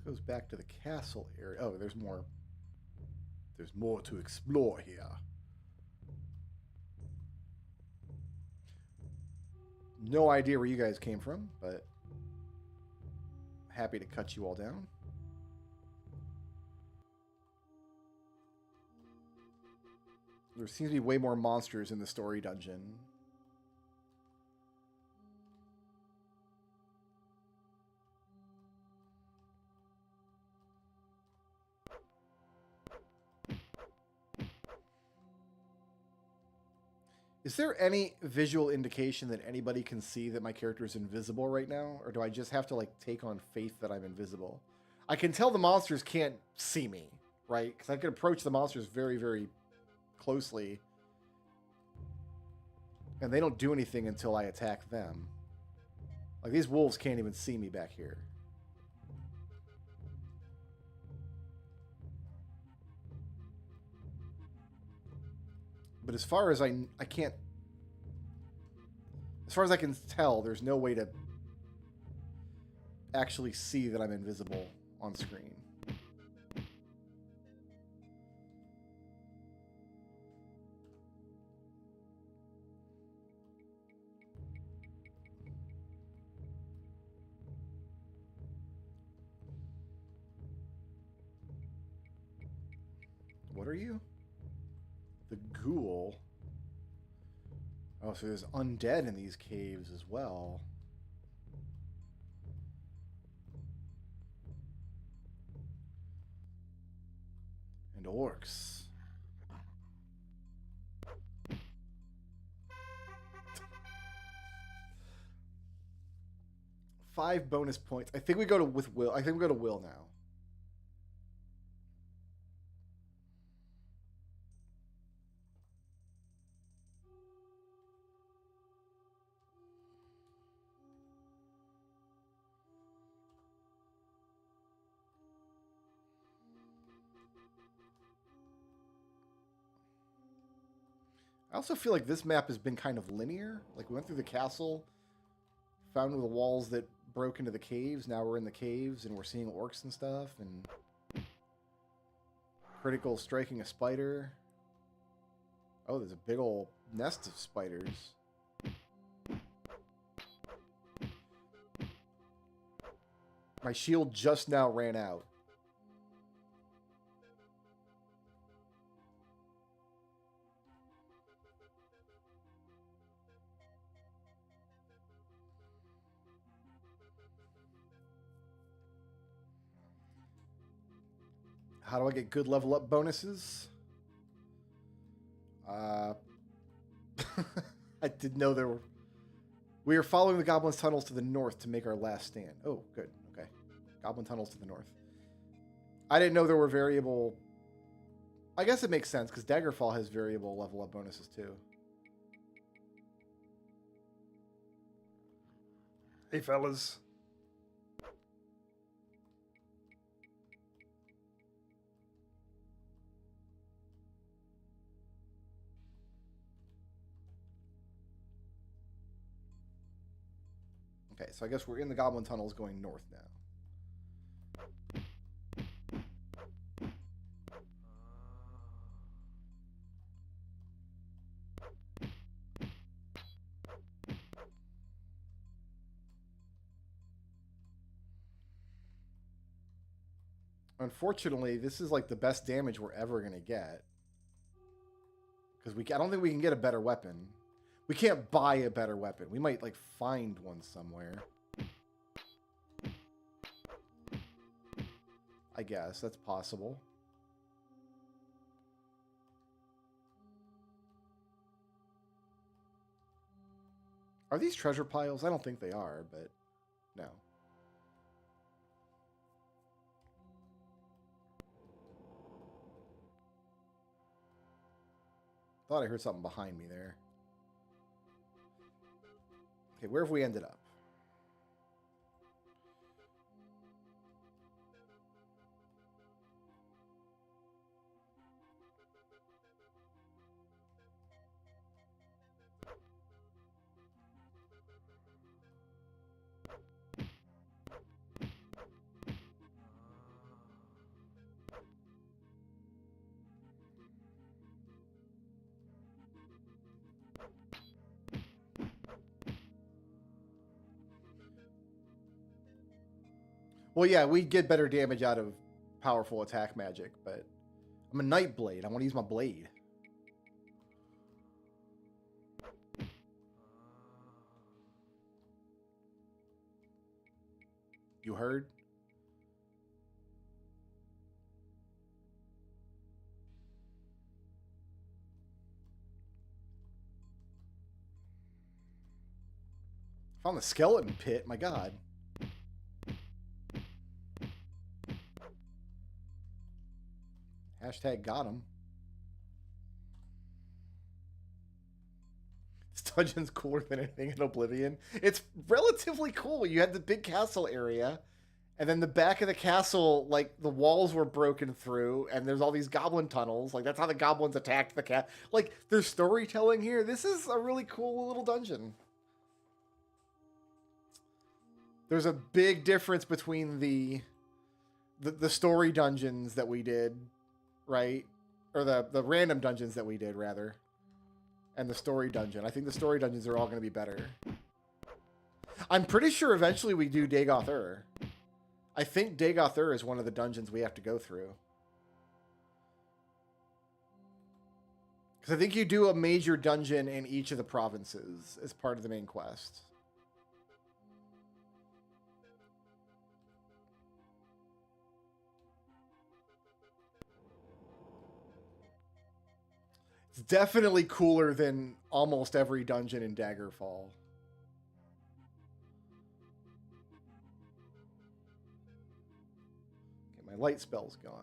Goes back to the castle area. Oh, there's more. There's more to explore here. No idea where you guys came from, but happy to cut you all down. There seems to be way more monsters in the story dungeon. Is there any visual indication that anybody can see that my character is invisible right now? Or do I just have to, like, take on faith that I'm invisible? I can tell the monsters can't see me, right? Because I can approach the monsters very, very closely. And they don't do anything until I attack them. Like, these wolves can't even see me back here. But as far as I can't... As far as I can tell, there's no way to actually see that I'm invisible on screen. What are you? The ghoul. Oh, so there's undead in these caves as well. And orcs. Five bonus points. I think we go to with Will. I think we go to Will now. I also feel like this map has been kind of linear. Like, we went through the castle, found the walls that broke into the caves. Now we're in the caves, and we're seeing orcs and stuff, and critical striking a spider. Oh, there's a big old nest of spiders. My shield just now ran out. How do I get good level up bonuses? I didn't know there were... We are following the Goblin's tunnels to the north to make our last stand. Oh, good. Okay. Goblin tunnels to the north. I didn't know there were variable... I guess it makes sense, because Daggerfall has variable level up bonuses, too. Hey, fellas. so I guess we're in the goblin tunnels going north now. Unfortunately, this is like the best damage we're ever going to get. Because I don't think we can get a better weapon. We can't buy a better weapon. We might like find one somewhere. I guess that's possible. Are these treasure piles? I don't think they are, but no. Thought I heard something behind me there. Okay, where have we ended up? Well, yeah, we get better damage out of powerful attack magic, but I'm a Nightblade. I want to use my blade. You heard? Found the skeleton pit, my god. Hashtag got him. This dungeon's cooler than anything in Oblivion. It's relatively cool. You had the big castle area, and then the back of the castle, like, the walls were broken through, and there's all these goblin tunnels. Like, that's how the goblins attacked the cat. Like, there's storytelling here. This is a really cool little dungeon. There's a big difference between the story dungeons that we did, right? Or the random dungeons that we did, rather. And the story dungeon. I think the story dungeons are all going to be better. I'm pretty sure eventually we do Dagoth Ur. I think Dagoth Ur is one of the dungeons we have to go through. Because I think you do a major dungeon in each of the provinces as part of the main quest. It's definitely cooler than almost every dungeon in Daggerfall. Okay, my light spell's gone.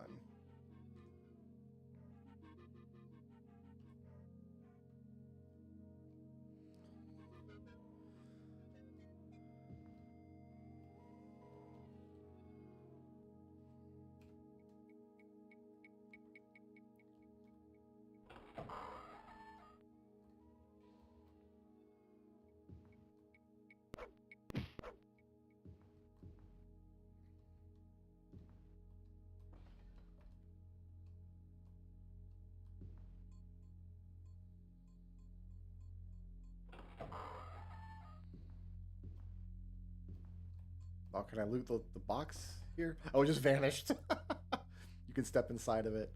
Oh, can I loot the box here? Oh, it just vanished. You can step inside of it.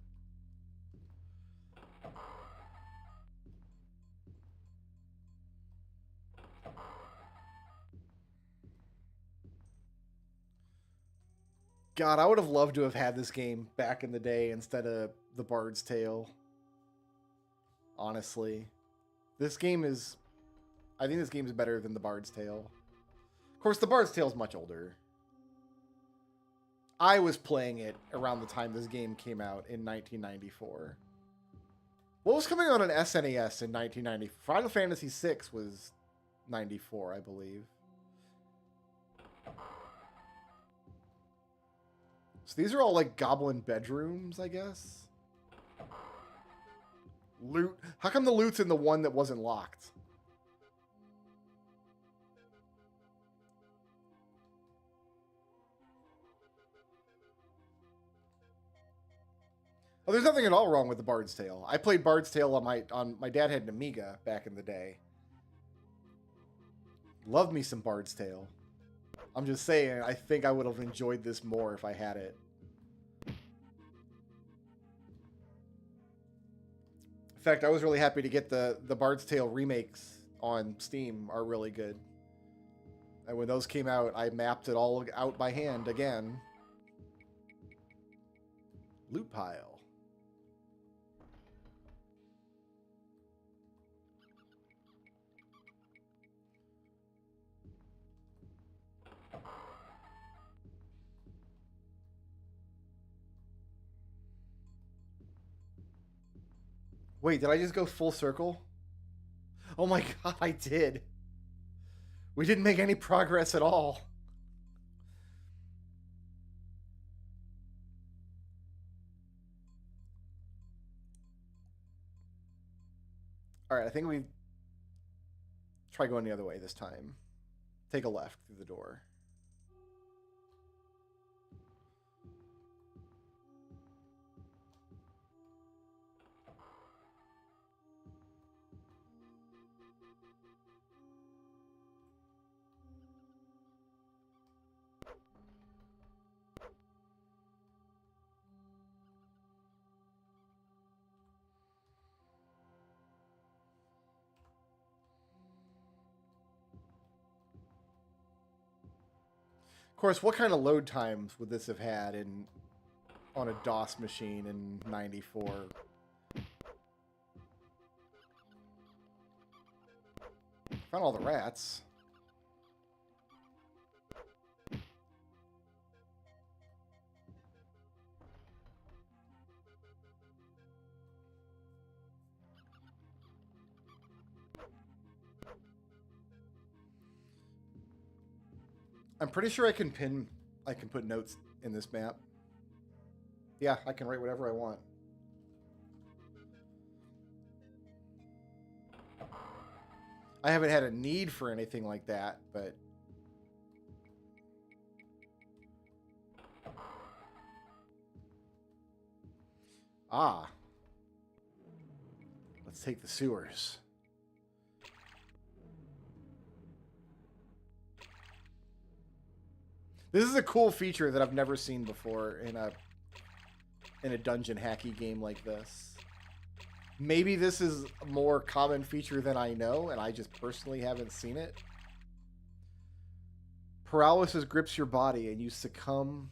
God, I would have loved to have had this game back in the day instead of the Bard's Tale. Honestly. This game is... I think this game is better than the Bard's Tale. Of course, the Bard's Tale is much older. I was playing it around the time this game came out in 1994. What was coming on an SNES in 1990? Final Fantasy VI was 94, I believe. So these are all like goblin bedrooms, I guess. Loot. How come the loot's in the one that wasn't locked? Oh, there's nothing at all wrong with the Bard's Tale. I played Bard's Tale on my dad had an Amiga back in the day. Love me some Bard's Tale. I'm just saying, I think I would have enjoyed this more if I had it. In fact, I was really happy to get the Bard's Tale remakes on Steam are really good. And when those came out, I mapped it all out by hand again. Loot pile. Wait, did I just go full circle? Oh my god, I did. We didn't make any progress at all. Alright, I think we try going the other way this time. Take a left through the door. Of course, what kind of load times would this have had on a DOS machine in '94? Found all the rats. I'm pretty sure I can put notes in this map. Yeah, I can write whatever I want. I haven't had a need for anything like that, but... Ah. Let's take the sewers. This is a cool feature that I've never seen before in a dungeon hacky game like this. Maybe this is a more common feature than I know, and I just personally haven't seen it. Paralysis grips your body and you succumb.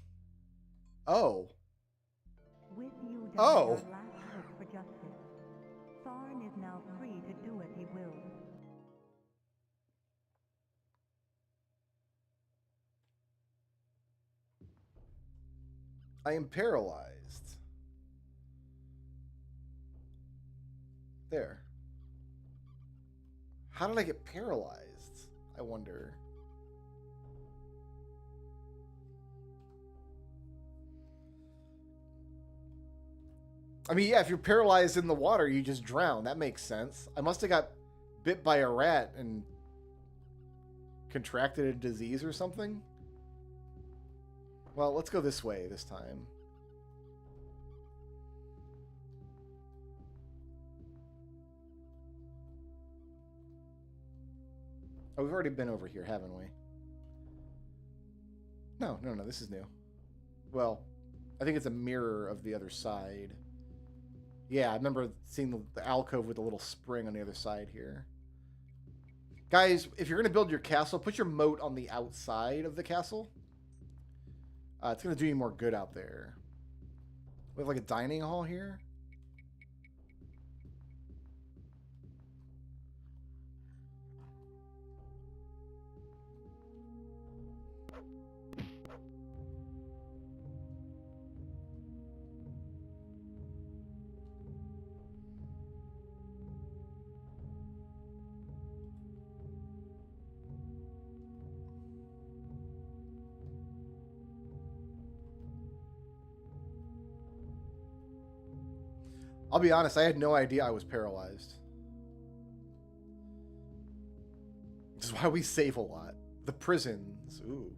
Oh. With you died Oh. our last hope for justice. Tharn is now free to do as he will. I am paralyzed. There. How did I get paralyzed? I wonder. I mean, yeah, if you're paralyzed in the water, you just drown. That makes sense. I must have got bit by a rat and contracted a disease or something. Well, let's go this way this time. Oh, we've already been over here, haven't we? No, this is new. Well, I think it's a mirror of the other side. Yeah, I remember seeing the alcove with the little spring on the other side here. Guys, if you're going to build your castle, put your moat on the outside of the castle. It's going to do you more good out there. We have like a dining hall here. I'll be honest, I had no idea I was paralyzed. This is why we save a lot. The prisons. Ooh.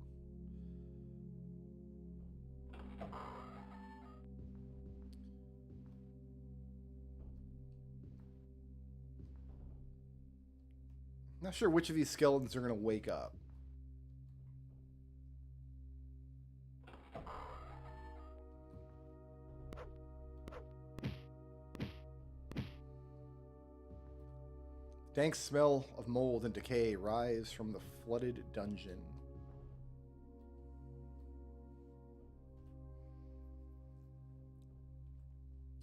Not sure which of these skeletons are going to wake up. Dank smell of mold and decay rise from the flooded dungeon.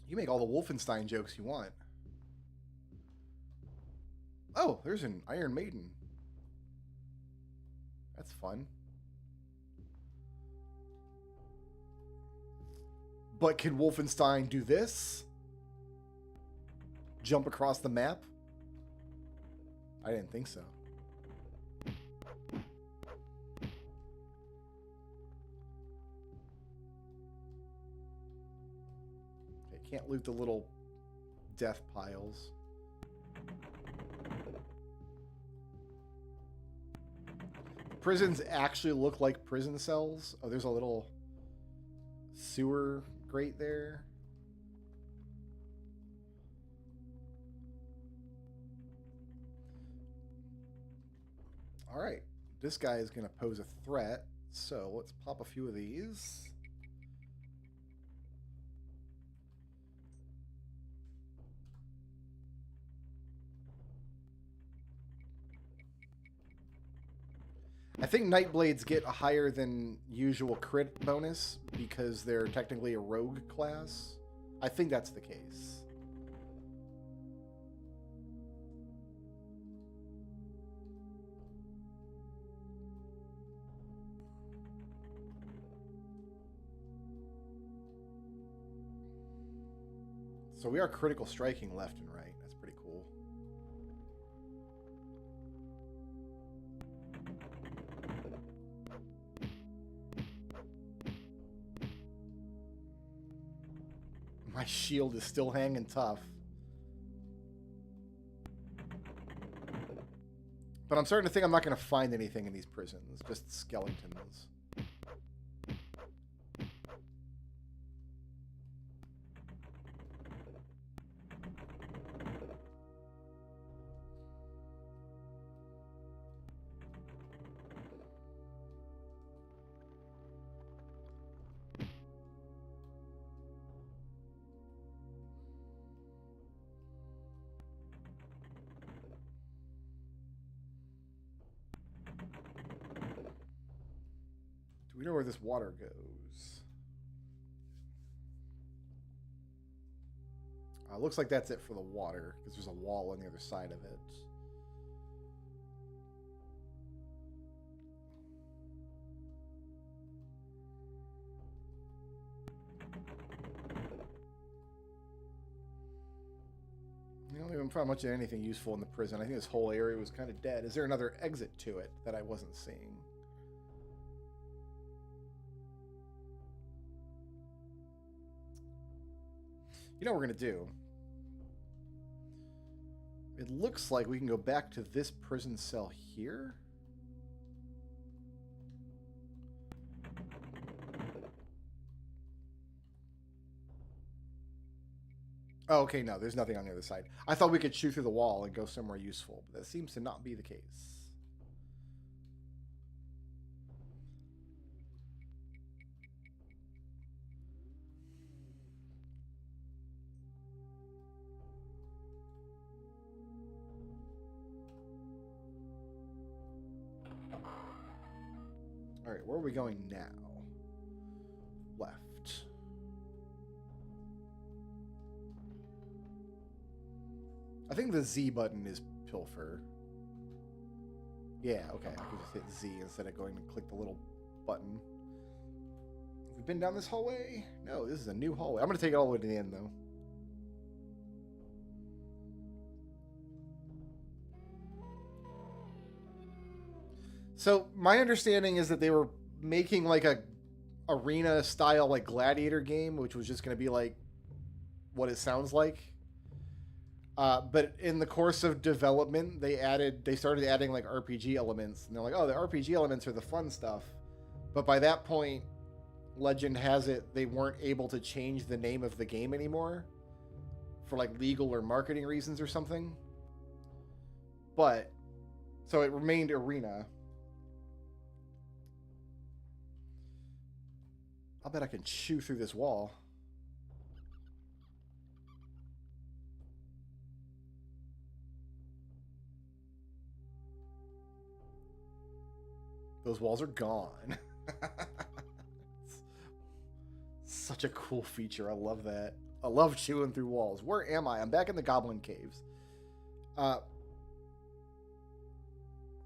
You make all the Wolfenstein jokes you want. Oh, there's an Iron Maiden. That's fun. But can Wolfenstein do this? Jump across the map? I didn't think so. Okay, can't loot the little death piles. Prisons actually look like prison cells. Oh, there's a little sewer grate there. All right, this guy is going to pose a threat, so let's pop a few of these. I think Nightblades get a higher than usual crit bonus because they're technically a rogue class. I think that's the case. So we are critical striking left and right. That's pretty cool. My shield is still hanging tough. But I'm starting to think I'm not going to find anything in these prisons. Just skeletons. We know where this water goes. Looks like that's it for the water, because there's a wall on the other side of it. You don't even find much of anything useful in the prison. I think this whole area was kind of dead. Is there another exit to it that I wasn't seeing? You know what we're going to do? It looks like we can go back to this prison cell here. Oh, okay, no, there's nothing on the other side. I thought we could shoot through the wall and go somewhere useful, but that seems to not be the case. All right, where are we going now? Left. I think the Z button is pilfer. Yeah, okay. I can just hit Z instead of going to click the little button. Have we been down this hallway? No, this is a new hallway. I'm going to take it all the way to the end, though. So my understanding is that they were making like a arena style like gladiator game, which was just going to be like what it sounds like. But in the course of development, they started adding like RPG elements, and they're like, oh, the RPG elements are the fun stuff. But by that point, legend has it they weren't able to change the name of the game anymore for like legal or marketing reasons or something. But So it remained arena. I'll bet I can chew through this wall. Those walls are gone. Such a cool feature. I love that. I love chewing through walls. Where am I? I'm back in the Goblin Caves.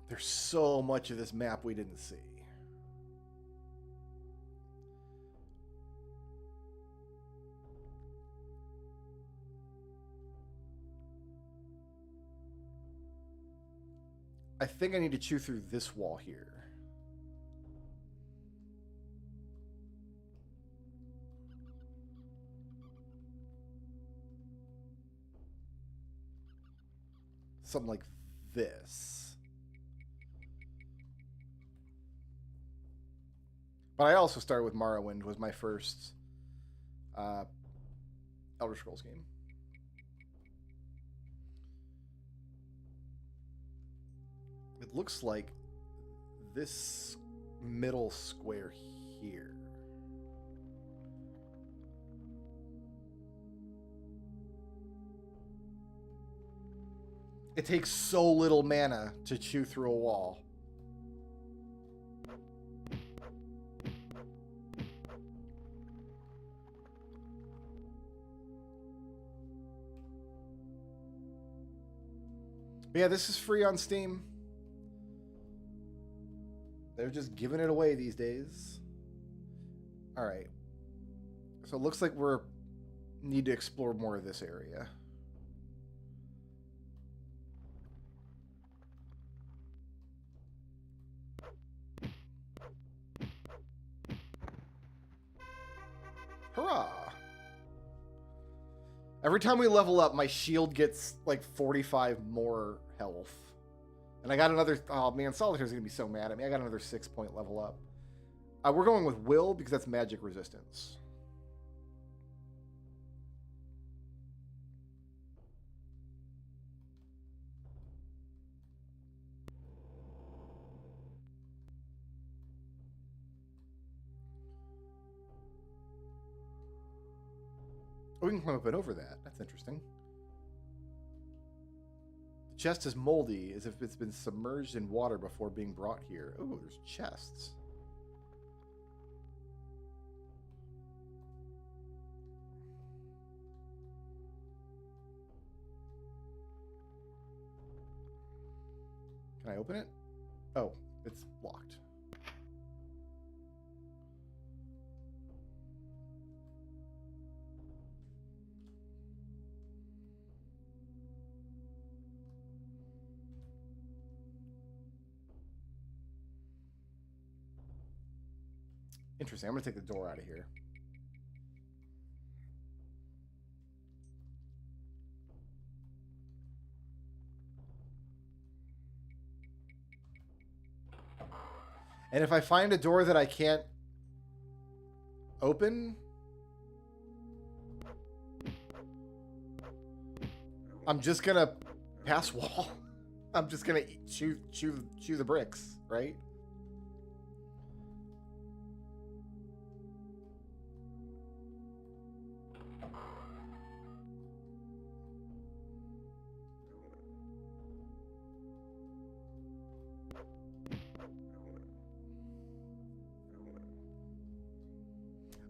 There's so much of this map we didn't see. I think I need to chew through this wall here. Something like this. But I also started with Morrowind, was my first Elder Scrolls game. It looks like this middle square here. It takes so little mana to chew through a wall. But yeah, this is free on Steam. They're just giving it away these days. All right. So it looks like we're need to explore more of this area. Hurrah! Every time we level up, my shield gets like 45 more health. And I got another... Oh man, Solitaire's going to be so mad at me. I got another 6-point level up. We're going with Will because that's magic resistance. Oh, we can climb up and over that. That's interesting. The chest is moldy, as if it's been submerged in water before being brought here. Oh, there's chests. Can I open it? Oh, it's locked. Interesting. I'm going to take the door out of here. And if I find a door that I can't open, I'm just going to pass wall. I'm just going to chew the bricks, right?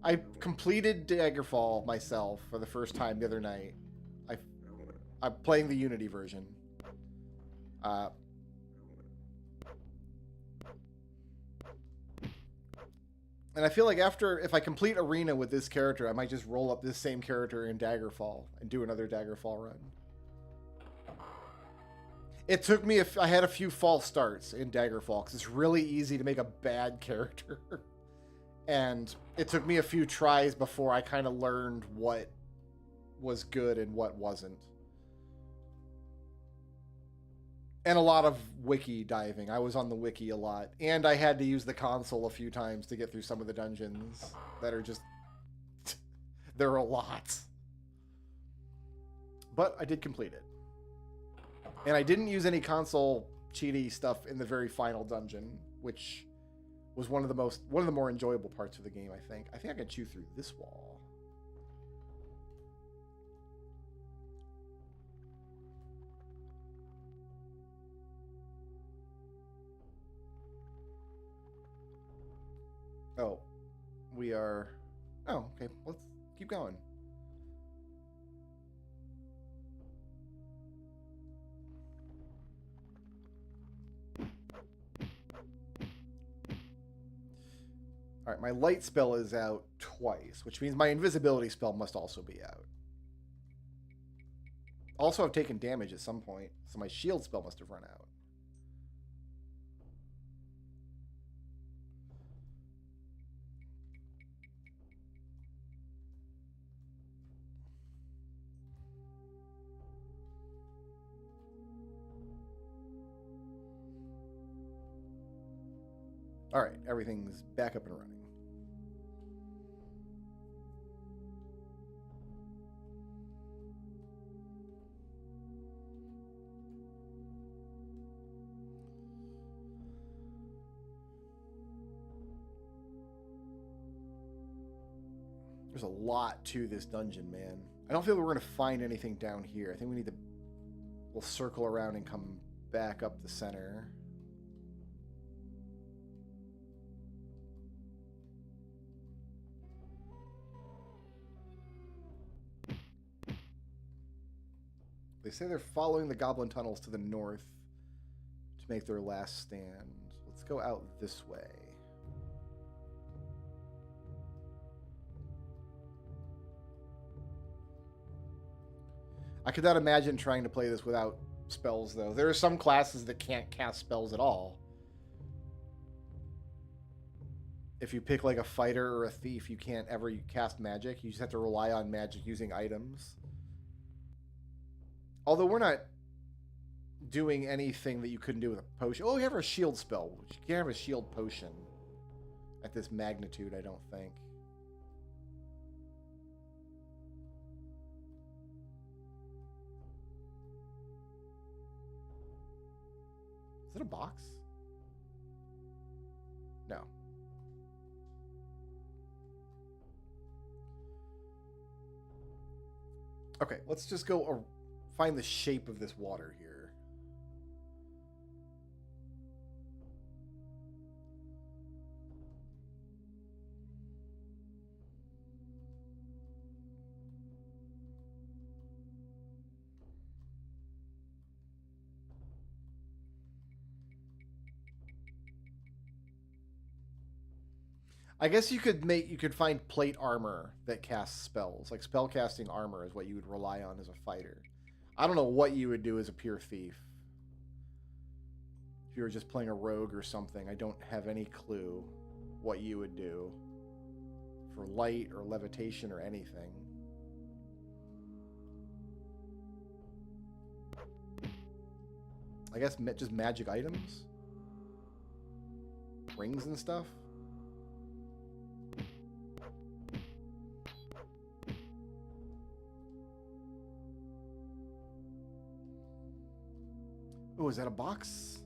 I completed Daggerfall myself for the first time the other night. I'm playing the Unity version. And I feel like if I complete Arena with this character, I might just roll up this same character in Daggerfall and do another Daggerfall run. It took me, I had a few false starts in Daggerfall because it's really easy to make a bad character. And it took me a few tries before I kind of learned what was good and what wasn't. And a lot of wiki diving. I was on the wiki a lot. And I had to use the console a few times to get through some of the dungeons that are just... there are a lot. But I did complete it. And I didn't use any console cheaty stuff in the very final dungeon, which was one of the more enjoyable parts of the game, I think. I think I can chew through this wall. Oh, we are... Oh, okay. Let's keep going. All right, my light spell is out twice, which means my invisibility spell must also be out. Also, I've taken damage at some point, so my shield spell must have run out. All right, everything's back up and running. There's a lot to this dungeon, man. I don't feel we're going to find anything down here. I think we need to... We'll circle around and come back up the center. They say they're following the goblin tunnels to the north to make their last stand. Let's go out this way. I could not imagine trying to play this without spells, though. There are some classes that can't cast spells at all. If you pick like a fighter or a thief, you can't ever cast magic. You just have to rely on magic using items. Although we're not doing anything that you couldn't do with a potion. Oh, we have our shield spell. You can't have a shield potion at this magnitude, I don't think. Is it a box? No. Okay, let's just go find the shape of this water here. I guess you could find plate armor that casts spells. Like spell casting armor is what you would rely on as a fighter. I don't know what you would do as a pure thief. If you were just playing a rogue or something, I don't have any clue what you would do for light or levitation or anything. I guess just magic items? Rings and stuff? Oh, is that a box?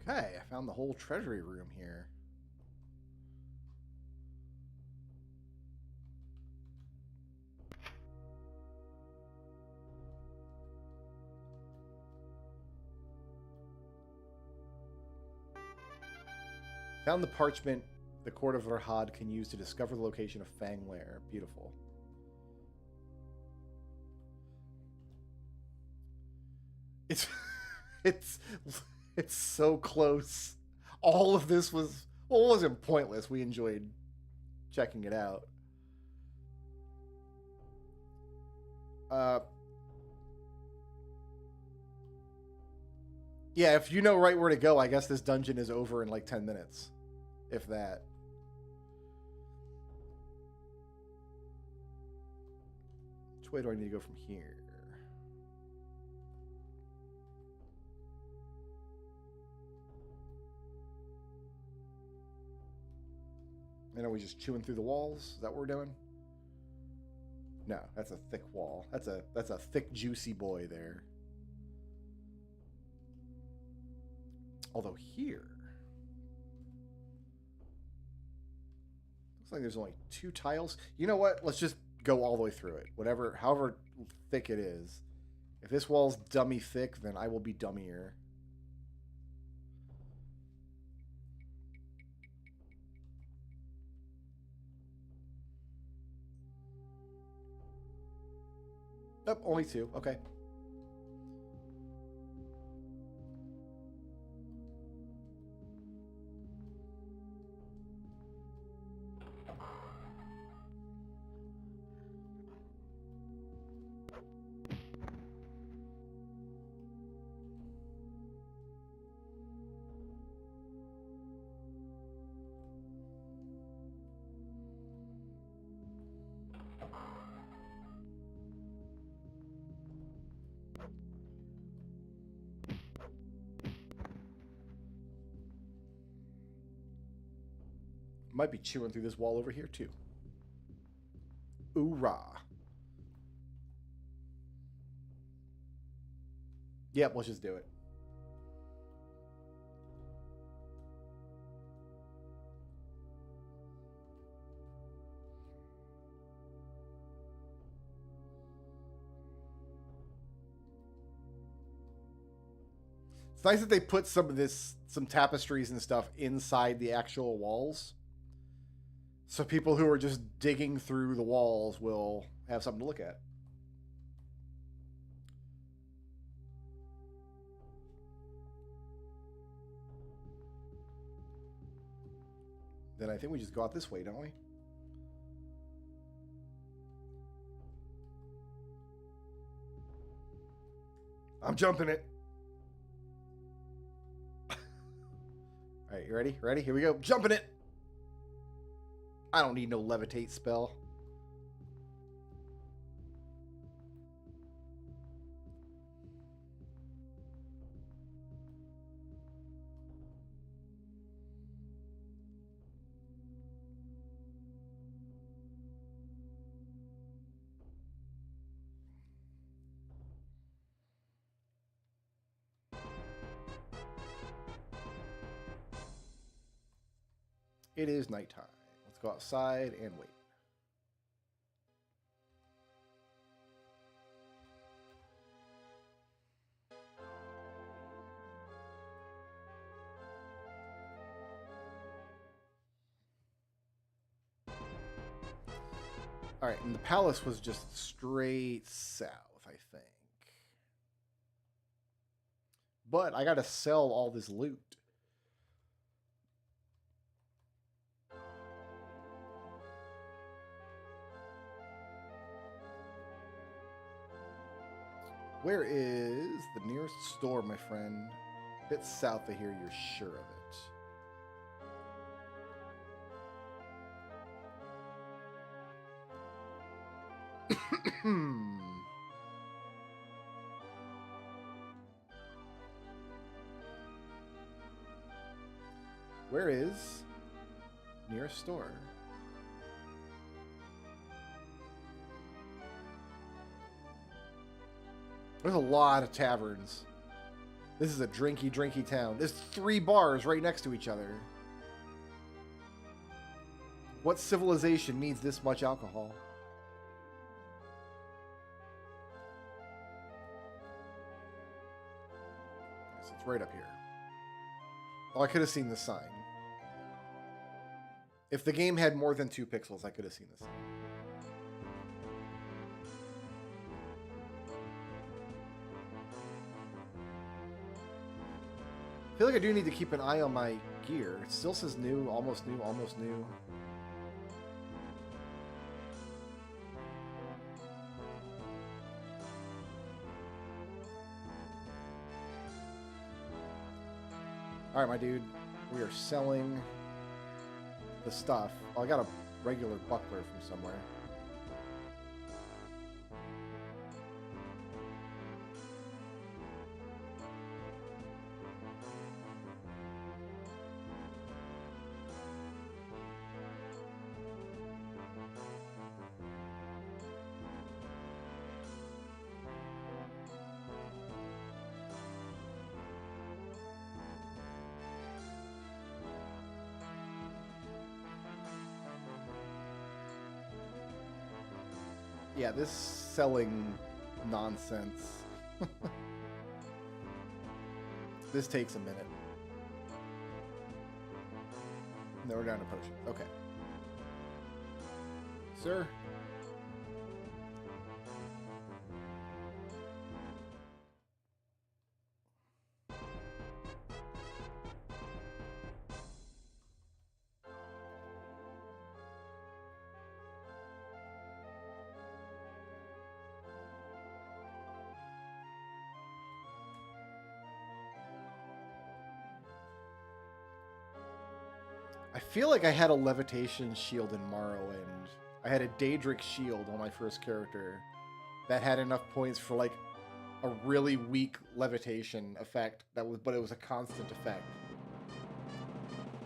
Okay, I found the whole treasury room here. Found the parchment the court of Rahad can use to discover the location of Fang Lair. Beautiful. It's it's so close. All of this was, well, it wasn't pointless. We enjoyed checking it out. Yeah, if you know right where to go, I guess this dungeon is over in like 10 minutes. If that. Which way do I need to go from here? And are we just chewing through the walls? Is that what we're doing? No, that's a thick wall. That's a thick, juicy boy there. Although here, looks like there's only 2 tiles. You know what? Let's just go all the way through it. Whatever, however thick it is. If this wall's dummy thick, then I will be dummier. Oh, only 2. Okay. Might be chewing through this wall over here, too. Ooh-rah. Yep, let's just do it. It's nice that they put some tapestries and stuff inside the actual walls. So people who are just digging through the walls will have something to look at. Then I think we just go out this way, don't we? I'm jumping it. All right, you ready? Ready? Here we go. Jumping it. I don't need no levitate spell. It is nighttime. Let's go outside and wait. All right, and the palace was just straight south, I think. But I got to sell all this loot. Where is the nearest store, my friend? A bit south of here, you're sure of it. Where is nearest store? There's a lot of taverns. This is a drinky town. There's 3 bars right next to each other. What civilization needs this much alcohol? So it's right up here. Oh, I could have seen the sign. If the game had more than 2 pixels, I could have seen the sign. I feel like I do need to keep an eye on my gear. It still says new, almost new, almost new. Alright, my dude. We are selling the stuff. Oh, I got a regular buckler from somewhere. Yeah, this selling nonsense. This takes a minute. No, we're down to potion. Okay. Sir? I feel like I had a levitation shield in Morrowind. I had a Daedric shield on my first character that had enough points for like a really weak levitation effect. But it was a constant effect.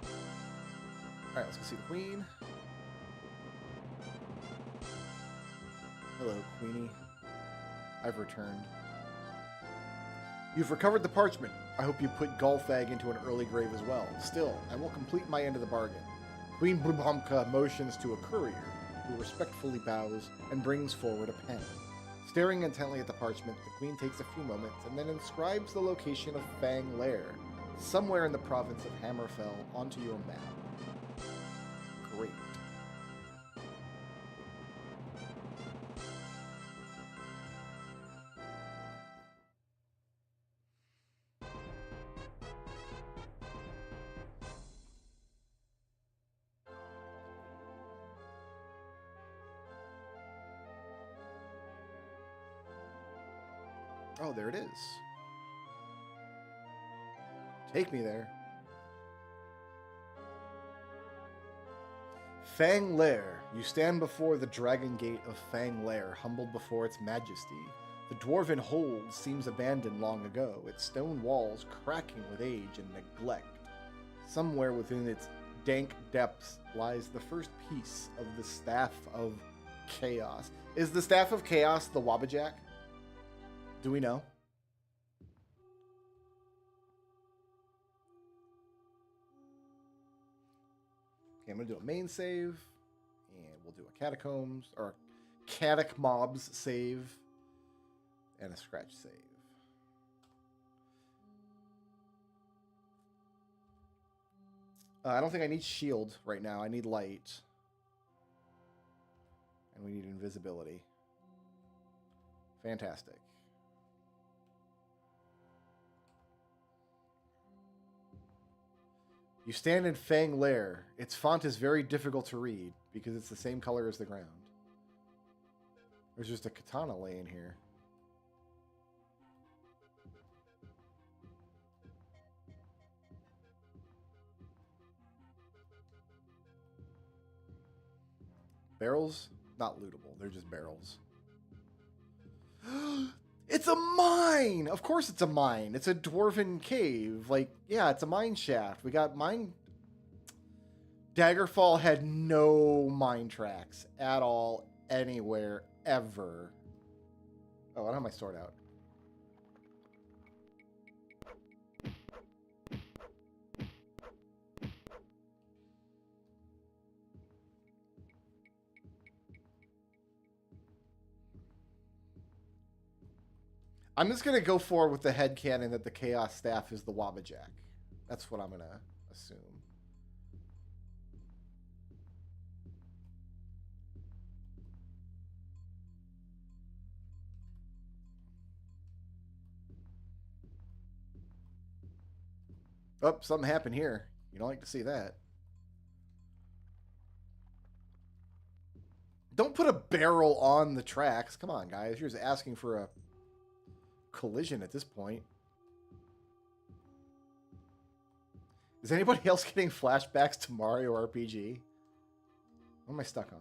All right, let's go see the queen. Hello, Queenie. I've returned. You've recovered the parchment. I hope you put Golfag into an early grave as well. Still, I will complete my end of the bargain. Queen Blubomka motions to a courier, who respectfully bows and brings forward a pen. Staring intently at the parchment, the queen takes a few moments and then inscribes the location of Fang Lair, somewhere in the province of Hammerfell, onto your map. Great. Oh, there it is. Take me there. Fang Lair. You stand before the dragon gate of Fang Lair, humbled before its majesty. The dwarven hold seems abandoned long ago, its stone walls cracking with age and neglect. Somewhere within its dank depths lies the first piece of the Staff of Chaos. Is the Staff of Chaos the Wabbajack? Do we know? Okay, I'm gonna do a main save, and we'll do a catacombs or a catac mobs save, and a scratch save. I don't think I need shield right now. I need light, and we need invisibility. Fantastic. You stand in Fang Lair. Its font is very difficult to read because it's the same color as the ground. There's just a katana laying here. Barrels? Not lootable. They're just barrels. It's a mine! Of course it's a mine. It's a dwarven cave. Like, yeah, it's a mine shaft. We got mine... Daggerfall had no mine tracks at all, anywhere, ever. Oh, I don't have my sword out. I'm just going to go forward with the headcanon that the Chaos Staff is the Wabbajack. That's what I'm going to assume. Oh, something happened here. You don't like to see that. Don't put a barrel on the tracks. Come on, guys. You're just asking for a collision at this point. Is anybody else getting flashbacks to Mario RPG? What am I stuck on?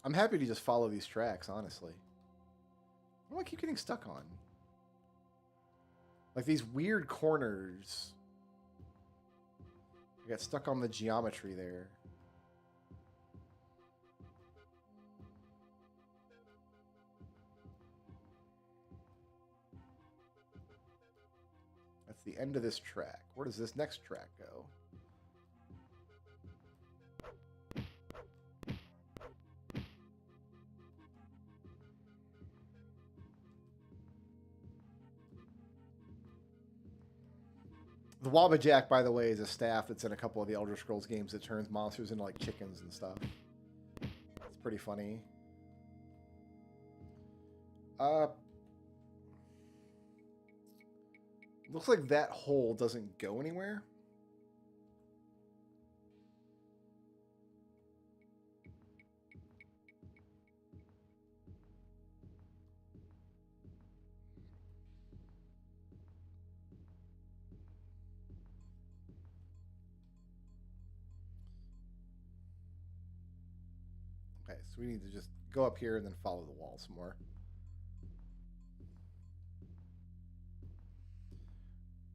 I'm happy to just follow these tracks, honestly. What do I keep getting stuck on? Like these weird corners. I got stuck on the geometry there. That's the end of this track. Where does this next track go? The Wabbajack, by the way, is a staff that's in a couple of the Elder Scrolls games that turns monsters into like chickens and stuff. It's pretty funny. Looks like that hole doesn't go anywhere. Okay, so we need to just go up here and then follow the wall some more.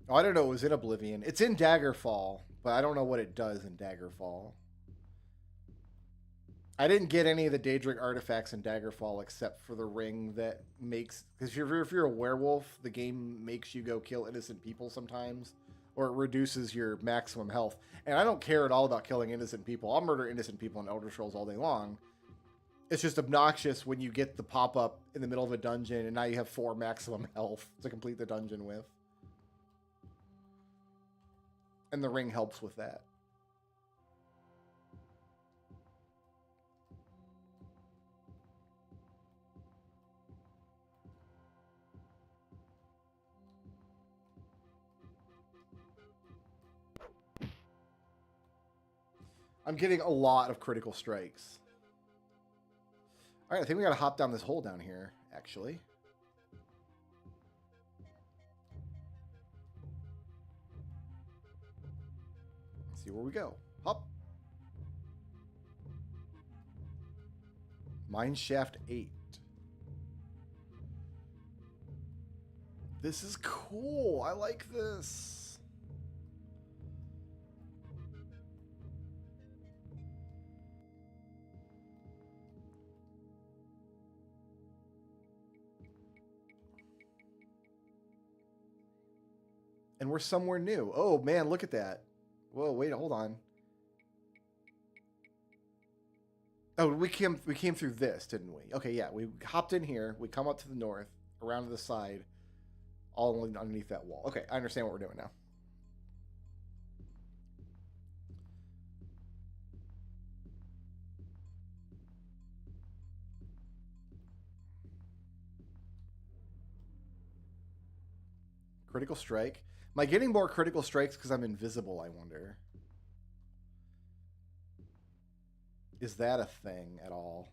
Oh, I don't know. It was in Oblivion. It's in Daggerfall, but I don't know what it does in Daggerfall. I didn't get any of the Daedric artifacts in Daggerfall except for the ring that makes... Because if you're a werewolf, the game makes you go kill innocent people sometimes, or it reduces your maximum health. And I don't care at all about killing innocent people. I'll murder innocent people in Elder Scrolls all day long. It's just obnoxious when you get the pop-up in the middle of a dungeon and now you have 4 maximum health to complete the dungeon with. And the ring helps with that. I'm getting a lot of critical strikes. All right, I think we got to hop down this hole down here, actually. Let's see where we go. Hop. Mine shaft 8. This is cool. I like this. And we're somewhere new. Oh, man, look at that. Whoa, wait, hold on. Oh, we came through this, didn't we? Okay, yeah, we hopped in here. We come up to the north, around to the side, all underneath that wall. Okay, I understand what we're doing now. Critical strike. Am I getting more critical strikes because I'm invisible, I wonder? Is that a thing at all?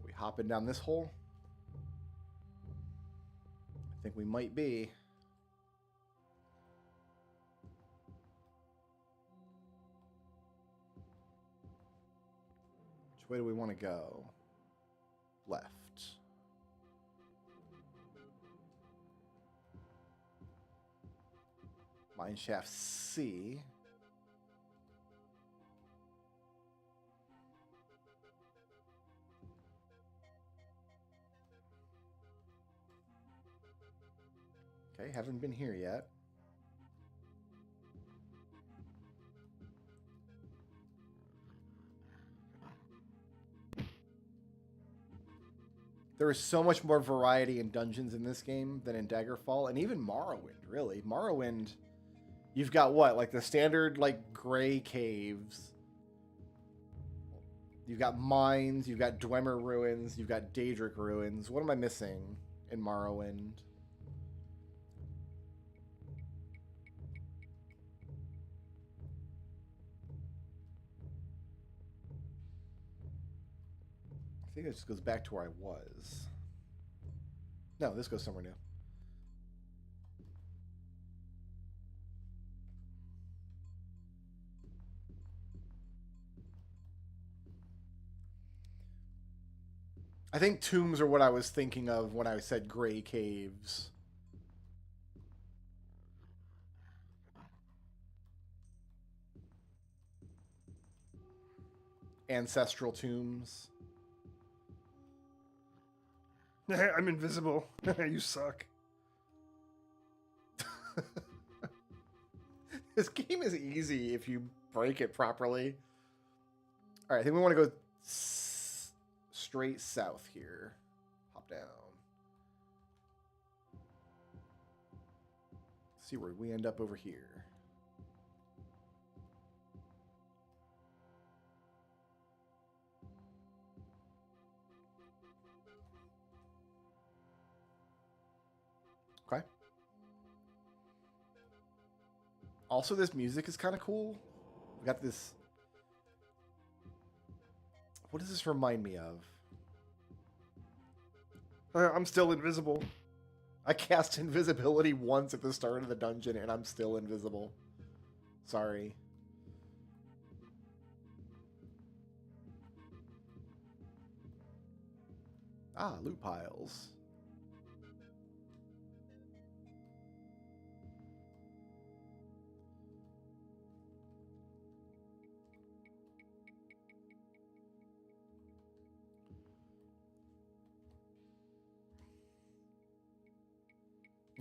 Are we hopping down this hole? I think we might be. Which way do we want to go? Left. Mine shaft C. Okay, haven't been here yet. There is so much more variety in dungeons in this game than in Daggerfall, and even Morrowind, really. Morrowind, you've got what? Like the standard, like, gray caves. You've got mines, you've got Dwemer ruins, you've got Daedric ruins. What am I missing in Morrowind? I think it just goes back to where I was. No, this goes somewhere new. I think tombs are what I was thinking of when I said gray caves. ancestral tombs. I'm invisible. You suck. This game is easy if you break it properly. All right, I think we want to go straight south here. Hop down. See where we end up over here. Okay. Also, this music is kind of cool. We got this. What does this remind me of? I'm still invisible. I cast invisibility once at the start of the dungeon, and I'm still invisible. Sorry. Ah, loot piles.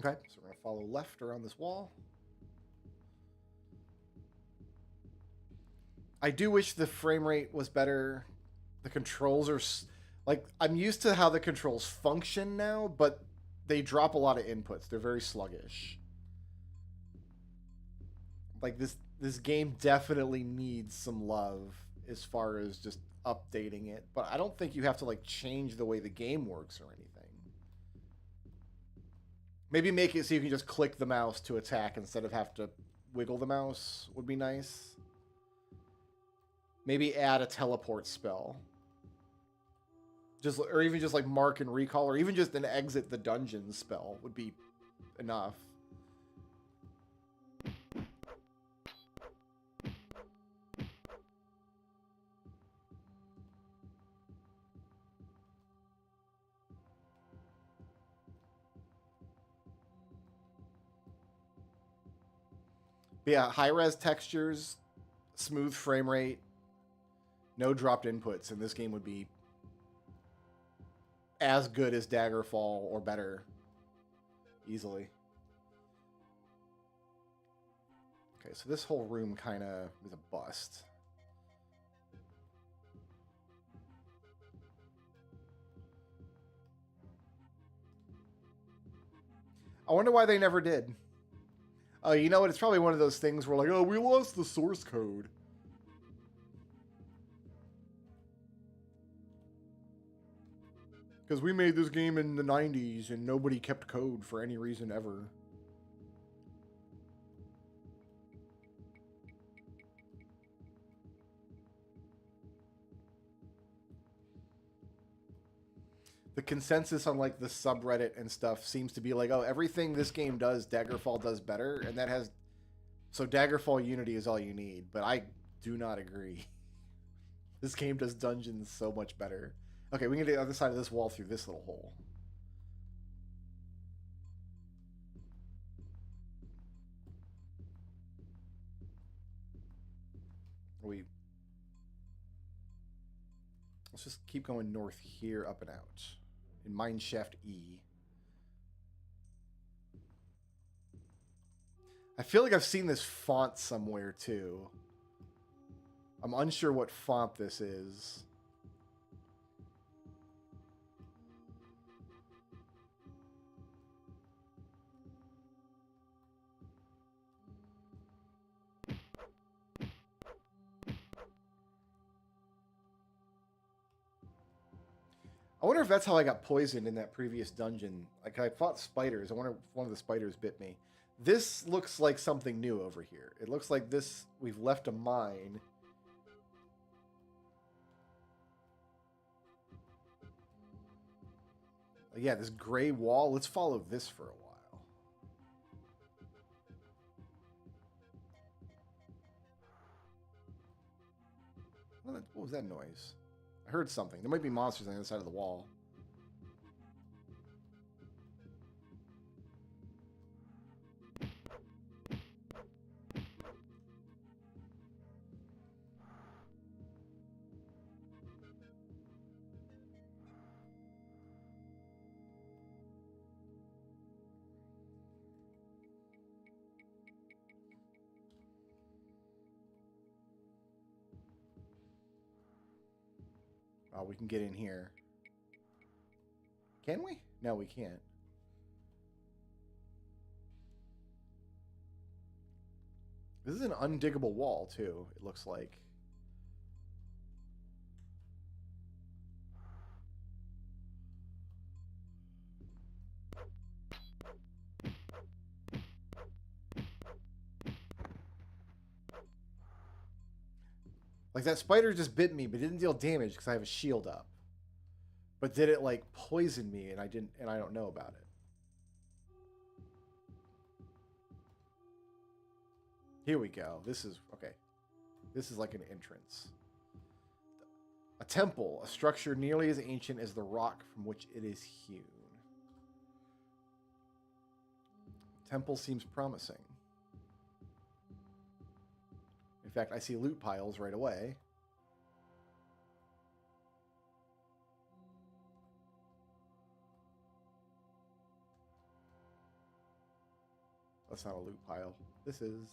Okay, so we're going to follow left around this wall. I do wish the frame rate was better. The controls are... Like, I'm used to how the controls function now, but they drop a lot of inputs. They're very sluggish. Like, this game definitely needs some love as far as just updating it. But I don't think you have to, like, change the way the game works or anything. Maybe make it so you can just click the mouse to attack instead of have to wiggle the mouse would be nice. Maybe add a teleport spell. Or even just like mark and recall, or even just an exit the dungeon spell would be enough. But yeah, high-res textures, smooth frame rate, no dropped inputs, and this game would be as good as Daggerfall or better. Easily. Okay, so this whole room kind of is a bust. I wonder why they never did. Oh, you know what? It's probably one of those things where like, oh, we lost the source code. Because we made this game in the 90s and nobody kept code for any reason ever. The consensus on like the subreddit and stuff seems to be like, oh, everything this game does, Daggerfall does better, and that has... So Daggerfall Unity is all you need, but I do not agree. This game does dungeons so much better. Okay, we can get to the other side of this wall through this little hole. Let's just keep going north here, up and out. In Mineshaft E. I feel like I've seen this font somewhere, too. I'm unsure what font this is. I wonder if that's how I got poisoned in that previous dungeon. Like, I fought spiders. I wonder if one of the spiders bit me. This looks like something new over here. It looks like this... We've left a mine. Yeah, this gray wall. Let's follow this for a while. What was that noise? I heard something. There might be monsters on the other side of the wall. Oh, we can get in here. Can we? No, we can't. This is an undiggable wall, too, it looks like. Like, that spider just bit me, but didn't deal damage because I have a shield up. But did it, like, poison me, and I don't know about it. Here we go. This is, okay. This is like an entrance. A temple, a structure nearly as ancient as the rock from which it is hewn. Temple seems promising. In fact, I see loot piles right away. That's not a loot pile. This is.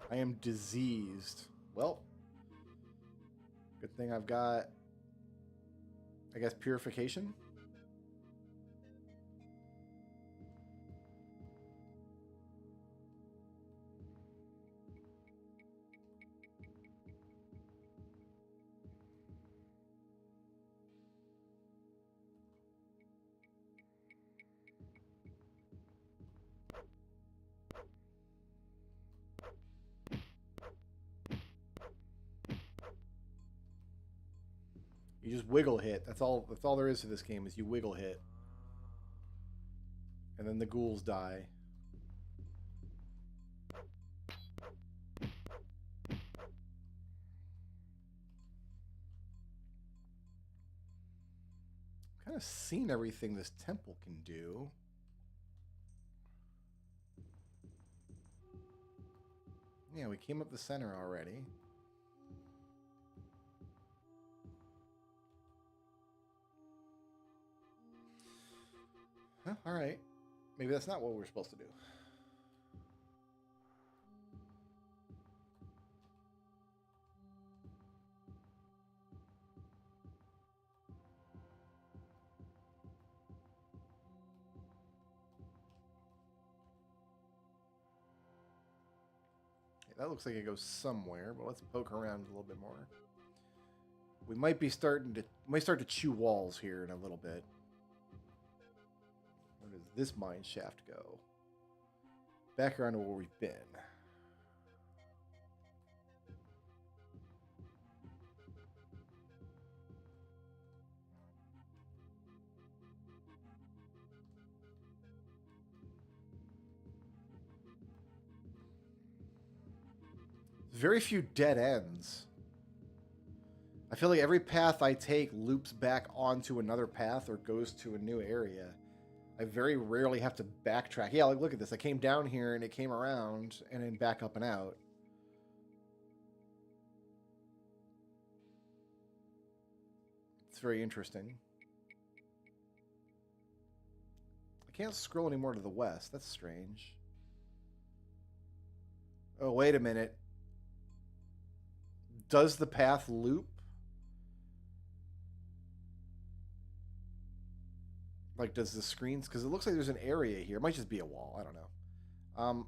I am diseased. Well, good thing I've got, I guess, purification. You just wiggle hit. That's all there is to this game is you wiggle hit. And then the ghouls die. Kind of seen everything this temple can do. Yeah, we came up the center already. Huh, all right. Maybe that's not what we're supposed to do. That looks like it goes somewhere, but let's poke around a little bit more. We might start to chew walls here in a little bit. Where does this mine shaft go? Back around to where we've been. Very few dead ends. I feel like every path I take loops back onto another path or goes to a new area. I very rarely have to backtrack. Yeah, like look at this. I came down here and it came around and then back up and out. It's very interesting. I can't scroll anymore to the west. That's strange. Oh, wait a minute. Does the path loop? Like, does the screens... Because it looks like there's an area here. It might just be a wall. I don't know.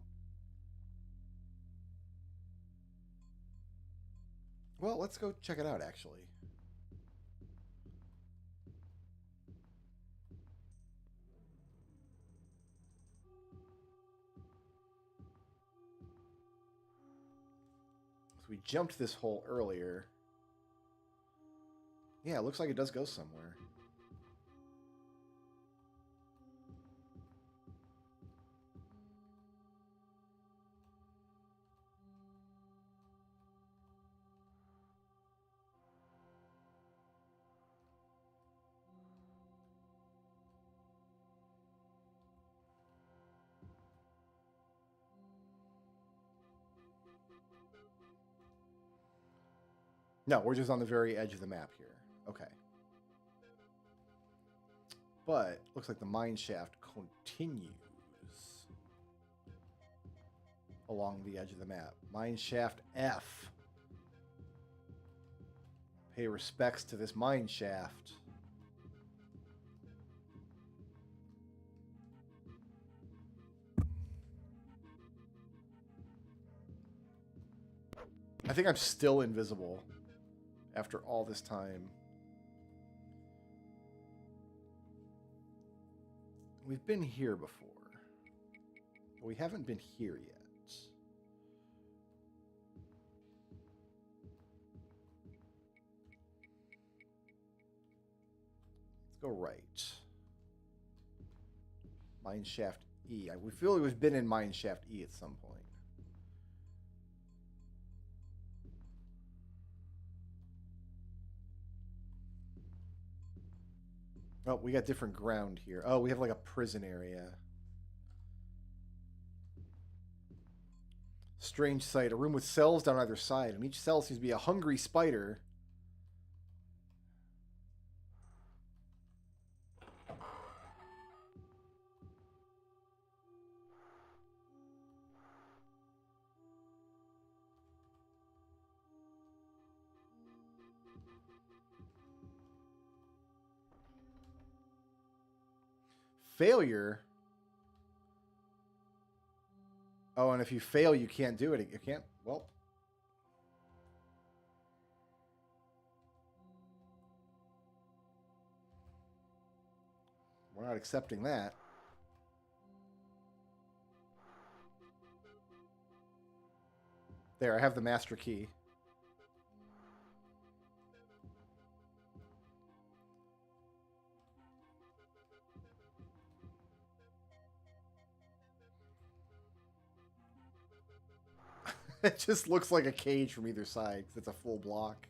Well, let's go check it out, actually. So we jumped this hole earlier. Yeah, it looks like it does go somewhere. No, we're just on the very edge of the map here. Okay. But looks like the mine shaft continues along the edge of the map. Mine shaft F. Pay respects to this mine shaft. I think I'm still invisible after all this time. We've been here before, but we haven't been here yet. Let's go right. Mine shaft E. We feel like we've been in mine shaft E at some point. Oh, we got different ground here. Oh, we have like a prison area. Strange sight. A room with cells down either side. And each cell seems to be a hungry spider. Failure? Oh, and if you fail, you can't do it. You can't? Well. We're not accepting that. There, I have the master key. It just looks like a cage from either side because it's a full block.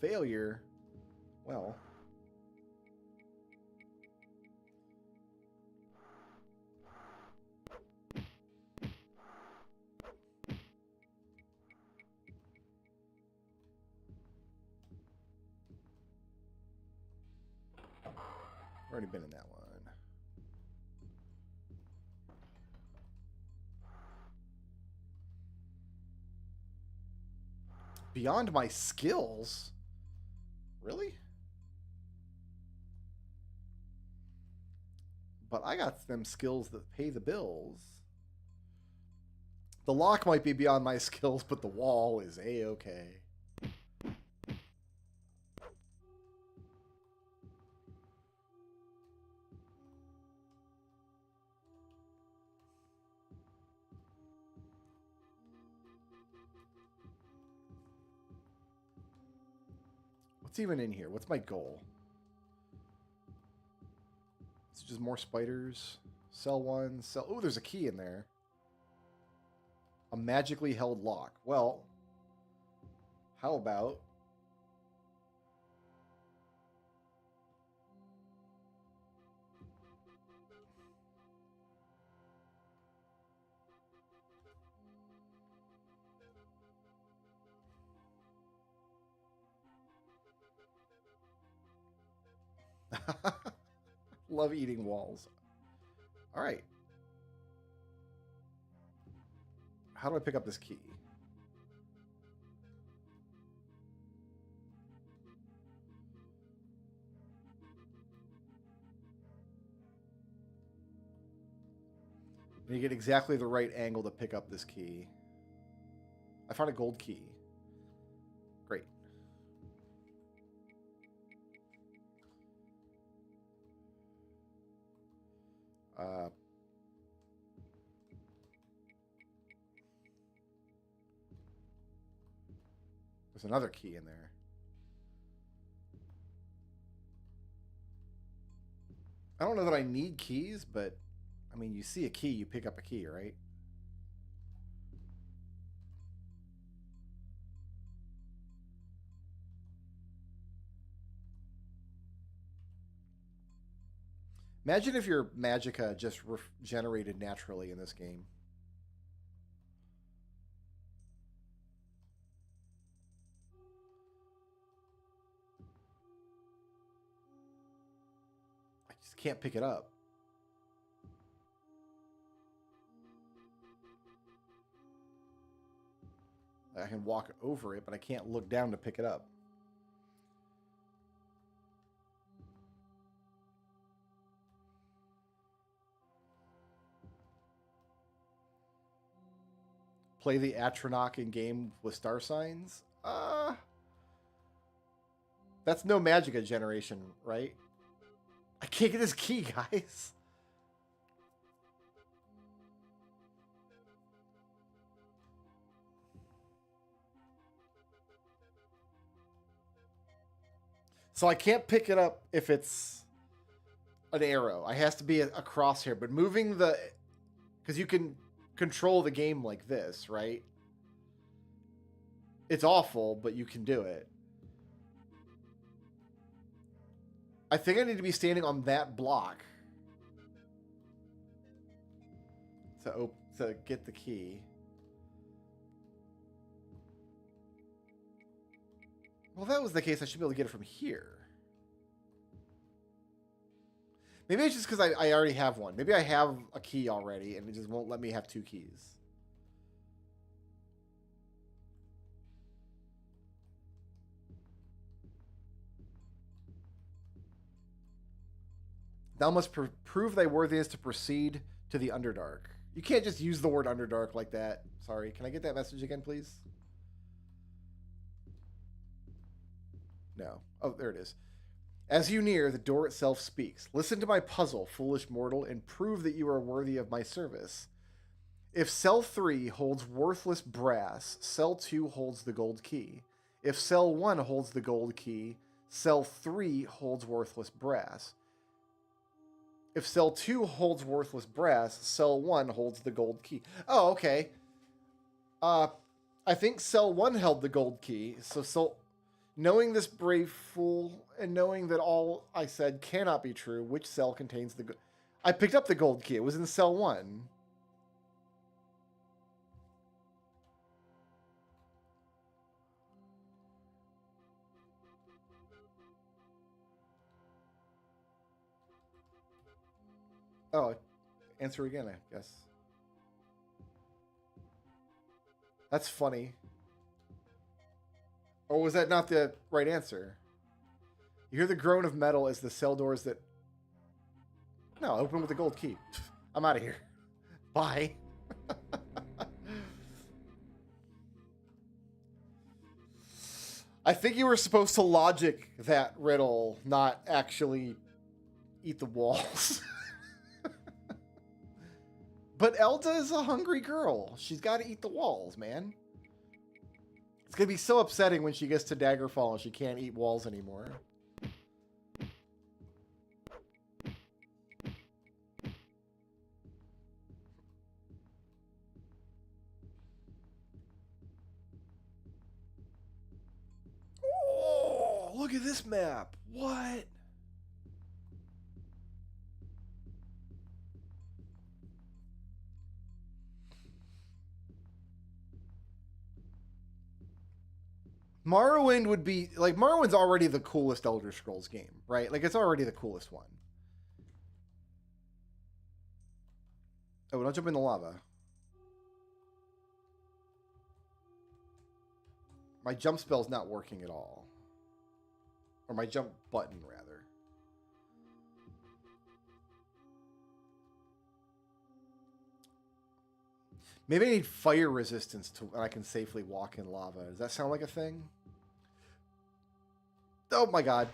Failure? Well... already been in that one. Beyond my skills? Really? But I got them skills that pay the bills. The lock might be beyond my skills, but the wall is A-okay. What's even in here? What's my goal? Is it just more spiders? Cell 1, cell... Oh, there's a key in there. A magically held lock. Well, how about... Love eating walls. All right. How do I pick up this key? You get exactly the right angle to pick up this key. I found a gold key. Great. There's another key in there. I don't know that I need keys, but I mean, you see a key, you pick up a key, right? Imagine if your magicka just generated naturally in this game. I just can't pick it up. I can walk over it, but I can't look down to pick it up. Play the Atronach in game with star signs? That's no magicka generation, right? I can't get this key, guys. So I can't pick it up if it's an arrow. I has to be a crosshair. But moving the... Because you can control the game like this, right? It's awful, but you can do it. I think I need to be standing on that block to get the key. Well, if that was the case, I should be able to get it from here. Maybe it's just because I already have one. Maybe I have a key already, and it just won't let me have two keys. Thou must prove thy worthiness to proceed to the Underdark. You can't just use the word Underdark like that. Sorry. Can I get that message again, please? No. Oh, there it is. As you near, the door itself speaks. Listen to my puzzle, foolish mortal, and prove that you are worthy of my service. If cell 3 holds worthless brass, cell 2 holds the gold key. If cell 1 holds the gold key, cell 3 holds worthless brass. If cell 2 holds worthless brass, cell 1 holds the gold key. Oh, okay. I think cell 1 held the gold key, so knowing this brave fool and knowing that all I said cannot be true, which cell contains the... I picked up the gold key. It was in cell 1. Oh, answer again, I guess. That's funny. Or was that not the right answer? You hear the groan of metal as the cell doors that... No, open with the gold key. I'm out of here. Bye. I think you were supposed to logic that riddle, not actually eat the walls. But Elda is a hungry girl. She's got to eat the walls, man. It's going to be so upsetting when she gets to Daggerfall and she can't eat walls anymore. Oh, look at this map. What? Morrowind would be, like, Morrowind's already the coolest Elder Scrolls game, right? Like, it's already the coolest one. Oh, don't jump in the lava. My jump spell's not working at all. Or my jump button, rather. Maybe I need fire resistance and I can safely walk in lava. Does that sound like a thing? Oh my god.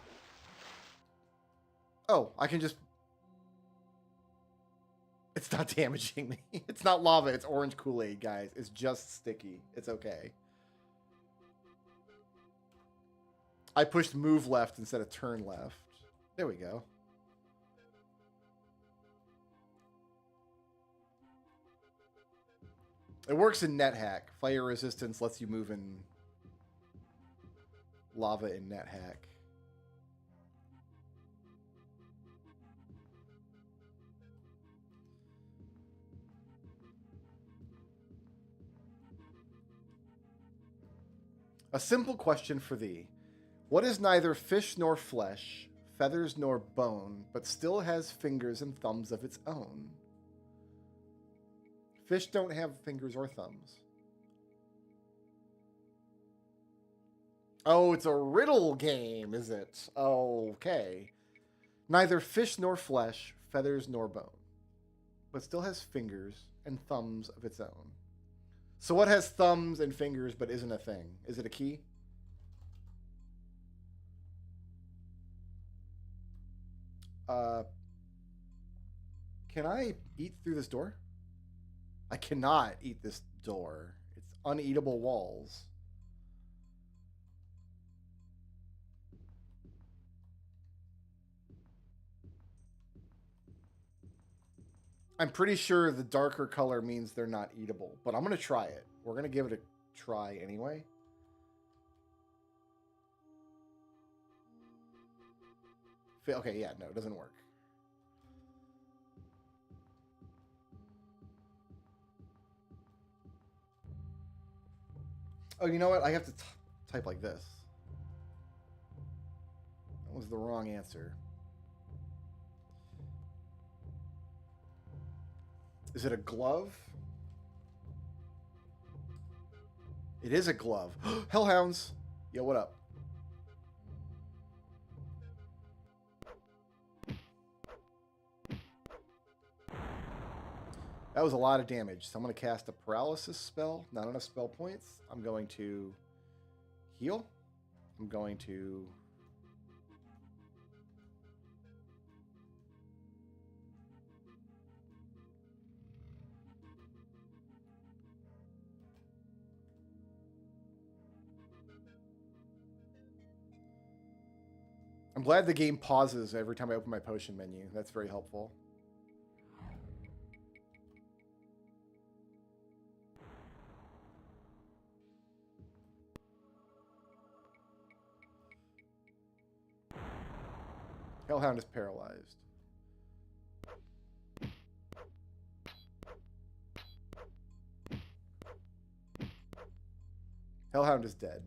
Oh, I can just... It's not damaging me. It's not lava, it's orange Kool-Aid, guys. It's just sticky. It's okay. I pushed move left instead of turn left. There we go. It works in NetHack. Fire resistance lets you move in lava in NetHack. A simple question for thee. What is neither fish nor flesh, feathers nor bone, but still has fingers and thumbs of its own? Fish don't have fingers or thumbs. Oh, it's a riddle game, is it? Okay. Neither fish nor flesh, feathers nor bone, but still has fingers and thumbs of its own. So what has thumbs and fingers but isn't a thing? Is it a key? Can I eat through this door? I cannot eat this door. It's uneatable walls. I'm pretty sure the darker color means they're not eatable, but I'm going to try it. We're going to give it a try anyway. Okay, yeah, no, it doesn't work. Oh, you know what? I have to type like this. That was the wrong answer. Is it a glove? It is a glove. Hellhounds. Yo, what up? That was a lot of damage. So I'm going to cast a paralysis spell. Not enough spell points. I'm going to heal. I'm going to... I'm glad the game pauses every time I open my potion menu. That's very helpful. Hellhound is paralyzed. Hellhound is dead.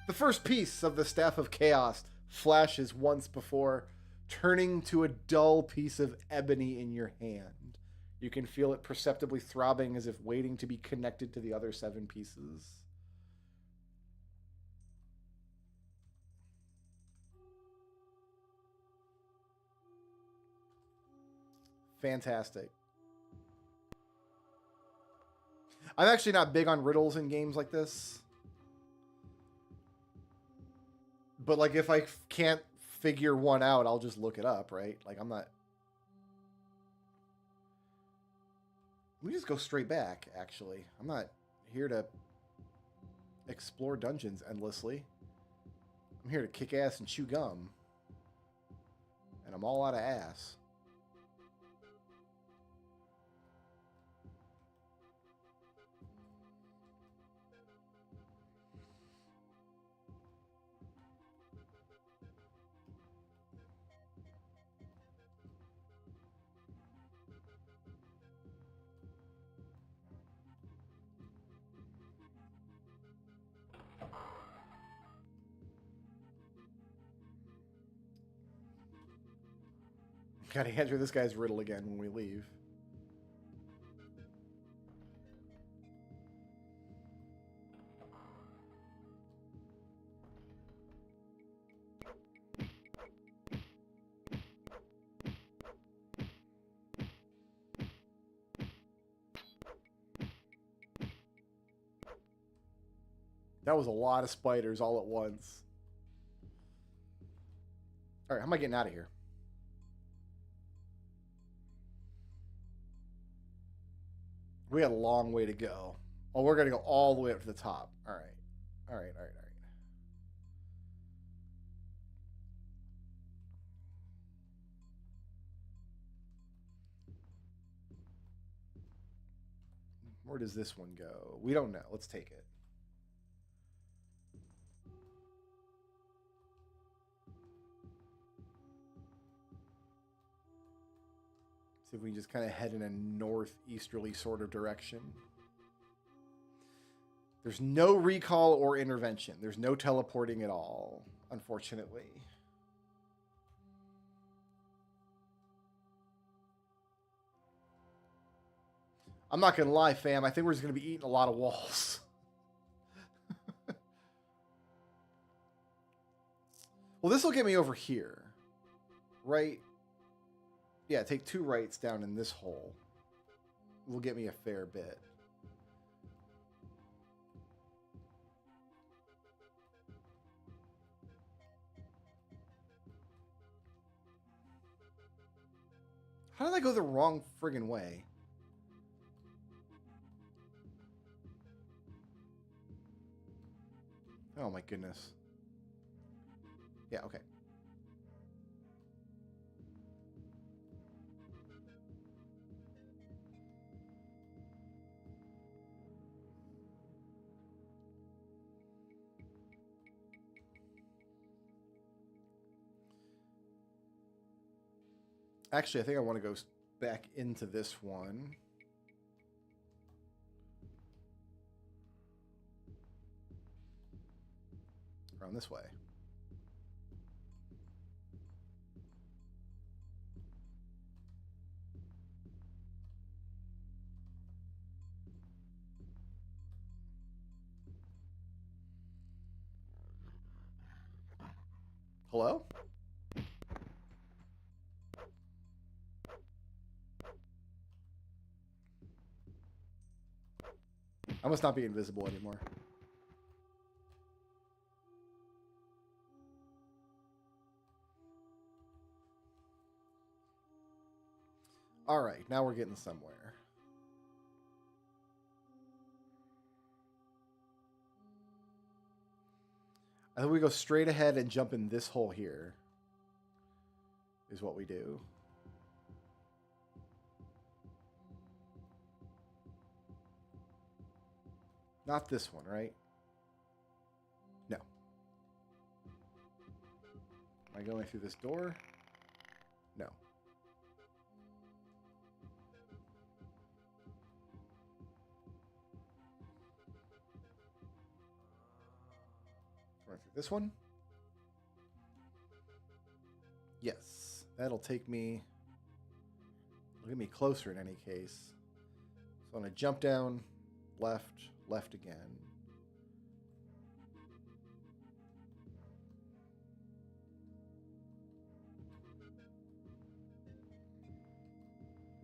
The first piece of the Staff of Chaos flashes once before, turning to a dull piece of ebony in your hand. You can feel it perceptibly throbbing as if waiting to be connected to the other 7 pieces. Fantastic. I'm actually not big on riddles in games like this. But, like, if I can't figure one out, I'll just look it up, right? Like, I'm not... Let me just go straight back, actually. I'm not here to explore dungeons endlessly. I'm here to kick ass and chew gum. And I'm all out of ass. Gotta answer this guy's riddle again when we leave. That was a lot of spiders all at once. Alright, how am I getting out of here? We got a long way to go. Oh, we're going to go all the way up to the top. All right. All right, all right, all right. Where does this one go? We don't know. Let's take it. See if we can just kind of head in a northeasterly sort of direction. There's no recall or intervention. There's no teleporting at all, unfortunately. I'm not going to lie, fam. I think we're just going to be eating a lot of walls. Well, this will get me over here. Right? Yeah, take 2 rights down in this hole. Will get me a fair bit. How did I go the wrong friggin' way? Oh my goodness. Yeah, okay. Actually, I think I want to go back into this one. Around this way. Hello? I must not be invisible anymore. All right, now we're getting somewhere. I think we go straight ahead and jump in this hole here. Is what we do. Not this one, right? No. Am I going through this door? No. Going through this one? Yes. That'll take me... It'll get me closer in any case. So I'm going to jump down, left, left again.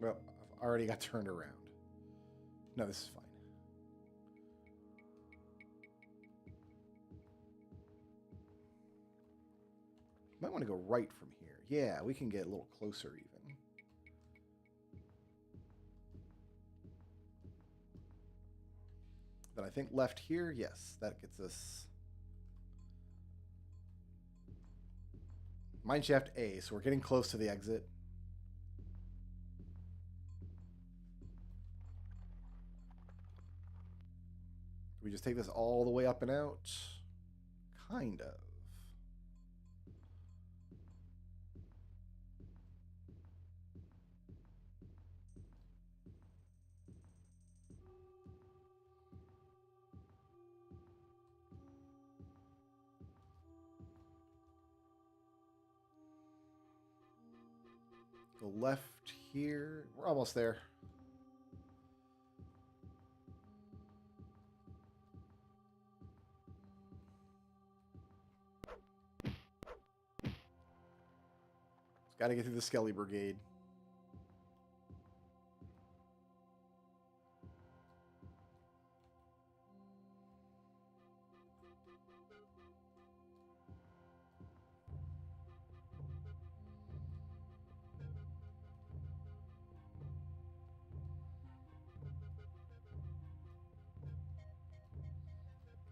Well, I've already got turned around. No, this is fine. Might want to go right from here. Yeah, we can get a little closer even. Then I think left here, yes, that gets us mineshaft A, so we're getting close to the exit. Do we just take this all the way up and out? Kind of. Go left here. We're almost there. Got to get through the Skelly Brigade.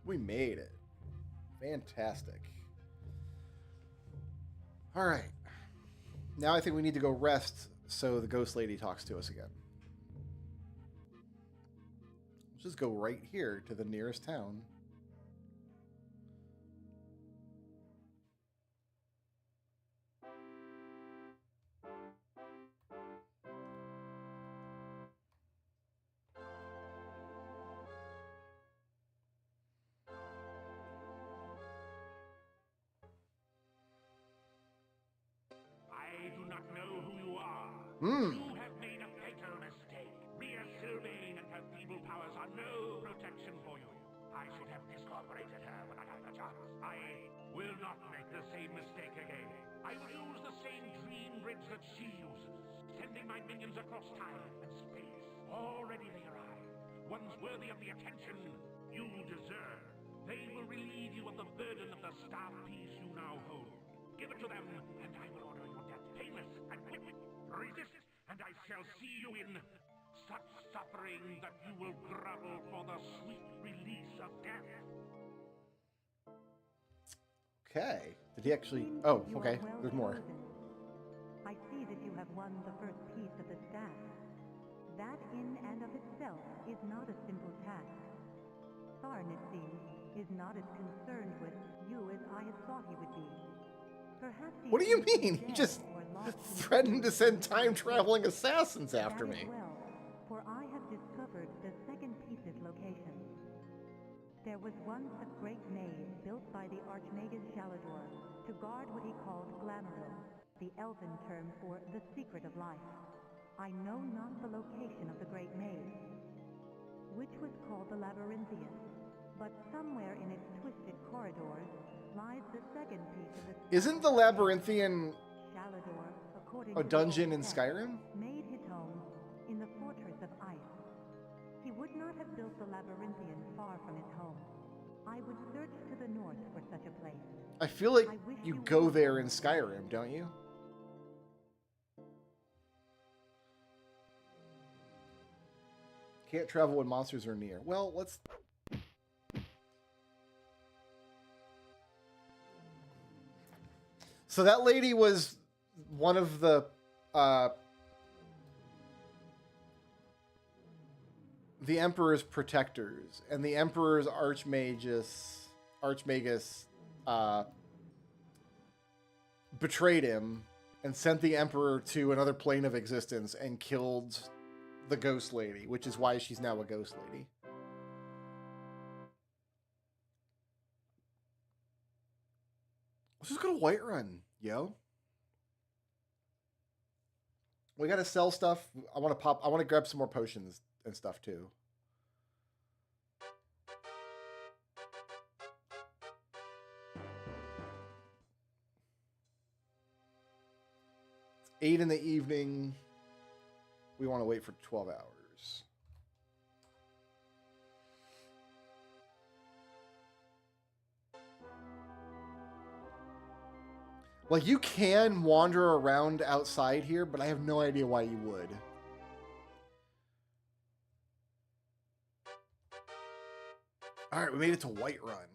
We made it. Fantastic. All right. Now I think we need to go rest so the ghost lady talks to us again. Let's just go right here to the nearest town. Hmm. You have made a fatal mistake. Reassuming that her feeble powers are no protection for you. I should have discorporated her when I had the chance. I will not make the same mistake again. I will use the same dream bridge that she uses, sending my minions across time and space. Already they arrive. Ones worthy of the attention you deserve. They will relieve you of the burden of the star piece you now hold. Give it to them, and I will order your death painless and quick. Resist, and I shall see you in such suffering that you will grovel for the sweet release of death. Okay. Did he actually... Oh, You are okay. well There's more. chosen. I see that you have won the first piece of the staff. That in and of itself is not a simple task. Tharn, it seems, is not as concerned with you as I had thought he would be. Perhaps What do you is mean? He dead just or lost in threatened to space. send time-traveling assassins after That is me. well, for I have discovered the second piece's location. There was once a great maze built by the Archmagus Shalador to guard what he called Glamouril, the elven term for the secret of life. I know not the location of the great maze, which was called the Labyrinthian, but somewhere in its twisted corridors lies the second piece of the Isn't the Labyrinthian Shalador, according a to the dungeon old in text, Skyrim? made his home in the Fortress of Ice. He would not have built the Labyrinthian far from his home. I would search to the north for such a place. I feel like I wish you you go well. there in Skyrim, don't you? Can't travel when monsters are near. Well, let's... So that lady was one of the Emperor's protectors, and the Emperor's Archmagus betrayed him and sent the Emperor to another plane of existence and killed the Ghost Lady, which is why she's now a Ghost Lady. Let's just go to Whiterun, yo. We gotta sell stuff. I want to grab some more potions and stuff too. It's 8 in the evening. We want to wait for 12 hours. Like, you can wander around outside here, but I have no idea why you would. Alright, we made it to Whiterun.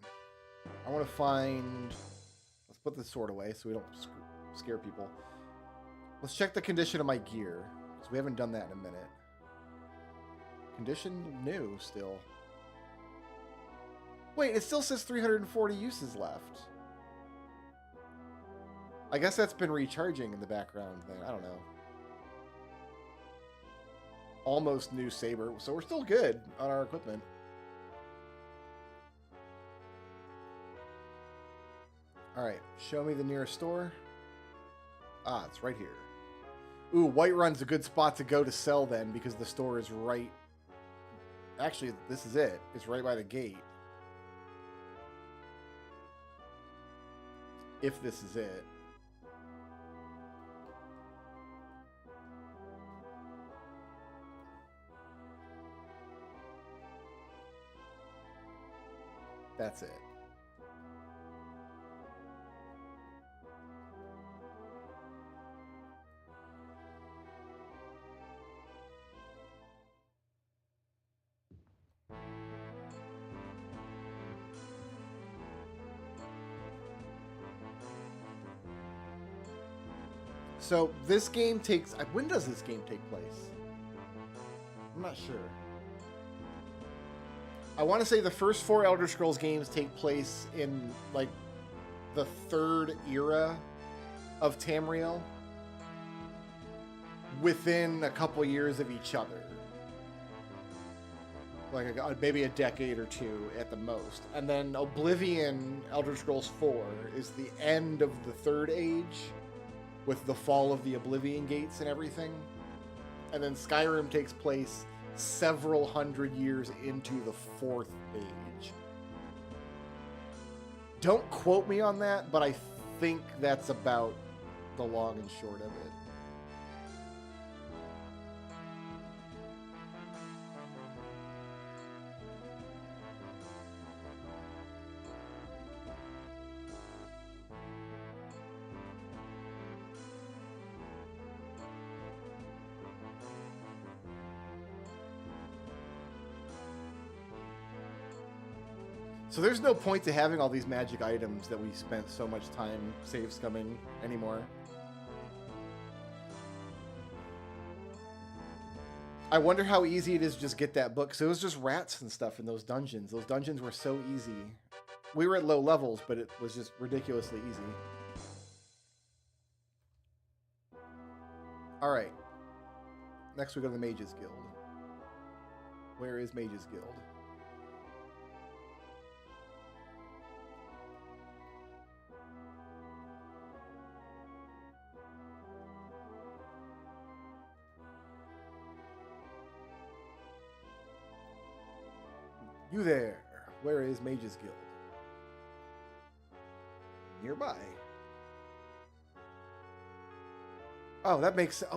I want to find... Let's put this sword away so we don't scare people. Let's check the condition of my gear, because we haven't done that in a minute. Condition new still. Wait, it still says 340 uses left. I guess that's been recharging in the background then. I don't know. Almost new saber. So we're still good on our equipment. Alright, show me the nearest store. Ah, it's right here. Ooh, Whiterun's a good spot to go to sell then, because the store is right... Actually, this is it. It's right by the gate. If this is it. That's it. So this game takes... When does this game take place? I'm not sure. I want to say the first 4 Elder Scrolls games take place in, like, the 3rd era of Tamriel. Within a couple years of each other. Like, maybe a decade or 2 at the most. And then Oblivion, Elder Scrolls 4, is the end of the 3rd age, with the fall of the Oblivion Gates and everything. And then Skyrim takes place several hundred years into the 4th age. Don't quote me on that, but I think that's about the long and short of it. So there's no point to having all these magic items that we spent so much time save scumming anymore. I wonder how easy it is to just get that book. So it was just rats and stuff in those dungeons. Those dungeons were so easy. We were at low levels, but it was just ridiculously easy. All right. Next we go to the Mages Guild. Where is Mages Guild? You there. Where is Mages Guild? Nearby. Oh, that makes sense.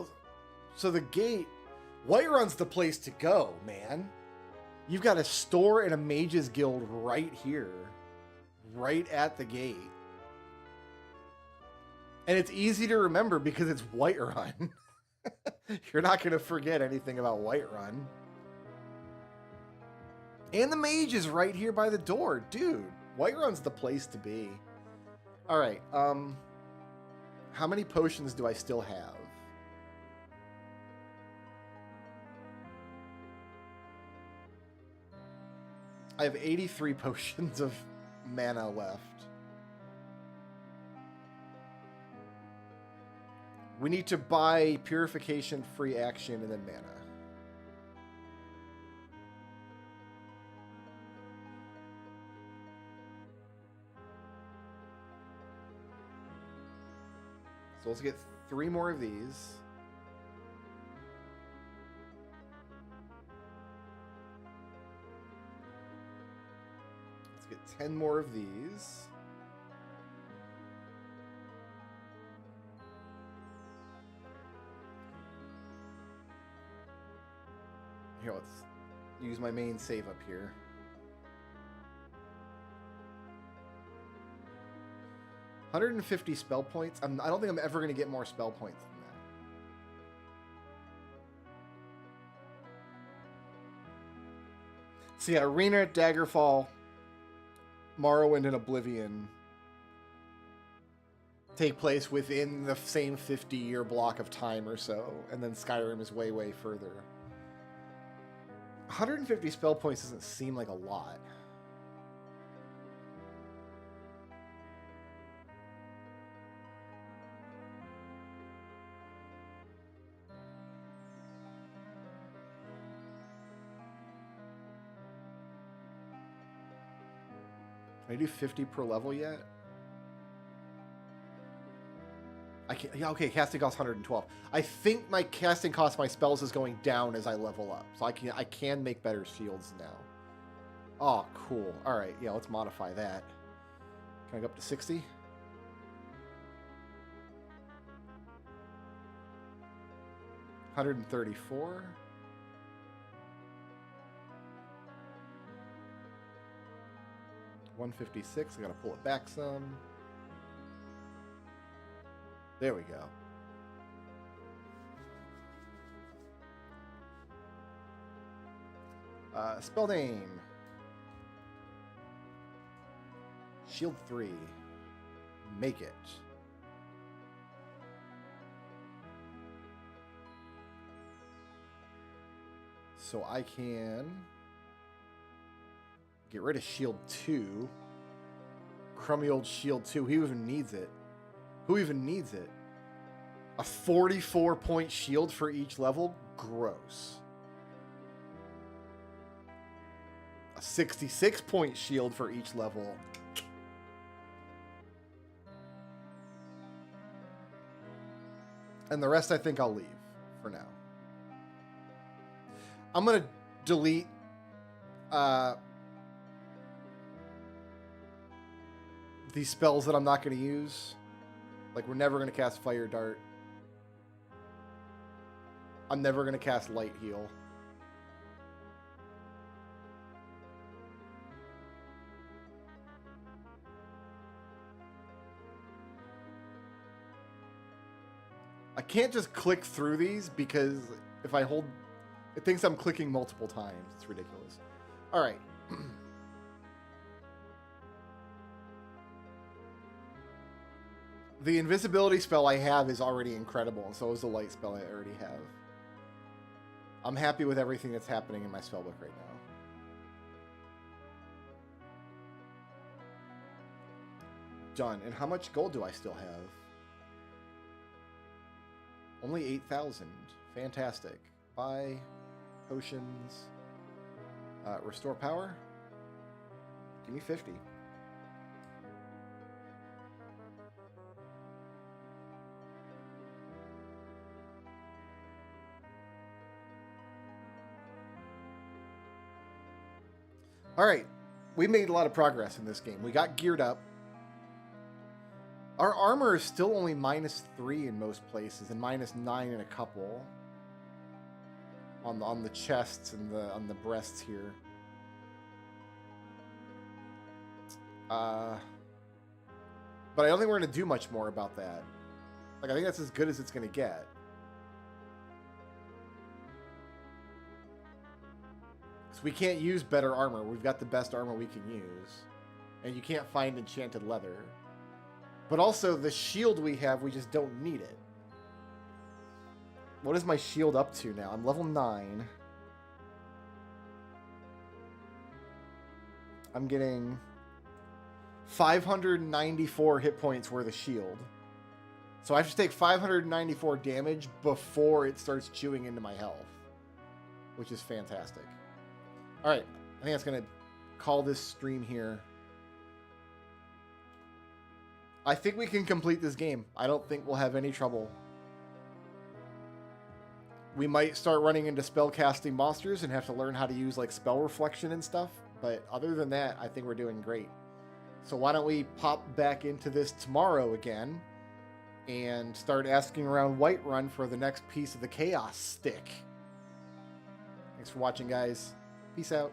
So the gate... Whiterun's the place to go, man. You've got a store and a Mages Guild right here. Right at the gate. And it's easy to remember because it's Whiterun. You're not going to forget anything about Whiterun. And the mage is right here by the door. Dude, Whiterun's the place to be. All right. How many potions do I still have? I have 83 potions of mana left. We need to buy purification, free action, and then mana. So let's get 3 more of these. Let's get 10 more of these. Here, let's use my main save up here. $150 spell points. I don't think I'm ever going to get more spell points than that. So yeah, Arena, Daggerfall, Morrowind, and Oblivion take place within the same 50-year block of time or so, and then Skyrim is way, way further. 150 spell points doesn't seem like a lot. Can I do 50 per level yet? I can't. Yeah, okay, casting cost 112. I think my casting cost my spells is going down as I level up. So I can make better shields now. Oh, cool. All right, yeah, let's modify that. Can I go up to 60? $134. $156. I gotta pull it back some. There we go. Spell name. Shield 3. Make it. So I can get rid of Shield 2. Crummy old Shield 2. Who even needs it? Who even needs it? A 44-point shield for each level? Gross. A 66-point shield for each level? And the rest I think I'll leave for now. I'm going to delete these spells that I'm not going to use. Like, we're never going to cast Fire Dart. I'm never going to cast Light Heal. I can't just click through these because if I hold... It thinks I'm clicking multiple times. It's ridiculous. All right. The invisibility spell I have is already incredible, and so is the light spell I already have. I'm happy with everything that's happening in my spellbook right now. Done. And how much gold do I still have? Only 8,000. Fantastic. Buy potions. Restore power. Give me 50. All right. We made a lot of progress in this game. We got geared up. Our armor is still only -3 in most places and -9 in a couple. On the chests and on the breasts here. But I don't think we're going to do much more about that. Like, I think that's as good as it's going to get. So we can't use better armor. We've got the best armor we can use. And you can't find enchanted leather. But also, the shield we have, we just don't need it. What is my shield up to now? I'm level 9. I'm getting 594 hit points worth of shield. So I have to take 594 damage before it starts chewing into my health. Which is fantastic. Alright, I think that's going to call this stream here. I think we can complete this game. I don't think we'll have any trouble. We might start running into spellcasting monsters and have to learn how to use like spell reflection and stuff. But other than that, I think we're doing great. So why don't we pop back into this tomorrow again and start asking around Whiterun for the next piece of the Chaos Stick. Thanks for watching, guys. Peace out.